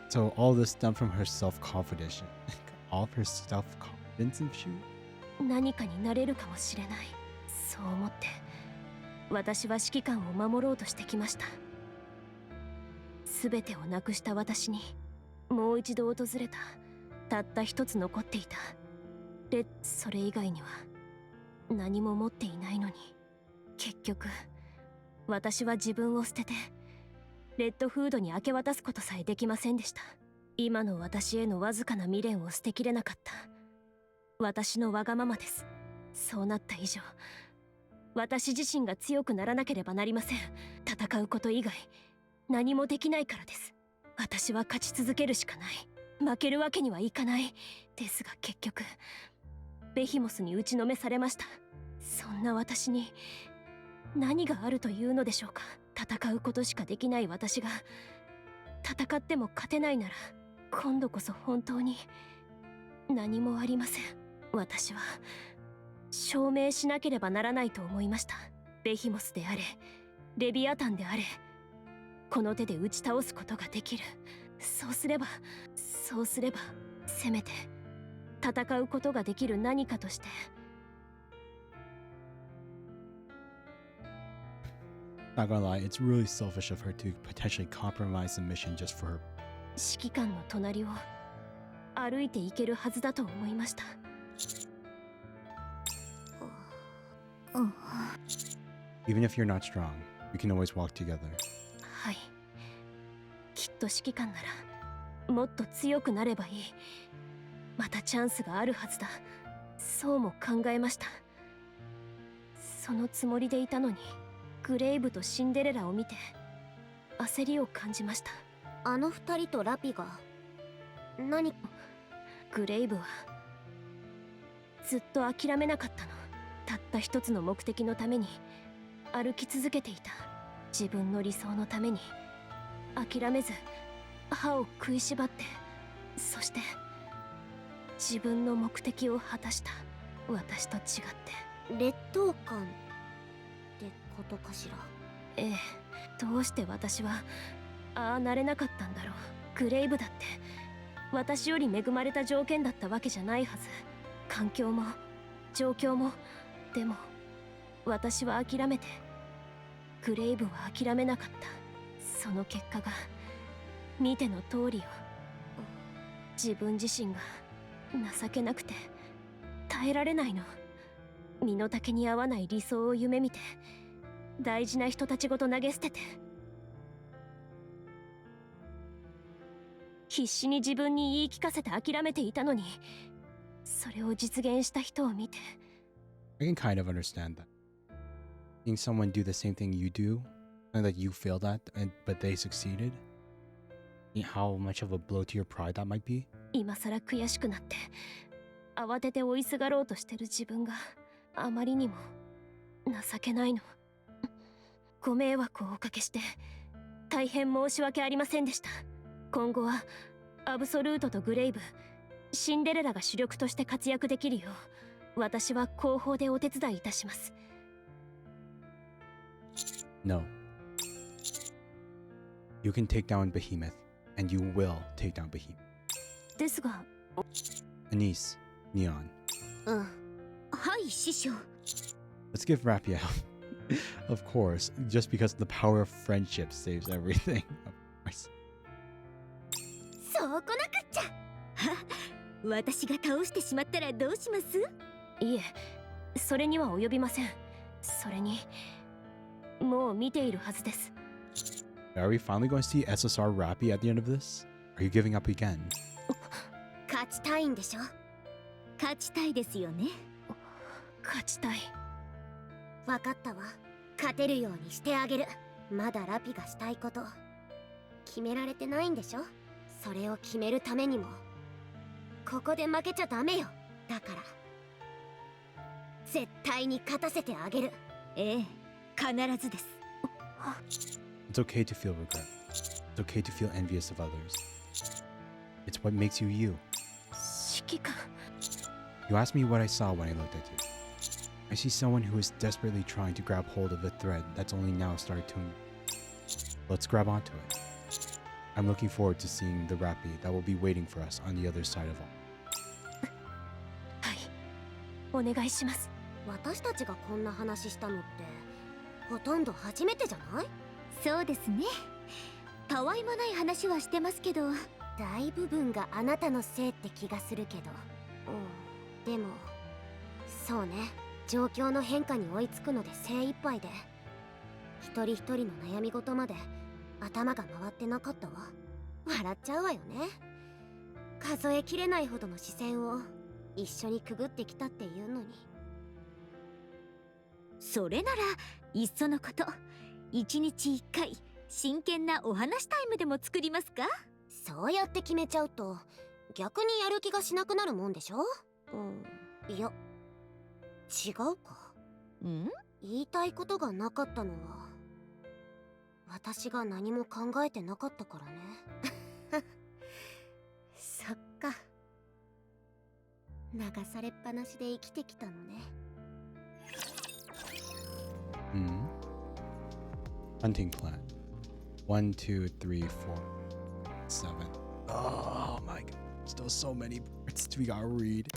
So all this stemmed from her self-confidence. All of her self-confidence and shoot. 何かになれるかもしれない、そう思って私は指揮官を守ろうとしてきました。全てをなくした私にもう一度訪れたたった一つ残っていたそれ以外には何も持っていないのに、結局私は自分を捨ててレッドフードに明け渡すことさえできませんでした。今の私へのわずかな未練を捨てきれなかった私のわがままです。そうなった以上私自身が強くならなければなりません。戦うこと以外何もできないからです。私は勝ち続けるしかない。負けるわけにはいかない。ですが結局ベヒモスに打ちのめされました。そんな私に何があるというのでしょうか。戦うことしかできない私が戦っても勝てないなら、今度こそ本当に何もありません。私は証明しなければならないと思いました。ベヒモスであれレビアタンであれ、この手で打ち倒すことができる。そうすればせめて戦うことができる何かとして。Not gonna lie, it's really selfish of her to potentially compromise the mission just for her. 指揮官の隣を歩いていけるはずだと思いました。Even if you're not strong, we can always walk together. はい、きっと指揮官ならもっと強くなればいい。またチャンスがあるはずだ。そうも考えました。そのつもりでいたのに、グレイブとシンデレラを見て焦りを感じました。あの二人とラピが何？グレイブはずっと諦めなかったの。たった一つの目的のために歩き続けていた。自分の理想のために諦めず歯を食いしばって、そして自分の目的を果たした。私と違って劣等感ってことかしら。ええ、どうして私はああなれなかったんだろう。グレイブだって私より恵まれた条件だったわけじゃないはず。環境も状況も。でも私は諦めて、グレイブは諦めなかった。その結果が見ての通りよ。自分自身が情けなくて耐えられないの。身の丈に合わない理想を夢見て、大事な人たちごと投げ捨てて、必死に自分に言い聞かせて諦めていたのに、それを実現した人を見て。 I can kind of understand that. Seeing someone do the same thing you do, and that you failed at, but they succeeded. how much of a blow to your pride that might be? 今さら悔しくなって慌てて追いすがろうとしてる自分があまりにも情けないの。ご迷惑をおかけして大変申し訳ありませんでした。今後はアブソルートとグレイブ、シンデレラが主力として活躍できるよう私は後方でお手伝いいたします。 No. You can take down Behemoth, and you will take down Behemoth. ですが Anise, Neon. うん。はい師匠。 Let's give Rappy out. Of course, just because the power of friendship saves everything. Of course. そうこなくっちゃ。私が倒してしまったらどうします？いえ、それには及びません。それにもう見ているはずです。 Are we finally going to see SSR Rappy at the end of this? Are you giving up again? 勝ちたいんでしょ。勝ちたいですよね。勝ちたい。分かったわ。勝てるようにしてあげる。まだラピがしたいこと決められてないんでしょ。それを決めるためにもここで負けちゃダメよ。だから絶対に勝たせてあげる。ええ、必ずです。 It's okay to feel regret. It's okay to feel envious of others. It's what makes you you. 指揮官。 You asked me what I saw when I looked at you. I see someone who is desperately trying to grab hold of a thread that's only now started to... Let's grab onto it. I'm looking forward to seeing the Rappy that will be waiting for us on the other side of all. はい、お願いします。私たちがこんな話したのってほとんど初めてじゃない？そうですね。たわいもない話はしてますけど、大部分があなたのせいって気がするけど。でもそうね、状況の変化に追いつくので精一杯で一人一人の悩み事まで頭が回ってなかったわ。笑っちゃうわよね。数えきれないほどの視線を一緒にくぐってきたっていうのに。それならいっそのこと一日一回真剣なお話タイムでも作りますか？そうやって決めちゃうと逆にやる気がしなくなるもんでしょ。いや違うか。言いたいことがなかったのは私が何も考えてなかったからね。そっか。流されっぱなしで生きてきたのね。Hunting plan. 1, 2, 3, 4, 7. Oh my god. Still so many parts we gotta read.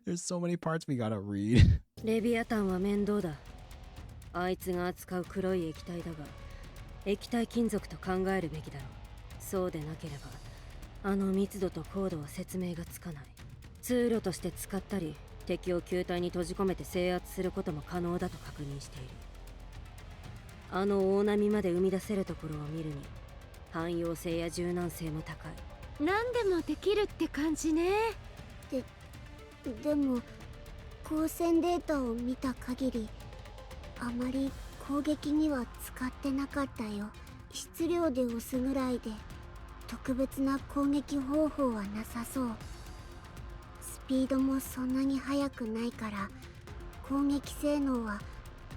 There's so many parts we gotta read. レビアタンは面倒だ。あいつが扱う黒い液体だが、液体金属と考えるべきだろう。そうでなければ、あの密度と高度は説明がつかない。通路として使ったり、敵を球体に閉じ込めて制圧することも可能だと確認している。あの大波まで生み出せるところを見るに、汎用性や柔軟性も高い。何でもできるって感じね。でも光線データを見た限りあまり攻撃には使ってなかったよ。質量で押すぐらいで特別な攻撃方法はなさそう。スピードもそんなに速くないから攻撃性能は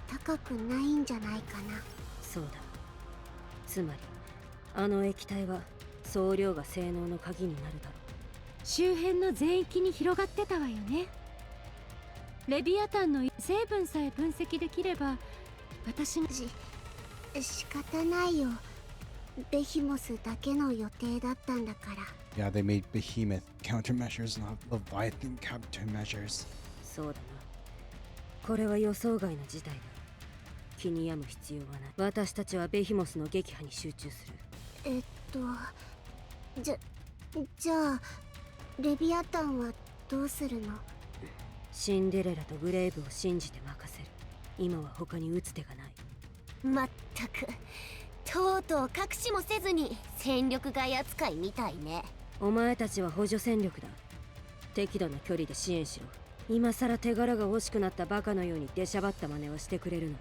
高くないんじゃないかな。そうだ。つまりあの液体は総量が性能の鍵になるだろう。周辺の全域に広がってたわよね。レビアタンの成分さえ分析できれば私の仕方ないよ。ベヒモスだけの予定だったんだから。Yeah, they made Behemoth countermeasures, not Leviathan countermeasures. そうだな。これは予想外の事態だ。気に病む必要はない。私たちはベヒモスの撃破に集中する。じゃあレビアタンはどうするの？シンデレラとグレイブを信じて任せる。今は他に打つ手がない。まったくとうとう隠しもせずに戦力外扱いみたいね。お前たちは補助戦力だ。適度な距離で支援しろ。今さら手柄が欲しくなったバカのように出しゃばった真似をしてくれるの。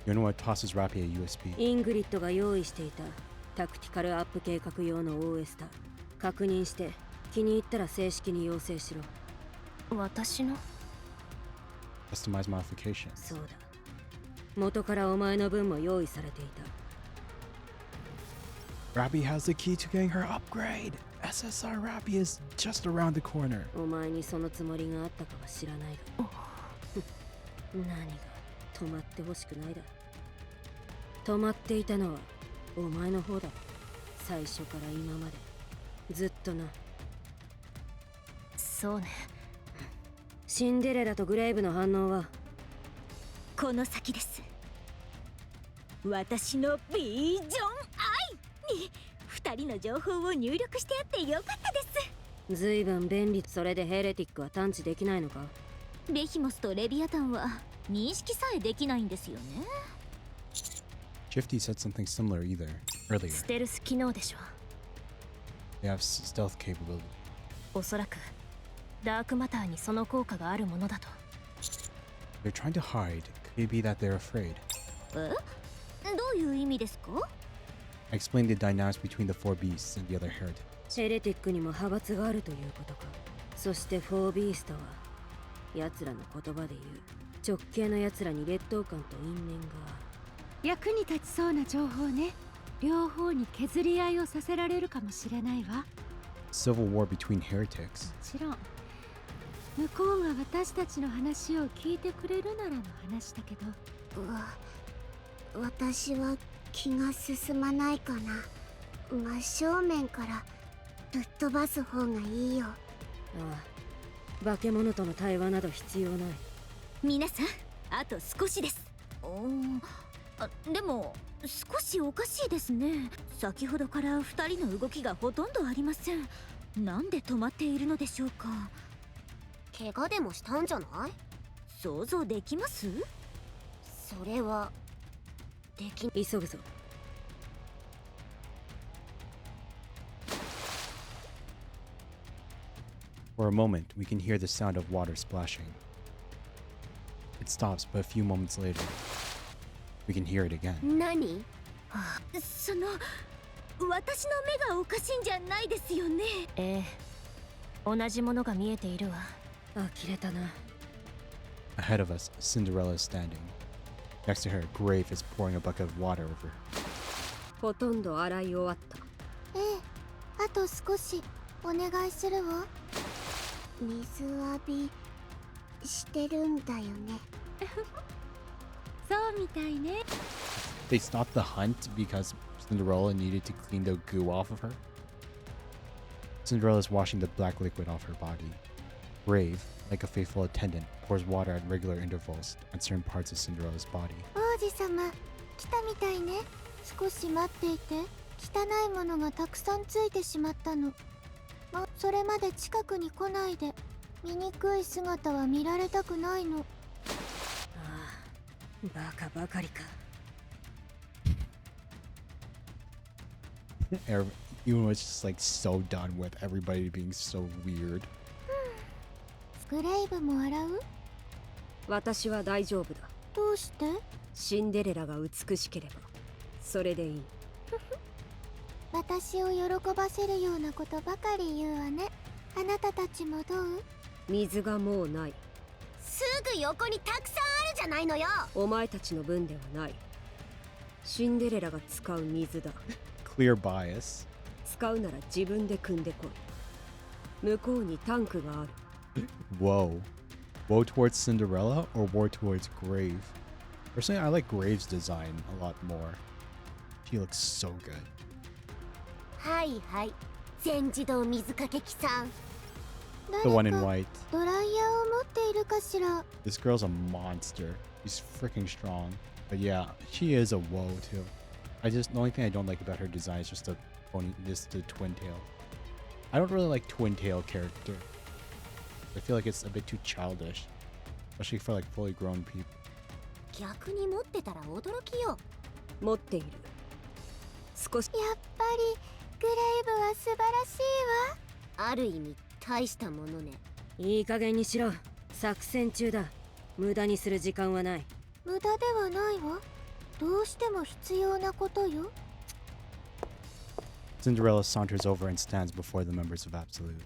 You know what tosses Rappy a USB? イングリッドが用意していたタクティカルアップ計画用の OS だ。確認して気に入ったら正式に要請しろ。私の Customized modifications. そうだ。元からお前の分も用意されていた。 Rappy has the key to getting her upgrade. SSR Rappy is just around the corner. お前にそのつもりがあったかは知らないが何が止まってほしくないだ。止まっていたのはお前の方だ。最初から今までずっとな。そうね。シンデレラとグレイブの反応は？この先です。私のビジョンアイに2人の情報を入力してあってよかったです。ずいぶん便利。それでヘレティックは探知できないのか？ベヒモスとレビアタンは認識さえできないんですよね。Shifty said something similar earlier. ステルス機能でしょ。 They have stealth capability. おそらくダークマターにその効果があるものだと。 They're trying to hide. Could it be that they're afraid? え？どういう意味ですか？ I explained the dynamics between the four beasts and the other heretics. ヘレティックにも派閥があるということか。そしてフォービーストは奴らの言葉で言う直系の奴らに劣等感と因縁がある。役に立ちそうな情報ね。両方に削り合いをさせられるかもしれないわ。 Civil war between heretics. もちろん向こうが私たちの話を聞いてくれるならの話だけど。私は気が進まないかな。真正面からぶっ飛ばす方がいいよ。ああ、化け物との対話など必要ない。皆さん、あと少しです。でも少しおかしいですね。先ほどから2人の動きがほとんどありません。なんで止まっているのでしょうか。怪我でもしたんじゃない？想像できます？それはでき。急ぐぞ。For a moment, we can hear the sound of water splashing. It stops, but a few moments later, we can hear it again. 何？その私の目がおかしいんじゃないですよね。ええ、同じものが見えているわ。呆れたな。 Ahead of us, Cinderella is standing. Next to her, Grave is pouring a bucket of water over her. ほとんど洗い終わった。ええ、あと少しお願いするわ。水浴びしてるんだよね。そうみたいね。 They stopped the hunt because Cinderella needed to clean the goo off of her. Cinderella is washing the black liquid off her body. Grave, like a faithful attendant, pours water at regular intervals on certain parts of Cinderella's body. 王子様、来たみたいね。少し待っていて。汚いものがたくさんついてしまったの。それまで近くに来ないで。醜い姿は見られたくないの。ああ、バカばかりか。Everyone was just like so done with everybody being so weird. グレイブも洗う？私は大丈夫だ。どうして？シンデレラが美しければそれでいい。私を喜ばせるようなことばかり言うわね。あなたたちもどう？水がもうない。すぐ横にたくさんあるじゃないのよ。お前たちの分ではない。シンデレラが使う水だ。Clear bias. 使うなら自分で汲んでこい。向こうにタンクがある。Whoa. Woe towards Cinderella or woe towards Grave? Personally, I like Grave's design a lot more. She looks so good. はいはい。全自動水かけ機さん。 The one in white. ドライヤーを持っているかしら。 This girl's a monster. She's freaking strong. But yeah, she is a woe too. The only thing I don't like about her design is just the twin tail. I don't really like twin tail character. I feel like it's a bit too childish, especially for like fully grown people. 逆に持ってたら驚きよ。持っている。少し。やっぱりグレイブは素晴らしいわ。ある意味大したものね。いい加減にしろ。作戦中だ。無駄にする時間はない。無駄ではないわ。どうしても必要なことよ。 Cinderella saunters over and stands before the members of Absolute.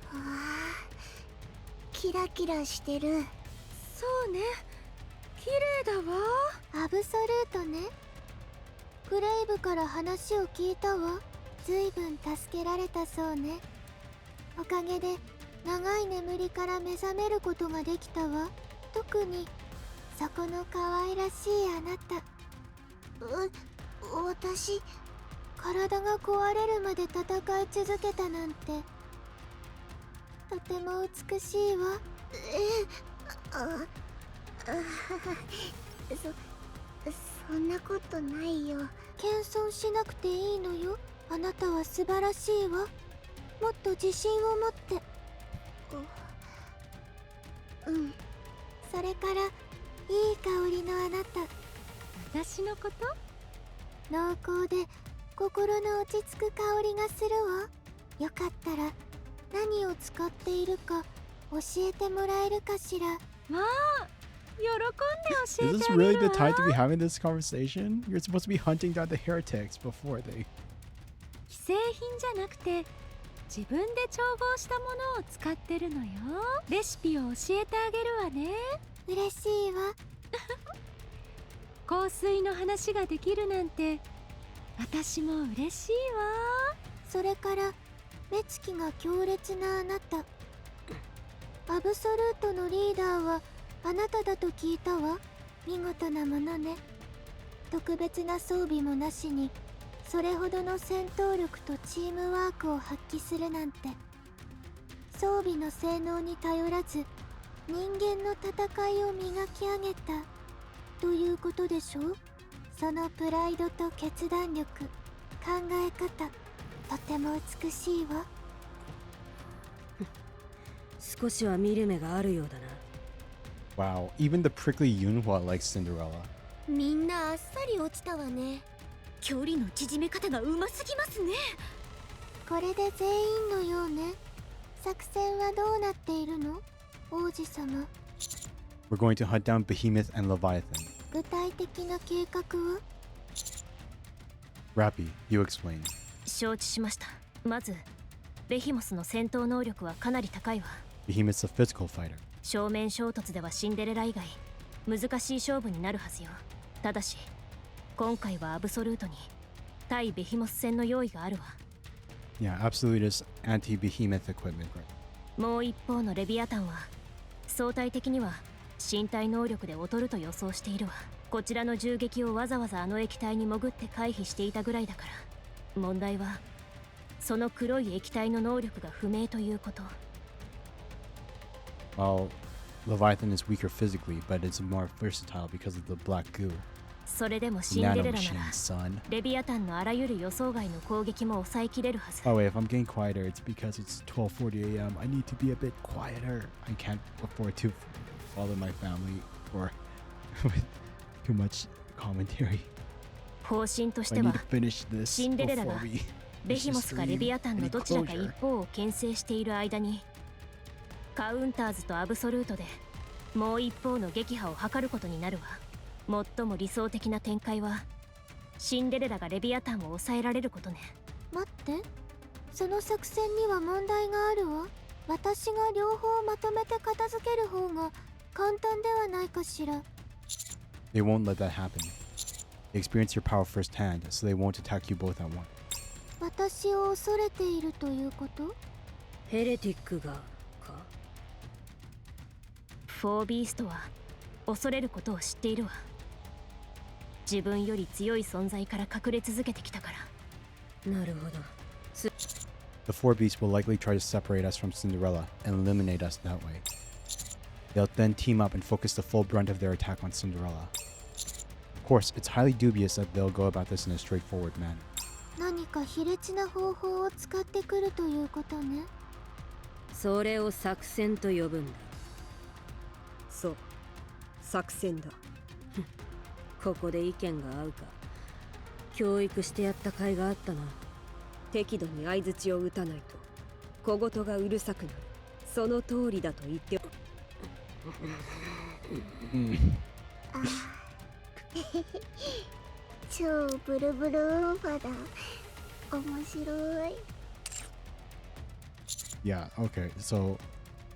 はあ、キラキラしてる。そうね、綺麗だわ。アブソルートね。グレイブから話を聞いたわ。ずいぶん助けられたそうね。おかげで長い眠りから目覚めることができたわ。特にそこの可愛らしいあなた。私、体が壊れるまで戦い続けたなんてとても美しいわ。そんなことないよ。謙遜しなくていいのよ。あなたは素晴らしいわ。もっと自信を持って。それからいい香りのあなた。私のこと？濃厚で心の落ち着く香りがするわ。よかったら何を使っているか教えてもらえるかしら。まあ、喜んで Is 教 this えてあげ really る the わ。 time to be having this conversation? You're supposed to be hunting down the heretics before they. 既製品じゃなくて自分で調合したものを使ってるのよ。レシピを教えてあげるわね。嬉しいわ。香水の話ができるなんて私も嬉しいわ。それから目つきが強烈なあなた。アブソルートのリーダーはあなただと聞いたわ。見事なものね。特別な装備もなしにそれほどの戦闘力とチームワークを発揮するなんて。装備の性能に頼らず人間の戦いを磨き上げたということでしょう。そのプライドと決断力、考え方、とても美しいわ。少しは見る目があるようだな。 Wow, even the prickly Yunhua likes Cinderella. みんなあっさり落ちたわね。距離の縮め方がうますぎますね。これで全員のようね。作戦はどうなっているの、王子様。 We're going to hunt down Behemoth and Leviathan. 具体的な計画は？ Rappy, you explain. 承知しました。まずベヒモスの戦闘能力はかなり高いわ。 Behemoth's a physical fighter. 正面衝突ではシンデレラ以外難しい勝負になるはずよ。ただし今回はアブソルートに対ベヒモス戦の用意があるわ。 Yeah, Absolutist anti-Behemoth equipment. もう一方のレビアタンは相対的には身体能力で劣ると予想しているわ。こちらの銃撃をわざわざあの液体に潜って回避していたぐらいだから、問題はその黒い液体の能力が不明ということ。 Well, Leviathan is weaker physically, but it's more versatile because of the black goo. それでもシンデレラなら Nanomachine, son. レビアタンのあらゆる予想外の攻撃も抑えきれるはず。 By the way, if I'm getting quieter, it's because it's 12:40 a.m. I need to be a bit quieter. I can't afford to bother my family or with too much commentary. 方針とし I て need は to finish this シンデレラが before we ベ finish ヒ the モスかレ stream. ビアタン I の need どちらか closure. 一方を牽制している間にカウンターズとアブソルートでもう一方の撃破を図ることになるわ。最も理想的な展開はシンデレラがレビアタンを抑えられることね。待って、その作戦には問題があるわ。私が両方まとめて片付ける方が簡単ではないかしら。 They won't let that happen. They experience your power firsthand, so they won't attack you both at once. 私を恐れているということ？ヘレティックがか？フォービーストは恐れることを知っているわ。自分より強い存在から隠れ続けてきたから。なるほど。 The four beasts will likely try to separate us from Cinderella and eliminate us that way. They'll then team up and focus the full brunt of their attack on Cinderella. Of course, it's highly dubious that they'll go about this in a straightforward manner. 何か卑劣な方法を使ってくるということね。それを作戦と呼ぶんだ。そう、作戦だ。ここで意見が合うか。教育してやった甲斐があったな。適度に相槌を打たないと小言がうるさくなる。その通りだと言って。超ブルブルオーファだ。面白い。 Yeah, okay, so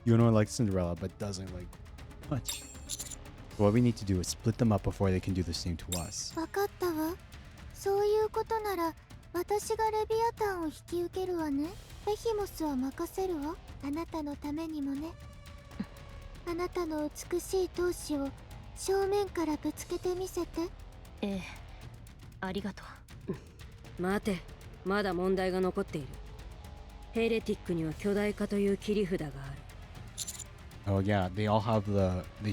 Yuno likes Cinderella but doesn't like much. What we need to do is split them up before they can do the same to us. わかったわ。そういうことなら私がレビアタンを引き受けるわね。ベヒモスは任せるわ。あなたのためにもね。あなたの美しい闘志を正面からぶつけてみせて。ええ、ありがとう。待て、まだ問題が残っている。ヘレティックには巨大化という切り札がある。Oh yeah, they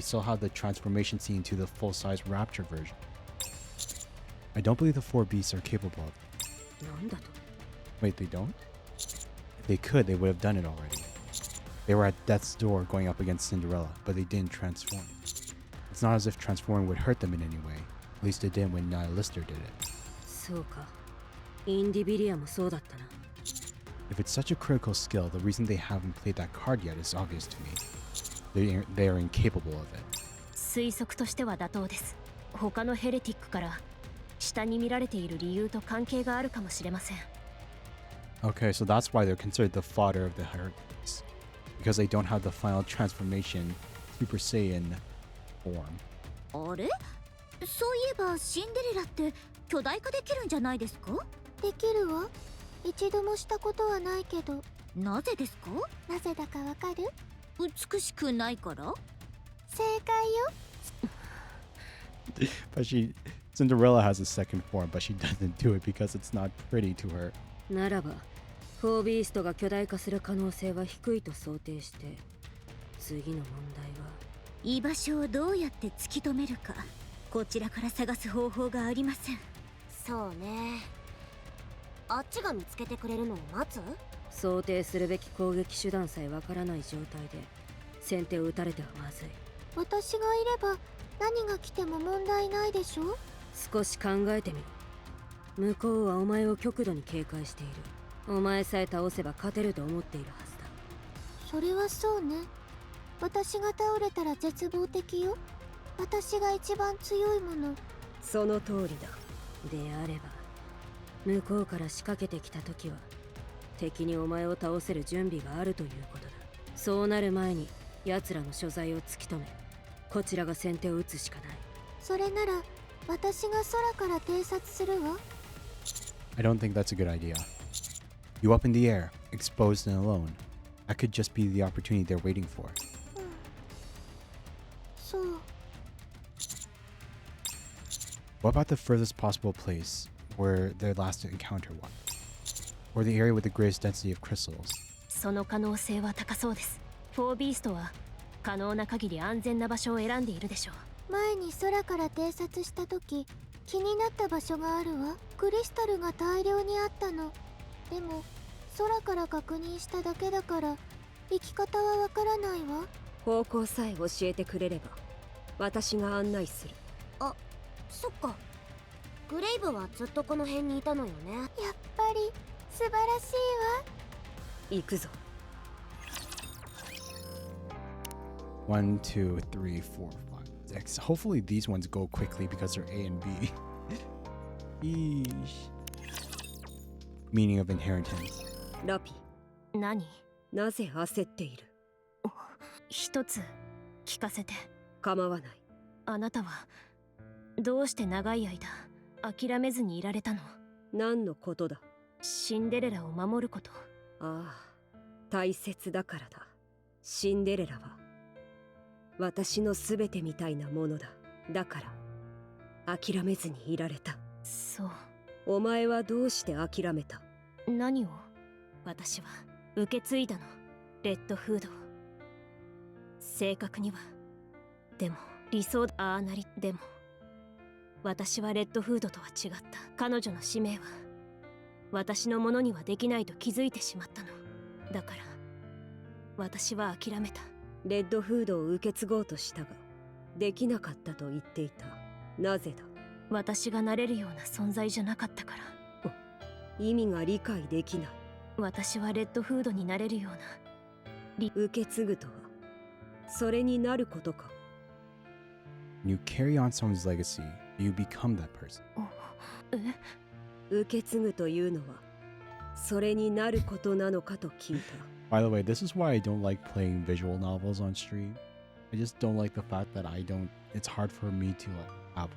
still have the transformation scene to the full-size Rapture version. I don't believe the four beasts are capable of it. なんだと? Wait, they don't? If they could, they would have done it already. They were at death's door going up against Cinderella, but they didn't transform. It's not as if transforming would hurt them in any way. At least it didn't when Nihilister did it. そうか。インディビリアもそうだったな。If it's such a critical skill, the reason they haven't played that card yet is obvious to me. They are incapable of it. 推測としては妥当です。他のヘレティックから下に見られている理由と関係があるかもしれません。Okay, so that's why they're considered the fodder of the heretics. Because they don't have the final transformation Super Saiyan form. あれ？そういえばシンデレラって巨大化できるんじゃないですか？できるわ。一度もしたことはないけど。なぜですか？なぜだかわかる？美しくないから？正解よ。But Cinderella has a second form, but she doesn't do it because it's not pretty to her. ならば、フォービーストが巨大化する可能性は低いと想定して、次の問題は居場所をどうやって突き止めるか。こちらから探す方法がありません。そうね。あっちが見つけてくれるのを待つ？想定するべき攻撃手段さえわからない状態で先手を打たれてはまずい。私がいれば何が来ても問題ないでしょ？少し考えてみろ。向こうはお前を極度に警戒している。お前さえ倒せば勝てると思っているはずだ。それはそうね。私が倒れたら絶望的よ。私が一番強いもの。その通りだ。であれば向こうから仕掛けてきた時は敵にお前を倒せる準備があるということだ。そうなる前に奴らの所在を突き止め、こちらが先手を打つしかない。それなら私が空から偵察するわ。I don't think that's a good idea. You up in the air, exposed and alone. That could just be the opportunity they're waiting for. そう。What about the furthest possible place where their last encounter was? Or the area with the greatest density of crystals? その可能性は高そうです。フォービーストは可能な限り安全な場所を選んでいるでしょう。前に空から偵察した時気になった場所があるわ。クリスタルが大量にあったの。でも空から確認しただけだから行き方はわからないわ。方向さえ教えてくれれば私が案内する。あ、そっか。グレイブはずっとこの辺にいたのよね。やっぱり素晴らしいわ。行くぞ。1, 2, 3, 4, 5, 6. Hopefully these ones go quickly because they're A and B. Eesh. Meaning of inheritance. ラピ、何？なぜ焦っている？一つ聞かせて。構わない。あなたはどうして長い間諦めずにいられたの？何のことだ？シンデレラを守ること。ああ、大切だからだ。シンデレラは私のすべてみたいなものだ。だから諦めずにいられた。そう。お前はどうして諦めた？何を？私は受け継いだの。レッドフードを。正確には。でも理想ああなり。でも私はレッドフードとは違った。彼女の使命は私のものにはできないと気づいてしまったの。だから私は諦めた。レッドフードを受け継ごうとしたができなかったと言っていた。なぜだ？私がなれるような存在じゃなかったから。意味が理解できない。私はレッドフードになれるような受け継ぐとはそれになることか。When you carry on someone's legacy, You become that person. 受け継ぐというのはそれになることなのかと聞いた。 By the way, this is why I don't like playing visual novels on stream. I just don't like the fact that it's hard for me to have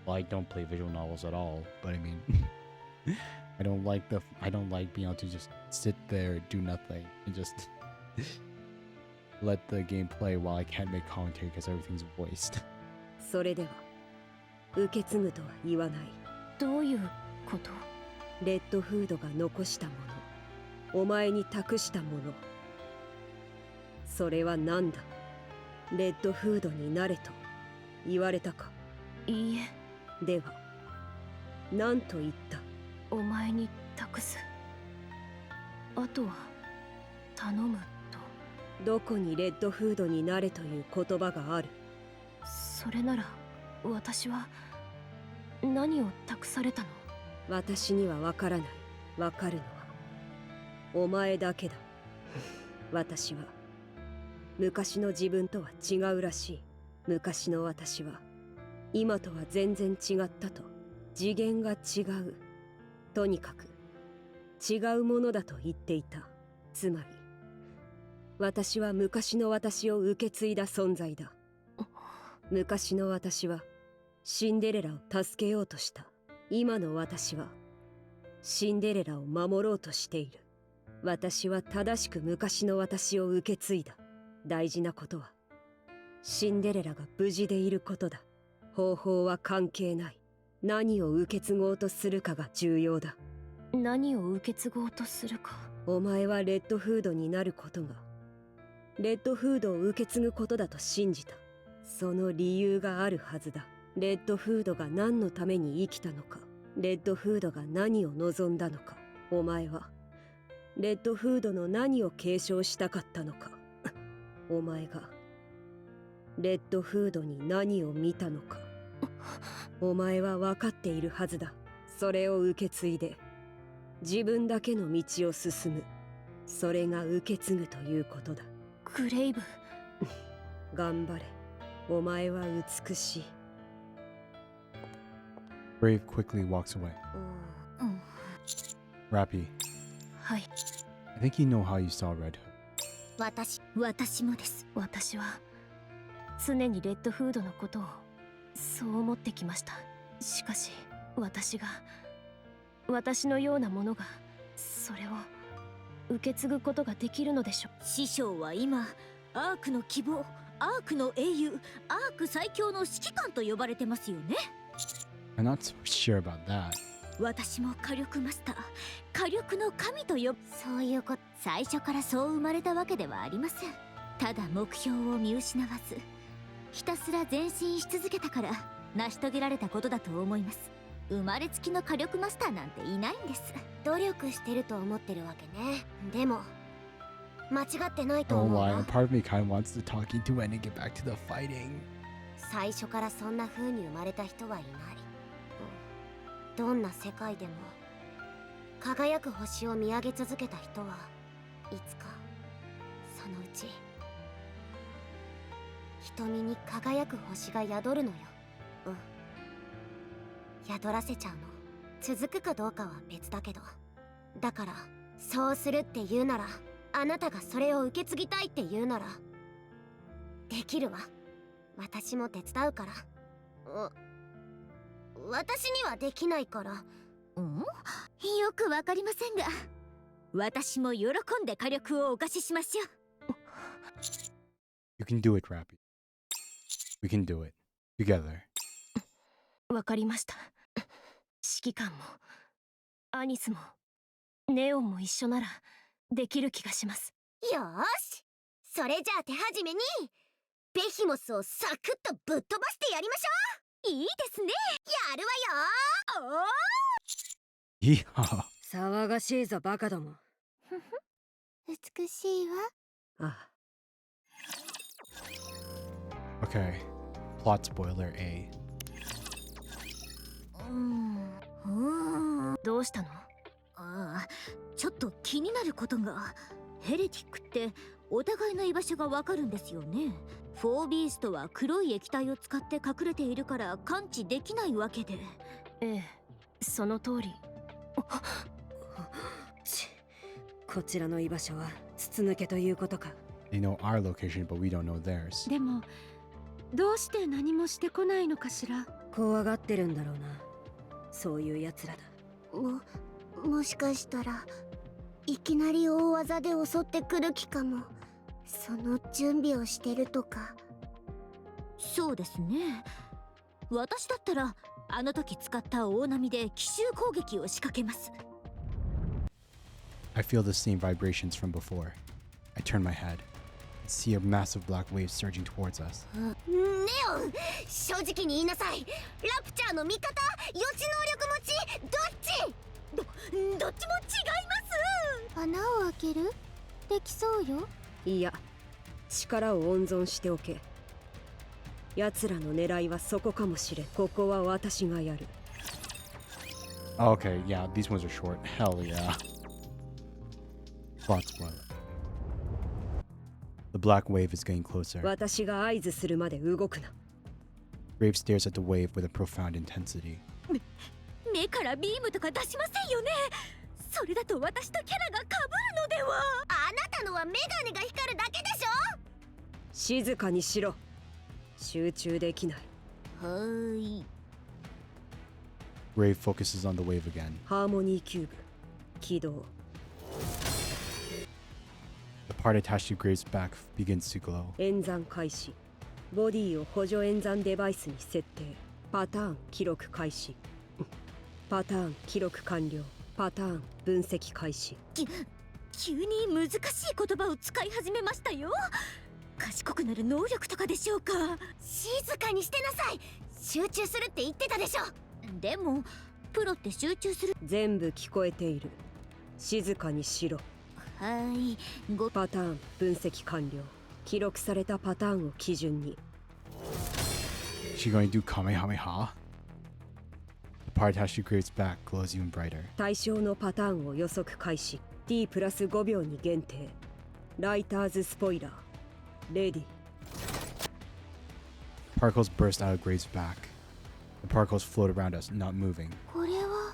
well, I don't play visual novels at all, but I mean I don't like being able to just sit there, do nothing, and just let the game play while I can't make commentary because everything's voiced. それでは受け継ぐとは言わない。どういうこと？レッドフードが残したもの、お前に託したもの、それは何だ？レッドフードになれと言われたか？いいえ。では何と言った？お前に託す。あとは頼むと。どこにレッドフードになれという言葉がある？それなら私は何を託されたの？私にはわからない。わかるのはお前だけだ。私は昔の自分とは違うらしい。昔の私は今とは全然違ったと。次元が違う。とにかく違うものだと言っていた。つまり私は昔の私を受け継いだ存在だ。昔の私はシンデレラを助けようとした。今の私はシンデレラを守ろうとしている。私は正しく昔の私を受け継いだ。大事なことはシンデレラが無事でいることだ。方法は関係ない。何を受け継ごうとするかが重要だ。何を受け継ごうとするか。お前はレッドフードになることがレッドフードを受け継ぐことだと信じた。その理由があるはずだ。レッドフードが何のために生きたのか、レッドフードが何を望んだのか、お前はレッドフードの何を継承したかったのか、お前がレッドフードに何を見たのか、お前は分かっているはずだ。それを受け継いで自分だけの道を進む。それが受け継ぐということだ。グレイブ頑張れ。お前は美しい。Brave quickly walks away. Rappy, はい。 I think you know how you saw Red Hood. 私もです。私は常にレッドフードのことをそう思ってきました。しかし私のようなものがそれを受け継ぐことができるのでしょう。師匠は今アークの希望、アークの英雄、アーク最強の指揮官と呼ばれてますよね。 I'm not so sure about that. 私も火力マスター、火力の神と呼ぶ。そういうこと。最初からそう生まれたわけではありません。ただ目標を見失わずひたすら前進し続けたから成し遂げられたことだと思います。生まれつきの火力マスターなんていないんです。努力してると思ってるわけね。でも間違ってないと Oh 思う my, わ。 part of me kind of wants to talk into it and get back to the fighting. 最初からそんな風に生まれた人はいない。どんな世界でも輝く星を見上げ続けた人はいつかそのうち瞳に輝く星が宿るのよ。宿らせちゃうの。続くかどうかは別だけど。だからそうするって言うなら、あなたがそれを受け継ぎたいって言うならできるわ。私も手伝うから。私にはできないから。よくわかりませんが、私も喜んで火力をお貸ししましょう。You can do it, Rappy. We can do it. Together. わかりました。指揮官もアニスもネオンも一緒ならできる気がします。よーし、それじゃあ手始めにベヒモスをサクッとぶっ飛ばしてやりましょう。いいですね。やるわよ。Yeah. 騒がしいぞバカども。美しいわ。ああ。 Okay. Plot spoiler A. どうしたの？ああ、ちょっと気になることが。ヘレティックってお互いの居場所がわかるんですよね。4ビーストは黒い液体を使って隠れているから感知できないわけで。ええ、その通り。こちらの居場所は筒抜けということか。 They know our location, but we don't know theirs. でもどうして何もしてこないのかしら。怖がってるんだろうな、そういうやつらだ。もしかしたらいきなり大技で襲ってくる気かも。その準備をしてるとか。そうですね。私だったらあの時使った大波で奇襲攻撃を仕掛けます。 I feel the same vibrations from before. I turn my head and see a massive black wave surging towards us. ネオン、正直に言いなさい。ラプチャーの味方、予知能力持ち、どっち？どっちも違います。穴を開ける？できそうよ。いや、力を温存しておけ。奴らの狙いはそこかもしれん。ここは私がやる。 Okay, yeah, these ones are short. Hell yeah. Plot spoiler. The black wave is getting closer. 私が合図するまで動くな。 Grave stares at the wave with a profound intensity. 目からビームとか出しませんよね。それだと私とキャラが被るのでは。あなたのはメガネが光るだけでしょ。静かにしろ。集中できない。はーい。 Grave focuses on the wave again. ハーモニーキューブ起動。 The part attached to Grave's back begins to glow. 演算開始。ボディを補助演算デバイスに設定。パターン記録開始。パターン記録完了。パターン分析開始。急に難しい言葉を使い始めましたよ。賢くなる能力とかでしょうか。静かにしてなさい。集中するって言ってたでしょ。でもプロって集中する。全部聞こえている。静かにしろ。はい。パターン分析完了。記録されたパターンを基準に。 Is she going to do Kamehameha? The part attached to Grave's back glows even brighter. 対象のパターンを予測開始。T プラス5秒に限定。ライターズスポイラー。レディ。 Particles burst out of Grave's back. The particles float around us, not moving. これは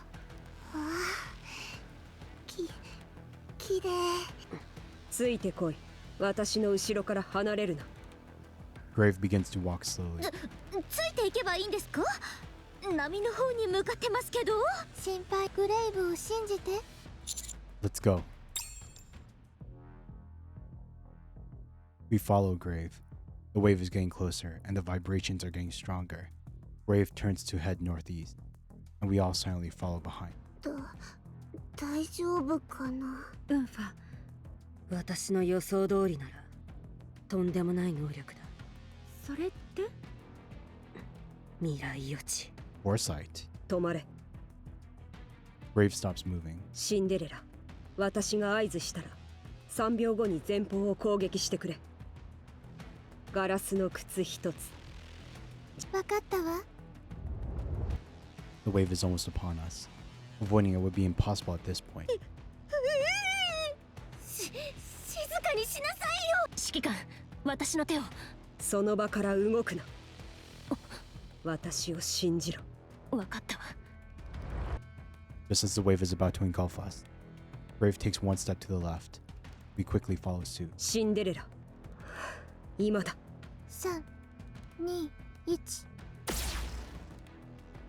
きれい。ついてこい。私の後ろから離れるな。 Grave begins to walk slowly. ついていけばいいんですか。波の方に向かってますけど。心配。グレイブを信じて。 Let's go. We follow Grave. The wave is getting closer, and the vibrations are getting stronger. Grave turns to head northeast, and we all silently follow behind. 大丈夫かな。ウンファ、私の予想通りならとんでもない能力だ。それって未来予知。 Foresight. 止まれ。 Grave stops moving. シンデレラ、私が合図したら3秒後に前方を攻撃してくれ。ガラスの靴一つ。わかったわ。 The wave is almost upon us. Avoiding it would be impossible at this point. 静かにしなさいよ。指揮官、私の手を。その場から動くな。私を信じろ。わかったわ。 Just as the wave is about to engulf us, Grave takes one step to the left. We quickly follow suit. シンデレラ、今だ。3、2、1。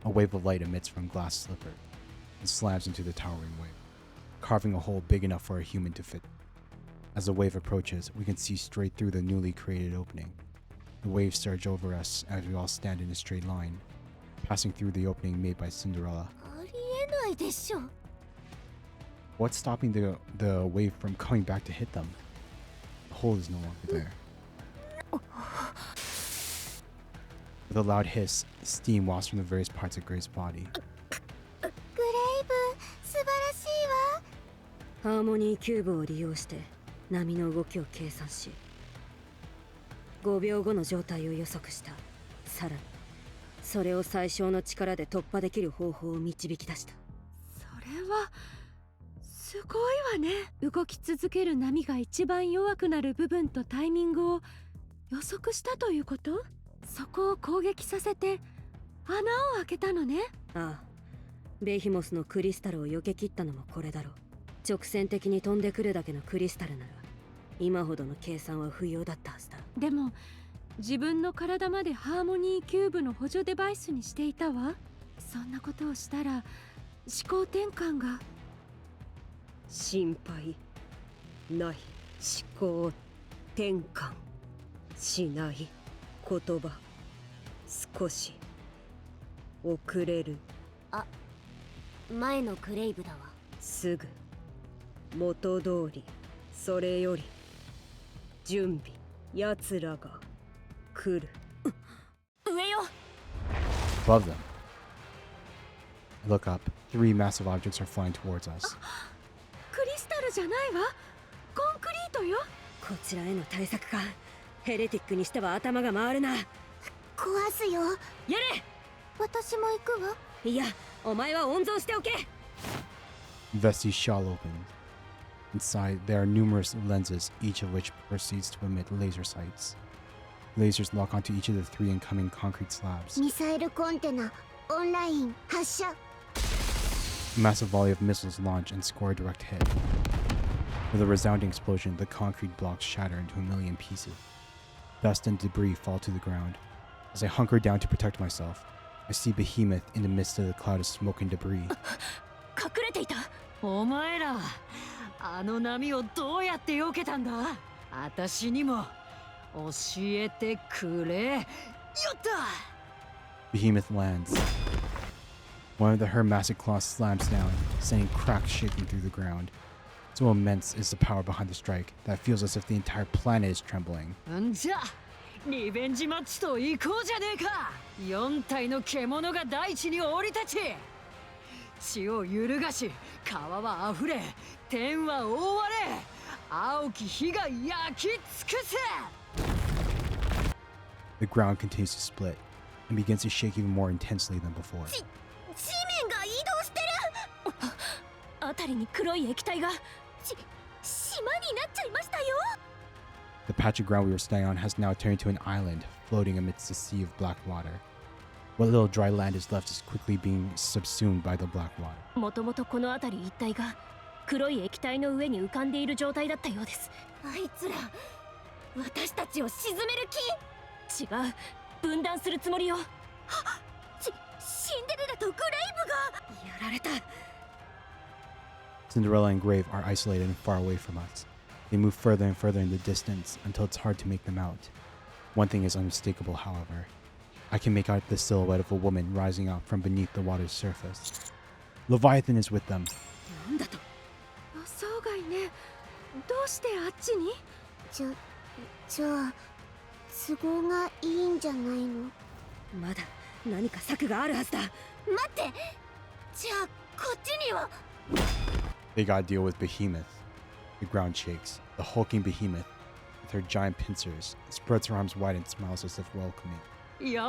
A wave of light emits from glass slipper and slams into the towering wave, carving a hole big enough for a human to fit. As the wave approaches, we can see straight through the newly created opening. The waves surge over us as we all stand in a straight line, passing through the opening made by Cinderella. ありえないでしょ。 What's stopping the wave from coming back to hit them? The hole is no longer there. With a loud hiss, steam wafts from the various parts of Grave's body. グレイブ、素晴らしいわ。ハーモニーキューブを利用して波の動きを計算し、5秒後の状態を予測した。さらにそれを最小の力で突破できる方法を導き出した。それはすごいわね。動き続ける波が一番弱くなる部分とタイミングを予測したということ？そこを攻撃させて穴を開けたのね。ああ、ベヒモスのクリスタルを避け切ったのもこれだろう。直線的に飛んでくるだけのクリスタルなら今ほどの計算は不要だったはずだ。でも自分の体までハーモニーキューブの補助デバイスにしていたわ。そんなことをしたら思考転換が。心配ない。思考転換しない言葉少し遅れる。あ、前のクレイブだわ。すぐ元通り。それより準備。奴らが来る。上よ。 Above them. I look up. 3 massive objects are flying towards us. クリスタルじゃないわ。コンクリートよ。こちらへの対策か。ヘレティックにしては頭が回るな。壊すよ。やれ。私も行くわ。いや、お前は温存しておけ。Vesti's shawl opened. Inside, there are numerous lenses, each of which proceeds to emit laser sights. Lasers lock onto each of the 3 incoming concrete slabs. ミサイルコンテナオンライン発射。 A massive volley of missiles launch and score a direct hit. With a resounding explosion, the concrete blocks shatter into a million pieces. Dust and debris fall to the ground. As I hunker down to protect myself, I see Behemoth in the midst of the cloud of smoke and debris. 隠れていた。お前らあの波をどうやって避けたんだ？私にも教えてくれ。よった。 Behemoth lands. One of the her massive claws slams down, sending cracks shaking through the ground. So immense is the power behind the strike that it feels as if the entire planet is trembling. んじゃリベンジマッチと行こうじゃねえか。4体の獣が大地に降り立ち、地を揺るがし、川は溢れ、天は覆われ、青き火が焼き尽くせ。 The ground continues to split and begins to shake even more intensely than before. 地面が移動してる。辺りに黒い液体が。島になっちゃいましたよ。 The patch of ground we were standing on has now turned into an island floating amidst a sea of black water. What little dry land is left is quickly being subsumed by the black water. もともとこの辺り一帯が黒い液体の上に浮かんでいる状態だったようです。あいつら私たちを沈める気。違う、分断するつもりよ。シンデレラとグレイブがやられた。 Cinderella and Grave are isolated and far away from us. They move further and further in the distance until it's hard to make them out. One thing is unmistakable, however. I can make out the silhouette of a woman rising up from beneath the water's surface. Leviathan is with them. なんだと。予想外ね。どうしてあっちに？じゃあ都合がいいんじゃないの？まだ何か策があるはずだ。待って。じゃあこっちには。 They gotta deal with Behemoth. The ground shakes. The hulking Behemoth, with her giant pincers, spreads her arms wide and smiles as if welcoming. よ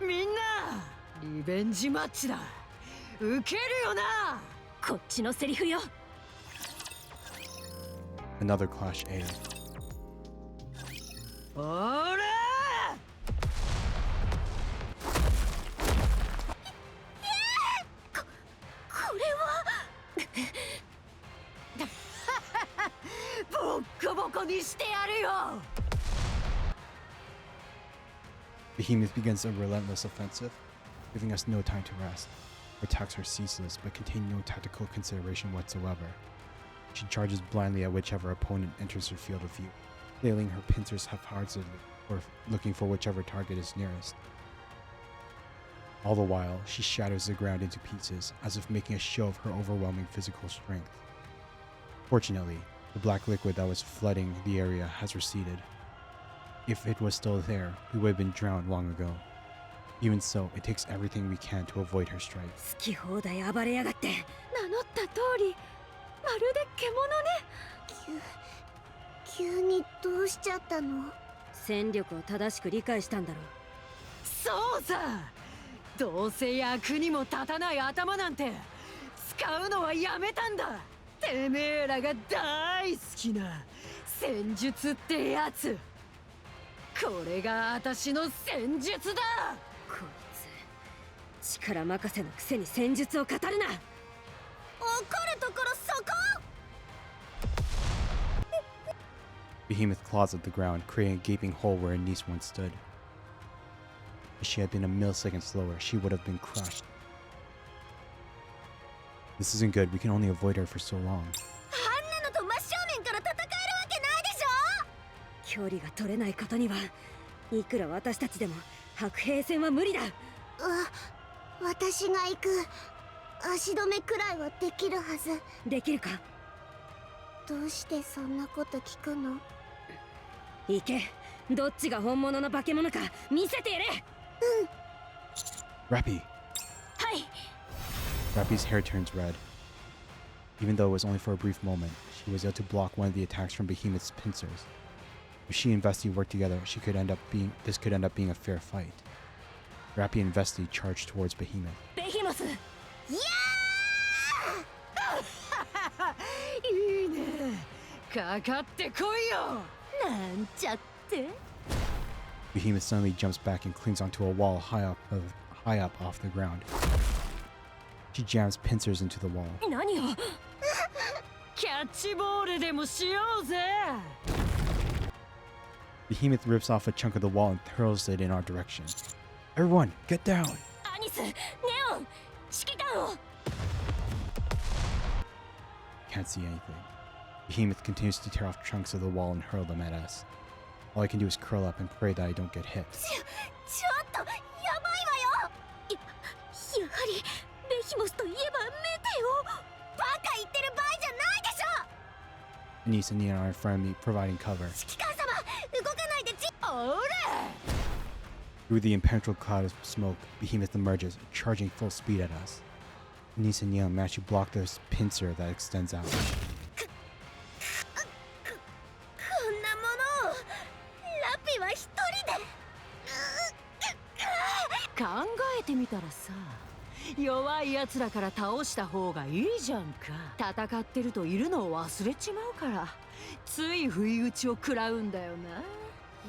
ーみんな、リベンジマッチだ。受けるよな。こっちのセリフよ。 Another clash aired. おらこれはボッコボコにしてやるよ。 Behemoth begins a relentless offensive, giving us no time to rest. Her attacks are ceaseless, but contain no tactical consideration whatsoever. She charges blindly at whichever opponent enters her field of view, flailing her pincers haphazardly, or looking for whichever target is nearest. All the while, she shatters the ground into pieces, as if making a show of her overwhelming physical strength. Fortunately, the black liquid that was flooding the area has receded. If it was still there, we would have been drowned long ago. Even so, it takes everything we can to avoid her strike. 好き放題暴れやがって。名乗った通り、まるで獣ね。急にどうしちゃったの？戦力を正しく理解したんだろう。そうさ。どうせ役にも立たない頭なんて使うのはやめたんだ。てめえらが大好きな戦術ってやつ。これが私の戦術だ。こいつ力任せのくせに戦術を語るな。怒るところそこ。 Behemoth claws at the ground, creating a gaping hole where Anise once stood. If she had been a millisecond slower, she would have been crushed. This isn't good. We can only avoid her for so long. あんなのと真正面から戦えるわけないでしょ。距離が取れないことにはいくら私たちでも白兵戦は無理だ。私が行く。足止めくらいはできるはず。できるか。どうしてそんなこと聞くの？行け。どっちが本物の化け物か見せてやれ。Rappy! はい。 Rappy's hair turns red. Even though it was only for a brief moment, she was able to block one of the attacks from Behemoth's pincers. If she and Vesti worked together, this could end up being a fair fight. Rappy and Vesti charged towards Behemoth. ベヒモス。いやいいね。かかってこいよ。なんちゃって。 Behemoth suddenly jumps back and clings onto a wall high up off the ground. She jams pincers into the wall. 何を。キャッチボールでもしようぜ。 Behemoth rips off a chunk of the wall and hurls it in our direction. Everyone, get down! アニス、ネオン、指揮官を。 Can't see anything. Behemoth continues to tear off chunks of the wall and hurl them at us. All I can do is curl up and pray that I don't get hit. ちょっとやばいわよ。やはりベヒモスといえばメテオ。バカ言ってる場合じゃないでしょ。 Anise and Nia are in front of me, providing cover. 指揮官様、動かないでおれ。 Through the impenetrable cloud of smoke, Behemoth emerges, charging full speed at us. Anise and Nia manage to block this pincer that extends out. こんなものをラピは一人で。考えてみたらさ、弱いやつらから倒した方がいいじゃんか。戦ってるといるのを忘れちまうから、つい不意打ちを食らうんだよな。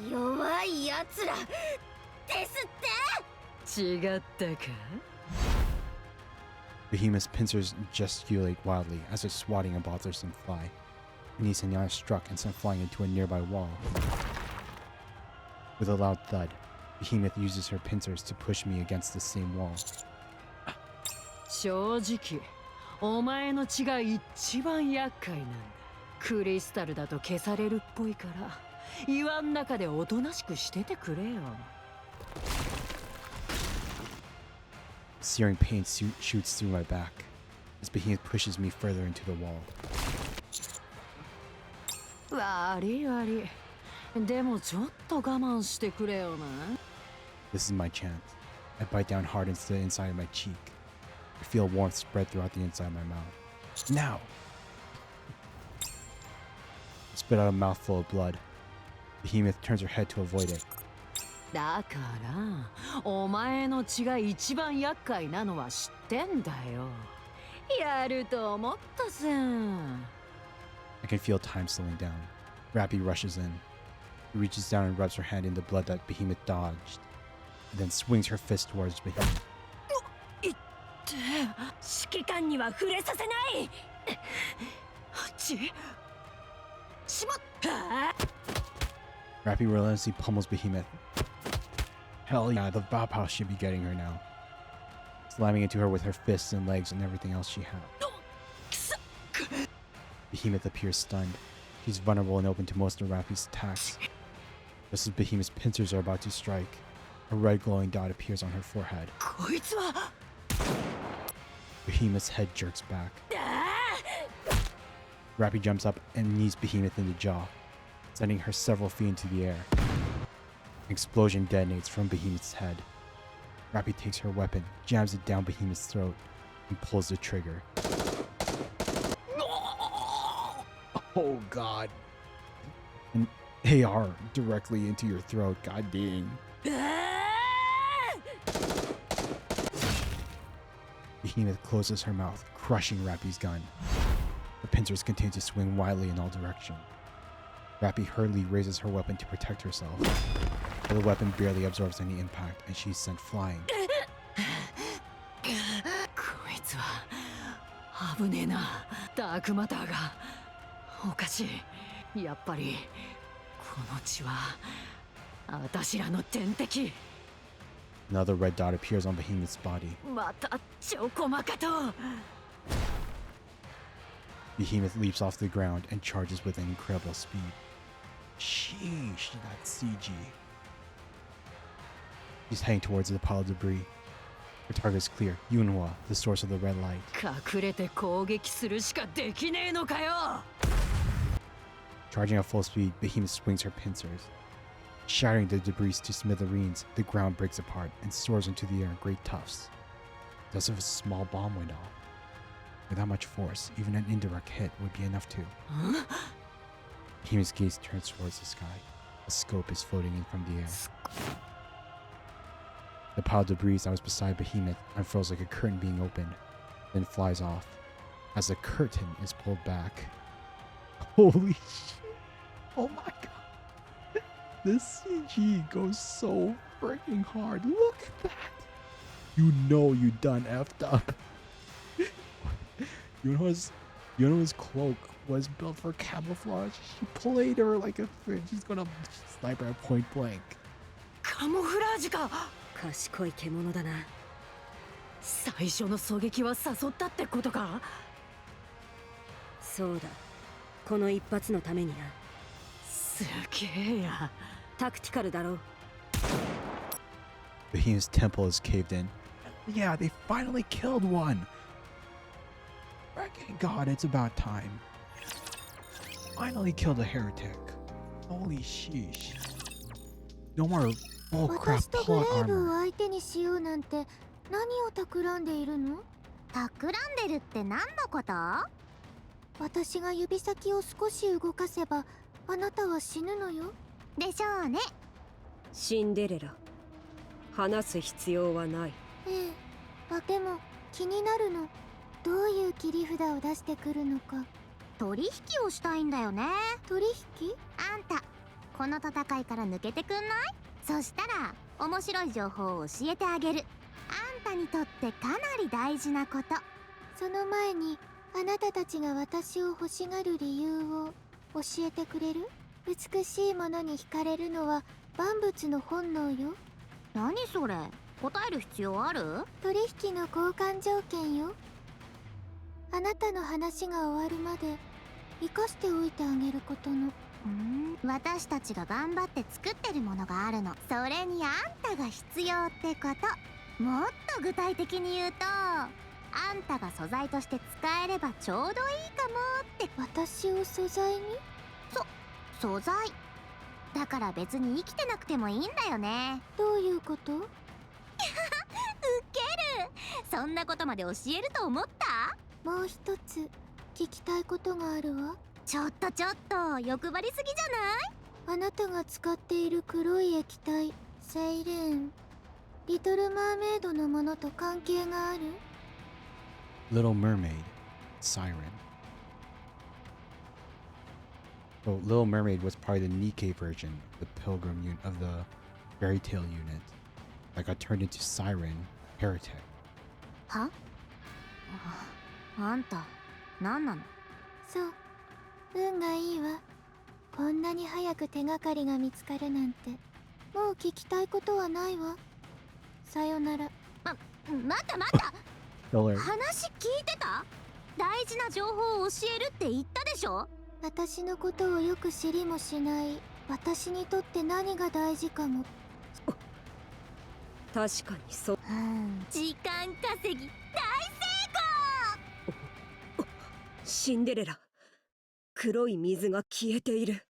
弱いやつらですって。違ったか。 Behemoth's pincers gesticulate wildly as they're swatting a bothersome fly. Anise and Nia are struck and sent flying into a nearby wall. With a loud thud, Behemoth uses her pincers to push me against the same wall. 正直、お前の血が一番厄介なんだ。クリスタルだと消されるっぽいから、岩ん中でおとなしくしててくれよ。 Searing pain shoots through my back as Behemoth pushes me further into the wall. 悪い悪い。でもちょっと我慢してくれよな。 This is my chance. I bite down hard into the inside of my cheek. I feel warmth spread throughout the inside of my mouth. Now! I spit out a mouthful of blood. Behemoth turns her head to avoid it. だからお前の血が一番厄介なのは知ってんだよ。やると思ったぜ。 I can feel time slowing down. Rappy rushes in. He reaches down and rubs her hand in the blood that Behemoth dodged, and then swings her fist towards Behemoth. 指揮官には触れさせない。しまった。 Rappy relentlessly pummels Behemoth. Hell yeah, the Bauhaus should be getting her now. Slamming into her with her fists and legs and everything else she had. Behemoth appears stunned. She's vulnerable and open to most of Rappy's attacks. Just as Behemoth's pincers are about to strike, a red glowing dot appears on her forehead. こいつは。 Behemoth's head jerks back. Rappy jumps up and knees Behemoth in the jaw, sending her several feet into the air. An explosion detonates from Behemoth's head. Rappy takes her weapon, jams it down Behemoth's throat, and pulls the trigger. Oh god. An AR directly into your throat, god dang. Behemoth closes her mouth, crushing Rappy's gun. The pincers continue to swing wildly in all directions. Rappy hurriedly raises her weapon to protect herself. but the weapon barely absorbs any impact, and she's sent flying. こいつは危ねえな。ダークマターがおかしい。やっぱりこの血は私らの天敵。 Another red dot appears on Behemoth's body. またチョコマカと。 Behemoth leaps off the ground and charges with an incredible speed. Sheesh, that CG. He's heading towards the pile of debris. Her target is clear. Yunhua, the source of the red light. 隠れて攻撃するしかできねえのかよ。 Charging at full speed, Behemoth swings her pincers. Shattering the debris to smithereens, the ground breaks apart and soars into the air in great tufts. As if a small bomb went off. With that much force, even an indirect hit would be enough to. Behemoth's gaze turns towards the sky. A scope is floating in from the air. The pile of debris that was beside Behemoth unfurls like a curtain being opened, then flies off. As the curtain is pulled back. Holy shit! Oh my god! This CG goes so freaking hard. Look at that! You know you done effed up. Yuno's cloak was built for camouflage. She played her like a fish. She's gonna snipe her at point blank. カモフラージュか。賢い獣だな。最初の狙撃は誘ったってことか。そうだ。この一発のためにな。すげえや。タクティカルだろう。Behemoth's temple is caved in. Yeah, they finally killed one. Thank God, it's about time. Finally killed a heretic. Holy sheesh. No more bullcrap 私とグレ plot イブ armor. を相手にしようなんて何を企んでいるの？企んでるって何のこと？私が指先を少し動かせばあなたは死ぬのよ。でしょうね。シンデレラ。話す必要はない。ええ、でも気になるの。どういう切り札を出してくるのか。取引をしたいんだよね。取引？あんたこの戦いから抜けてくんない？そしたら面白い情報を教えてあげる。あんたにとってかなり大事なこと。その前にあなたたちが私を欲しがる理由を教えてくれる？美しいものに惹かれるのは万物の本能よ。何それ？答える必要ある？取引の交換条件よ。あなたの話が終わるまで生かしておいてあげることの。私たちが頑張って作ってるものがあるの。それにあんたが必要ってこと。もっと具体的に言うと、あんたが素材として使えればちょうどいいかもって。私を素材に？素材だから別に生きてなくてもいいんだよね。どういうこと？ウケる。そんなことまで教えると思った？もう一つ聞きたいことがあるわ。ちょっと欲張りすぎじゃない？あなたが使っている黒い液体セイレーン、リトル・マーメイドのものと関係がある？ Little Mermaid, Siren. So Little Mermaid was part of the Nikke version of the Pilgrim unit of the Fairy Tale unit that got turned into Siren, Heretic. は？あんた何なの？そう、運がいいわ。こんなに早く手がかりが見つかるなんて。もう聞きたいことはないわ。さよなら。待った。 Filler. 話聞いてた？大事な情報を教えるって言ったでしょ？私のことをよく知りもしない私にとって何が大事かも。確かにそう。時間稼ぎ大成功！シンデレラ。黒い水が消えている。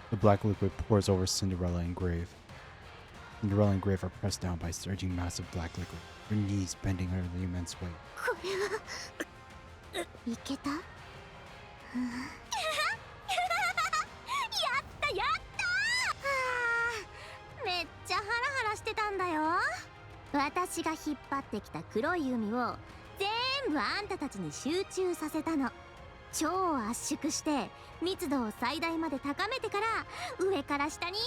The black liquid pours over Cinderella and Grave. Cinderella and Grave are pressed down by surging massive black liquid, their knees bending under the immense weight. これはいけた？やっためっちゃハラハラしてたんだよ。私が引っ張ってきた黒い海を全部あんたたちに集中させたの。超圧縮して密度を最大まで高めてから上から下に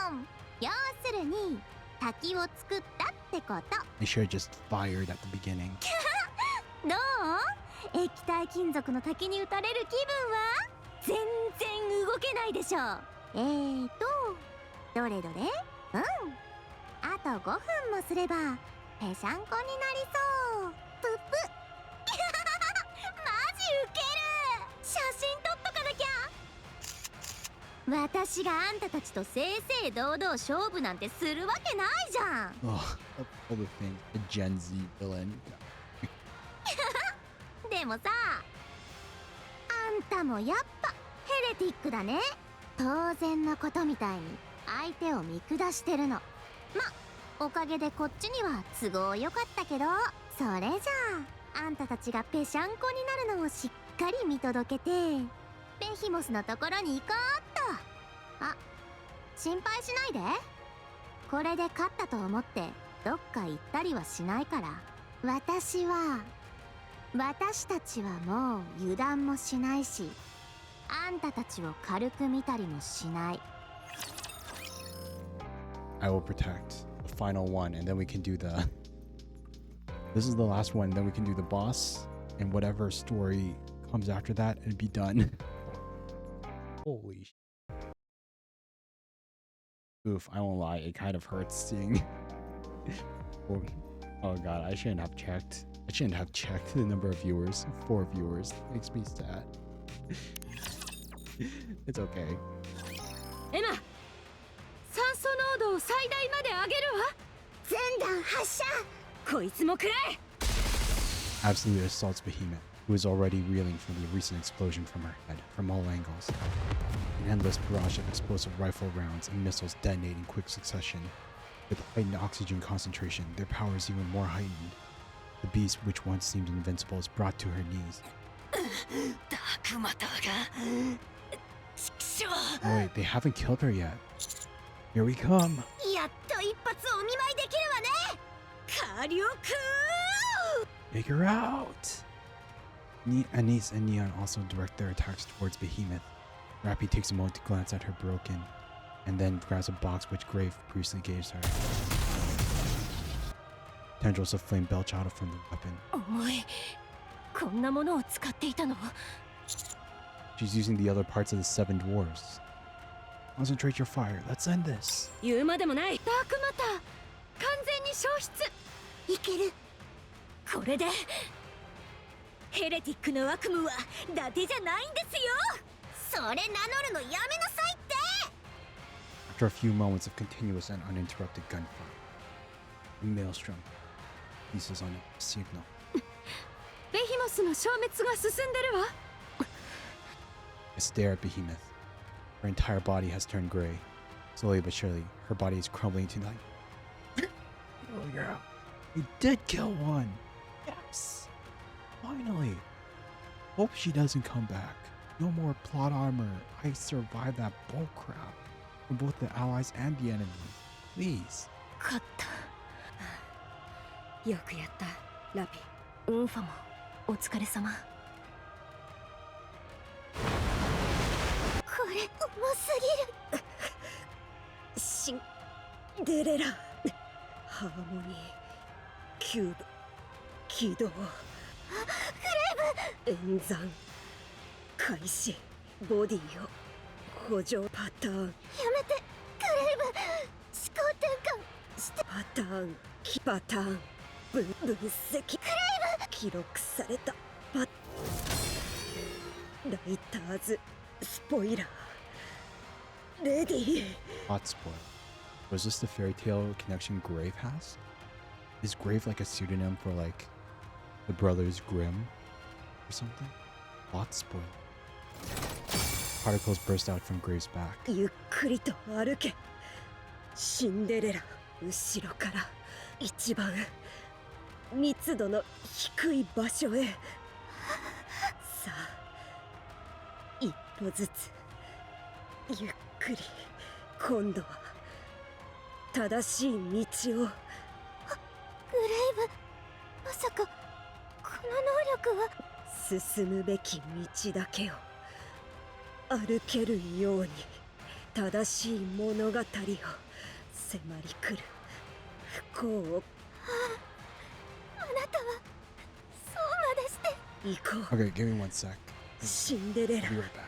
ドーン。要するに滝を作ったってこと。 They should have just fired at the beginning. どう？液体金属の滝に打たれる気分は？全然動けないでしょ。どれどれ？あと5分もすればぺしゃんこになりそう。ぷぷマジウケる。写真撮っとかなきゃ。私があんたたちと正々堂々勝負なんてするわけないじゃん。 Oh, of all the things, a Gen Z villain. でもさ、あんたもやっぱヘレティックだね。当然のことみたいに相手を見下してるの。おかげでこっちには都合よかったけど、それじゃああんたたちがぺしゃんこになるのをしっかり見届けてベヒモスのところに行こうっと。あ、心配しないで。これで勝ったと思ってどっか行ったりはしないから。私たちはもう油断もしないし、あんたたちを軽く見たりもしない。 I will protect the final one, and then we can do the. This is the last one, then we can do the boss, and whatever story comes after that, and be done. Holy sh. Oof, I won't lie, it kind of hurts seeing. Oh god, I shouldn't have checked. I shouldn't have checked the number of viewers. 4 viewers. Makes me sad. It's okay. エマ、酸素濃度を最大まで上げるわ。全弾発射。こいつもくらえ。 Absolutely assaults Behemoth, who is already reeling from the recent explosion from her head from all angles. An endless barrage of explosive rifle rounds and missiles detonate in quick succession. With heightened oxygen concentration, their power is even more heightened. The beast, which once seemed invincible, is brought to her knees. Oh, wait, they haven't killed her yet. Here we come. やっと一発お見舞いできるわね。火力。 Take her out! Anise and Neon also direct their attacks towards Behemoth. Rappy takes a moment to glance at her broken, and then grabs a box which Grave previously gave her. Tendrils of flame belch out from the weapon. 重い。こんなものを使っていたの？ She's using the other parts of the 7 dwarves. Concentrate your fire. Let's end this. 言うまでもない。ダークマター、完全に消失。いける。これでヘレティックの悪夢は伊達じゃないんですよ。それ名乗るのやめなさいって。 After a few moments of continuous and uninterrupted gunfire, a maelstrom pieces on a signal. ベヒモスの消滅が進んでるわ。I stare at Behemoth. Her entire body has turned gray. Slowly but surely, her body is crumbling to life. Oh, girl. We did kill one! Yes! Finally! Hope she doesn't come back. No more plot armor. I survived that bullcrap. From both the allies and the enemies. Please. 勝った。よくやった、ラピ。ウンファもお疲れ様。これ重すぎる。シンデレラハーモニーキューブ起動。グレイブ演算開始。ボディを補助パターン。やめてグレイブ。思考転換して。パターン分析。グレイブ記録されたライターズスポイラーレディー。 Hot spoil. Was this the fairy tale connection Grave has? Is Grave like a pseudonym for like the brothers Grimm or something? Hot spoil. Particles burst out from Grave's back. ゆっくりと歩け。シンデレラ後ろから一番密度の低い場所へ。さあ一歩ずつゆっくり。今度は正しい道を。グレイブ、まさかこの能力は。進むべき道だけを歩けるように正しい物語を迫り来る不幸を。あなたはそうまでして。行こう。 Okay, give me 1 sec. シンデレラ I'll be right back.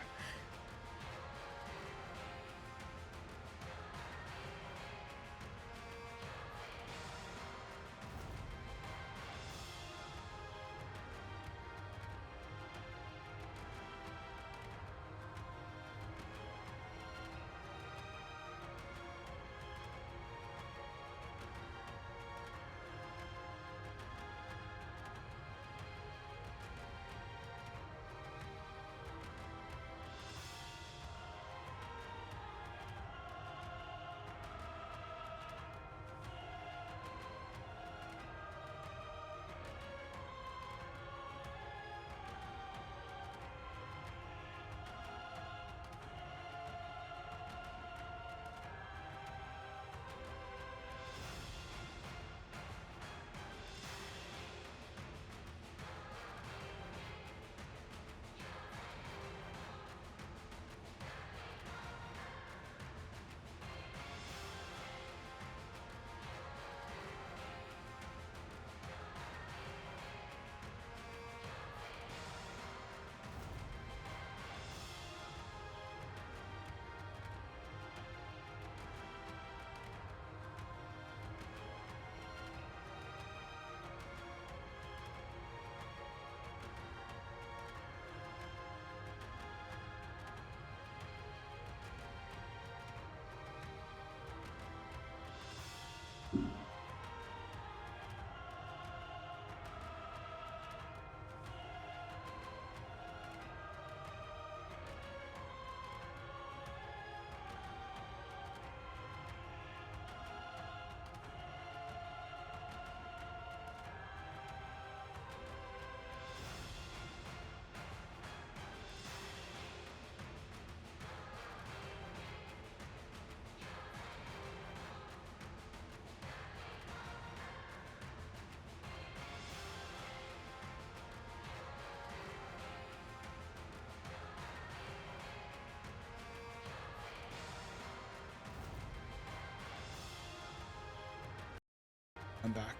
I'm back.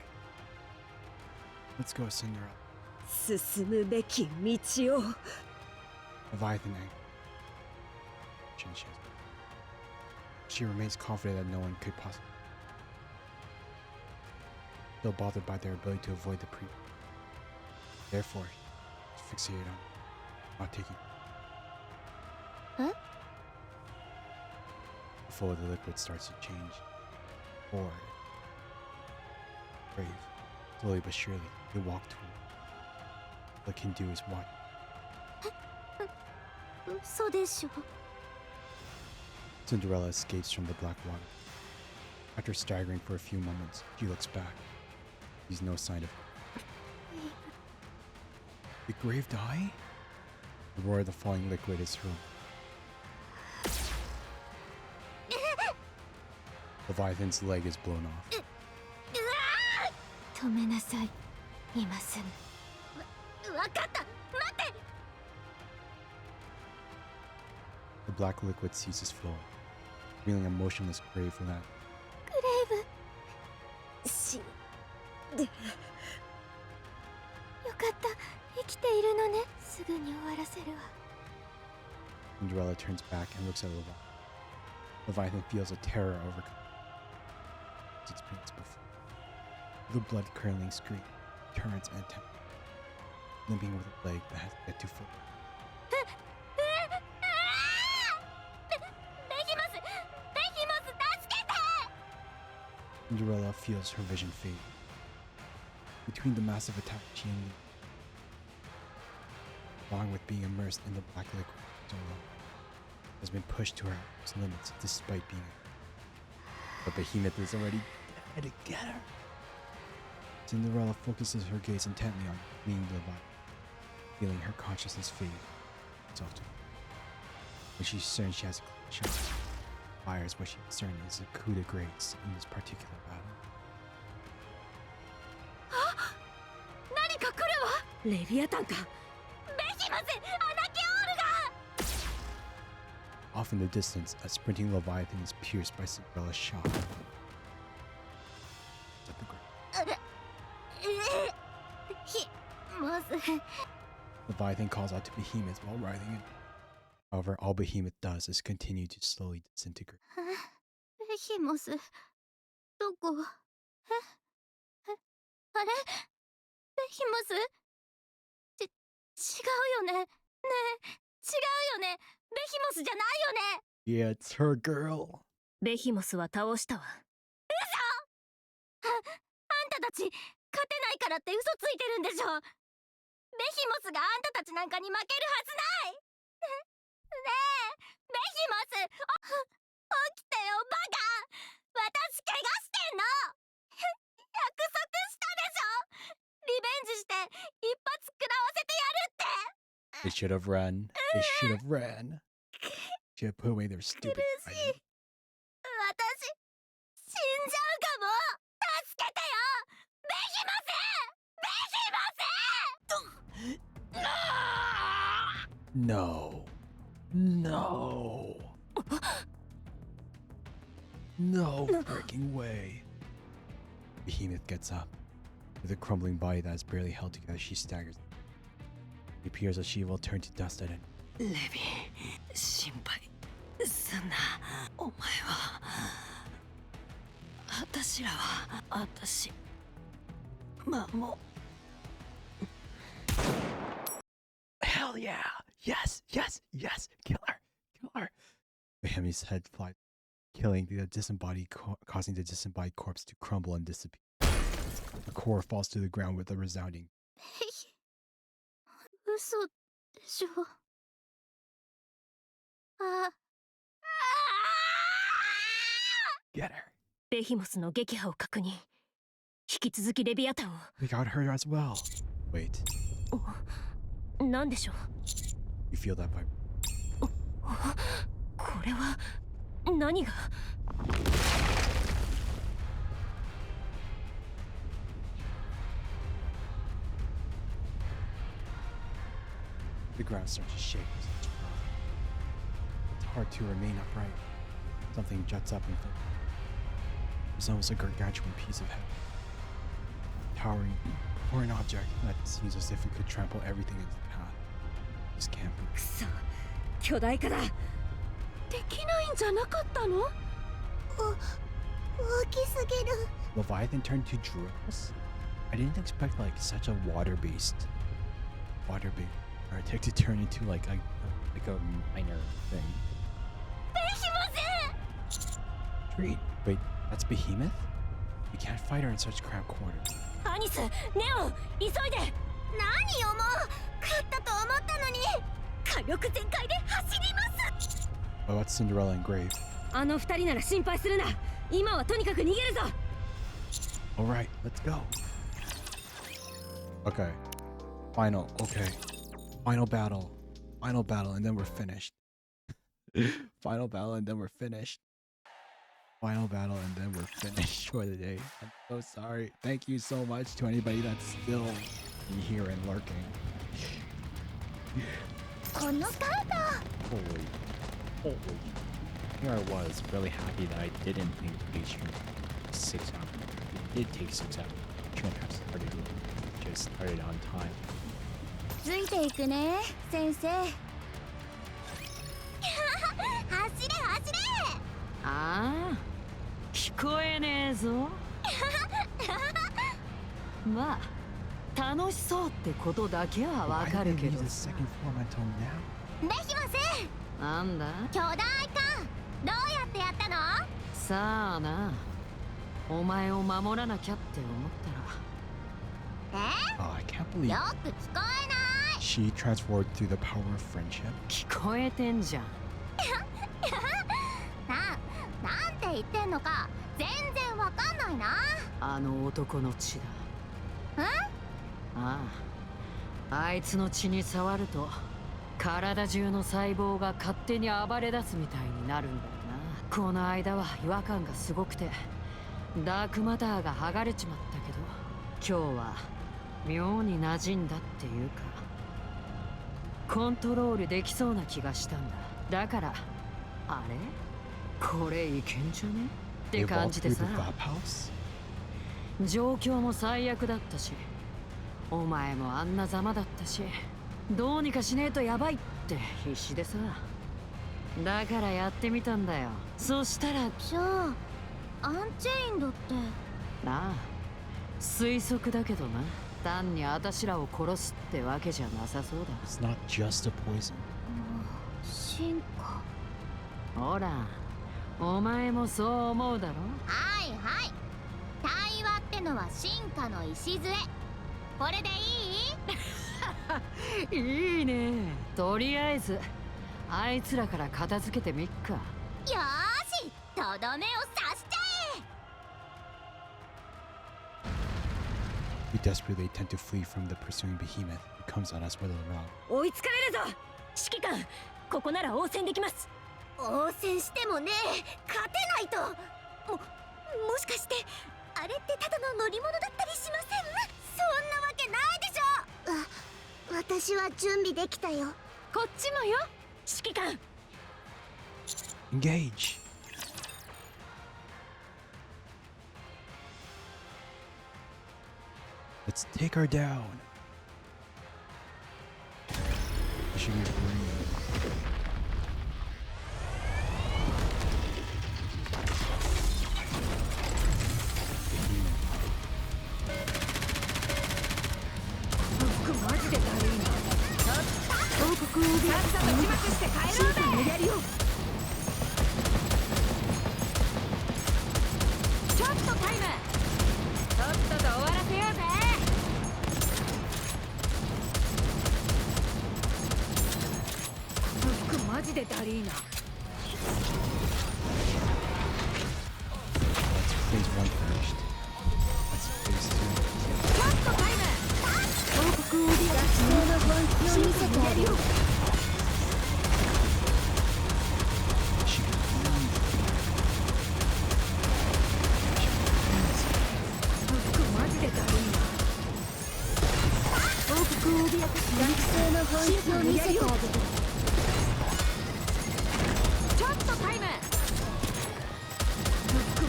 Let's go, Cinderella. 進むべき道を。 Leviathan egg. She remains confident that no one could possibly. Still bothered by their ability to avoid the pre. Therefore, she's fixated on not taking. Huh? The flow of the liquid starts to change. Or brave. Slowly but surely, they walk toward. All they can do is watch. 嘘でしょ。 Cinderella escapes from the black water. After staggering for a few moments, she looks back. Sees no sign of the grave die? The roar of the falling liquid is heard. Leviathan's leg is blown off. 止めなさい。今すぐ。わかった。待って。 The black liquid ceases flowing, revealing a motionless grave for that. グレイブ。死んで。よかった。生きているのね。すぐに終わらせるわ。 Cinderella turns back and looks at Leviathan feels a terror overcome its experience before. The blood-curdling scream turns and attempts, limping with a leg that has yet to fall. ベギマス助けて。 Cinderella feels her vision fade. Between the massive attack she unleashed, along with being immersed in the black liquid so long, has been pushed to her utmost limits despite being. But Behemoth is already dead together. Cinderella focuses her gaze intently on fleeing Leviathan, feeling her consciousness fade itself to her. When she's certain she has a clean shot, fires what she's certain is a coup de grace in this particular battle. 何か来るわ。レビアタンか。目 Off in the distance, a sprinting Leviathan is pierced by Cinderella's shot. At the ground. Leviathan calls out to Behemoth while writhing in. However, all Behemoth does is continue to slowly disintegrate. ベヒモス、どこ？あれ？ベヒモス？違うよね。ねえ、違うよね。ベヒモスじゃないよね。Yeah, it's her girl. ベヒモスは倒したわ。嘘！あんたたち、勝てないからって嘘ついてるんでしょ。ベヒモスがあんたたちなんかに負けるはずない。ねえ、ベヒモス、起きてよ、バカ！私怪我してんの！約束したでしょ！リベンジして一発食らわせてやるって！ They should have run. They should have ran. Should have put away their stupid 苦しい。私、死んじゃうかも！助けてよ！ベヒモス！ベヒモス！ No. No. No freaking way. Behemoth gets up. With a crumbling body that is barely held together, she staggers. It appears that she will turn to dust at it. レビン、心配すんな。お前は、私らは、私、もう。Hell yeah! Yes! Yes! Yes! Kill her! Kill her! Behemoth's head flies, killing the disembodied, causing the disembodied corpse to crumble and disappear. The core falls to the ground with a resounding. 嘘でしょ。あ。Get her! ベヒモスの撃破を確認。引き続きレビアタンを。 We got her as well. Wait. なんでしょう。 You feel that vibe? これは何が。 The ground starts to shake as it's rocked. It's hard to remain upright. Something juts up in front. It's almost a gargantuan piece of heaven. Towering for an object that seems as if it could trample everything in its path. This can't be. くそ、巨大化だ。できないんじゃなかったの？大きすぎる。 Leviathan turned to drills? I didn't expect like such a water-based Arctic to turn into like a minor thing. ベヒモス！ Wait, that's Behemoth? We can't fight her in such cramped quarters. アニス、ネオン、急いで。何よもう！勝ったと思ったのに！火力全開で走ります。 What about Cinderella and Grave? あの二人なら心配するな。今はとにかく逃げるぞ。 Alright, let's go. Okay. Final battle. Final battle, and then we're finished. Final battle, and then we're finished. Final battle, and then we're finished for the day. I'm so sorry. Thank you so much to anybody that's still here and lurking. このカード！ Holy. Here I was, really happy that I didn't think the stream 6 hours. It did take 6 hours. Shouldn't have started it. Just started on time. ついていくね、先生。走れ走れ！ああ、聞こえねえぞ。まあ、楽しそうってことだけはわかるけど。Why did they use the second floor until now? ベヒモス！なんだ？巨大化！どうやってやったの？さあな。お前を守らなきゃって思ったら。Oh, I can't believe よく聞こえない。 she transformed through the power of friendship. 聞こえてんじゃん。なんて言ってんのか全然わかんないな。あの男の血だ。ああ、あいつの血に触ると体中の細胞が勝手に暴れ出すみたいになるんだよな。この間は違和感がすごくてダークマターが剥がれちまったけど、今日は妙に馴染んだっていうかコントロールできそうな気がしたんだ。だからあれこれいけんじゃねって They 感 walk じで through さ the clubhouse? 状況も最悪だったしお前もあんなざまだったしどうにかしねえとやばいって必死でさだからやってみたんだよそしたらじゃあアンチェインドってなあ推測だけどな単にあたしらを殺すってわけじゃなさそうだ It's not just a poison. 進化ほらお前もそう思うだろはいはい対話ってのは進化の礎これでいいいいねとりあえずあいつらから片付けてみっかよーしとどめを刺しちゃえ We desperately attempt to flee from the pursuing behemoth who comes at us with a rock. 追いつかれるぞ指揮官ここなら応戦できます応戦してもね勝てないと。もしかしてあれってただの乗り物だったりしません？そんなわけないでしょ。私は準備できたよ。こっちもよ指揮官 Engage! Let's take her down. She should be free. That's phase 1 finished. That's phase 2. She can breathe.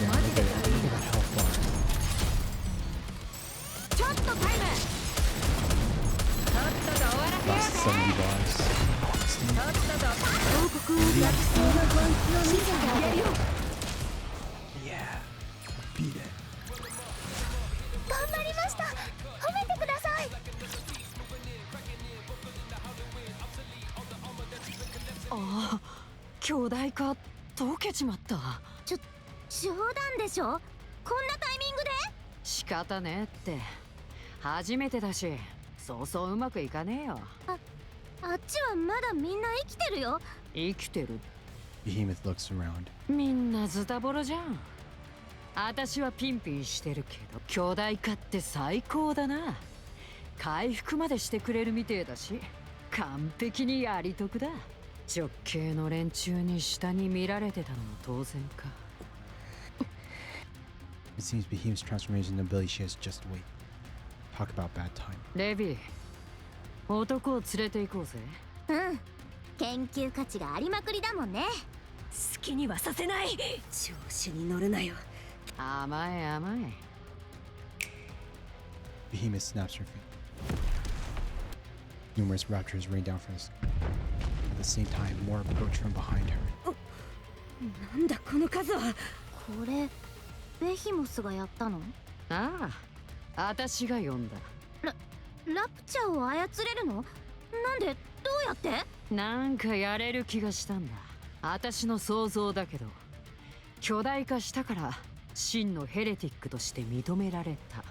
Yeah, look at that health bar. Last 70 bars. 60. Yeah. Beat it. 頑張りました褒めてくださいああ巨大化溶けちまった冗談でしょこんなタイミングで仕方ねえって初めてだしそうそううまくいかねえよあっちはまだみんな生きてるよ生きてる Behemoth looks around. みんなズタボロじゃん私はピンピンしてるけど巨大化って最高だな回復までしてくれるみてえだし完璧にやり得だ直系の連中に下に見られてたのも当然か It seems Behemoth's transformation ability she has just wait. Talk about bad time. レビー男を連れて行こうぜうん研究価値がありまくりだもんね好きにはさせない調子に乗るなよ甘え甘え Behemoth snaps her feet. Numerous raptors rain down from the sky. At the same time, more approach from behind her. なんだこの数はこれベヒモスがやったのああ私が呼んだラプチャーを操れるのなんでどうやってなんかやれる気がしたんだ私の想像だけど巨大化したから真のヘレティックとして認められた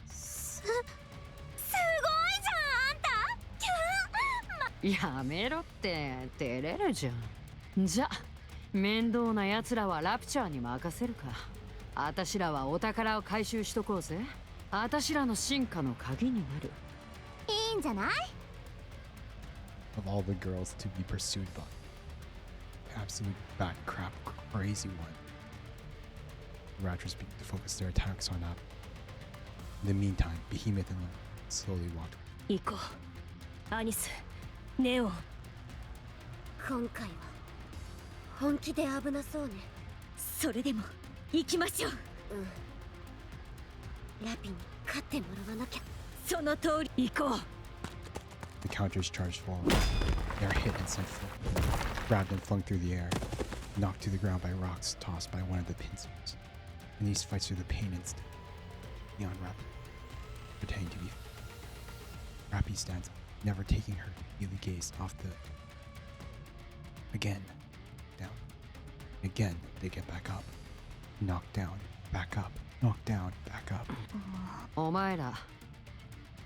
すごいじゃんあんたキュン、やめろって照れるじゃんじゃ面倒な奴らはラプチャーに任せるかあたしらはお宝を回収しとこうぜあたしらの進化の鍵になるいいんじゃない Of all the girls to be pursued by. Absolute bat crap crazy one. The raptors begin to focus their attacks on App. In the meantime, Behemoth and Lung slowly walk. 行こうアニスネオン今回は本気で危なそうね。それでも行きましょう。ラピに勝ってもらわなきゃ。その通り行こう。 The counters charged forward. They are hit and sent flying, grabbed and flung through the air, knocked to the ground by rocks tossed by one of the pincers. And these fights through the pain instant. Beyond Rappy, pretending to be. Rappy stands up, never taking her steely gaze off the. Again, down. Again, they get back up. Knocked down, back up. Knocked down, back up. お前ら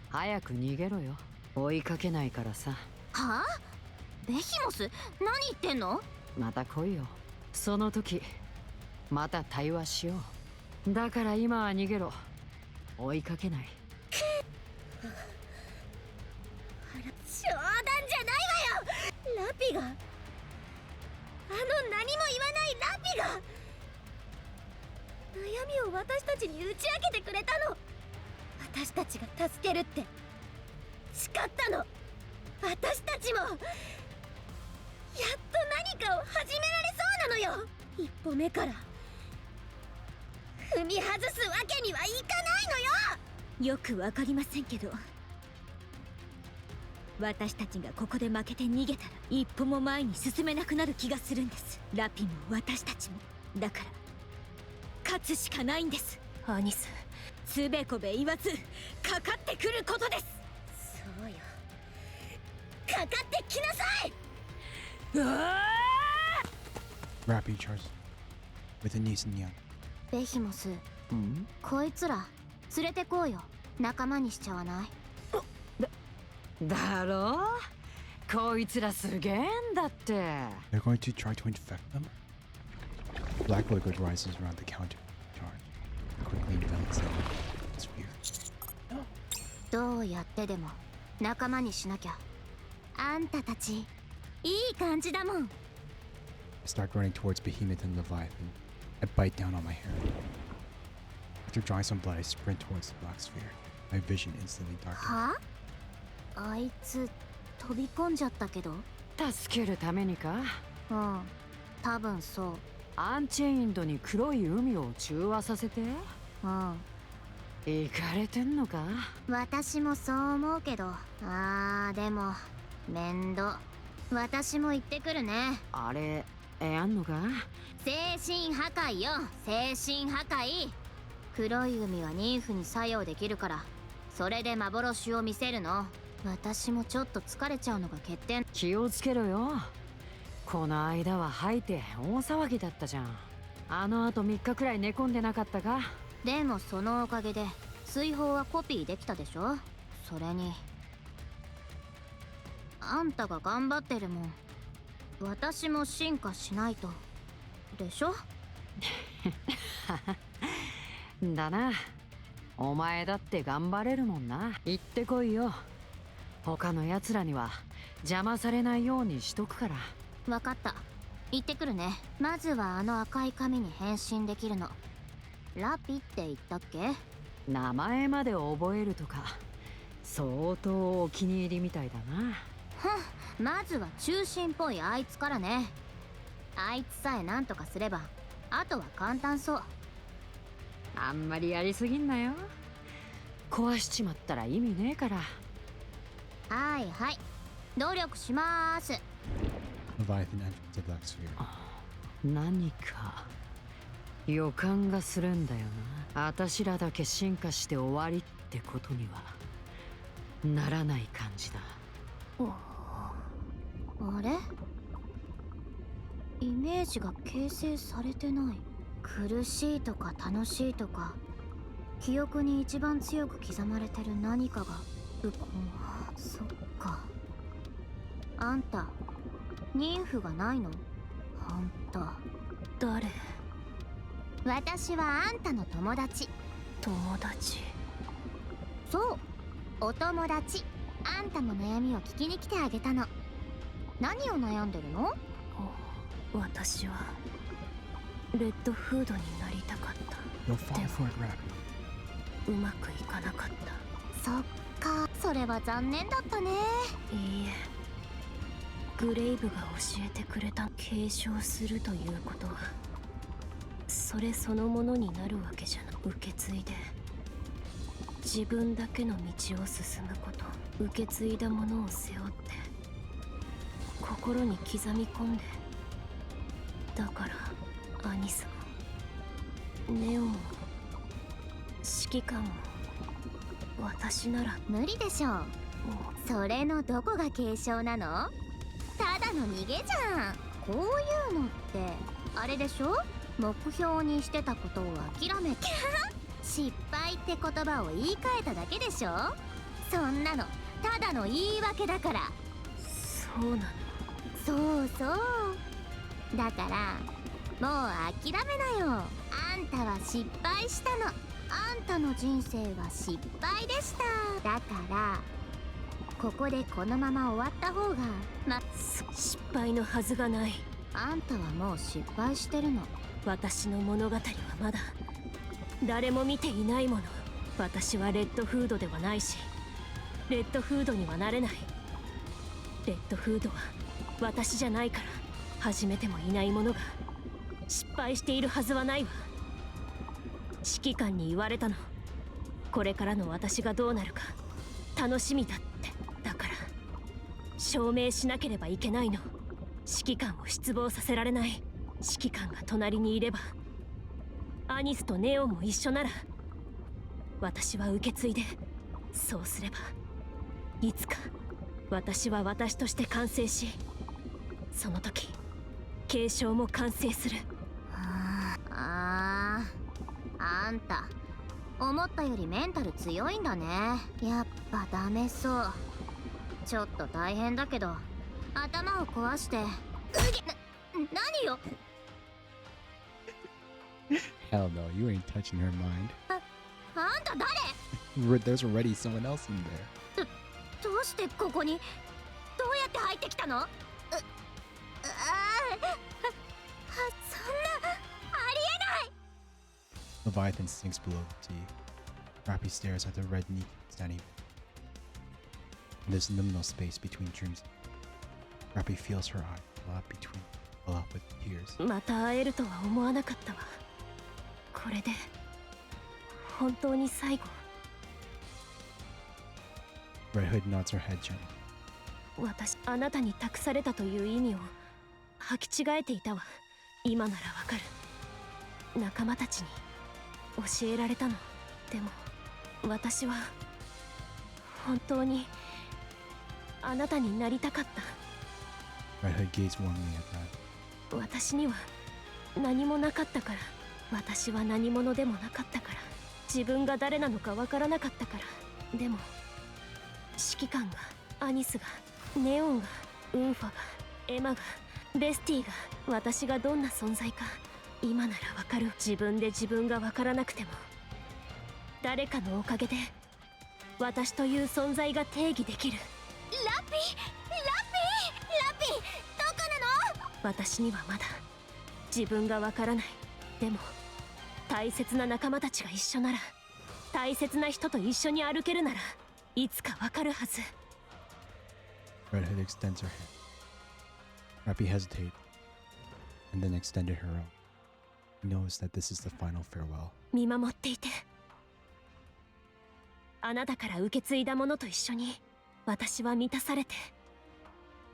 早く逃げろよ。追いかけないからさ。はあ？ベヒモス、何言ってんの？また来いよ。その時また対話しよう。だから今は逃げろ。追いかけない。冗談じゃないわよ。ラピが、あの何も言わないラピが悩みを私たちに打ち明けてくれたの。私たちが助けるって誓ったの。私たちもやっと何かを始められそうなのよ。一歩目から踏み外すわけにはいかないのよ。よくわかりませんけど、私たちがここで負けて逃げたら一歩も前に進めなくなる気がするんです。ラピも私たちも。だから勝つしかないんです。アニス、つべこべ言わずかかってくることです。そうよ、かかってきなさい。うわー！ Rappy charged with a niece and young. ベヒモス、こいつら連れてこうよ。仲間にしちゃわない？だろう？こいつらすげえんだって。They're going to try to infect them? Black liquid rises around the counter charge, quickly envelops them in sphere. どうやってでも仲間にしなきゃ。あんたたちいい感じだもん。 I start running towards Behemoth and Leviathan. I bite down on my hair. After drawing some blood, I sprint towards the black sphere. My vision instantly darkens. はあ？あいつ飛び込んじゃったけど。助けるためにか？うん、多分そう。アンチェインドに黒い海を中和させて？うん。行かれてんのか？私もそう思うけど、でも面倒。私も行ってくるね。あれやんのか？精神破壊よ、精神破壊。黒い海はニンフに作用できるから、それで幻を見せるの。私もちょっと疲れちゃうのが欠点。気をつけろよ。この間は吐いて大騒ぎだったじゃん。あの後3日くらい寝込んでなかったか？でもそのおかげで水泡はコピーできたでしょ。それにあんたが頑張ってるもん。私も進化しないとでしょ。だな。お前だって頑張れるもんな。行ってこいよ。他の奴らには邪魔されないようにしとくから。わかった、行ってくるね。まずはあの赤い髪に変身できるの。ラピって言ったっけ？名前まで覚えるとか相当お気に入りみたいだな。まずは中心っぽいあいつからね。あいつさえ何とかすればあとは簡単そう。あんまりやりすぎんなよ。壊しちまったら意味ねえから。はいはい、努力しまーす。 Leviathan enters the black sphere. 何か予感がするんだよな。あたしらだけ進化して終わりってことにはならない感じだ。あれ？イメージが形成されてない。苦しいとか楽しいとか記憶に一番強く刻まれてる何かがそっか。あんたニンフがないの？あんた誰？私はあんたの友達。友達？そう、お友達。あんたの悩みを聞きに来てあげたの。何を悩んでるの？私はレッドフードになりたかった。 You'll fall for it, Rappy. うまくいかなかった。そっか、それは残念だったね。いいえ、グレイブが教えてくれた継承するということはそれそのものになるわけじゃなく、受け継いで自分だけの道を進むこと、受け継いだものを背負って心に刻み込んで、だからアニスもネオンも指揮官も私なら無理でしょう。それのどこが継承なの？ただの逃げじゃん。こういうのってあれでしょ？目標にしてたことを諦めて失敗って言葉を言い換えただけでしょ。そんなのただの言い訳だから。そうなの？そうそう、だからもう諦めなよ。あんたは失敗したの。あんたの人生は失敗でした。だからここでこのまま終わった方が失敗のはずがない。あんたはもう失敗してるの。私の物語はまだ誰も見ていないもの。私はレッドフードではないしレッドフードにはなれない。レッドフードは私じゃないから、始めてもいないものが失敗しているはずはないわ。指揮官に言われたの。これからの私がどうなるか楽しみだって。だから証明しなければいけないの。指揮官を失望させられない。指揮官が隣にいればアニスとネオンも一緒なら私は受け継いで、そうすればいつか私は私として完成し、その時継承も完成する。あんた思ったよりメンタル強いんだね。やっぱダメそう。ちょっと大変だけど頭を壊して何よ。Hell no, you ain't touching her mind. あんた誰？ There's already someone else in there. どうしてここに？どうやって入ってきたの？そんなありえない。 Leviathan sinks below the sea. Rappy stares at the red Nikke standing in this liminal space between dreams. Rappy feels her eye fill up with tears. また会えるとは思わなかったわ。これで本当に最後。 Red Hood nods her head gently. 私、あなたに託されたという意味を履き違えていたわ。今ならわかる。仲間たちに教えられたの。でも私は本当にあなたになりたかった。 Red Hood gazed warmly at that. 私には何もなかったから。私は何者でもなかったから。自分が誰なのかわからなかったから。でも指揮官が、アニスが、ネオンが、ウンファが、エマが、ベスティが、私がどんな存在か今ならわかる。自分で自分がわからなくても誰かのおかげで私という存在が定義できる。ラピどこなの？私にはまだ自分がわからない。でも大切な仲間たちが一緒なら、大切な人と一緒に歩けるならいつかわかるはず。 Red Hood extends her hand. Rappy hesitated, and then extended her own. He knows that this is the final farewell. 見守っていて。あなたから受け継いだものと一緒に私は満たされて、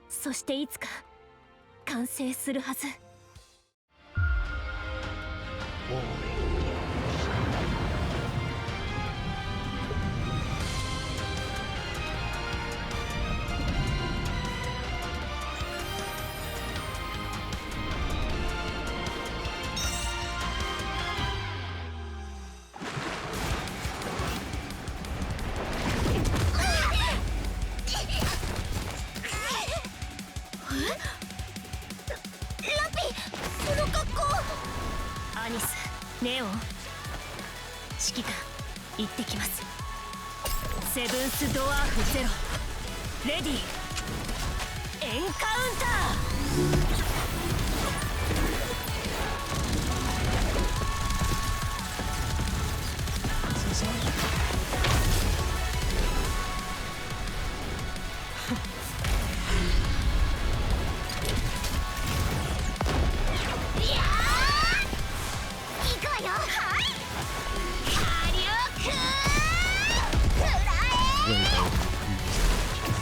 そしていつか完成するはず。アニス、ネオン、指揮官、行ってきます。セブンスドワーフゼロ、レディー、エンカウンター。in the previous page.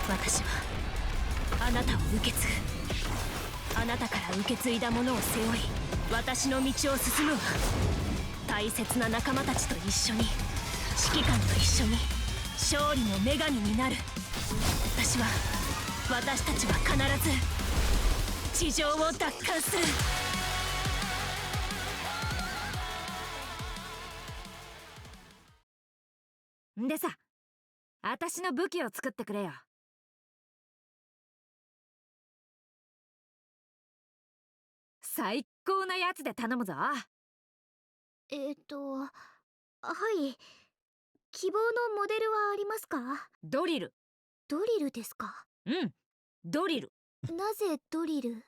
私はあなたを受け継ぐ。あなたから受け継いだものを背負い、私の道を進むわ。大切な仲間たちと一緒に、指揮官と一緒に勝利の女神になる。私たちは必ず地上を奪還する。んでさ、私の武器を作ってくれよ。最高なやつで頼むぞ。はい。希望のモデルはありますか？ドリル。ドリルですか？うん、ドリル。なぜドリル？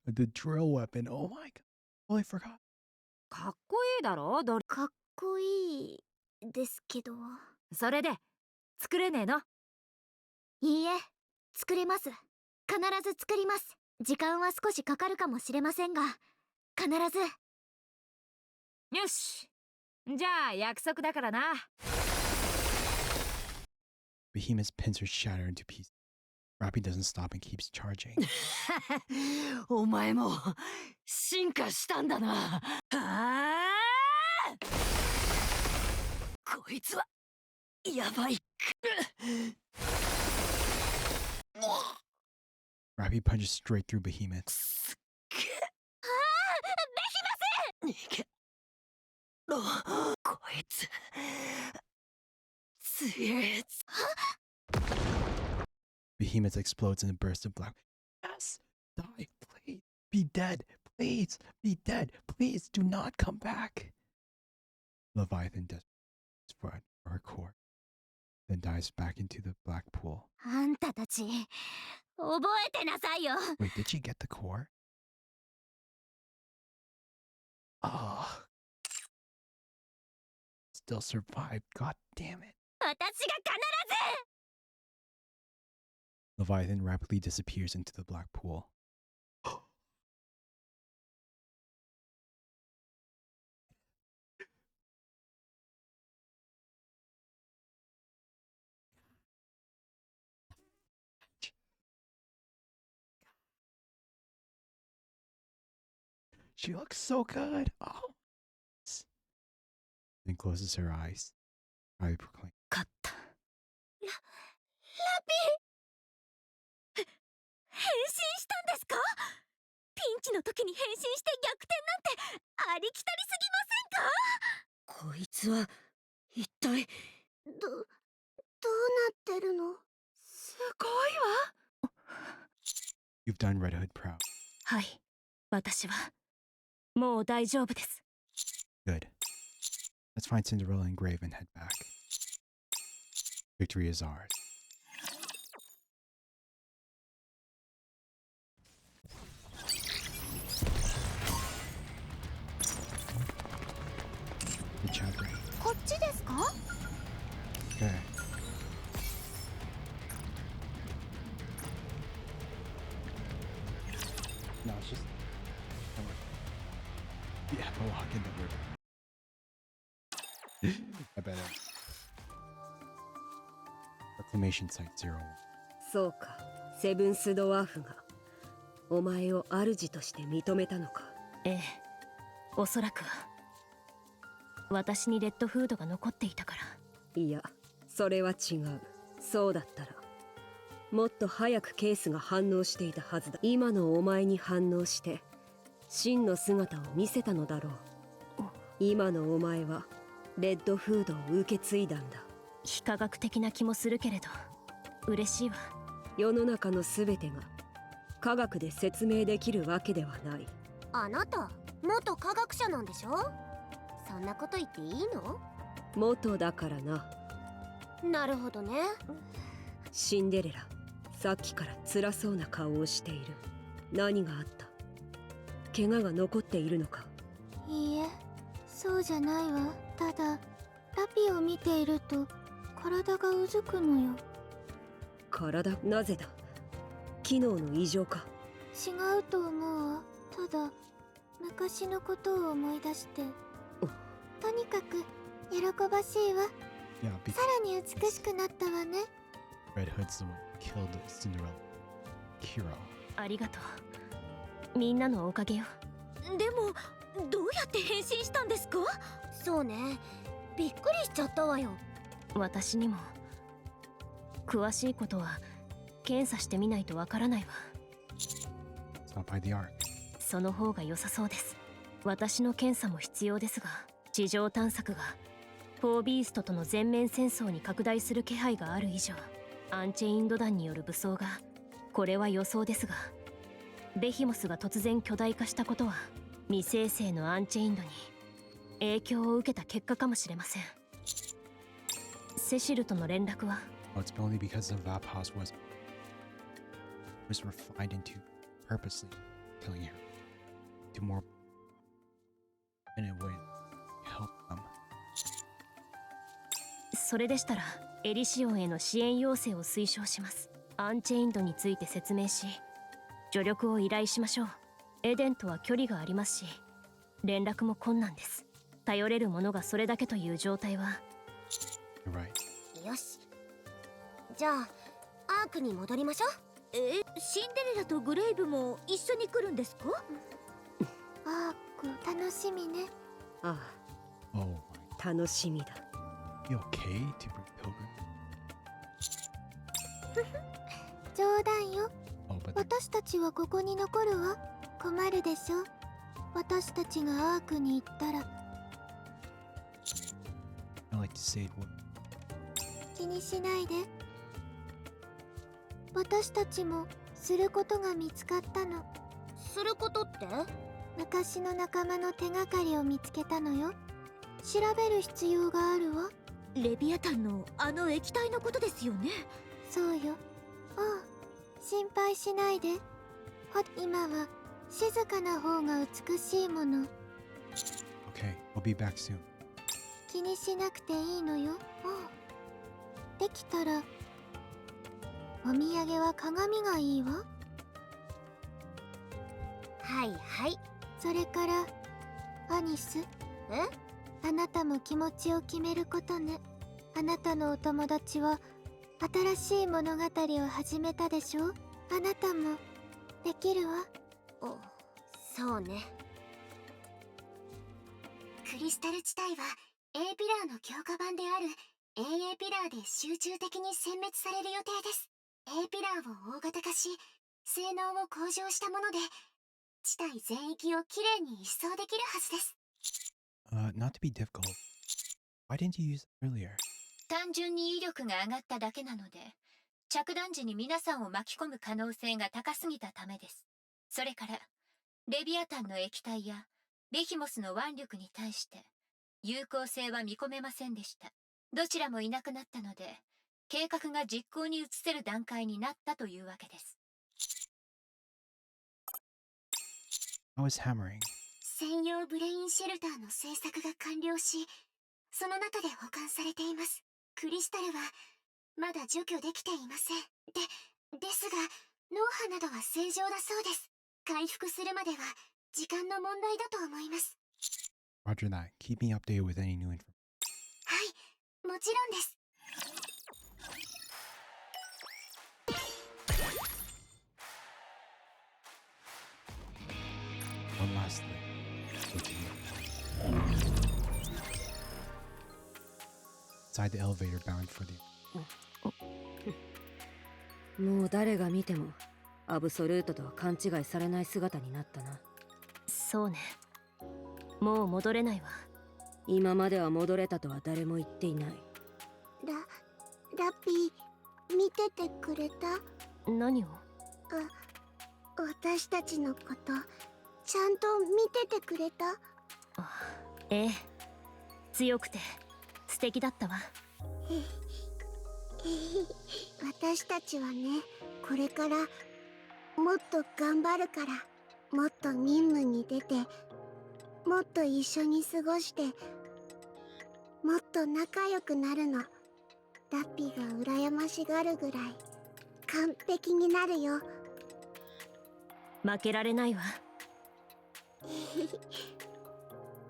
The drill weapon. Oh my god. Oh, I forgot. かっこいいだろ、ドリル。かっこいいですけど。それで作れねえの？いいえ、作れます。必ず作ります。時間は少しかかるかもしれませんが、必ず。よし、じゃあ約束だからな。 Behemoth's pincers shatter into pieces. Rappy doesn't stop and keeps charging. お前も進化したんだな。こいつはやばい。Rappy punches straight through Behemoth. こいつ強え。Behemoth explodes in a burst of black. Yes! Die, please. Be dead. Please. Be dead. Please do not come back. Leviathan does for her core, then dives back into the black pool. あんたたち、覚えてなさいよ。 Wait, did she get the core? Ah. Still survived. God damn it. 私が必ず。 Leviathan rapidly disappears into the black pool. She looks so good. Oh. Then closes her eyes. I proclaim. 勝った。ラピー。変身したんですか？ピンチの時に変身して逆転なんてありきたりすぎませんか？こいつは一体。どうなってるの？すごいわ。 You've done Red Hood proud. はい、私はもう大丈夫です。 Good. Let's find Cinderella and Grave and head back. Victory is ours. Good chapter. こっちですか？ Okay. No, it's just. Yeah, go walk in the river. I bet it. Reclamation Site 01. そうか、セブンスドワーフがお前を主として認めたのか。ええ、おそらくは。私にレッドフードが残っていたから。いや、それは違う。そうだったらもっと早くケースが反応していたはずだ。今のお前に反応して真の姿を見せたのだろう。今のお前はレッドフードを受け継いだんだ。非科学的な気もするけれど嬉しいわ。世の中の全てが科学で説明できるわけではない。あなた元科学者なんでしょ？そんなこと言っていいの？元だからな。なるほどね。シンデレラ、さっきから辛そうな顔をしている。何があった？怪我が残っているのか？いいえ、そうじゃないわ。ただラピを見ていると体がうずくのよ。体？なぜだ？機能の異常か？違うと思うわ。ただ昔のことを思い出して、とにかく喜ばしいわ。 Yeah, さらに美しくなったわね。 Red Hood's the one who killed Cinderella. Kira. ありがとう。みんなのおかげよ。でもどうやって変身したんですか？そうね、びっくりしちゃったわよ。私にも詳しいことは検査してみないとわからないわ。 Stop by the Ark. その方が良さそうです。私の検査も必要ですが、地上探索がフォービーストとの全面戦争に拡大する気配がある以上、アンチェインド団による武装が、これは予想ですが、ベヒモスが突然巨大化したことは未生成のアンチェインドに影響を受けた結果かもしれません。セシルとの連絡は？ Oh, it's only because the Vapos was refined into purposely killing her to more in a way help them. それでしたらエリシオンへの支援要請を推奨します。アンチェインドについて説明し、助力を依頼しましょう。エデンとは距離がありますし、連絡も困難です。頼れるものがそれだけという状態は。 You're right. よし、じゃあアークに戻りましょう。シンデレラとグレイブも一緒に来るんですか？アーク楽しみね。あ Oh my. あ、楽しみだ。 You okay to bring Pilgrim? 冗談よ。 Oh, but 私たちはここに残るわ。困るでしょ。私たちがアークに行ったら。 I like to save what 気にしないで。私たちもすることが見つかったの。することって？昔の仲間の手がかりを見つけたのよ。調べる必要があるわ。レビアタンのあの液体のことですよね。そうよ。ああ、心配しないで。今は静かな方が美しいもの。 Okay, we'll be back soon. 気にしなくていいのよ。ああ、できたらお土産は鏡がいいわ。はいはい。それからアニス、あなたも気持ちを決めることね。あなたのお友達は新しい物語を始めたでしょ。あなたもできるわ。お、そうね。クリスタル地帯は A ピラーの強化版である AA ピラーで集中的に殲滅される予定です。A ピラーを大型化し、性能を向上したもので、地帯全域をきれいに一掃できるはずです。Not to be difficult. Why didn't you use it earlier? 単純に威力が上がっただけなので、着弾時に皆さんを巻き込む可能性が高すぎたためです。それから、レビアタンの液体やベヒモスの腕力に対して、有効性は見込めませんでした。どちらもいなくなったので、計画が実行に移せる段階になったというわけです。I was hammering. 専用ブレインシェルターの製作が完了し、その中で保管されています。クリスタルはまだ除去できていません。ですが、脳波などは正常だそうです。回復するまでは時間の問題だと思います。Roger that. Keep me updated with any new information. はい、もちろんです。One last thing. Inside the elevator bound for the... もう誰が見てもアブソルートとは勘違いされない姿になったな。そうね。もう戻れないわ。今までは戻れたとは誰も言っていない。ラピー、見ててくれた？何を？私たちのことちゃんと見ててくれた？ええ、強くて素敵だったわ。私たちはね、これからもっと頑張るから、もっと任務に出て、もっと一緒に過ごして、もっと仲良くなるの。ラッピーが羨ましがるぐらい完璧になるよ。負けられないわ。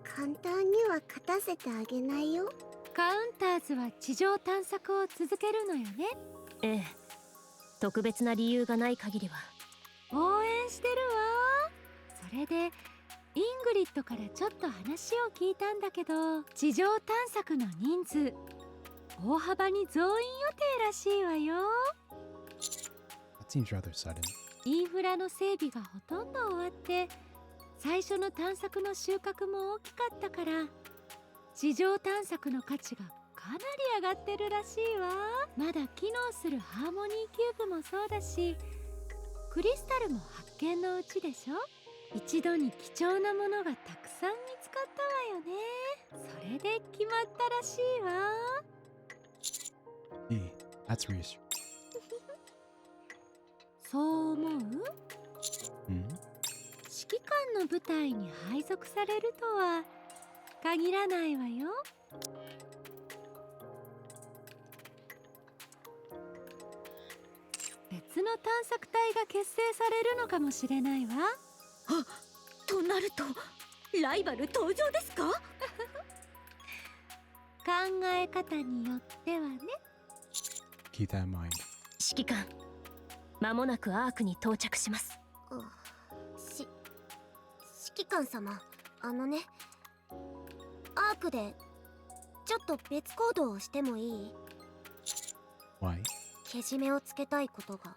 簡単には勝たせてあげないよ。カウンターズは地上探索を続けるのよね。ええ、特別な理由がない限りは。応援してるわ。それでイングリッドからちょっと話を聞いたんだけど、地上探索の人数大幅に増員予定らしいわよ。 That seems rather sudden. インフラの整備がほとんど終わって、最初の探索の収穫も大きかったから、地上探索の価値がかなり上がってるらしいわ。まだ機能するハーモニーキューブもそうだし、クリスタルも発見のうちでしょ。一度に貴重なものがたくさん見つかったわよね。それで決まったらしいわ。Hey, that's reassuring. そう思う？ Hmm? 指揮官の部隊に配属されるとは限らないわよ。別の探索隊が結成されるのかもしれないわ。となるとライバル登場ですか？考え方によってはね。Keep that in mind. 指揮官、間もなくアークに到着します。指揮官様、あのね、アークでちょっと別行動をしてもいい？ Why? けじめをつけたいことが。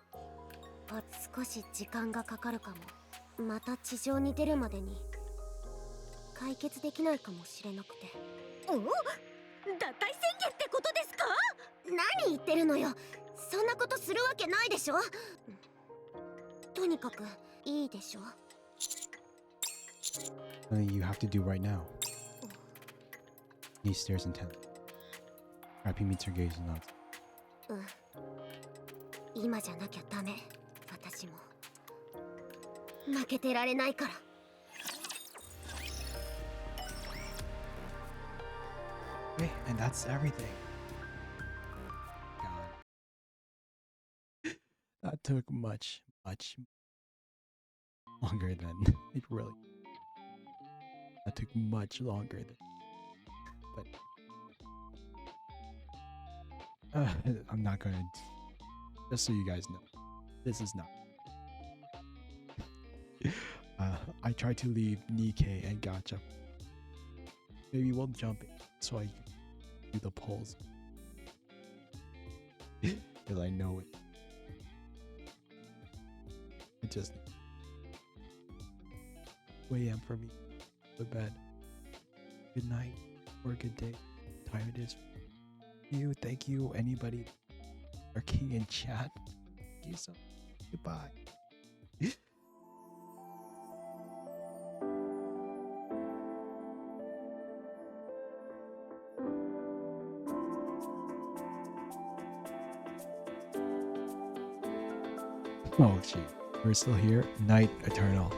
少し時間がかかるかも。また地上に出るまでに解決できないかもしれなくて。おお、脱退宣言ってことですか？何言ってるのよ。そんなことするわけないでしょ。とにかくいいでしょ。Something you have to do right now. He stares intent. Happy meets her gaze and nods. 今じゃなきゃダメ。私も負けてられないから。Okay, and that's everything. God. That took much longer than it really. That took much longer than. But I'm not gonna. Just so you guys know, this is not. I tried to leave Nikke and Gacha. Maybe we'll jump in so I can do the polls. Because I know it. It just 2 a.m. for me. Go to bed. Good night or good day. Tired is you. Thank you, anybody lurking in chat. Thank you so much. Goodbye. Oh, gee. We're still here. Night Eternal.